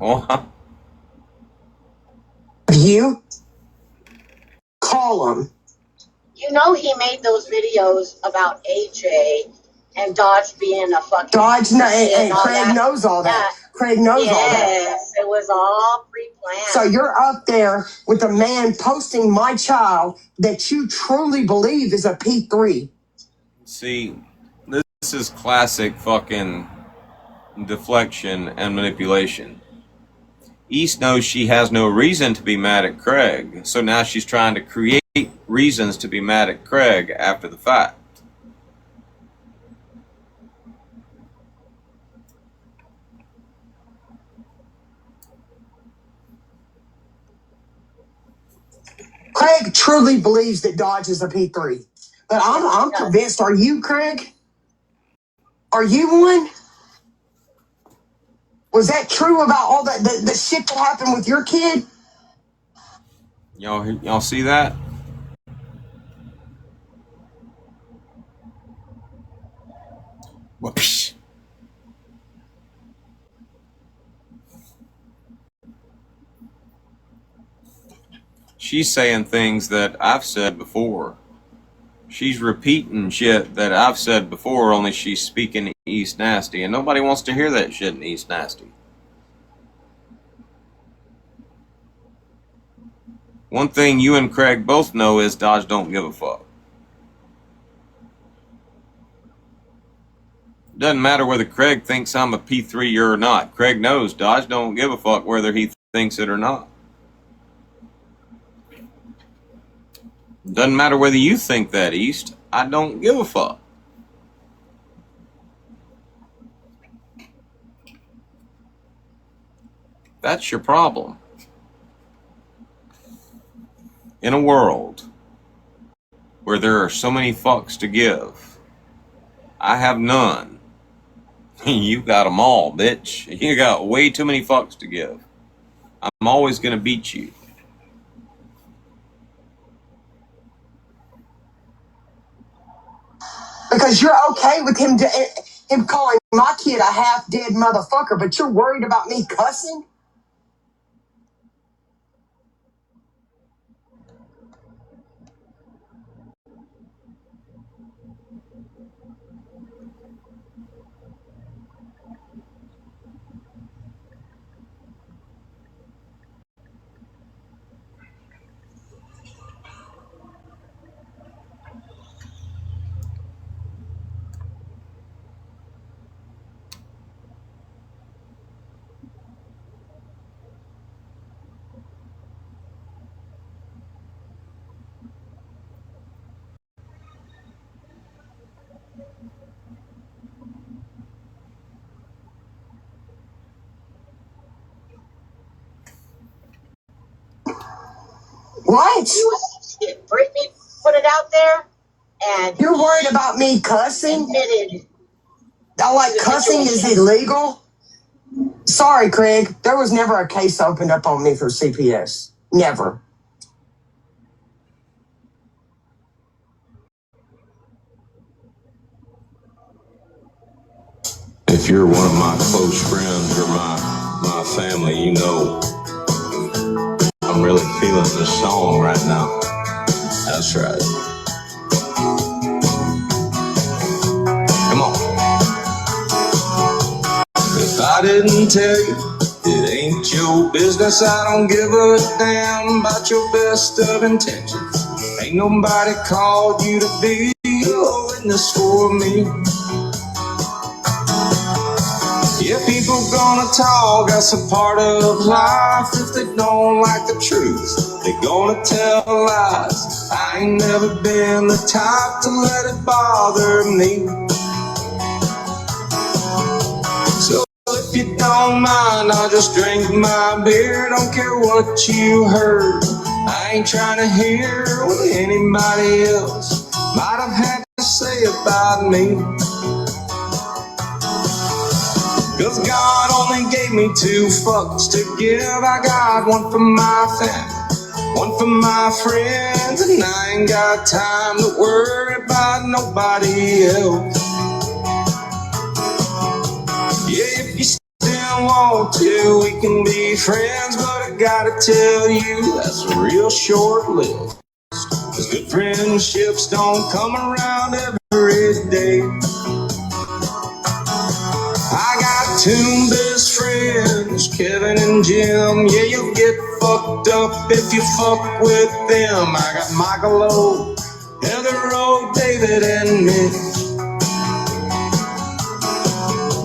Oh, You call him. You know he made those videos about AJ and Dodge being a fucking Dodge, and all Craig that. knows all that. Craig knows all that. Yes, it was all pre-planned. So you're up there with a man posting my child that you truly believe is a P3. see, this is classic fucking deflection and manipulation. East knows she has no reason to be mad at Craig, so now she's trying to create reasons to be mad at Craig after the fact. Craig truly believes that Dodge is a P3. But I'm convinced. Are you, Craig? Are you one? Was that true about all the shit that happened with your kid? Y'all see that? Whoops. She's saying things that I've said before. She's repeating shit that I've said before, only she's speaking East Nasty, and nobody wants to hear that shit in East Nasty. One thing you and Craig both know is Dodge don't give a fuck. Doesn't matter whether Craig thinks I'm a P3 or not. Craig knows Dodge don't give a fuck whether he thinks it or not. Doesn't matter whether you think that, East. I don't give a fuck. That's your problem. In a world where there are so many fucks to give, I have none. You got them all, bitch. You got way too many fucks to give. I'm always gonna beat you. Because you're okay with him calling my kid a half-dead motherfucker, but you're worried about me cussing? What? Brittany put it out there, and You're worried about me cussing? admitted. Cussing is illegal? Sorry, Craig. There was never a case opened up on me for CPS. Never. If you're one of my close friends or my family, you know I'm really feeling this song right now. That's right. Come on. If I didn't tell you, it ain't your business. I don't give a damn about your best of intentions. Ain't nobody called you to be a witness for me. Yeah, people gonna talk, that's a part of life. If they don't like the truth, they gonna tell lies. I ain't never been the type to let it bother me. So if you don't mind, I'll just drink my beer. Don't care what you heard, I ain't trying to hear what anybody else might have had to say about me. Cause God only gave me 2 fucks to give. I got one for my family, one for my friends, and I ain't got time to worry about nobody else. Yeah, if you still want to, we can be friends, but I gotta tell you, that's real short-lived. Cause good friendships don't come around every day. I got 2 best friends, Kevin and Jim. Yeah, you'll get fucked up if you fuck with them. I got Michael O, Heather O, David and Mitch.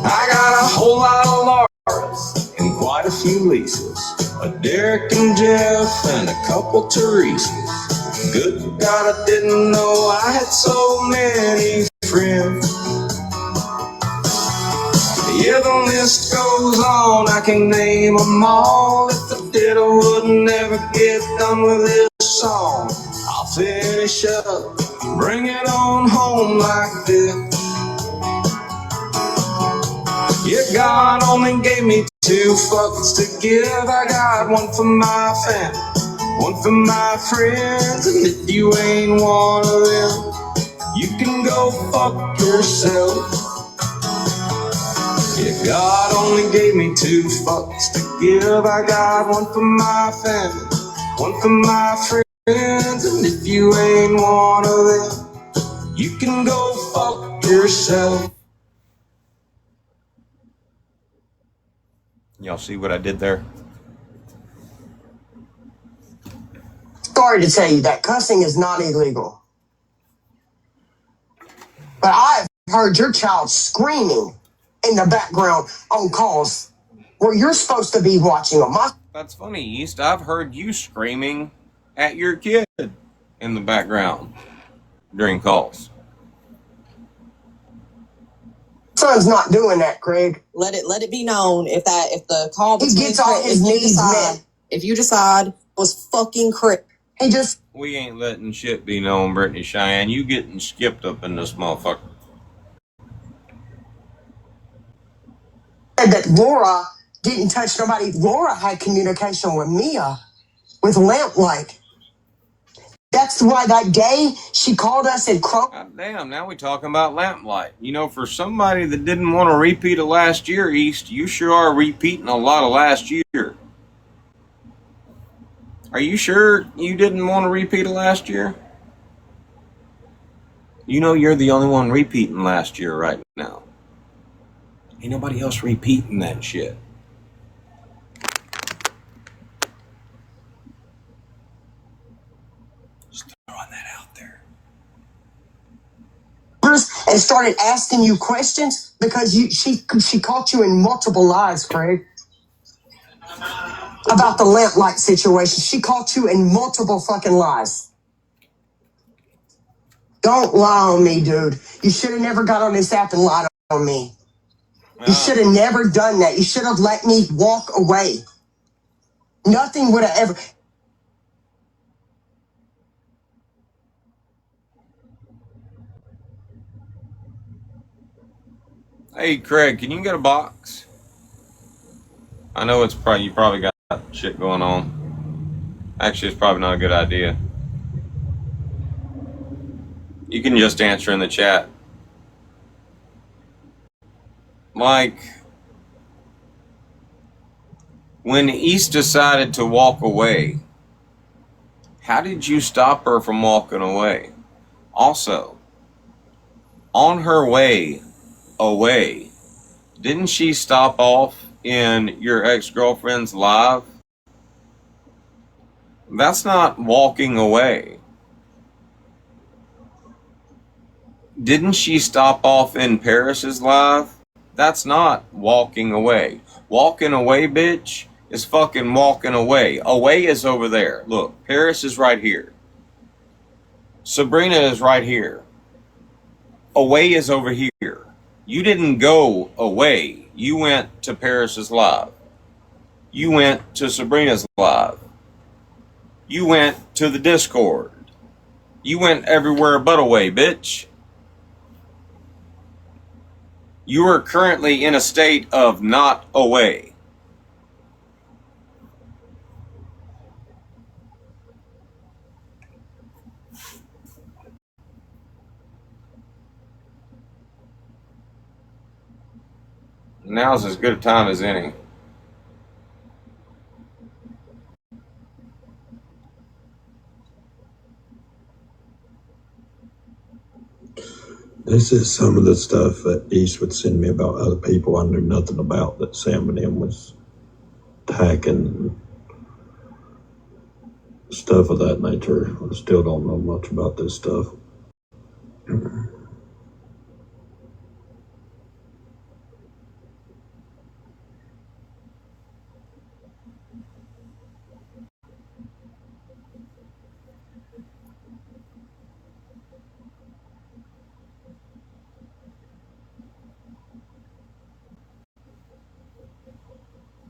I got a whole lot of Laura's and quite a few Lisas, a Derek and Jeff and a couple Teresas. Good God, I didn't know I had so many friends. Yeah, the list goes on, I can name them all. If I did, I would never get done with this song. I'll finish up, bring it on home like this. Yeah, God only gave me 2 fucks to give. I got one for my family, one for my friends. And if you ain't one of them, you can go fuck yourself. Yeah, God only gave me 2 fucks to give. I got one for my family, one for my friends. And if you ain't one of them, you can go fuck yourself. Y'all see what I did there? Sorry to tell you that cussing is not illegal. But I've heard your child screaming in the background on calls where you're supposed to be watching them. That's funny, East. I've heard you screaming at your kid in the background during calls. son's not doing that, Craig. Let it be known if the call He between gets all his needs met. if you decide it was fucking Craig. He just We ain't letting shit be known, Brittany Cheyenne. You getting skipped up in this motherfucker. said that Laura didn't touch nobody. Laura had communication with Mia with Lamplight. That's why that day she called us and croaked. God damn, now we talking about Lamplight. You know, for somebody that didn't want to repeat of last year, East, you sure are repeating a lot of last year. Are you sure you didn't want to repeat of last year? You know you're the only one repeating last year right now. Ain't nobody else repeating that shit. Just throwing that out there. And started asking you questions because she caught you in multiple lies, Craig. About the Lamplight situation. She caught you in multiple fucking lies. Don't lie on me, dude. You should have never got on this app and lied on me. You should have never done that. You should have let me walk away. Nothing would have ever... Hey, Craig, can you get a box? I know it's probably you probably got shit going on. Actually, it's probably not a good idea. You can just answer in the chat. Like, when East decided to walk away, how did you stop her from walking away? Also, on her way away, didn't she stop off in your ex-girlfriend's live? That's not walking away. Didn't she stop off in Paris's live? That's not walking away. Walking away, bitch, is fucking walking away. Away is over there. Look, Paris is right here. Sabrina is right here. Away is over here. You didn't go away. You went to Paris's live. You went to Sabrina's live. You went to the Discord. You went everywhere but away, bitch. You are currently in a state of not away. Now's as good a time as any. This is some of the stuff that East would send me about other people I knew nothing about that Sam and him was hacking, stuff of that nature. I still don't know much about this stuff.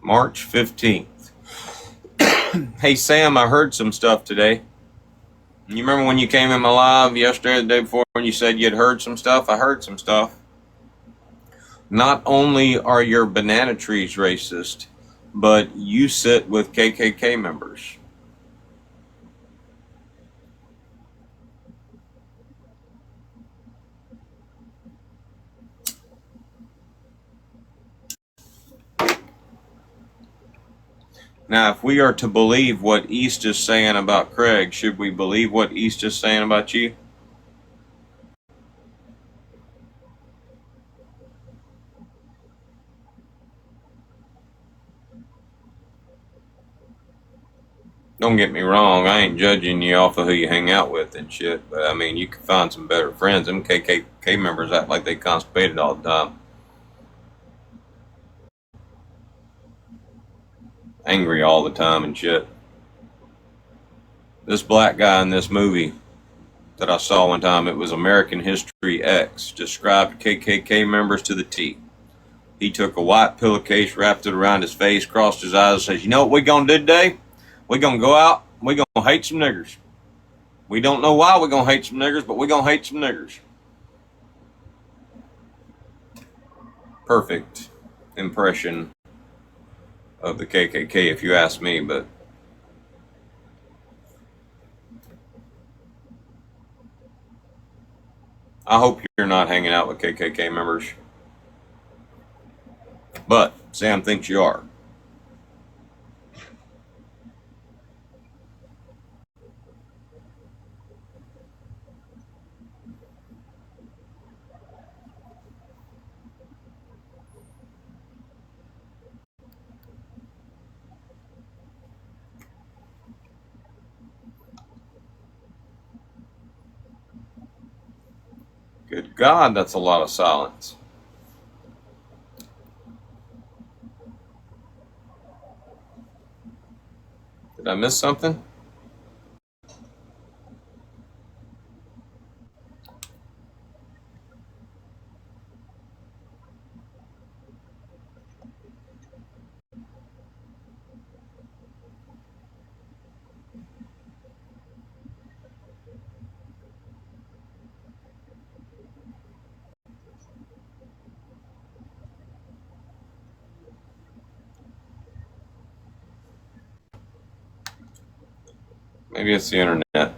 March 15th. Hey, Sam, I heard some stuff today. You remember when you came in my live yesterday, the day before, when you said you'd heard some stuff? I heard some stuff. Not only are your banana trees racist, but you sit with KKK members. Now, if we are to believe what East is saying about Craig, should we believe what East is saying about you? Don't get me wrong, I ain't judging you off of who you hang out with and shit, but I mean, you can find some better friends. Them KKK members act like they constipated all the time. Angry all the time and shit. This black guy in this movie that I saw one time. It was American History X, described KKK members to the T. He took a white pillowcase, wrapped it around his face, crossed his eyes, and says, "You know what we gonna do today? We gonna go out, we gonna hate some niggers. We don't know why we gonna hate some niggers, but we gonna hate some niggers." Perfect impression of the KKK, if you ask me, but I hope you're not hanging out with KKK members. But Sam thinks you are. Good God, that's a lot of silence. Did I miss something? Maybe it's the internet.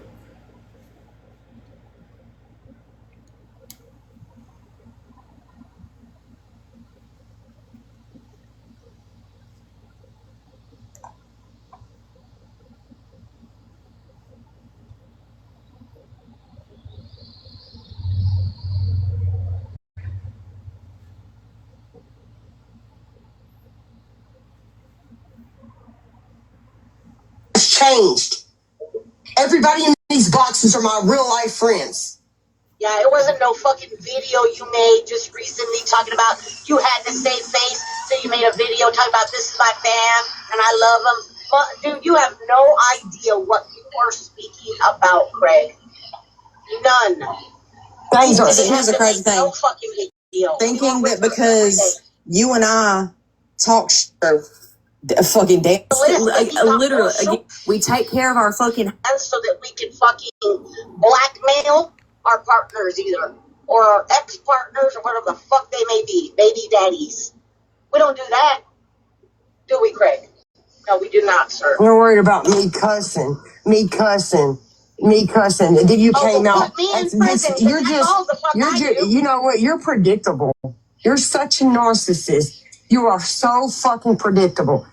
It's changed. Everybody in these boxes are my real life friends. Yeah, it wasn't no fucking video you made just recently talking about you had to save face, so you made a video talking about this is my fam and I love them. But, dude, you have no idea what you are speaking about, Craig. None. Here's the crazy thing. No fucking big deal. Thinking that because you and I talk fucking damn, literally, we take care of our fucking hands so that we can fucking blackmail our partners either, or our ex-partners, or whatever the fuck they may be, baby daddies. We don't do that, do we, Craig? No, we do not, sir. You're worried about me cussing. And then you came out. Put me in prison. You know what? You're predictable. You're such a narcissist. You are so fucking predictable.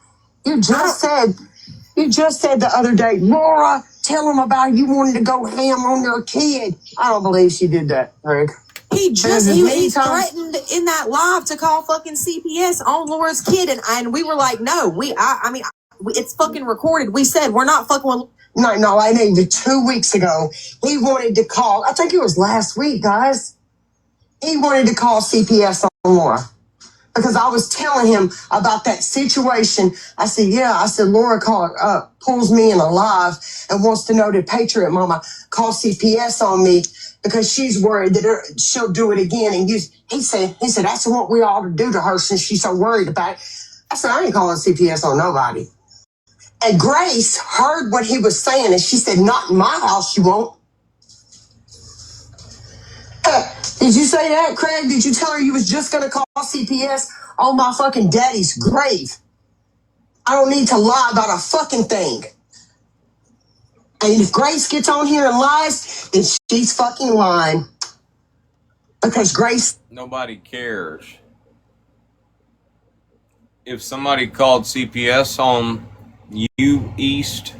You just said the other day, Laura, tell them about you wanted to go ham on their kid. I don't believe she did that, Craig. He threatened in that live to call fucking CPS on Laura's kid, and we were like, no, it's fucking recorded. We said we're not fucking with. No, I mean, 2 weeks ago, he wanted to call, I think it was last week, guys. He wanted to call CPS on Laura because I was telling him about that situation. I said, Laura pulls me in a live and wants to know did Patriot Mama call CPS on me because she's worried that she'll do it again. And he said, that's what we ought to do to her since she's so worried about it. I said, I ain't calling CPS on nobody. And Grace heard what he was saying, and she said, not in my house, you won't. Did you say that, Craig? Did you tell her you was just going to call CPS on my fucking daddy's grave? I don't need to lie about a fucking thing. And if Grace gets on here and lies, then she's fucking lying. Because Grace... Nobody cares. If somebody called CPS on you, East,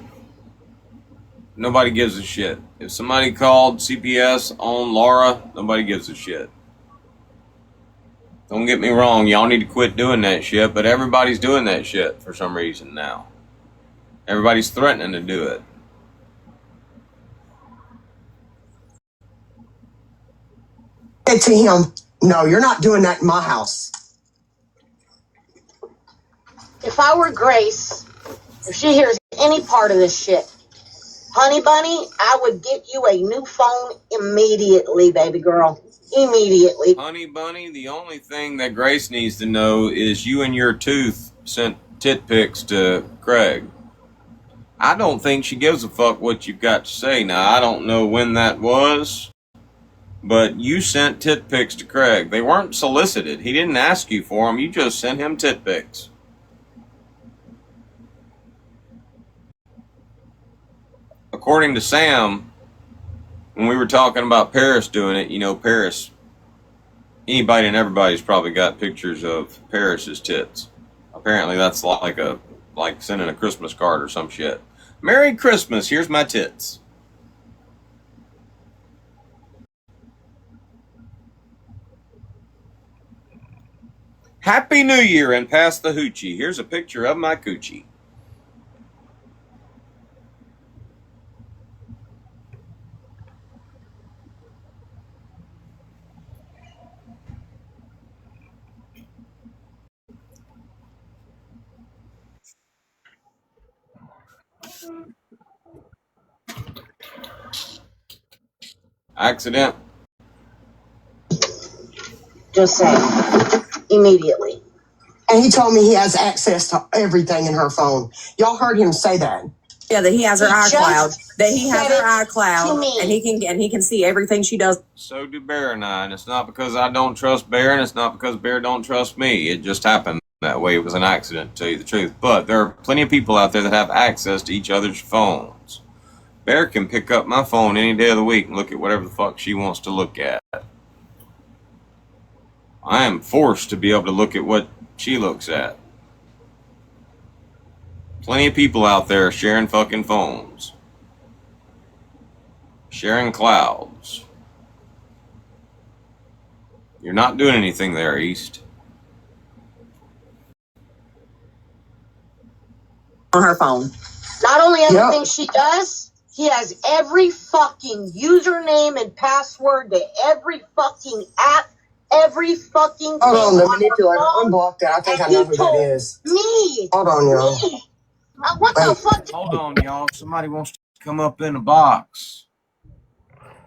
nobody gives a shit. If somebody called CPS on Laura, nobody gives a shit. Don't get me wrong, y'all need to quit doing that shit, but everybody's doing that shit for some reason now. Everybody's threatening to do it. Said to him, no, you're not doing that in my house. If I were Grace, if she hears any part of this shit, Honey Bunny, I would get you a new phone immediately, baby girl. Immediately. Honey Bunny, the only thing that Grace needs to know is you and your tooth sent tit pics to Craig. I don't think she gives a fuck what you've got to say. Now, I don't know when that was, but you sent tit pics to Craig. They weren't solicited. He didn't ask you for them. You just sent him tit pics. According to Sam, when we were talking about Paris doing it, you know, Paris, anybody and everybody's probably got pictures of Paris's tits. Apparently that's like sending a Christmas card or some shit. Merry Christmas, here's my tits. Happy New Year and pass the hoochie. Here's a picture of my coochie. Accident. Just saying. Immediately. And he told me he has access to everything in her phone. Y'all heard him say that. Yeah, that he has her He iCloud. just That he has said her it to iCloud, me. and he can see everything she does. So do Bear and I, and it's not because I don't trust Bear, and it's not because Bear don't trust me. It just happened that way. It was an accident, to tell you the truth. But there are plenty of people out there that have access to each other's phones. Bear can pick up my phone any day of the week and look at whatever the fuck she wants to look at. I am forced to be able to look at what she looks at. Plenty of people out there sharing fucking phones. Sharing clouds. You're not doing anything there, East. On her phone. Not only everything she does, he has every fucking username and password to every fucking app, every fucking thing. Hold on, the on manipulator. her phone. Unblock that. I think I And know he who that told is. Me. Hold on, y'all. Me. What the fuck? Hold on, y'all. Somebody wants to come up in a box.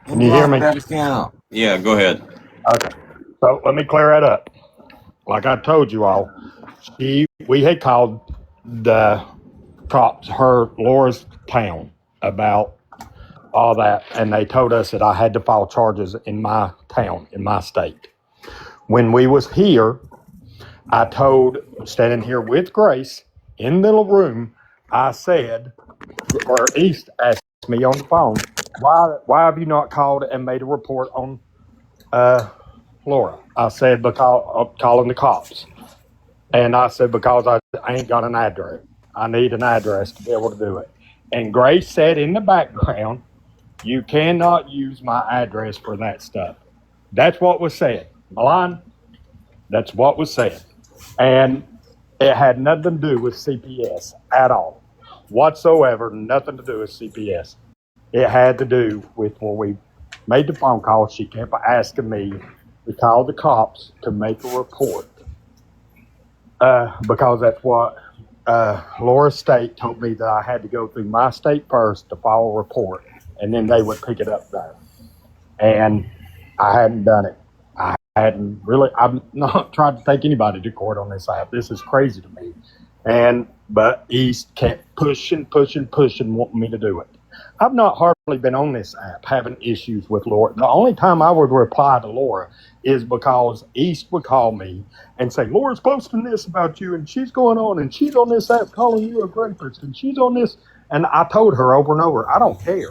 Can you hear me? That account. Yeah, go ahead. Okay. So let me clear that up. Like I told you all, we had called the cops, Laura's town, about all that, and they told us that I had to file charges in my town, in my state. When we was here, I told, standing here with Grace in the little room, I said, or East asked me on the phone, why have you not called and made a report on Laura? I said, because of calling the cops. And I said, because I ain't got an address. I need an address to be able to do it. And Grace said in the background, you cannot use my address for that stuff. That's what was said. Milan, that's what was said. And it had nothing to do with CPS at all. Whatsoever, nothing to do with CPS. It had to do with when we made the phone call, she kept asking me to call the cops to make a report. Because that's what Laura State told me, that I had to go through my state first to file a report, and then they would pick it up there. And I hadn't done it. I'm not trying to take anybody to court on this app. This is crazy to me. But East kept pushing, wanting me to do it. I've not hardly been on this app having issues with Laura. The only time I would reply to Laura is because East would call me and say, Laura's posting this about you, and she's going on, and she's on this app calling you a rapist, and she's on this. And I told her over and over, I don't care.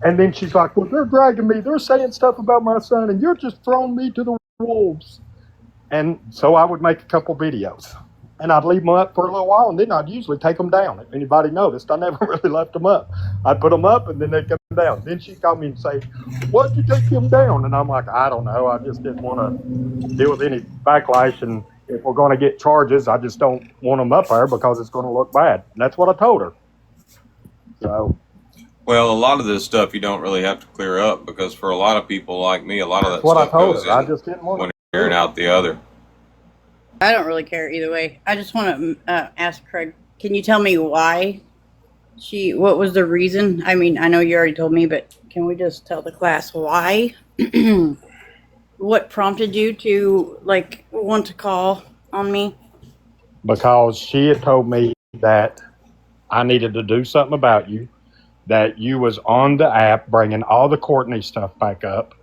And then she's like, well, they're dragging me. They're saying stuff about my son, and you're just throwing me to the wolves. And so I would make a couple videos, and I'd leave them up for a little while, and then I'd usually take them down. If anybody noticed, I never really left them up. I'd put them up, and then they'd come down. Then she'd call me and say, why'd you take them down? And I'm like, I don't know. I just didn't want to deal with any backlash, and if we're going to get charges, I just don't want them up there because it's going to look bad. And that's what I told her. So... Well, a lot of this stuff you don't really have to clear up, because for a lot of people like me, a lot of that what stuff I told goes her. I in just didn't want one ear and out the other. I don't really care either way. I just want to ask Craig, can you tell me why What was the reason? I mean, I know you already told me, but can we just tell the class why? What prompted you to want to call on me? Because she had told me that I needed to do something about you, that you was on the app bringing all the Courtney stuff back up,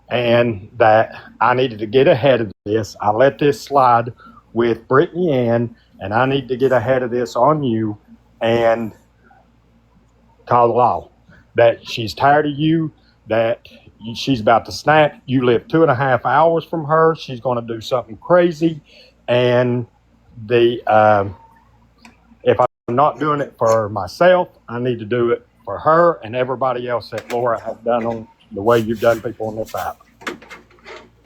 and that I needed to get ahead of this. I let this slide with Brittany Ann, and I need to get ahead of this on you and call the law. That she's tired of you, that she's about to snap. You live 2.5 hours from her. She's going to do something crazy. And if I'm not doing it for myself, I need to do it for her and everybody else that Laura has done on the way you've done people on this app.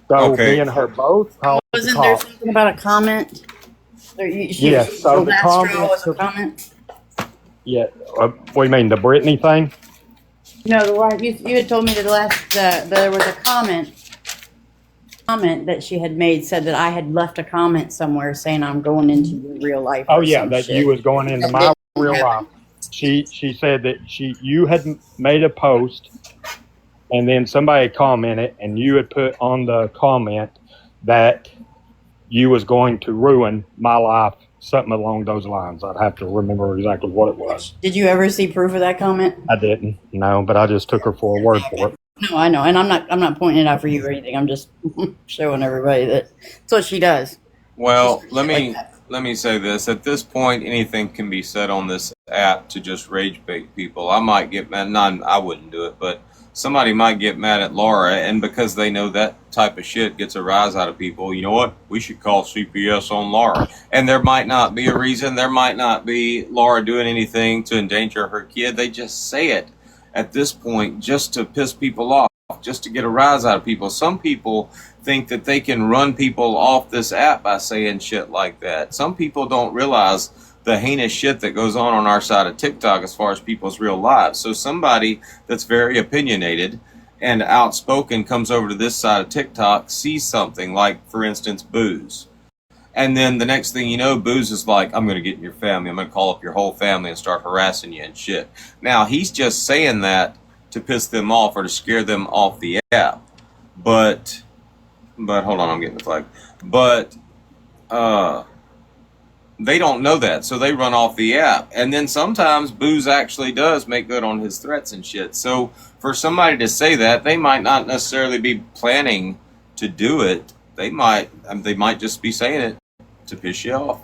So me and her both called the Wasn't there cops. something about a comment? Yes, so the comment. Yeah, what do you mean, the Brittany thing? No, the one you had told me that there was a comment that she had made, said that I had left a comment somewhere saying I'm going into your real life. Oh yeah, that you was going into my real life. She said that you had made a post, and then somebody commented, and you had put on the comment that you was going to ruin my life, something along those lines. I'd have to remember exactly what it was. Did you ever see proof of that comment? I didn't, no, but I just took her for a word for it. No, I know, and I'm not pointing it out for you or anything. I'm just showing everybody that that's what she does. Well, let me say this. At this point, anything can be said on this app to just rage bait people. I might get mad. I wouldn't do it, but somebody might get mad at Laura, and because they know that type of shit gets a rise out of people, you know what? We should call CPS on Laura. And there might not be a reason. There might not be Laura doing anything to endanger her kid. They just say it at this point just to piss people off, just to get a rise out of people. Some people think that they can run people off this app by saying shit like that. Some people don't realize the heinous shit that goes on our side of TikTok as far as people's real lives. So somebody that's very opinionated and outspoken comes over to this side of TikTok, sees something like, for instance, Booze. And then the next thing you know, Booze is like, I'm going to get in your family. I'm going to call up your whole family and start harassing you and shit. Now, he's just saying that to piss them off or to scare them off the app. But hold on, I'm getting the flag. But they don't know that, so they run off the app. And then sometimes Booze actually does make good on his threats and shit. So for somebody to say that, they might not necessarily be planning to do it. They might just be saying it to piss you off.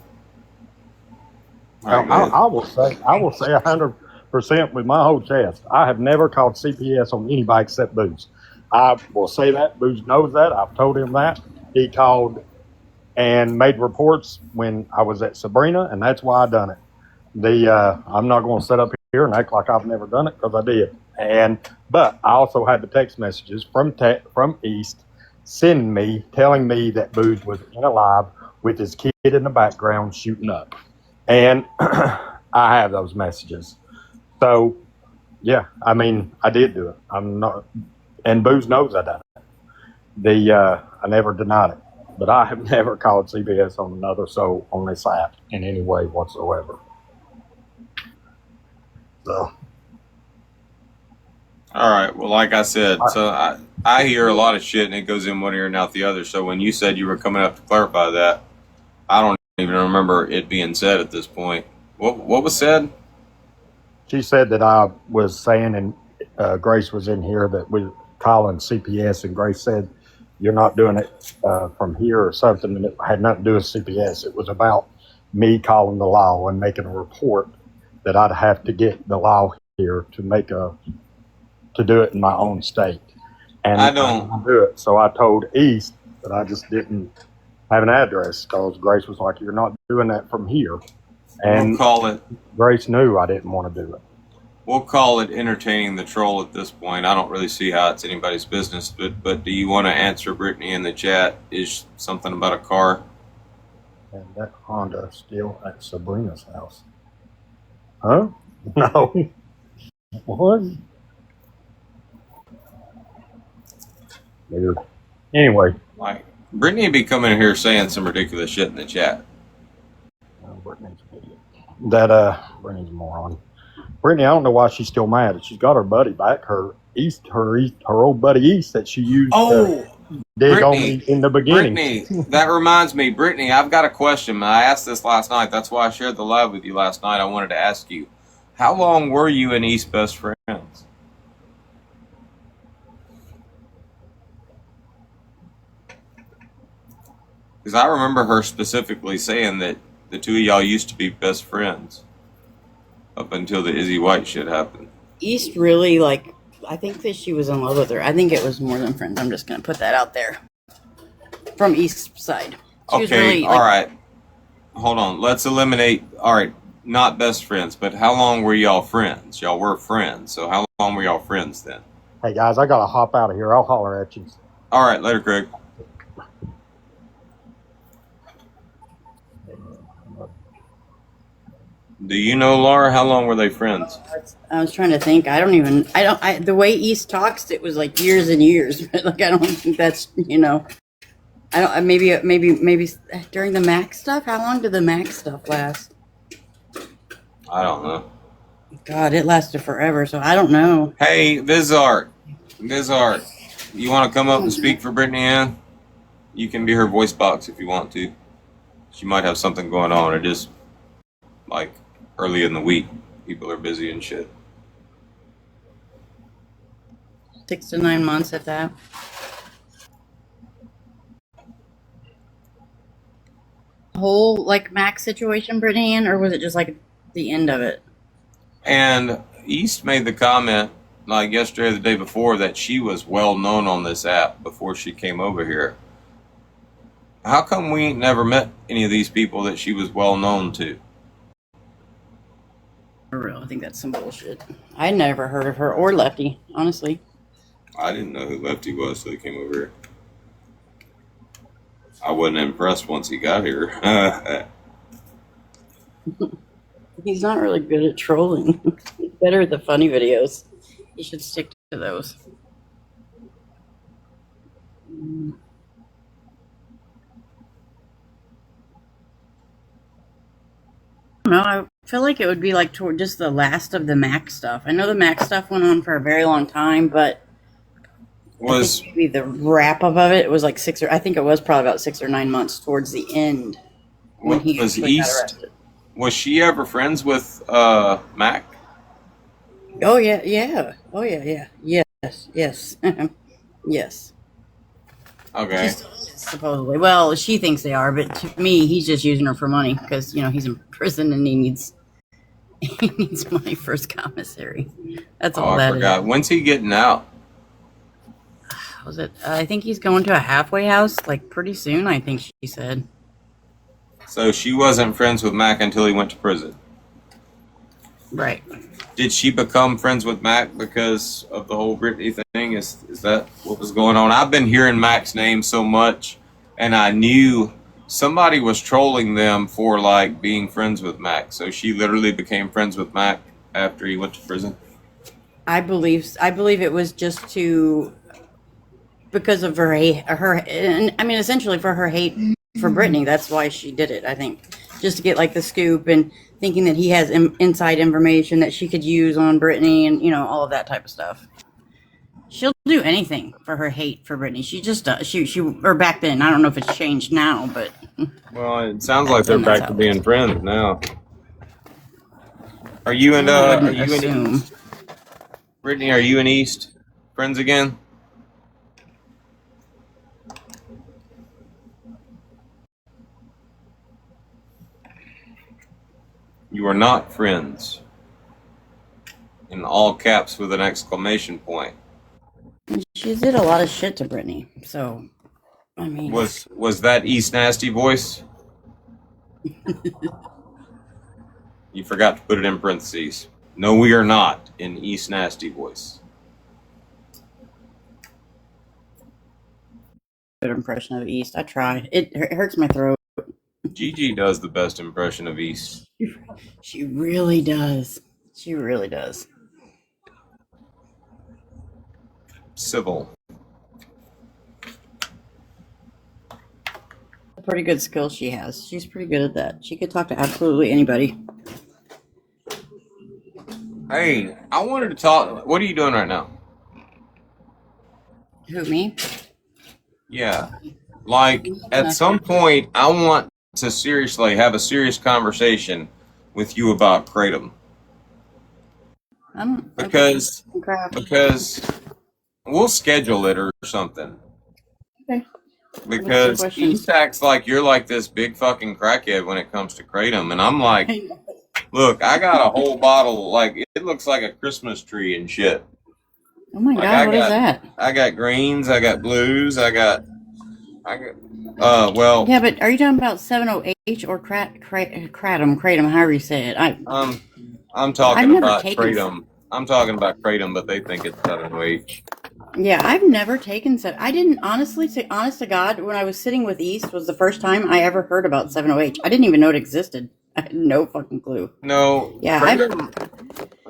Right, I will say 100% with my whole chest. I have never called CPS on anybody except Booze. I will say that. Booze knows that. I've told him that. He called and made reports when I was at Sabrina, and that's why I done it. I'm not going to sit up here and act like I've never done it, because I did. But I also had the text messages from East sending me, telling me that Booze was in a live with his kid in the background shooting up. And I have those messages. So, yeah, I mean, I did do it. I'm not, and Booze knows I done it. I never denied it. But I have never called CPS on another soul on this app in any way whatsoever. So. All right. Well, like I said, so I hear a lot of shit and it goes in one ear and out the other. So when you said you were coming up to clarify that, I don't even remember it being said at this point. What was said? She said that I was saying, and Grace was in here, that we calling CPS, and Grace said, you're not doing it from here or something, and it had nothing to do with CPS. It was about me calling the law and making a report that I'd have to get the law here to do it in my own state. And I don't do it. So I told East that I just didn't have an address, because Grace was like, you're not doing that from here. And we'll call it. Grace knew I didn't want to do it. We'll call it entertaining the troll at this point. I don't really see how it's anybody's business, but do you want to answer Brittany in the chat? Is something about a car? And that Honda still at Sabrina's house. Huh? No. What? Weird. Anyway. Like, Brittany be coming in here saying some ridiculous shit in the chat. Brittany's an idiot. Brittany's a moron. Brittany, I don't know why she's still mad. She's got her buddy back, her old buddy East that she used to dig on me in the beginning. Brittany, that reminds me, Brittany, I've got a question. I asked this last night. That's why I shared the live with you last night. I wanted to ask you, how long were you and East best friends? Because I remember her specifically saying that the two of y'all used to be best friends up until the Izzy White shit happened. East really, like, I think that she was in love with her. I think it was more than friends. I'm just going to put that out there. From East's side. She was really, all right. Hold on. Let's eliminate, all right, not best friends, but how long were y'all friends? Y'all were friends. So how long were y'all friends then? Hey, guys, I got to hop out of here. I'll holler at you. All right. Later, Craig. Do you know, Laura, how long were they friends? I was trying to think. The way East talks, it was like years and years. But like, I don't think that's, maybe during the Max stuff. How long did the Max stuff last? I don't know. God, it lasted forever, so I don't know. Hey, Vizart, you want to come up and speak for Brittany Ann? You can be her voice box if you want to. She might have something going on. It is like early in the week. People are busy and shit. 6 to 9 months at that. Whole like Max situation, Brittany Ann, or was it just like the end of it? And East made the comment like yesterday or the day before that she was well known on this app before she came over here. How come we ain't never met any of these people that she was well known to? For real, I think that's some bullshit. I never heard of her or Lefty, honestly. I didn't know who Lefty was till he came over here. I wasn't impressed once he got here. He's not really good at trolling. He's better at the funny videos. You should stick to those. I don't know. I feel like it would be like toward just the last of the Max stuff. I know the Max stuff went on for a very long time, but was maybe the wrap up of it was like I think it was probably about 6 or 9 months towards the end when he was got East. arrested. Was she ever friends with Mac? Oh yeah. Oh yeah. Yes. Yes. Okay. Supposedly. Well, she thinks they are, but to me, he's just using her for money because, he's in prison and he needs money for his commissary. That's all that I forgot. is. When's he getting out? Was it? I think he's going to a halfway house, like pretty soon, I think she said. So she wasn't friends with Mac until he went to prison. Right. Did she become friends with Mac because of the whole Brittany thing? Is that what was going on? I've been hearing Mac's name so much, and I knew somebody was trolling them for like being friends with Mac. So she literally became friends with Mac after he went to prison. I believe it was just because of her and I mean essentially for her hate for Brittany. That's why she did it, I think. Just to get like the scoop and thinking that he has inside information that she could use on Brittany and, all of that type of stuff. She'll do anything for her hate for Brittany. She just does. Or back then, I don't know if it's changed now, but. Well, it sounds like they're back to being friends now. Are you and East? Brittany, are you and East friends again? You are not friends. In all caps with an exclamation point. She did a lot of shit to Brittany, so I mean. Was that East Nasty voice? You forgot to put it in parentheses. No, we are not in East Nasty voice. Good impression of East. I try. It hurts my throat. Gigi does the best impression of East. She really does. She really does. Civil. A pretty good skill she has. She's pretty good at that. She could talk to absolutely anybody. Hey, I wanted to talk. What are you doing right now? Who, me? Yeah. Like, at some Nothing. point, I want to seriously have a serious conversation with you about Kratom. I'm okay. Because, Crap. because we'll schedule it or something. Okay. What's your Because question? East acts like you're like this big fucking crackhead when it comes to Kratom. And I'm like, look, I got a whole bottle, like, it looks like a Christmas tree and shit. Oh my Like, god, what is that? I got greens, I got blues, well, Yeah, but are you talking about 708 or kratom, however you say it? I'm I've talking never about taken. Kratom. I'm talking about Kratom, but they think it's 708. Yeah, I've never taken I didn't honestly say, honest to God, when I was sitting with East was the first time I ever heard about 708. I didn't even know it existed. I had no fucking clue. No, Yeah, Kratom,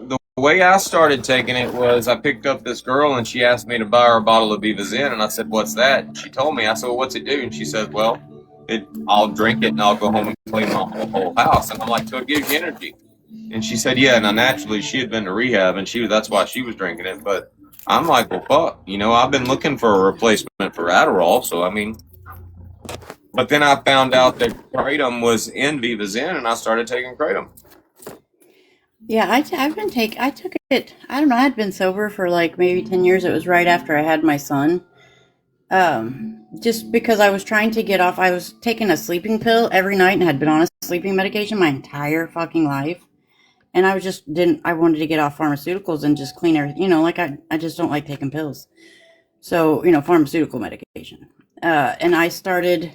the way I started taking it was I picked up this girl and she asked me to buy her a bottle of Viva Zen, and I said, "What's that?" And she told me. I said, "Well, what's it do?" And she said, "Well, I'll drink it and I'll go home and clean my whole house." And I'm like, "So it gives you energy?" And she said, "Yeah." Now naturally, she had been to rehab, and that's why she was drinking it. But I'm like, "Well, fuck, I've been looking for a replacement for Adderall, so I mean." But then I found out that Kratom was in Viva Zen, and I started taking Kratom. yeah, I took it, I don't know, I had been sober for like maybe 10 years. It was right after I had my son. Just because I was trying to get off, I was taking a sleeping pill every night and had been on a sleeping medication my entire fucking life. And I was just didn't, I wanted to get off pharmaceuticals and just clean everything, like I just don't like taking pills. So, pharmaceutical medication. And I started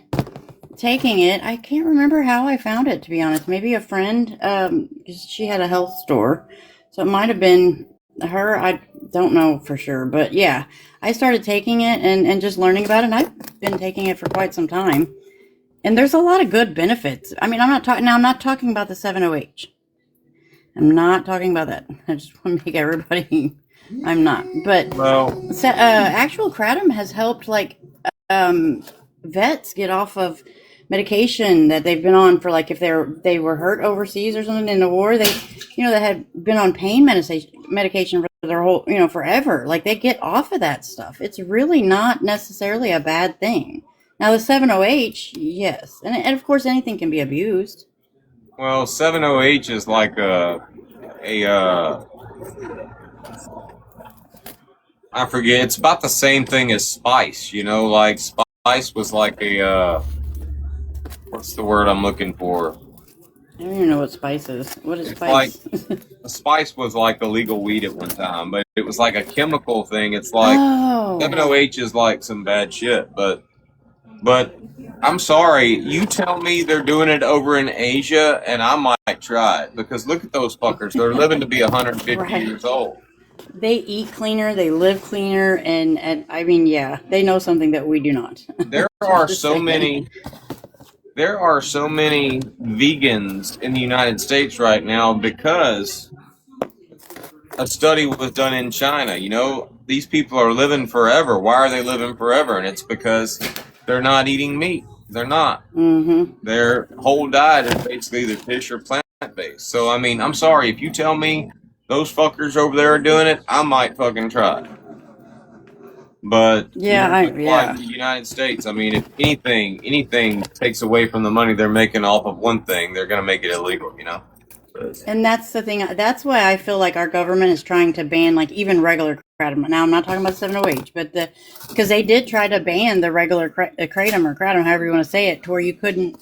taking it. I can't remember how I found it, to be honest. Maybe a friend, 'cause she had a health store. So it might have been her. I don't know for sure. But yeah, I started taking it and just learning about it. And I've been taking it for quite some time. And there's a lot of good benefits. I mean, I'm not talking about the 7OH. I'm not talking about that. I just want to make everybody, I'm not. But Well, actual kratom has helped, like, vets get off of medication that they've been on for, like, if they were hurt overseas or something in the war, they had been on pain medication for their whole, forever. Like, they get off of that stuff. It's really not necessarily a bad thing. Now the 7OH, yes, and of course anything can be abused. well, 7OH is like I forget. It's about the same thing as spice. Like spice was like what's the word I'm looking for? I don't even know what spice is. What is It's like spice? a spice was like illegal weed at one time, but it was like a chemical thing. It's like Oh, 7OH is like some bad shit, but I'm sorry. You tell me they're doing it over in Asia, and I might try it because look at those fuckers. They're living to be 150 right. years old. They eat cleaner, they live cleaner, and I mean, yeah, they know something that we do not. There are so many. There are so many vegans in the United States right now because a study was done in China. These people are living forever. Why are they living forever? And it's because they're not eating meat. They're not. Mm-hmm. Their whole diet is basically either fish or plant-based. So, I mean, I'm sorry. If you tell me those fuckers over there are doing it, I might fucking try. But Yeah, like the United States, I mean, if anything takes away from the money they're making off of one thing, they're gonna make it illegal. and that's the thing. That's why I feel like our government is trying to ban, like, even regular kratom. Now, I'm not talking about 7OH, but because they did try to ban the regular kratom or kratom, however you want to say it, to where you couldn't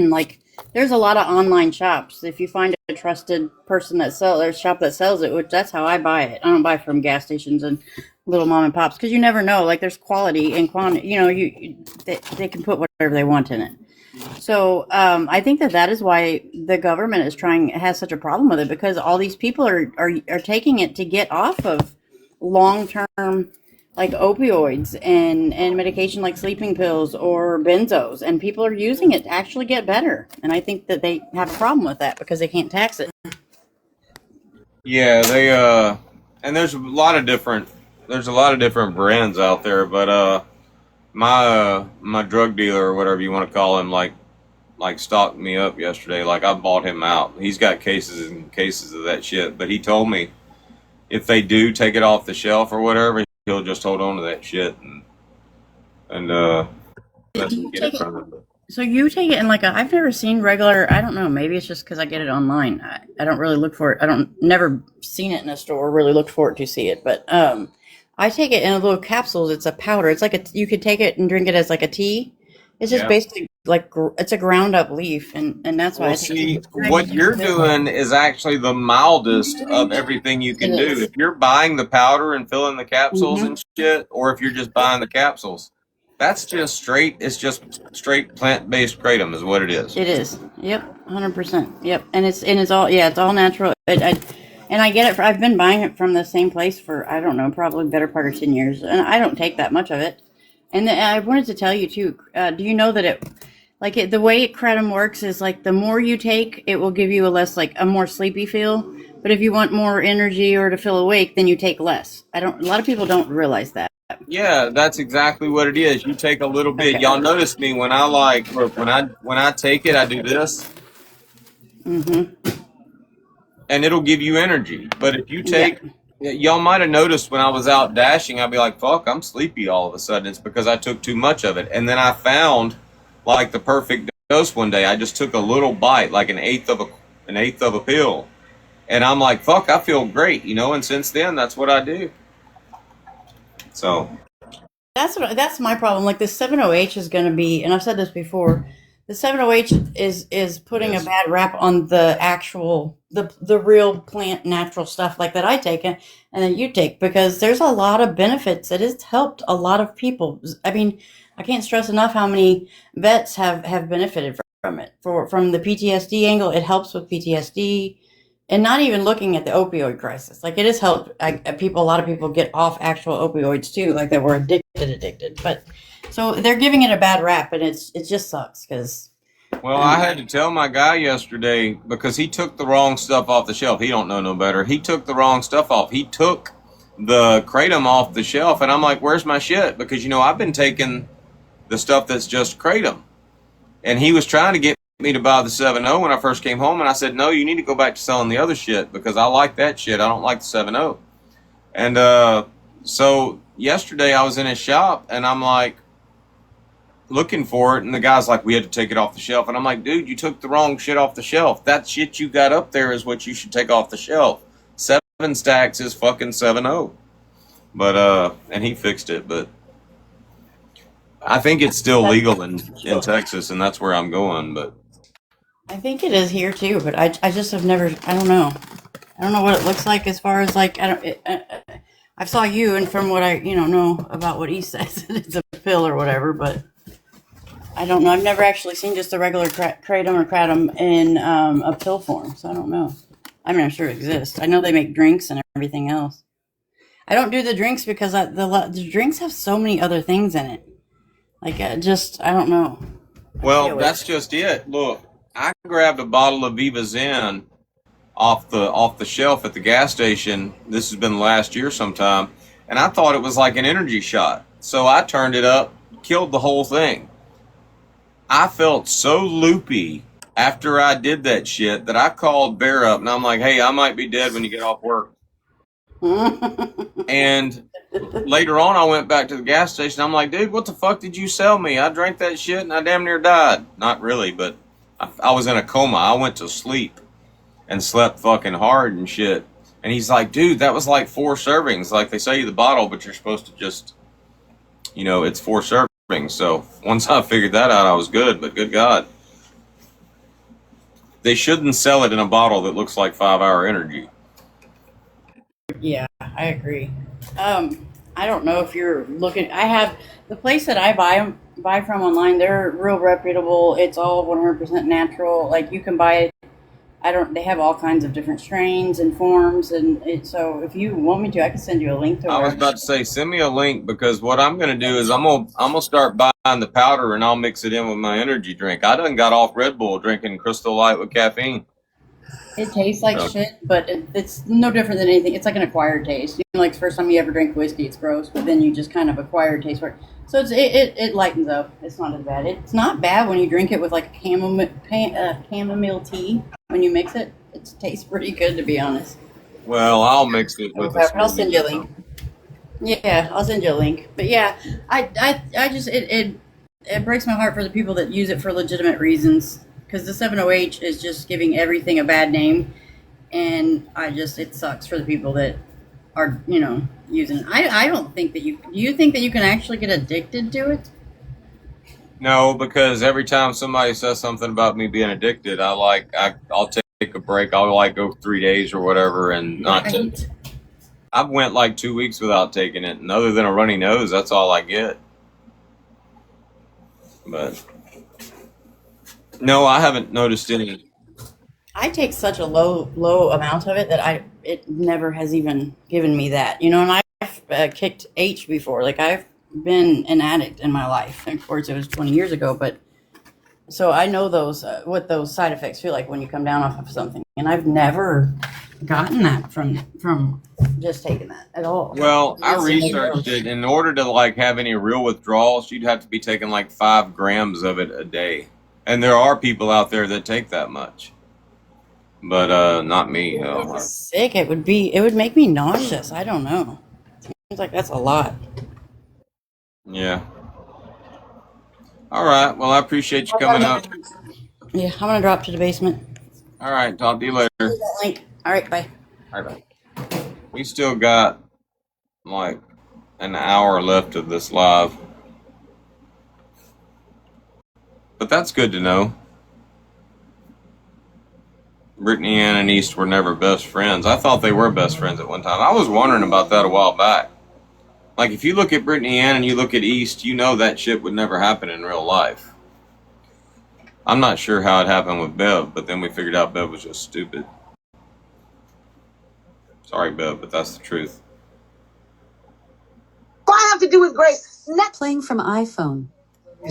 like. There's a lot of online shops. If you find a trusted person or shop that sells it, which that's how I buy it. I don't buy from gas stations and little mom and pops because you never know. Like, there's quality and quantity. They can put whatever they want in it. So I think that is why the government has such a problem with it, because all these people are taking it to get off of long-term, like, opioids and medication like sleeping pills or benzos, and people are using it to actually get better. And I think that they have a problem with that because they can't tax it. Yeah, they and there's a lot of different brands out there, but my drug dealer or whatever you want to call him, like stalked me up yesterday. Like, I bought him out. He's got cases and cases of that shit, but he told me if they do take it off the shelf or whatever, he'll just hold on to that shit and let me get it from him. So you take it in like I've never seen regular, I don't know, maybe it's just because I get it online. I don't really look for it. Never seen it in a store, really looked for it to see it. But I take it in a little capsules. It's a powder. It's like you could take it and drink it as like a tea. It's just basically like, it's a ground up leaf. And that's why what you're doing is actually the mildest of everything you can do. If you're buying the powder and filling the capsules and shit, or if you're just buying the capsules, that's just straight. It's just straight plant-based kratom, is what it is. It is. Yep, 100%. Yep, and it's all it's all natural. And I get it. I've been buying it from the same place for, I don't know, probably better part of 10 years, and I don't take that much of it. And I wanted to tell you too. Do you know that the way kratom works is like the more you take, it will give you a more sleepy feel. But if you want more energy or to feel awake, then you take less. A lot of people don't realize that. Yeah, that's exactly what it is. You take a little bit. Okay. Y'all notice me when I take it, I do this. And it'll give you energy. But if you take, y'all might have noticed when I was out dashing, I'd be like, fuck, I'm sleepy all of a sudden. It's because I took too much of it. And then I found like the perfect dose one day. I just took a little bite, like an eighth of a pill. And I'm like, fuck, I feel great, and since then, that's what I do. So that's my problem. Like the 7-OH is going to be, and I've said this before, the 7-OH is putting a bad rap on the actual, the real plant natural stuff like that I take and then you take, because there's a lot of benefits. It has helped a lot of people. I mean, I can't stress enough how many vets have benefited from it. From the PTSD angle, it helps with PTSD. And not even looking at the opioid crisis, like it has helped a lot of people get off actual opioids too, like that were addicted. But so they're giving it a bad rap, and it just sucks because. Well, I had to tell my guy yesterday because he took the wrong stuff off the shelf. He don't know no better. He took the wrong stuff off. He took the kratom off the shelf, and I'm like, "Where's my shit?" Because I've been taking the stuff that's just kratom, and he was trying to get me to buy the 7-0 when I first came home, and I said, no, you need to go back to selling the other shit because I like that shit. I don't like the 7-0. And so yesterday I was in his shop and I'm like looking for it, and the guy's like, we had to take it off the shelf. And I'm like, dude, you took the wrong shit off the shelf. That shit you got up there is what you should take off the shelf. 7 stacks is fucking 7-0. But and he fixed it, but I think it's still legal in Texas, and that's where I'm going. But I think it is here too, but I just have never, I don't know what it looks like as far as like, I saw you, and from what I, know about what he says, it's a pill or whatever, but I don't know. I've never actually seen just a regular kratom in a pill form, so I don't know. I mean, I'm sure it exists. I know they make drinks and everything else. I don't do the drinks because the drinks have so many other things in it. Like, I don't know. Well, that's just it. Look. I grabbed a bottle of Viva Zen off the shelf at the gas station. This has been last year sometime, and I thought it was like an energy shot. So I turned it up, killed the whole thing. I felt so loopy after I did that shit that I called Bear up, and I'm like, hey, I might be dead when you get off work. And later on, I went back to the gas station. I'm like, dude, what the fuck did you sell me? I drank that shit and I damn near died. Not really, but I was in a coma. I went to sleep and slept fucking hard and shit. And he's like, dude, that was like 4 servings. Like, they sell you the bottle, but you're supposed to just, it's 4 servings. So once I figured that out, I was good. But good God. They shouldn't sell it in a bottle that looks like 5-hour energy. Yeah, I agree. I don't know if you're looking. I have the place that I buy from online. They're real reputable. It's all 100% natural. Like, you can buy it. They have all kinds of different strains and forms, and so if you want me to, I can send you a link to it. I was about to say, send me a link, because what I'm gonna do is I'm gonna start buying the powder and I'll mix it in with my energy drink. I done got off Red Bull drinking Crystal Light with caffeine. It tastes like shit, but it's no different than anything. It's like an acquired taste. Like the first time you ever drink whiskey, it's gross, but then you just kind of acquired taste for it. So it lightens up. It's not as bad. It's not bad when you drink it with like a chamomile tea. When you mix it, it tastes pretty good, to be honest. Well, I'll mix it with a I'll send you a smoothie. link. Yeah, I'll send you a link. But yeah, I just it breaks my heart for the people that use it for legitimate reasons because the 7-OH is just giving everything a bad name, and it sucks for the people that are using it. I don't think that do you think that you can actually get addicted to it? No, because every time somebody says something about me being addicted, I'll take a break. I'll go 3 days or whatever and not take it. I went 2 weeks without taking it, and other than a runny nose, that's all I get. But no, I haven't noticed any. I take such a low amount of it that it never has even given me that, and I've kicked H before. Like I've been an addict in my life. And of course, it was 20 years ago, but so I know what those side effects feel like when you come down off of something, and I've never gotten that from just taking that at all. Well, I researched it. In order to have any real withdrawals, you'd have to be taking 5 grams of it a day, and there are people out there that take that much. But not me. Sick. It would make me nauseous. I don't know. Seems like that's a lot. Yeah. All right. Well, I appreciate you coming up. Yeah, I'm gonna drop to the basement. All right. Talk to you later. Link. All right. Bye. All right. Bye. We still got an hour left of this live, but that's good to know. Brittany Ann and East were never best friends. I thought they were best friends at one time. I was wondering about that a while back. If you look at Brittany Ann and you look at East, that shit would never happen in real life. I'm not sure how it happened with Bev, but then we figured out Bev was just stupid. Sorry, Bev, but that's the truth. What I have to do with Grace? Playing from iPhone.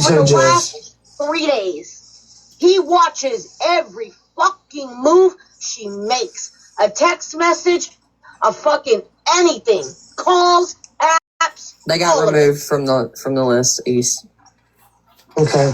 For the last 3 days, he watches every fucking move she makes. A text message, a fucking anything, calls, apps. They got removed from the list, East. Okay.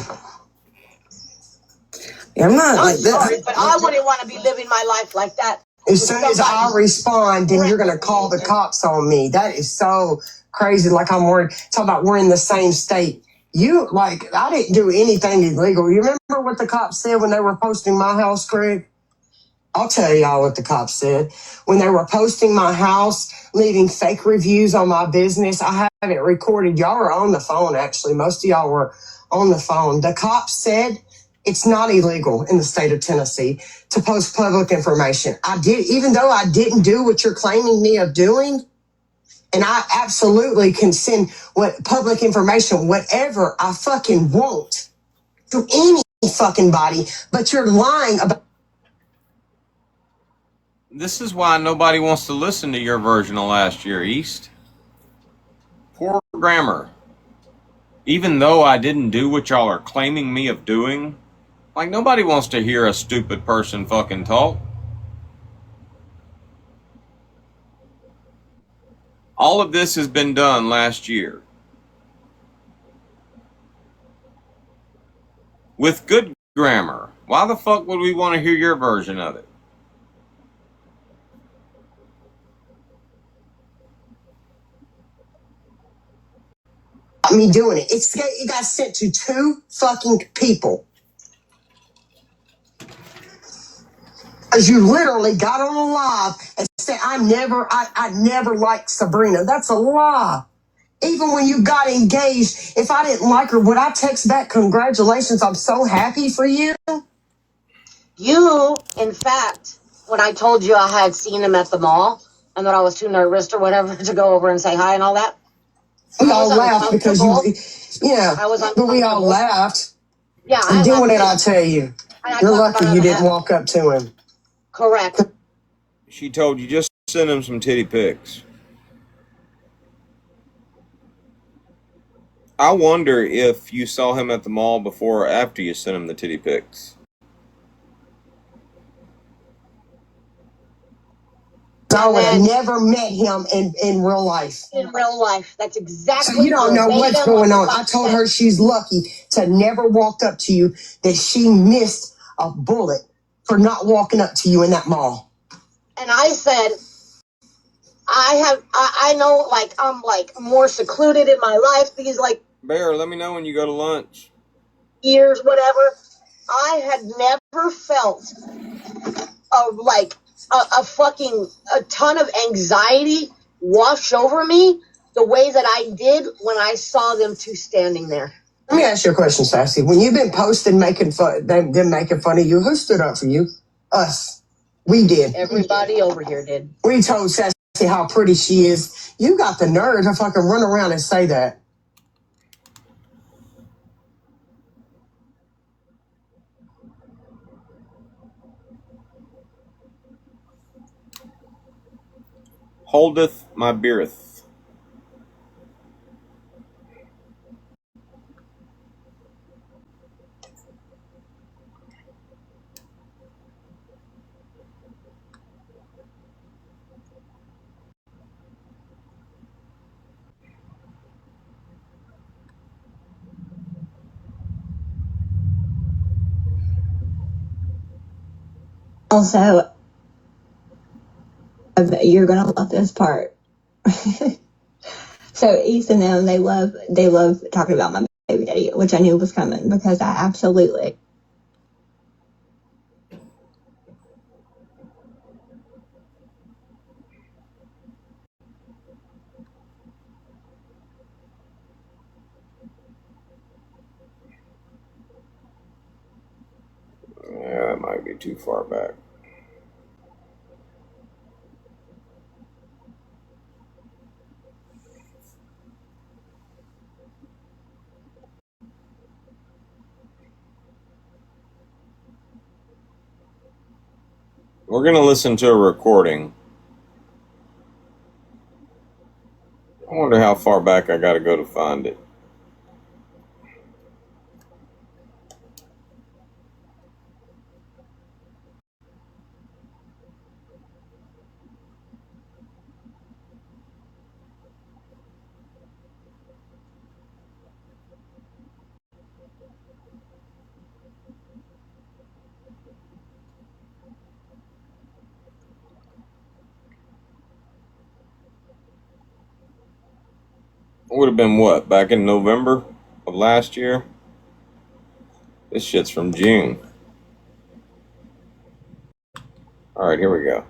Yeah, I'm not I'm sorry, but I wouldn't want to be living my life like that. As soon as I respond, then you're going to call the cops on me. That is so crazy. I'm worried. Talk about we're in the same state. I didn't do anything illegal. You remember what the cops said when they were posting my house, Craig? I'll tell y'all what the cops said. When they were posting my house, leaving fake reviews on my business, I have it recorded. Y'all were on the phone, actually. Most of y'all were on the phone. The cops said it's not illegal in the state of Tennessee to post public information. I did, even though I didn't do what you're claiming me of doing, and I absolutely can send public information, whatever I fucking want, to any fucking body, but you're lying about. This is why nobody wants to listen to your version of last year, East. Poor grammar. Even though I didn't do what y'all are claiming me of doing, nobody wants to hear a stupid person fucking talk. All of this has been done last year. With good grammar. Why the fuck would we want to hear your version of it? Me doing it. It got sent to 2 fucking people. As you literally got on a live and said, I never liked Sabrina. That's a lie. Even when you got engaged, if I didn't like her, would I text back, congratulations, I'm so happy for you? You, in fact, when I told you I had seen him at the mall and that I was too nervous or whatever to go over and say hi and all that, we all laughed because but we all laughed. Yeah. And then what did I tell you? You're lucky you didn't walk up to him. Correct. She told you just send him some titty pics. I wonder if you saw him at the mall before or after you sent him the titty pics. I would have never met him in real life. In real life. That's exactly. So you don't know what's going on. I told her she's lucky to never walked up to you, that she missed a bullet for not walking up to you in that mall. And I said, I know, like, I'm like more secluded in my life these like Bear, let me know when you go to lunch. years, whatever. I had never felt a ton of anxiety wash over me the way that I did when I saw them two standing there. Let me ask you a question, Sassy. When you've been posting making fun, them making fun of you, who stood up for you? Us. We did. Everybody over here did. We told Sassy how pretty she is. You got the nerve to fucking run around and say that. Holdeth my beereth. Also, you're gonna love this part. So East and them, they love talking about my baby daddy, which I knew was coming because I absolutely. Yeah, that might be too far back. We're going to listen to a recording. I wonder how far back I got to go to find it. It would have been what? Back in November of last year? This shit's from June. Alright, here we go.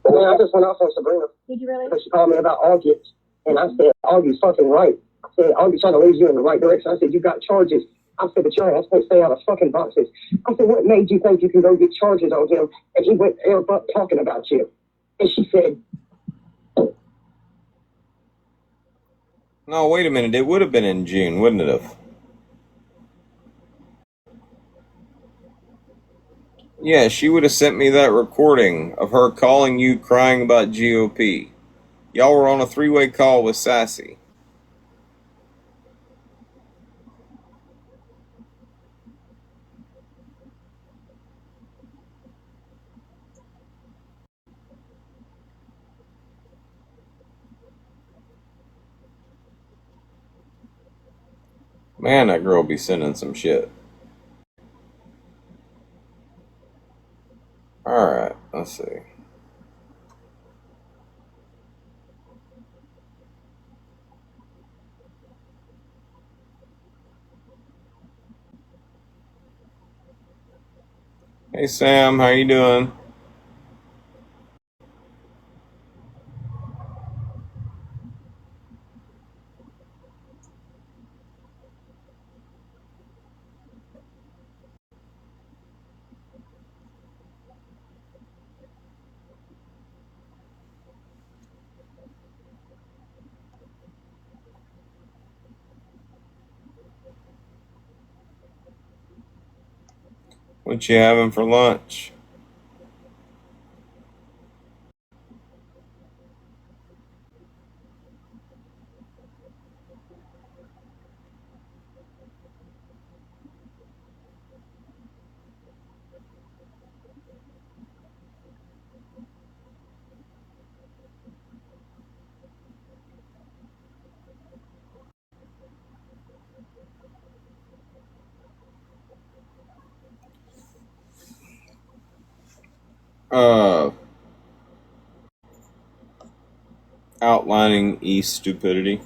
And then I just went off on Sabrina. Did you really? Because she called me about August. And I said, Augie's fucking right. I said, Augie's trying to lead you in the right direction. I said, you got charges. I said, but your ass won't stay out of fucking boxes. I said, what made you think you can go get charges on him? And he went there but talking about you. And she said, No, wait a minute. It would have been in June, wouldn't it have? Yeah, she would have sent me that recording of her calling you crying about GOP. Y'all were on a three-way call with Sassy. Man, that girl be sending some shit. Alright, let's see. Hey Sam, how you doing? What you having for lunch? Outlining East stupidity.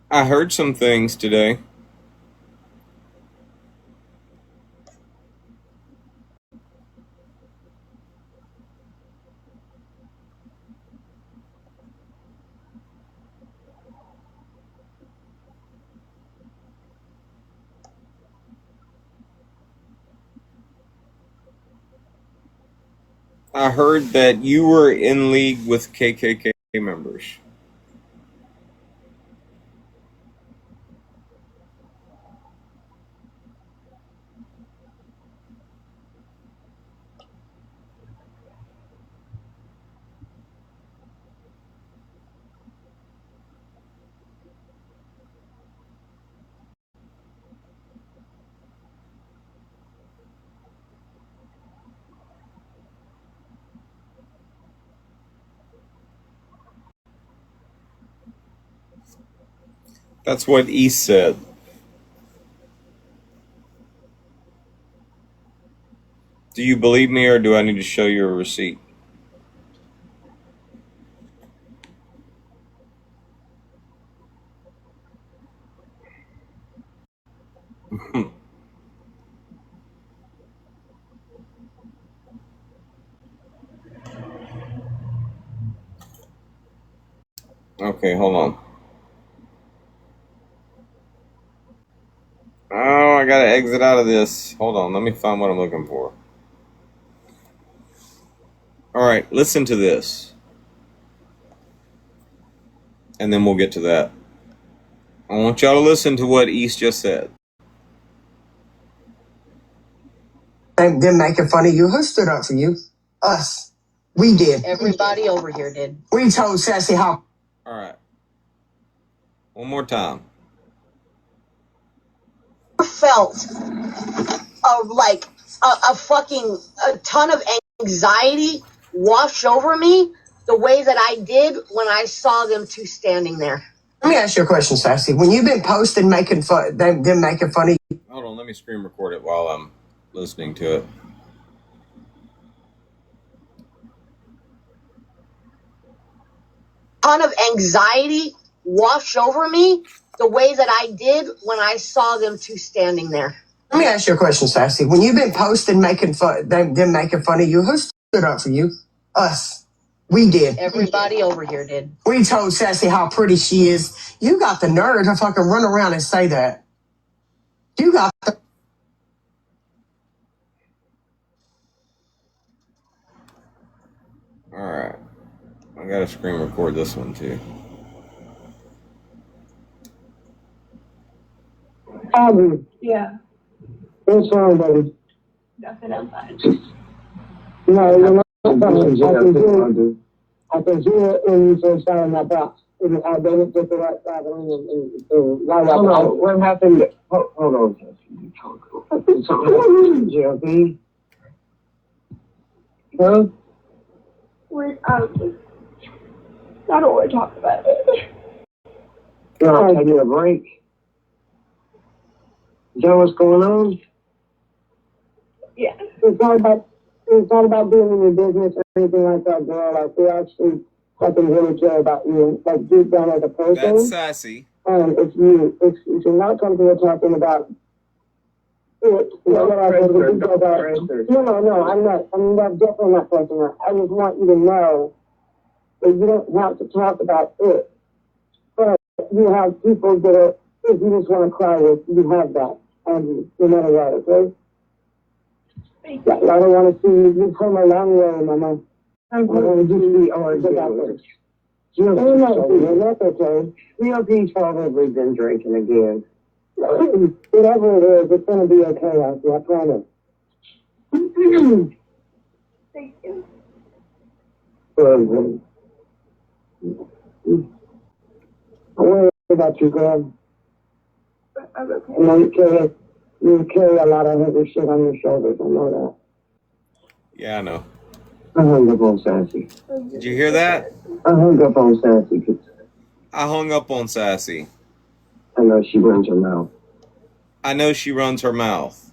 I heard some things today. I heard that you were in league with KKK members. That's what East said. Do you believe me or do I need to show you a receipt? Okay, hold on. Oh, I gotta exit out of this. Hold on, let me find what I'm looking for. Alright, listen to this. And then we'll get to that. I want y'all to listen to what East just said. And them making fun of you. Who stood up for you? Us. We did. Everybody over here did. We told Sassy how. Alright. One more time. Felt like a fucking a ton of anxiety wash over me the way that I did when I saw them two standing there. Let me ask you a question, Sassy. When you've been posting making fun, them making fun of you. Hold on, let me screen record it while I'm listening to it. Ton of anxiety wash over me the way that I did when I saw them two standing there. Let me ask you a question, Sassy. When you've been posting making fun, them making fun of you, who stood up for you? Us. We did. Everybody over here did. We told Sassy how pretty she is. You got the nerve to fucking run around and say that. You got the... Alright. I gotta screen record this one too. Aubrey, Yeah, what's wrong, baby? nothing outside. No, you're not. I can hear it when you say sorry about that. I didn't get the right traveling and hold on, what happened? Hold on, Jesse. Something GOP? Huh? I don't want to talk about it. You want to take a break? Is that what's going on? Yeah. It's not about being in your business or anything like that, girl. Like, we actually fucking really care about you. Like, deep down as a person. That's sassy. And if you're not comfortable talking about it, no, I'm not. I'm not definitely not pressing her. I just want you to know that you don't have to talk about it. But you have people that are, if you just want to cry with, you have that. And no matter what, okay? I don't want to see you. You've come a long way, Mama. I want to just be honest about this. That's okay. CLP's probably been drinking again. Whatever it is, it's going to be okay, Elsie. I promise. Thank you. I worry about you, girl. I'm okay. I know you carry a lot of heavy shit on your shoulders. I know that. Yeah, I know. I hung up on Sassy. Did you hear that? I hung up on Sassy. I hung up on Sassy. I know she runs her mouth. I know she runs her mouth.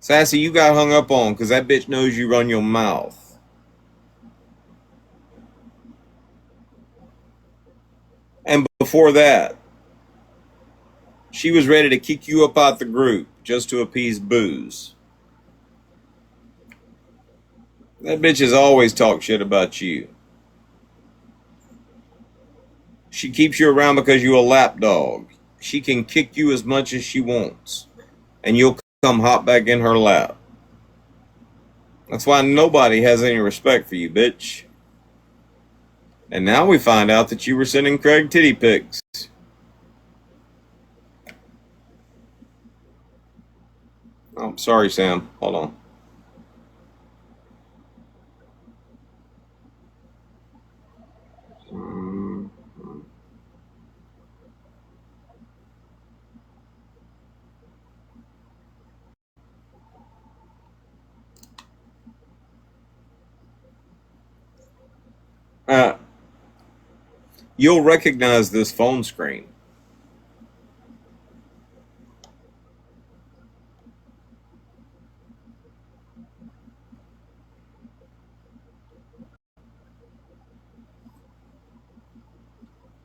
Sassy, you got hung up on because that bitch knows you run your mouth. And before that, she was ready to kick you up out the group just to appease Booze. That bitch has always talked shit about you. She keeps you around because you're a lapdog. She can kick you as much as she wants, and you'll come hop back in her lap. That's why nobody has any respect for you, bitch. And now we find out that you were sending Craig titty pics. Oh, sorry, Sam. Hold on. You'll recognize this phone screen.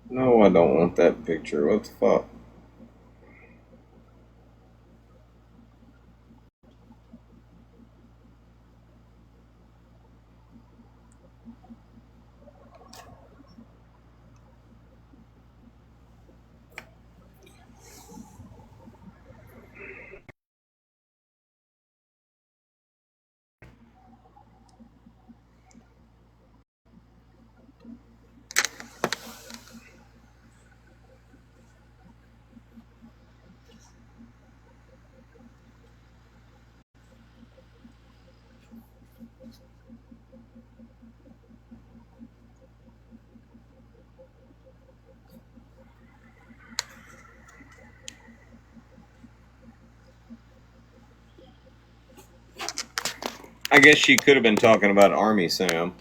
No, I don't want that picture. What the fuck? I guess she could have been talking about Army Sam.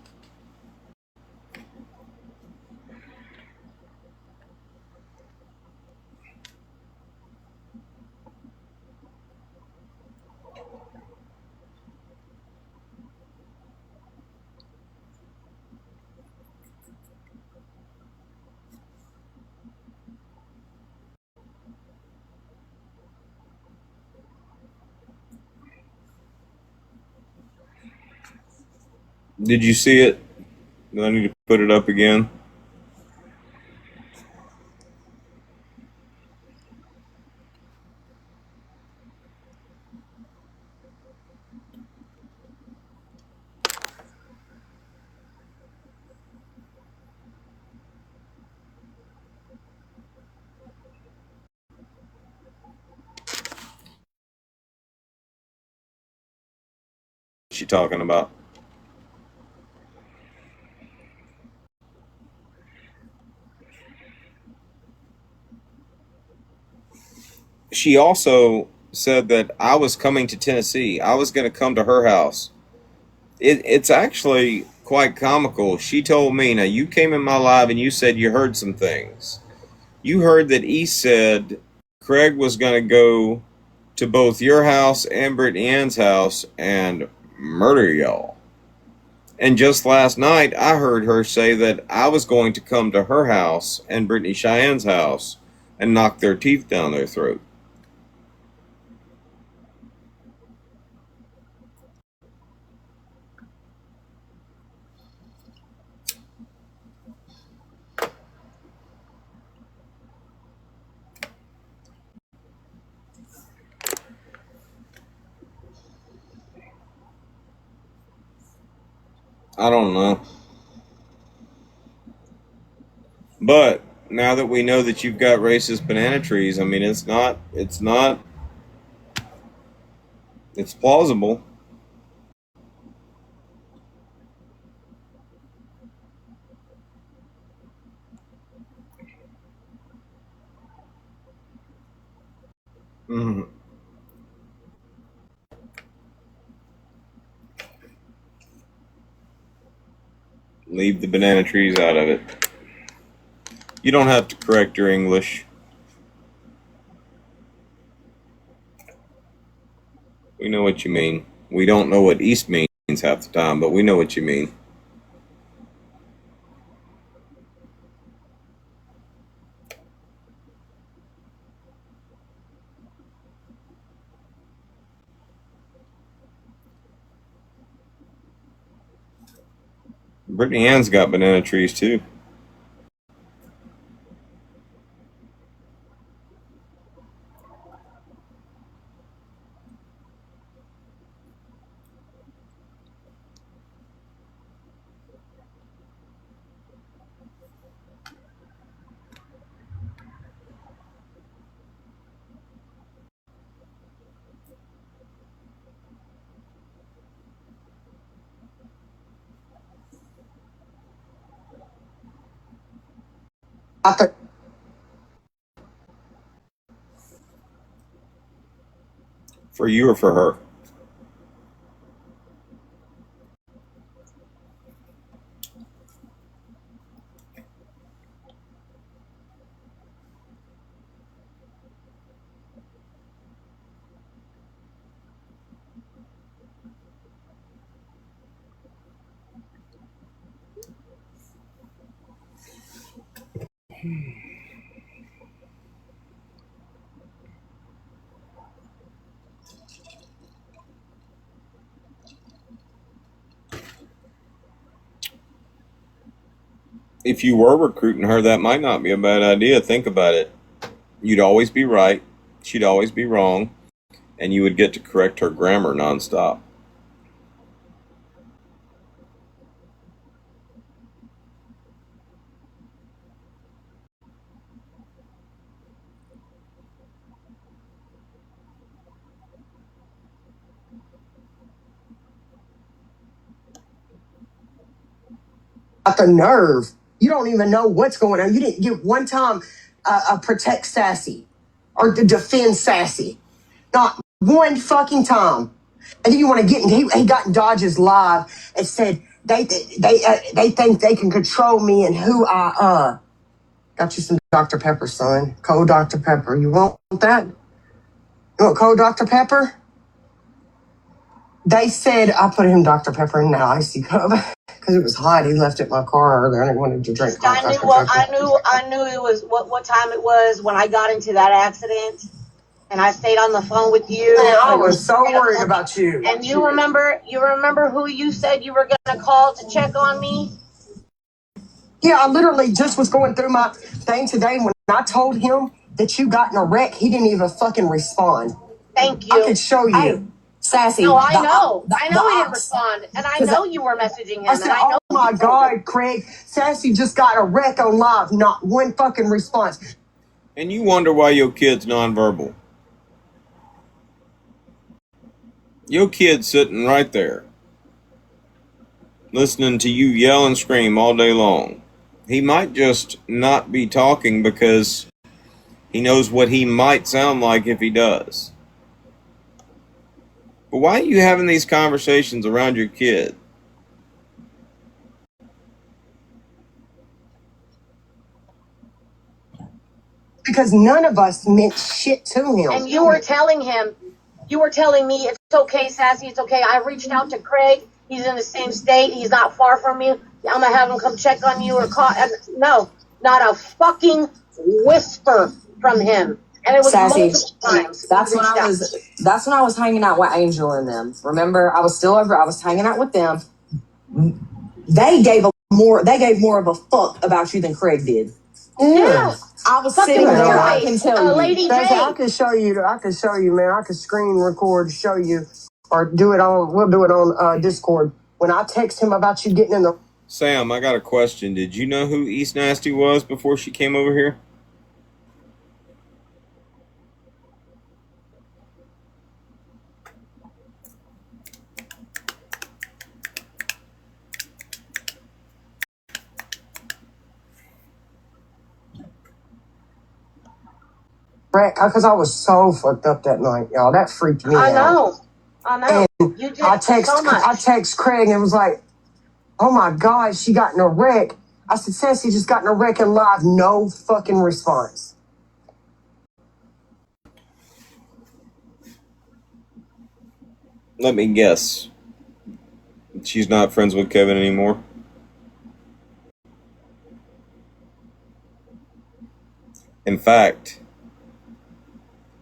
Did you see it? Do I need to put it up again? What's she talking about? she also said that I was coming to Tennessee. I was going to come to her house. It's actually quite comical. She told me, now you came in my live and you said you heard some things. You heard that East said Craig was going to go to both your house and Brittany Ann's house and murder y'all. And just last night, I heard her say that I was going to come to her house and Brittany Cheyenne's house and knock their teeth down their throat. I don't know. But now that we know that you've got racist banana trees, I mean, it's plausible. Mm-hmm. Leave the banana trees out of it. You don't have to correct your English. We know what you mean. We don't know what East means half the time, but we know what you mean. Brittany Ann's got banana trees too. For you or for her? If you were recruiting her, that might not be a bad idea. Think about it. You'd always be right. She'd always be wrong. And you would get to correct her grammar nonstop. Got the nerve. You don't even know what's going on. You didn't get one time protect Sassy or to defend Sassy. Not one fucking time. And then you want to get in. He got in Dodge's live and said they think they can control me and who I got you some Dr. Pepper, son. Cold Dr. Pepper. You want that? You want cold Dr. Pepper? They said I put him Dr. Pepper in the icy cup because it was hot. He left it in my car earlier and I wanted to drink hot I knew Dr. what Pepper. I knew it was what time it was when I got into that accident, and I stayed on the phone with you. Man, I was so worried about you. And you remember who you said you were gonna call to check on me? Yeah, I literally just was going through my thing today. When I told him that you got in a wreck, he didn't even fucking respond. Thank you. I could show you. Hey, Sassy. No, I know he didn't respond, and I know you were messaging him. I said, oh my God, Craig, Sassy just got a wreck on live. Not one fucking response. And you wonder why your kid's nonverbal. Your kid's sitting right there, listening to you yell and scream all day long. He might just not be talking because He knows what he might sound like if he does. But why are you having these conversations around your kid? Because none of us meant shit to him. And you were telling me it's okay, Sassy, it's okay. I reached out to Craig. He's in the same state. He's not far from you. I'm going to have him come check on you or call. No, not a fucking whisper from him. And it was Sassy, multiple times. that's when I was hanging out with Angel and them. Remember, I was hanging out with them. They gave more of a fuck about you than Craig did. Yes. I was sitting there, I can tell you. Lady Sassy, J. I can show you, man. I can screen record, show you, or we'll do it on Discord. When I text him about you getting in the... Sam, I got a question. Did you know who East Nasty was before she came over here? Because I was so fucked up that night, y'all. That freaked me out. I know. And You did I text Craig and was like, oh my God, she got in a wreck. I said, Sassy just got in a wreck and live. No fucking response. Let me guess. She's not friends with Kevin anymore? In fact,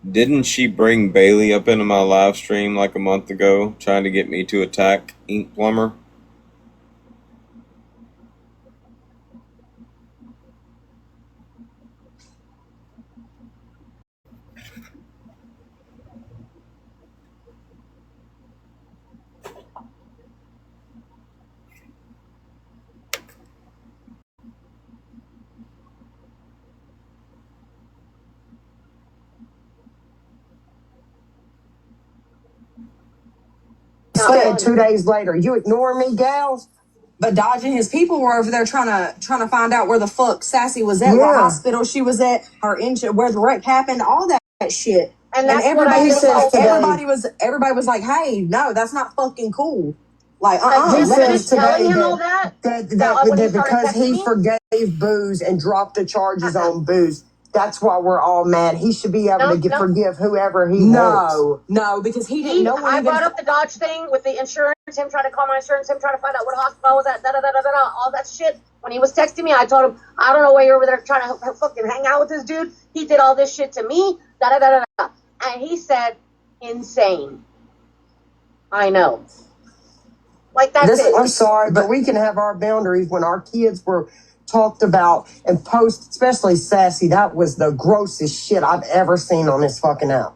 didn't she bring Bailey up into my live stream like a month ago, trying to get me to attack Ink Plumber? Said 2 days later, you ignore me, gals? But Dodge and his people were over there trying to find out where the fuck Sassy was at, what hospital she was at, where the wreck happened, all that shit. And everybody was like, hey, no, that's not fucking cool. Like, He says today that because he forgave Booze and dropped the charges on Booze. That's why we're all mad. He should be able to forgive whoever he wants. No, because he didn't know. I brought up the Dodge thing with the insurance, him trying to call my insurance, him trying to find out what hospital I was at, all that shit. When he was texting me, I told him, I don't know why you're over there trying to fucking hang out with this dude. He did all this shit to me, And he said, insane. I know. Like, that's it. I'm sorry, but we can have our boundaries. When our kids were talked about and especially Sassy, that was the grossest shit I've ever seen on this fucking app.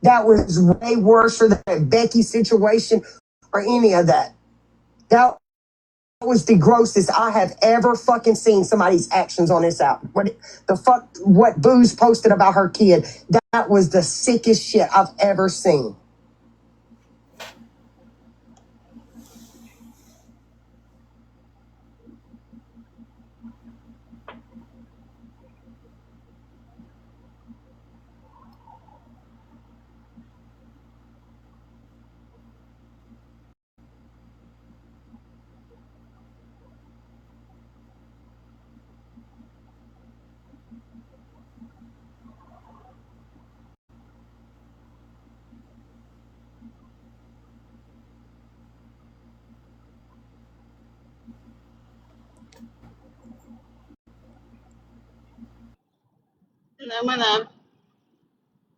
That was way worse than that Becky situation or any of that. That was the grossest I have ever fucking seen somebody's actions on this app. What Booze posted about her kid, that was the sickest shit I've ever seen.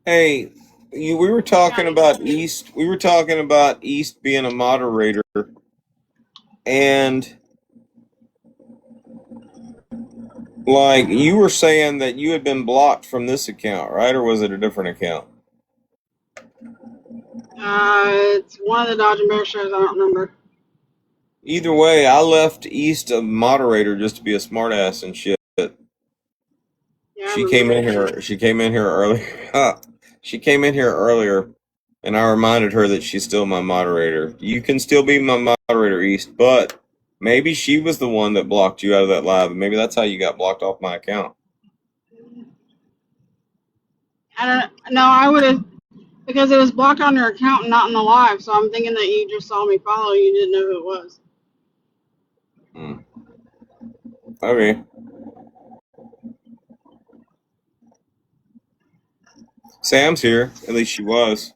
Hey, we were talking about East. We were talking about East being a moderator, and like you were saying that you had been blocked from this account, right? Or was it a different account? It's one of the Dodge and Bear shows. I don't remember. Either way, I left East a moderator just to be a smartass and shit. She came in here. She came in here earlier. She came in here earlier, and I reminded her that she's still my moderator. You can still be my moderator, East, but maybe she was the one that blocked you out of that live, and maybe that's how you got blocked off my account. I don't know. I would have, because it was blocked on your account and not in the live. So I'm thinking that you just saw me follow. You didn't know who it was. Okay. Sam's here. At least she was.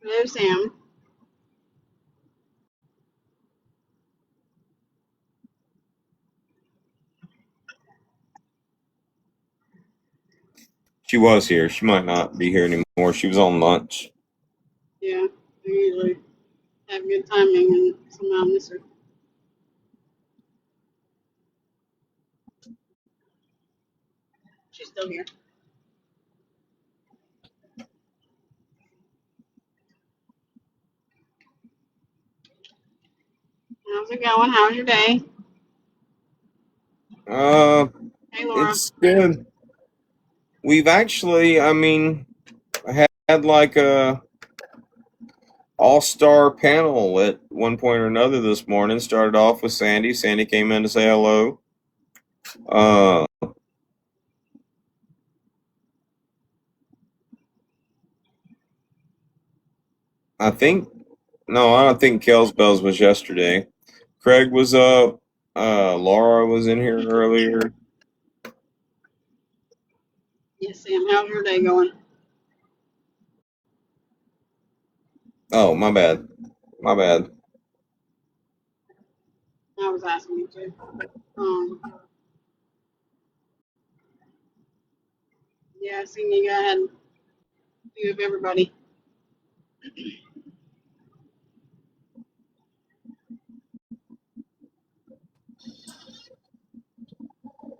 Hello, Sam. She was here. She might not be here anymore. She was on lunch. Yeah, they usually have good timing, and somehow I miss her. She's still here. How's it going? How's your day? Hey, Laura. It's good. We've actually, had like a all-star panel at one point or another this morning. Started off with Sandy. Sandy came in to say hello. I don't think Kel's Bells was yesterday. Craig was up. Laura was in here earlier. Yes, Sam. How's your day going? Oh, my bad. My bad. I was asking you too. Yeah, I seen you go ahead and do of everybody.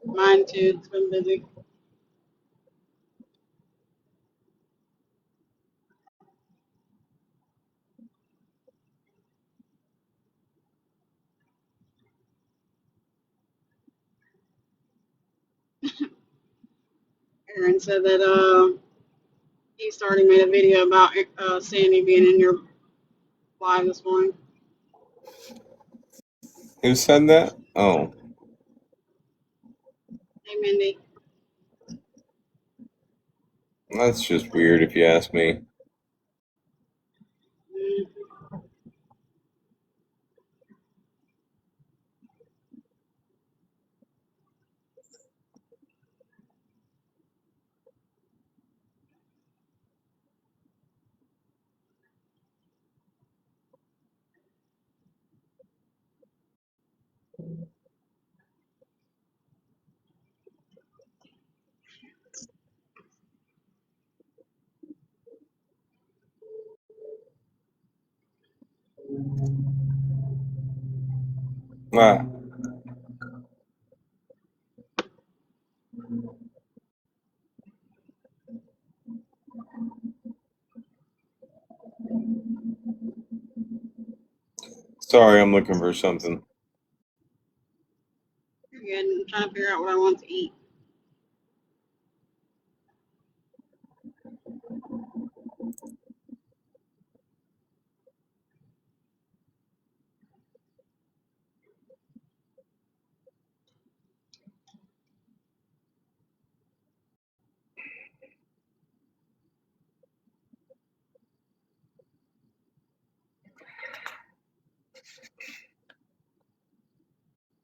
Mine too. It's been busy. Aaron said that he's already made a video about Sandy being in your live this morning. Who said that? Oh. Hey, Mindy. That's just weird if you ask me. Ah. Sorry, I'm looking for something. You're good. I'm trying to figure out what I want to eat.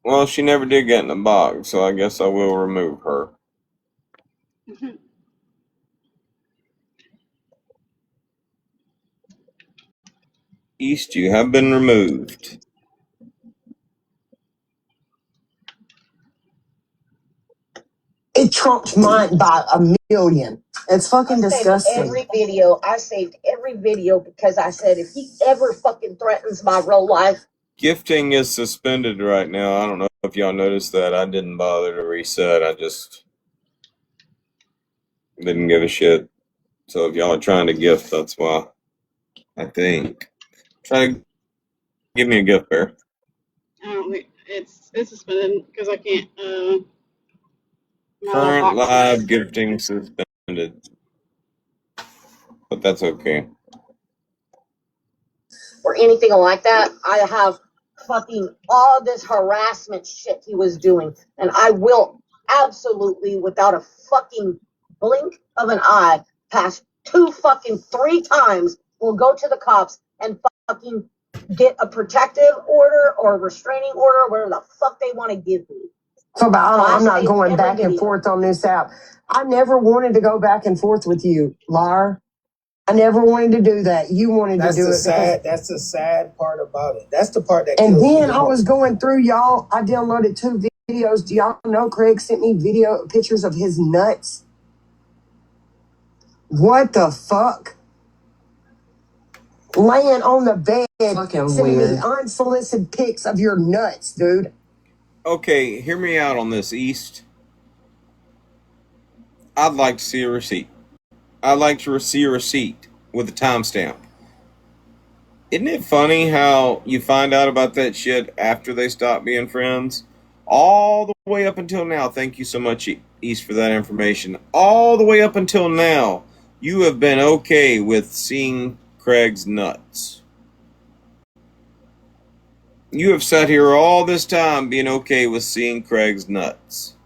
Well, she never did get in the box, so I guess I will remove her. East, you have been removed. It trumps mine by a million. It's fucking disgusting. I saved every video because I said if he ever fucking threatens my real life. Gifting is suspended right now. I don't know if y'all noticed that. I didn't bother to reset. I just didn't give a shit. So if y'all are trying to gift, that's why. I think. Try to give me a gift there. I don't think it's suspended because I can't. My little Current box live gifting suspended. But that's okay. Or anything like that. I have fucking all this harassment shit he was doing, and I will absolutely, without a fucking blink of an eye, past 3 times, will go to the cops and fucking get a protective order or a restraining order, whatever the fuck they want to give me. So about, I'm not Last going every back and video. forth on this app. I never wanted to go back and forth with you, liar. I never wanted to do that. You wanted That's to do the it. sad. That's the sad part about it. That's the part that. And kills me then the I most. was going through y'all. I downloaded 2 videos. Do y'all know Craig sent me pictures of his nuts? What the fuck? Laying on the bed, sending me unsolicited pics of your nuts, dude. Okay, hear me out on this, East. I'd like to see a receipt. I'd like to see a receipt with a timestamp. Isn't it funny how you find out about that shit after they stop being friends? All the way up until now, thank you so much, East, for that information. All the way up until now, you have been okay with seeing Craig's nuts. You have sat here all this time being okay with seeing Craig's nuts.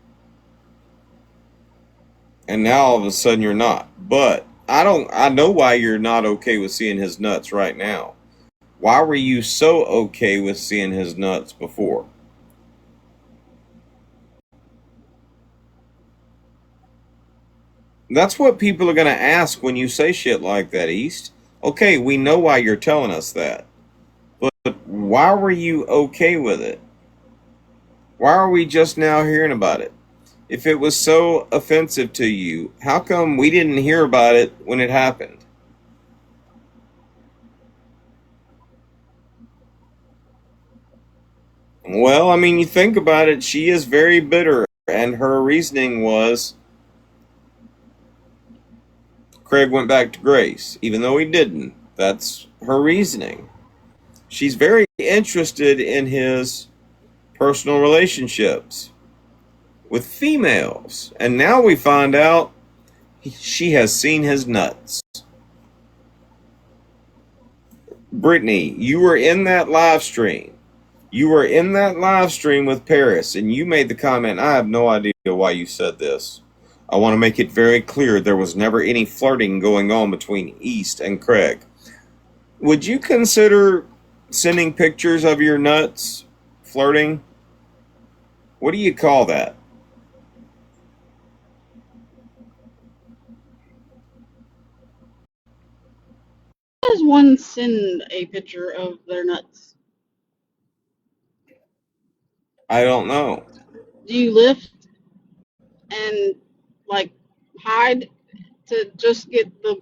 And now all of a sudden you're not. But I know why you're not okay with seeing his nuts right now. Why were you so okay with seeing his nuts before? That's what people are going to ask when you say shit like that, East. Okay, we know why you're telling us that. But why were you okay with it? Why are we just now hearing about it? If it was so offensive to you, how come we didn't hear about it when it happened? Well, I mean, you think about it, she is very bitter, and her reasoning was Craig went back to Grace, even though he didn't. That's her reasoning. She's very interested in his personal relationships with females, and now we find out she has seen his nuts. Brittany, you were in that live stream. You were in that live stream with Paris, and you made the comment, I have no idea why you said this. I want to make it very clear there was never any flirting going on between East and Craig. Would you consider sending pictures of your nuts flirting? What do you call that? How does one send a picture of their nuts? I don't know. Do you lift and like hide to just get the?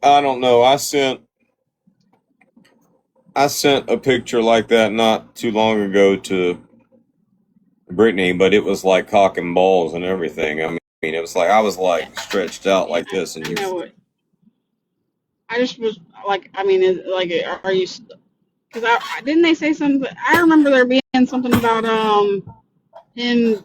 I don't know. I sent a picture like that not too long ago to Brittany, but it was like cock and balls and everything. I mean, it was like I was like stretched out like this, and I you. know it. I just was like, I mean, are you? Because I didn't they say something? I remember there being something about him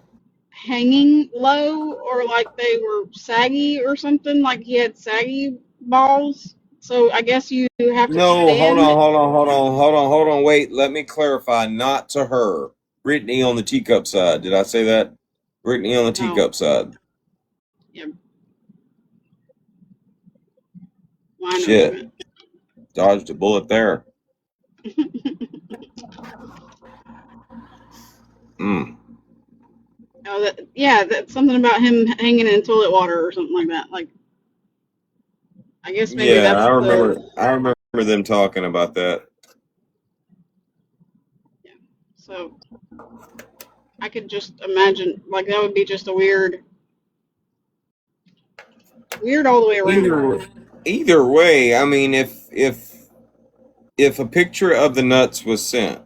hanging low or like they were saggy or something, like he had saggy balls. So I guess you have to No, hold stand. on, wait, let me clarify. Not to her. Brittany on the teacup side. Did I say that? Brittany on the No. teacup side. Yeah. Well, I know what you Shit. meant. Dodged a bullet there. Hmm. Oh, that's something about him hanging in toilet water or something like that. Like, I guess maybe Yeah, that's the. I remember them talking about that. So I could just imagine, like, that would be just a weird all the way around. Either way, I mean, if a picture of the nuts was sent,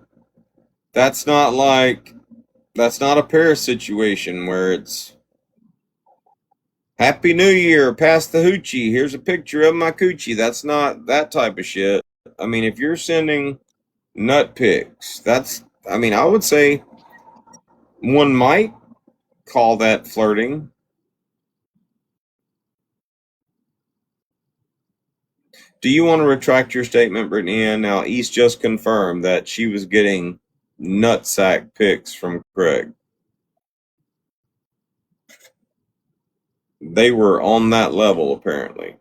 that's not a Paris situation where it's Happy New Year, pass the hoochie, here's a picture of my coochie. That's not that type of shit. I mean, if you're sending nut pics, I mean, I would say one might call that flirting. Do you want to retract your statement, Brittany Ann? Now, East just confirmed that she was getting nutsack pics from Craig. They were on that level, apparently.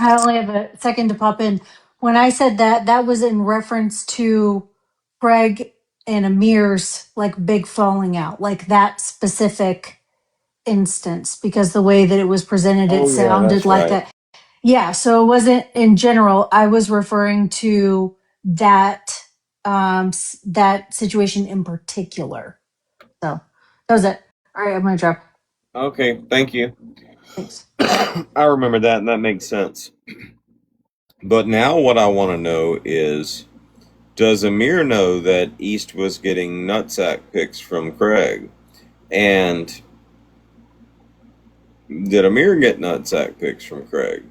I only have a second to pop in. When I said that, that was in reference to Craig and Amir's like big falling out, like that specific instance, because the way that it was presented, it Oh, yeah, sounded that's like right. a, yeah. So it wasn't in general. I was referring to that, that situation in particular. So that was it. All right, I'm going to drop. Okay, thank you. Thanks. I remember that, and that makes sense. But now what I want to know is, does Amir know that East was getting nutsack pics from Craig? And did Amir get nutsack pics from Craig?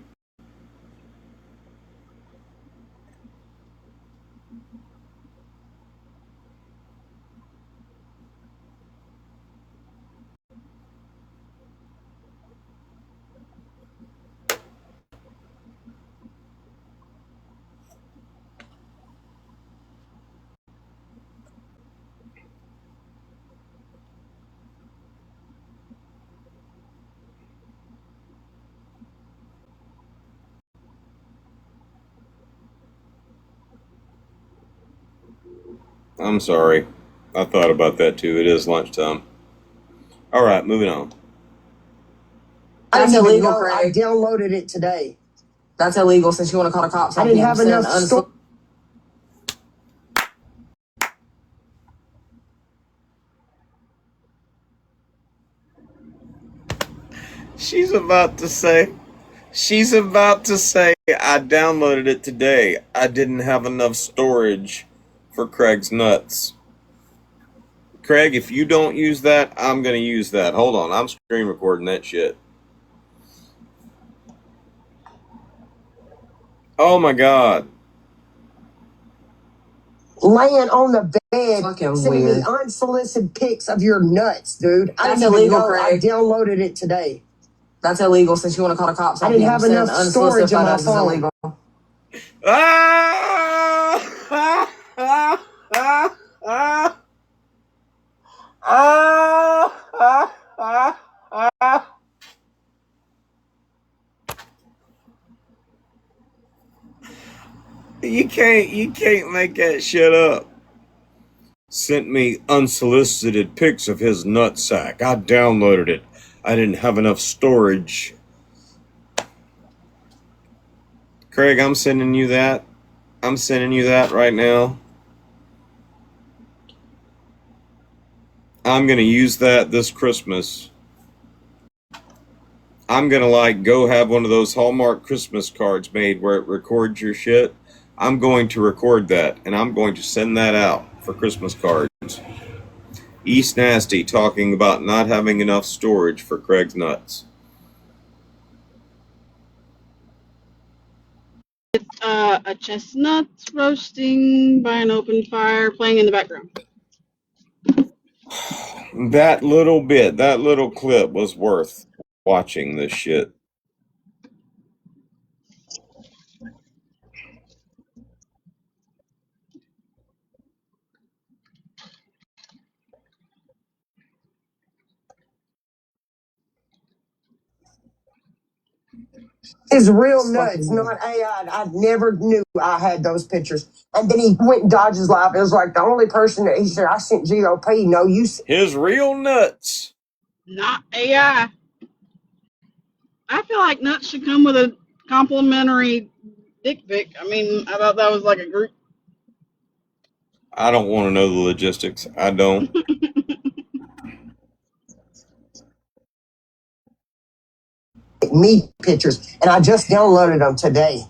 I'm sorry. I thought about that too. It is lunchtime. All right, moving on. That's didn't even illegal, know. I Craig. downloaded it today. That's illegal since you want to call the cops I on didn't people. have Send enough She's about to say, I downloaded it today. I didn't have enough storage for Craig's nuts. Craig, if you don't use that, I'm going to use that. Hold on, I'm screen recording that shit. Oh my God. laying on the bed, Fucking sending weird. me unsolicited pics of your nuts, dude. I That's didn't even illegal, know. I Craig. downloaded it today. That's illegal since you want to call the cops I on didn't people. have Sending enough unsolicited storage in my photos is phone. illegal. You can't make that shit up. Sent me unsolicited pics of his nutsack. I downloaded it. I didn't have enough storage. Craig, I'm sending you that. I'm sending you that right now. I'm going to use that this Christmas. I'm going to go have one of those Hallmark Christmas cards made where it records your shit. I'm going to record that, and I'm going to send that out for Christmas cards. East Nasty talking about not having enough storage for Craig's nuts. A chestnut roasting by an open fire playing in the background. That little clip was worth watching this shit. His real nuts, not AI. I never knew I had those pictures. And then he went and dodged his life. It was like the only person that he said, I sent GOP. No, you. His real nuts. Not AI. I feel like nuts should come with a complimentary dick pic. I mean, I thought that was like a group. I don't want to know the logistics. I don't. Me pictures. And I just downloaded them today.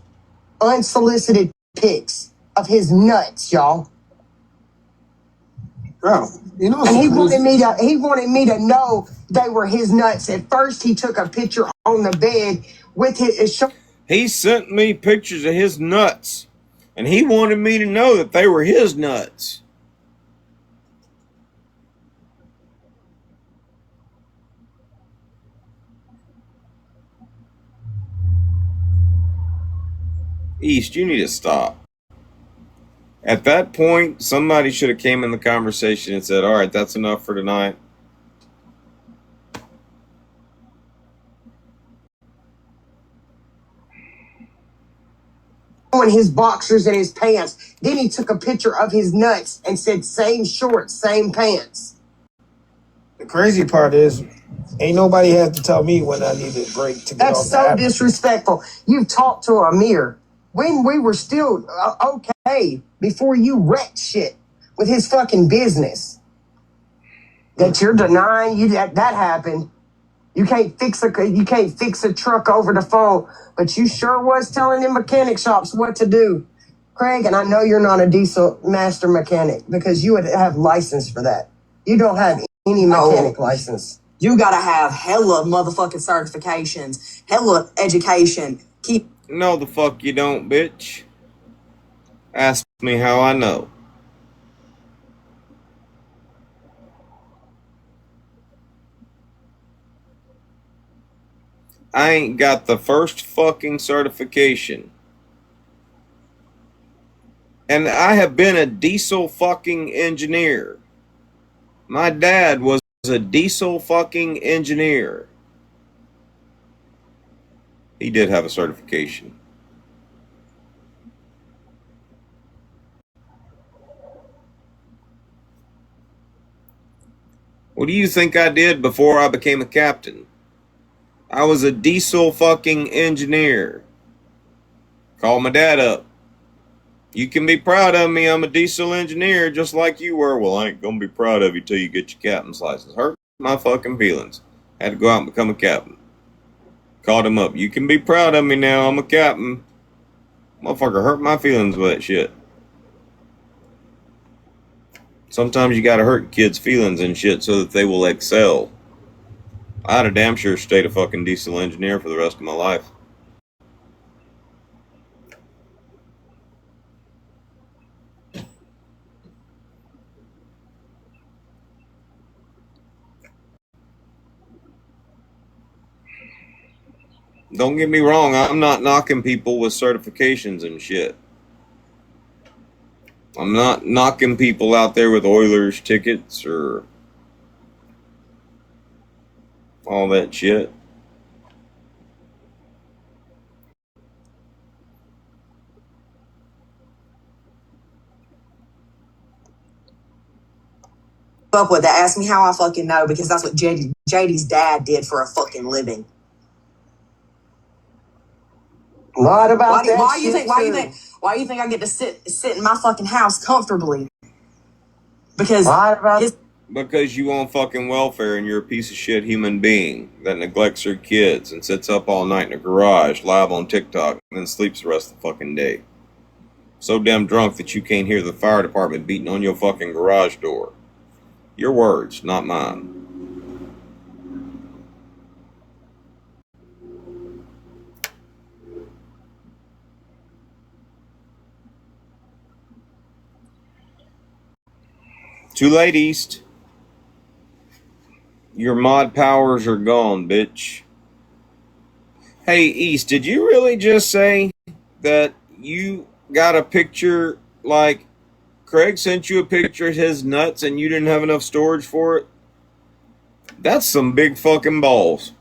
Unsolicited pics of his nuts, y'all. Bro, you know, and he wanted me to know they were his nuts. At first, he took a picture on the bed with his. He sent me pictures of his nuts, and he wanted me to know that they were his nuts. East, you need to stop. At that point, somebody should have came in the conversation and said, all right, that's enough for tonight. In his boxers and his pants. Then he took a picture of his nuts and said, same shorts, same pants. The crazy part is, ain't nobody had to tell me when I needed a break to get That's off the so app. disrespectful. You talked to Amir when we were still okay before you wrecked shit with his fucking business. That you're denying you that happened. You can't fix a truck over the phone, but you sure was telling them mechanic shops what to do. Craig, and I know you're not a diesel master mechanic because you would have license for that. You don't have any mechanic license. You gotta have hella motherfucking certifications, hella education. No, the fuck you don't, bitch. Ask me how I know. I ain't got the first fucking certification. And I have been a diesel fucking engineer. My dad was a diesel fucking engineer. He did have a certification. What do you think I did before I became a captain? I was a diesel fucking engineer. Call my dad up. You can be proud of me. I'm a diesel engineer just like you were. Well, I ain't gonna be proud of you till you get your captain's license. Hurt my fucking feelings. Had to go out and become a captain. Called him up. You can be proud of me now. I'm a captain. Motherfucker hurt my feelings with that shit. Sometimes you gotta hurt kids' feelings and shit so that they will excel. I'd have damn sure stayed a fucking diesel engineer for the rest of my life. Don't get me wrong, I'm not knocking people with certifications and shit. I'm not knocking people out there with Oilers tickets or all that shit. Up with that. Ask me how I fucking know, because that's what JD's dad did for a fucking living. Not about that Why shit you think? Why you too. think? Why you think I get to sit in my fucking house comfortably? Because Because you on fucking welfare and you're a piece of shit human being that neglects her kids and sits up all night in a garage live on TikTok and then sleeps the rest of the fucking day. So damn drunk that you can't hear the fire department beating on your fucking garage door. Your words, not mine. Too late, East. Your mod powers are gone, bitch. Hey, East, did you really just say that you got a picture, like, Craig sent you a picture of his nuts and you didn't have enough storage for it? That's some big fucking balls.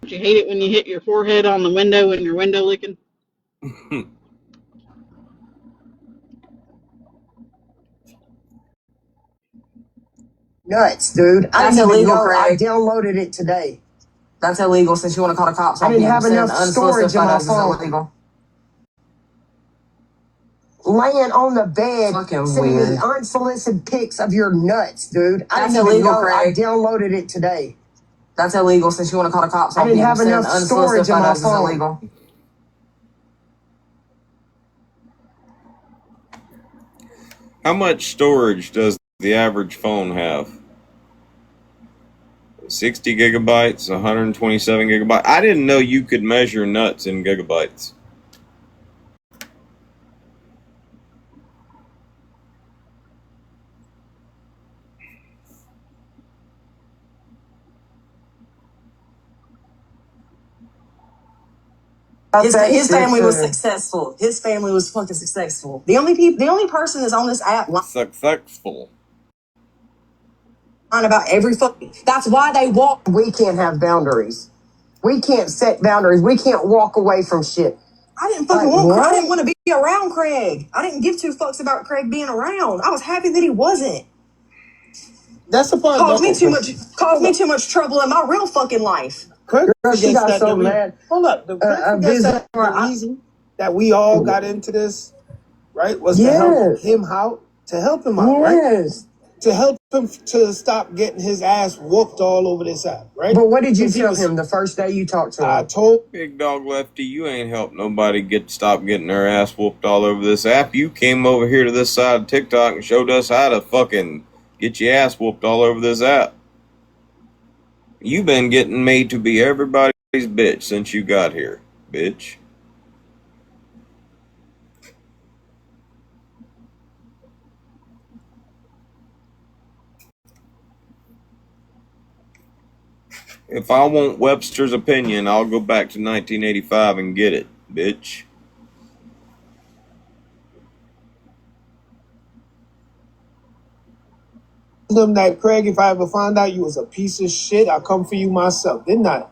Don't you hate it when you hit your forehead on the window and your window licking? Nuts, dude. I That's didn't even illegal, know. I Craig. downloaded it today. That's illegal. Since you want to call the cops I on didn't him, have enough sending storage unsolicited in my photos is phone. illegal. Laying on the bed, Fucking sending weird. me unsolicited pics of your nuts, dude. I That's didn't even illegal, know. I Craig. downloaded it today. That's illegal. Since you want to call the cops I on didn't him, have sending enough unsolicited storage in my photos is phone. illegal. How much storage does the average phone have? 60 gigabytes, 127 gigabytes. I didn't know you could measure nuts in gigabytes. His family was successful. His family was fucking successful. The only person that's on this app Successful. lying about every fucking. That's why they walk. We can't have boundaries. We can't set boundaries. We can't walk away from shit. I didn't fucking Like, want. what? I didn't want to be around Craig. I didn't give two fucks about Craig being around. I was happy that he wasn't. That's the part. Caused me too much trouble in my real fucking life. Craig Girl, she forgets got that so the re- mad. Hold up. Craig forgets that the reason that we all got into this, right, was to help him out. To help him out, right? To help him to stop getting his ass whooped all over this app, right? But what did you tell him the first day you talked to him? I told Big Dog Lefty, you ain't helped nobody stop getting their ass whooped all over this app. You came over here to this side of TikTok and showed us how to fucking get your ass whooped all over this app. You've been getting made to be everybody's bitch since you got here, bitch. If I want Webster's opinion, I'll go back to 1985 and get it, bitch. him that, Craig, if I ever found out you was a piece of shit, I'll come for you myself. Didn't I?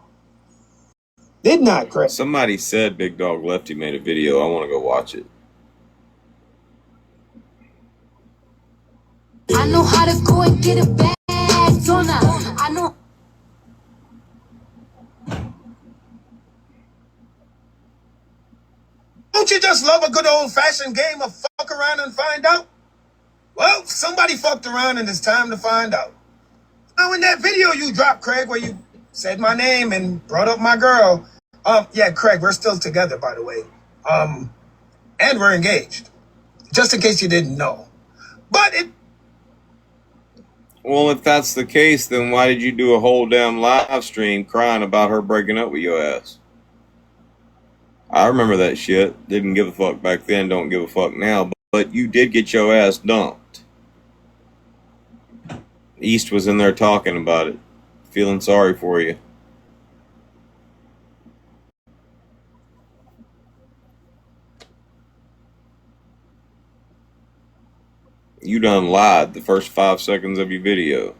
Did not, Craig? Somebody said Big Dog Lefty made a video. I want to go watch it. I know how to go and get a bag, Donna. I know. Don't you just love a good old-fashioned game of fuck around and find out? Well, somebody fucked around and it's time to find out. Now, in that video you dropped, Craig, where you said my name and brought up my girl. Yeah, Craig, we're still together, by the way. And we're engaged. Just in case you didn't know. But it... Well, if that's the case, then why did you do a whole damn live stream crying about her breaking up with your ass? I remember that shit. Didn't give a fuck back then, don't give a fuck now. But you did get your ass dumped. East was in there talking about it. Feeling sorry for you. You done lied the first 5 seconds of your video.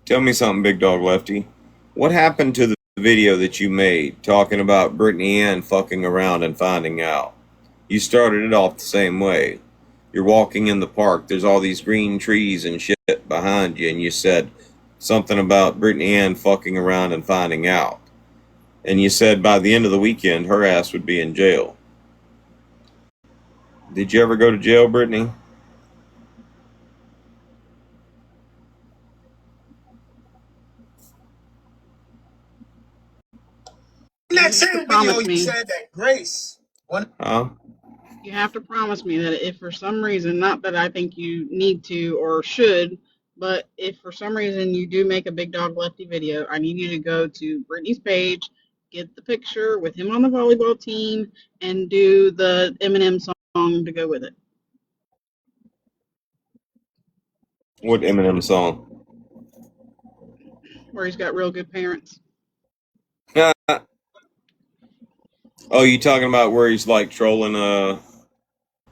Tell me something, Big Dog Lefty. What happened to the video that you made talking about Brittany Ann fucking around and finding out? You started it off the same way. You're walking in the park. There's all these green trees and shit behind you, and you said something about Brittany Ann fucking around and finding out. And you said by the end of the weekend, her ass would be in jail. Did you ever go to jail, Brittany? In that same video, you said that Grace... Huh? You have to promise me that if for some reason, not that I think you need to or should, but if for some reason you do make a Big Dog Lefty video, I need you to go to Brittany's page, get the picture with him on the volleyball team, and do the Eminem song to go with it. What Eminem song? Where he's got real good parents. Oh, you talking about where he's like trolling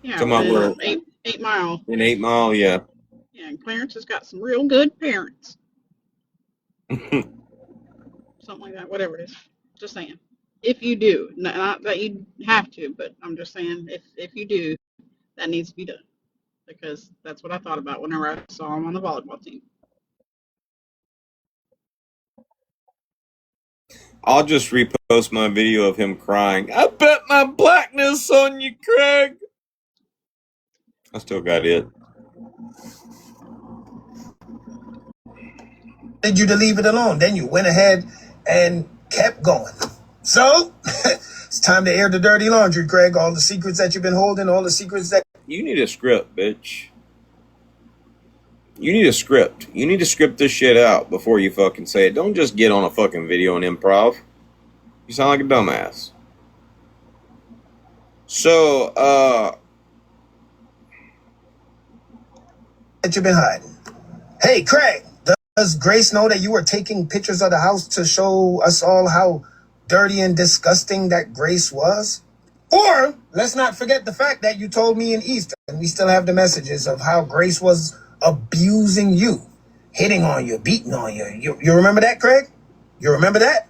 Yeah, come on, where 8 Mile. in 8 Mile, yeah. Yeah, and Clarence has got some real good parents. Something like that, whatever it is. Just saying. If you do, not that you have to, but I'm just saying if you do, that needs to be done. Because that's what I thought about whenever I saw him on the volleyball team. I'll just repost my video of him crying. I bet my blackness on you, Craig. I still got it. Did you to leave it alone? Then you went ahead and kept going. So, it's time to air the dirty laundry, Craig. All the secrets that you've been holding, all the secrets that You need a script, bitch. You need a script. You need to script this shit out before you fucking say it. Don't just get on a fucking video and improv. You sound like a dumbass. So, that you've been hiding. Hey, Craig, does Grace know that you were taking pictures of the house to show us all how dirty and disgusting that Grace was? Or let's not forget the fact that you told me in East, and we still have the messages of how Grace was abusing you, hitting on you, beating on you. You remember that, Craig? You remember that?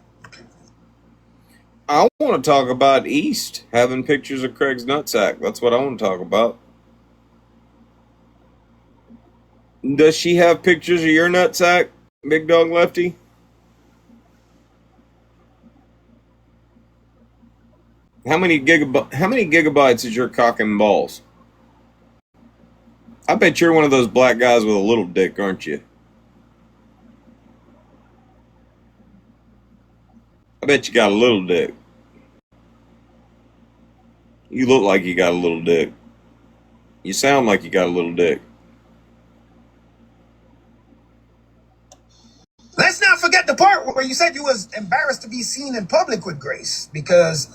I want to talk about East having pictures of Craig's nutsack. That's what I want to talk about. Does she have pictures of your nutsack, Big Dog Lefty? How many gigabytes is your cock and balls? I bet you're one of those black guys with a little dick, aren't you? I bet you got a little dick. You look like you got a little dick. You sound like you got a little dick. Let's not forget the part where you said you was embarrassed to be seen in public with Grace because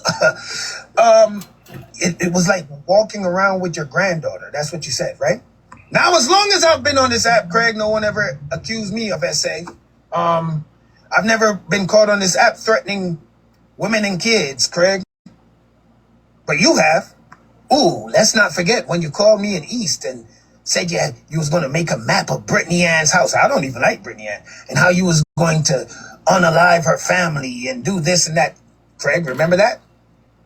it was like walking around with your granddaughter. That's what you said, right? Now, as long as I've been on this app, Craig, no one ever accused me of SA. I've never been caught on this app threatening women and kids, Craig. But you have. Ooh, let's not forget when you called me in East and said you was going to make a map of Brittany Ann's house. I don't even like Brittany Ann. And how you was going to unalive her family and do this and that. Craig, remember that?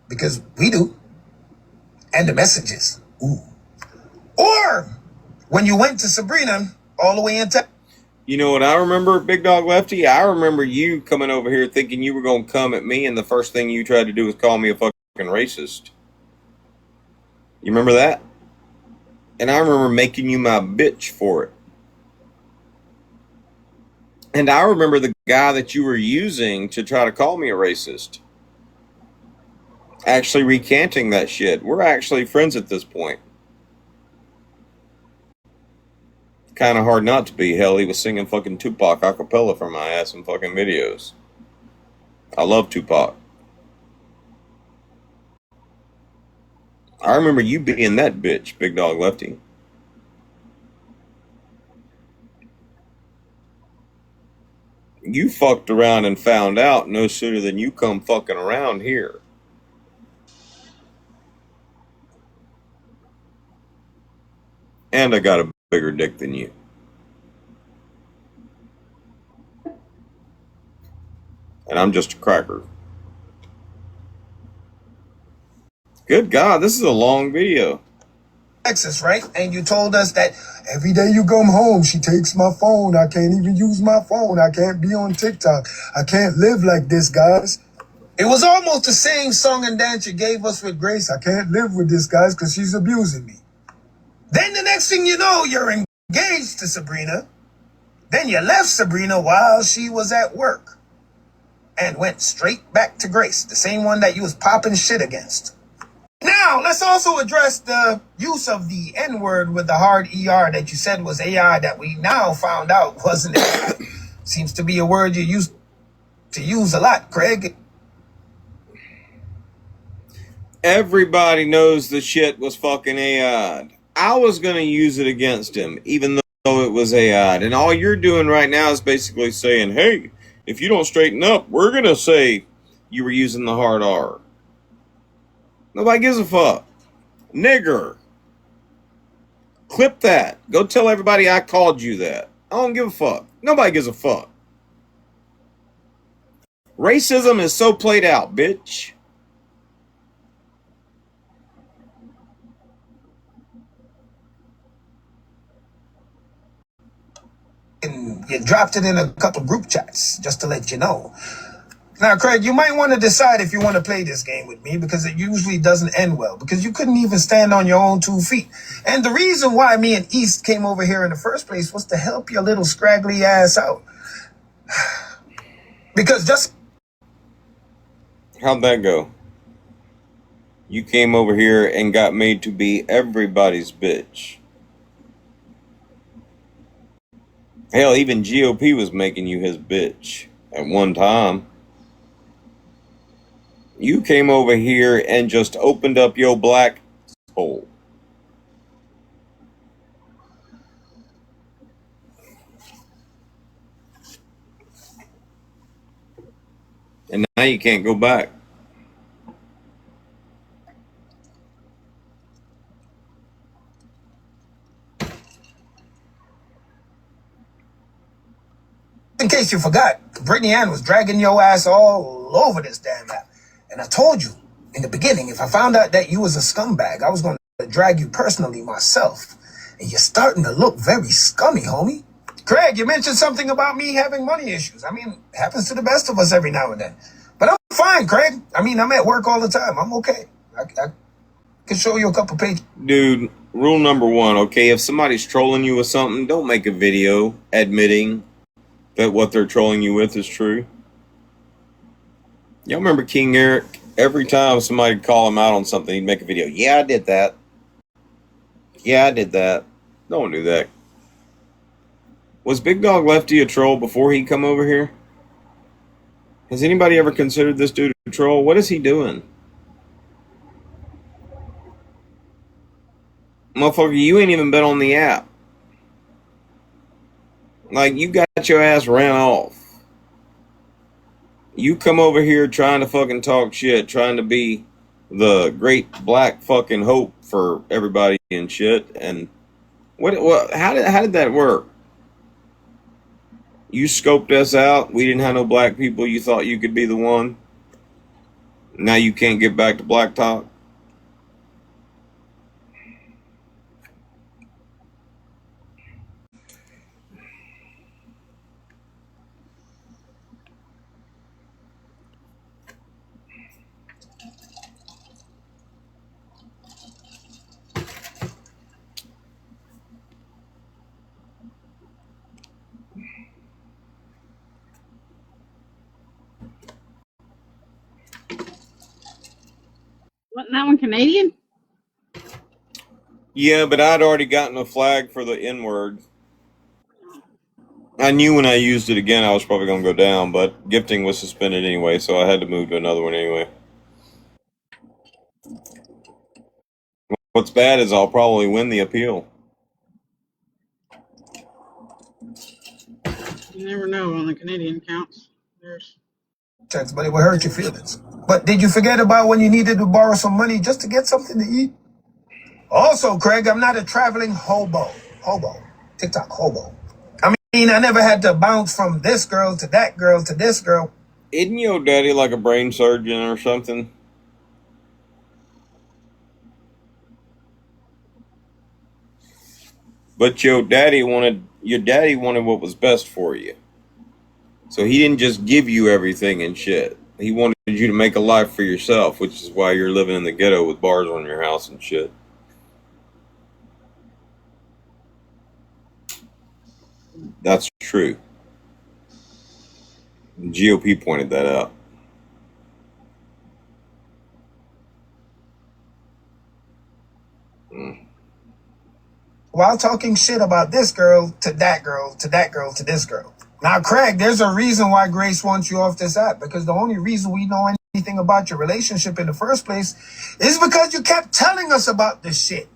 Because we do. And the messages. Ooh. Or when you went to Sabrina all the way into... You know what I remember, Big Dog Lefty? I remember you coming over here thinking you were going to come at me, and the first thing you tried to do was call me a fucking racist. You remember that? And I remember making you my bitch for it. And I remember the guy that you were using to try to call me a racist actually recanting that shit. We're actually friends at this point. Kind of hard not to be. Hell, he was singing fucking Tupac a cappella for my ass in fucking videos. I love Tupac. I remember you being that bitch, Big Dog Lefty. You fucked around and found out no sooner than you come fucking around here. And I got a bigger dick than you. And I'm just a cracker. Good God, this is a long video. Texas, right? And you told us that every day you come home, she takes my phone. I can't even use my phone. I can't be on TikTok. I can't live like this, guys. It was almost the same song and dance you gave us with Grace. I can't live with this, guys, because she's abusing me. Then the next thing you know, you're engaged to Sabrina. Then you left Sabrina while she was at work and went straight back to Grace, the same one that you was popping shit against. Now, let's also address the use of the N-word with the hard ER that you said was AI that we now found out wasn't AI. Seems to be a word you used to use a lot, Craig. Everybody knows the shit was fucking AI'd. I was going to use it against him, even though it was AI'd. And all you're doing right now is basically saying, hey, if you don't straighten up, we're going to say you were using the hard R. Nobody gives a fuck. Nigger. Clip that. Go tell everybody I called you that. I don't give a fuck. Nobody gives a fuck. Racism is so played out, bitch. And you dropped it in a couple group chats, just to let you know. Now, Craig, you might want to decide if you want to play this game with me because it usually doesn't end well because you couldn't even stand on your own 2 feet. And the reason why me and East came over here in the first place was to help your little scraggly ass out. Because just... How'd that go? You came over here and got made to be everybody's bitch. Hell, even GOP was making you his bitch at one time. You came over here and just opened up your black hole. And now you can't go back. In case you forgot, Brittany Ann was dragging your ass all over this damn app. And I told you in the beginning, if I found out that you was a scumbag, I was going to drag you personally myself. And you're starting to look very scummy, homie. Craig, you mentioned something about me having money issues. I mean, it happens to the best of us every now and then. But I'm fine, Craig. I mean, I'm at work all the time. I'm okay. I can show you a couple pages. Dude, rule number one, okay? If somebody's trolling you with something, don't make a video admitting that what they're trolling you with is true. Y'all remember King Eric? Every time somebody'd call him out on something, he'd make a video. Yeah, I did that. Yeah, I did that. Don't do that. Was Big Dog Lefty a troll before he come over here? Has anybody ever considered this dude a troll? What is he doing? Motherfucker, you ain't even been on the app. Like, you got your ass ran off. You come over here trying to fucking talk shit, trying to be the great black fucking hope for everybody and shit. And how did that work? You scoped us out. We didn't have no black people. You thought you could be the one. Now you can't get back to black talk. Wasn't that one Canadian? Yeah, but I'd already gotten a flag for the N-word. I knew when I used it again I was probably going to go down, but gifting was suspended anyway, so I had to move to another one anyway. What's bad is I'll probably win the appeal. You never know on the Canadian counts. There's But it will hurt your feelings. But did you forget about when you needed to borrow some money just to get something to eat? Also, Craig, I'm not a traveling hobo. TikTok hobo. I mean, I never had to bounce from this girl to that girl to this girl. Isn't your daddy like a brain surgeon or something? But your daddy wanted what was best for you. So he didn't just give you everything and shit. He wanted you to make a life for yourself, which is why you're living in the ghetto with bars on your house and shit. That's true. GOP pointed that out. While talking shit about this girl to that girl to that girl to this girl. Now, Craig, there's a reason why Grace wants you off this app, because the only reason we know anything about your relationship in the first place is because you kept telling us about this shit.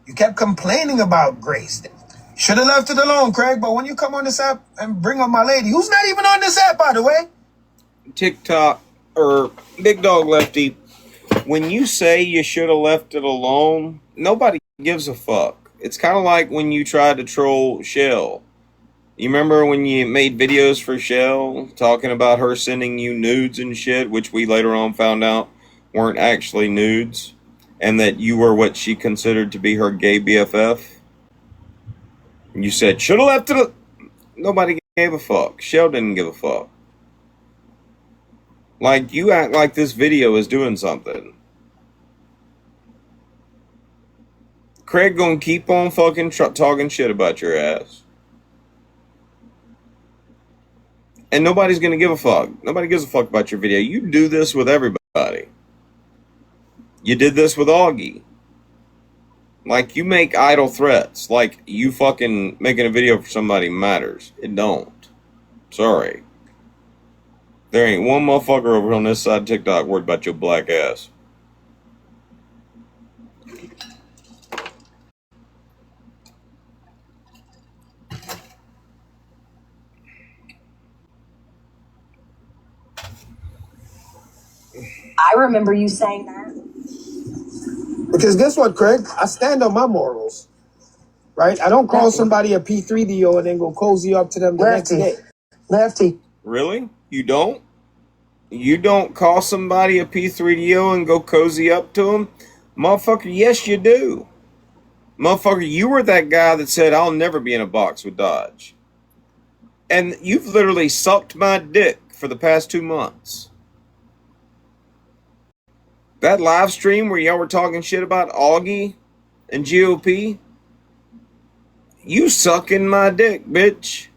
You kept complaining about Grace. Should have left it alone, Craig, but when you come on this app and bring up my lady, who's not even on this app, by the way. TikTok, or Big Dog Lefty, when you say you should have left it alone, nobody gives a fuck. It's kind of like when you tried to troll Shell. You remember when you made videos for Shell talking about her sending you nudes and shit, which we later on found out weren't actually nudes, and that you were what she considered to be her gay BFF? And you said, should have left it. Nobody gave a fuck. Shell didn't give a fuck. Like, you act like this video is doing something. Craig gonna keep on fucking talking shit about your ass. And nobody's gonna give a fuck. Nobody gives a fuck about your video. You do this with everybody. You did this with Augie. Like, you make idle threats. Like, you fucking making a video for somebody matters. It don't. Sorry. There ain't one motherfucker over on this side of TikTok worried about your black ass. I remember you saying that. Because guess what, Craig? I stand on my morals, right? I don't call somebody a P3DO and then go cozy up to them the next day. Lefty. Really? You don't? You don't call somebody a P3DO and go cozy up to them? Motherfucker, yes you do. Motherfucker, you were that guy that said, I'll never be in a box with Dodge. And you've literally sucked my dick for the past 2 months. That live stream where y'all were talking shit about Augie and GOP, you sucking my dick, bitch.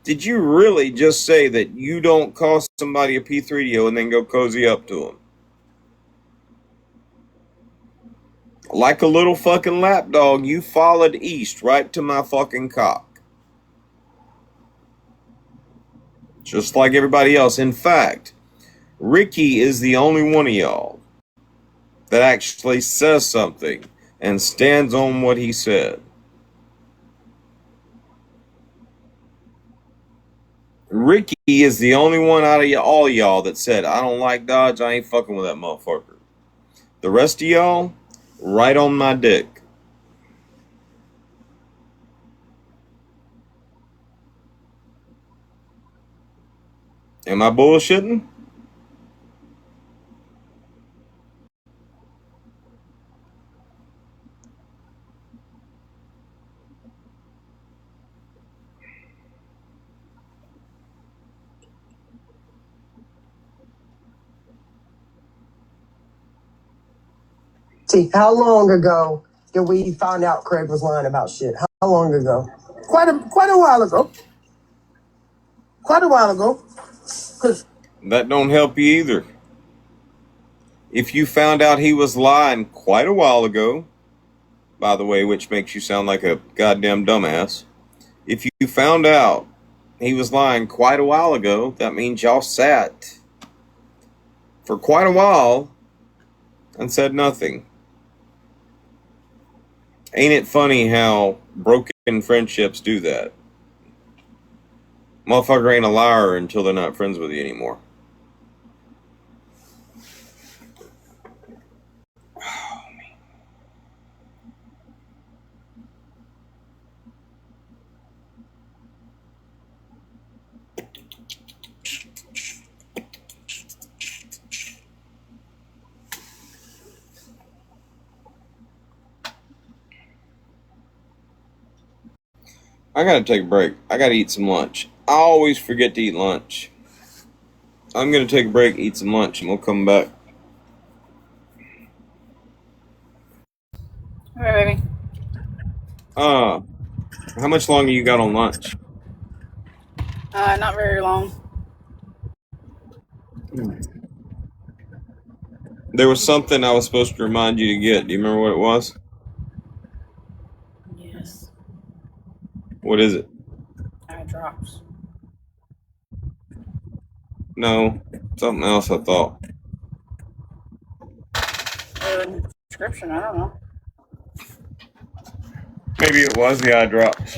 Did you really just say that you don't call somebody a P3DO and then go cozy up to them? Like a little fucking lapdog, you followed east right to my fucking cock. Just like everybody else. In fact, Ricky is the only one of y'all that actually says something and stands on what he said. Ricky is the only one out of all y'all that said, I don't like Dodge, I ain't fucking with that motherfucker. The rest of y'all, right on my dick. Am I bullshitting? See, how long ago did we find out Craig was lying about shit? How long ago? Quite a while ago. Quite a while ago. That don't help you either. If you found out he was lying quite a while ago, by the way, which makes you sound like a goddamn dumbass. If you found out he was lying quite a while ago, that means y'all sat for quite a while and said nothing. Ain't it funny how broken friendships do that? Motherfucker ain't a liar until they're not friends with you anymore. I gotta take a break. I gotta eat some lunch. I always forget to eat lunch. I'm gonna take a break, eat some lunch, and we'll come back. All right, baby. How much longer you got on lunch? Not very long. There was something I was supposed to remind you to get. Do you remember what it was? Yes. What is it? Eye drops. No, something else I thought. Prescription, I don't know. Maybe it was the eye drops.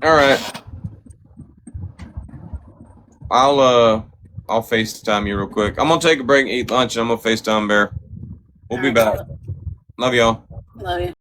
Alright. I'll FaceTime you real quick. I'm gonna take a break and eat lunch, and I'm gonna FaceTime Bear. We'll be back. Love y'all. Love you.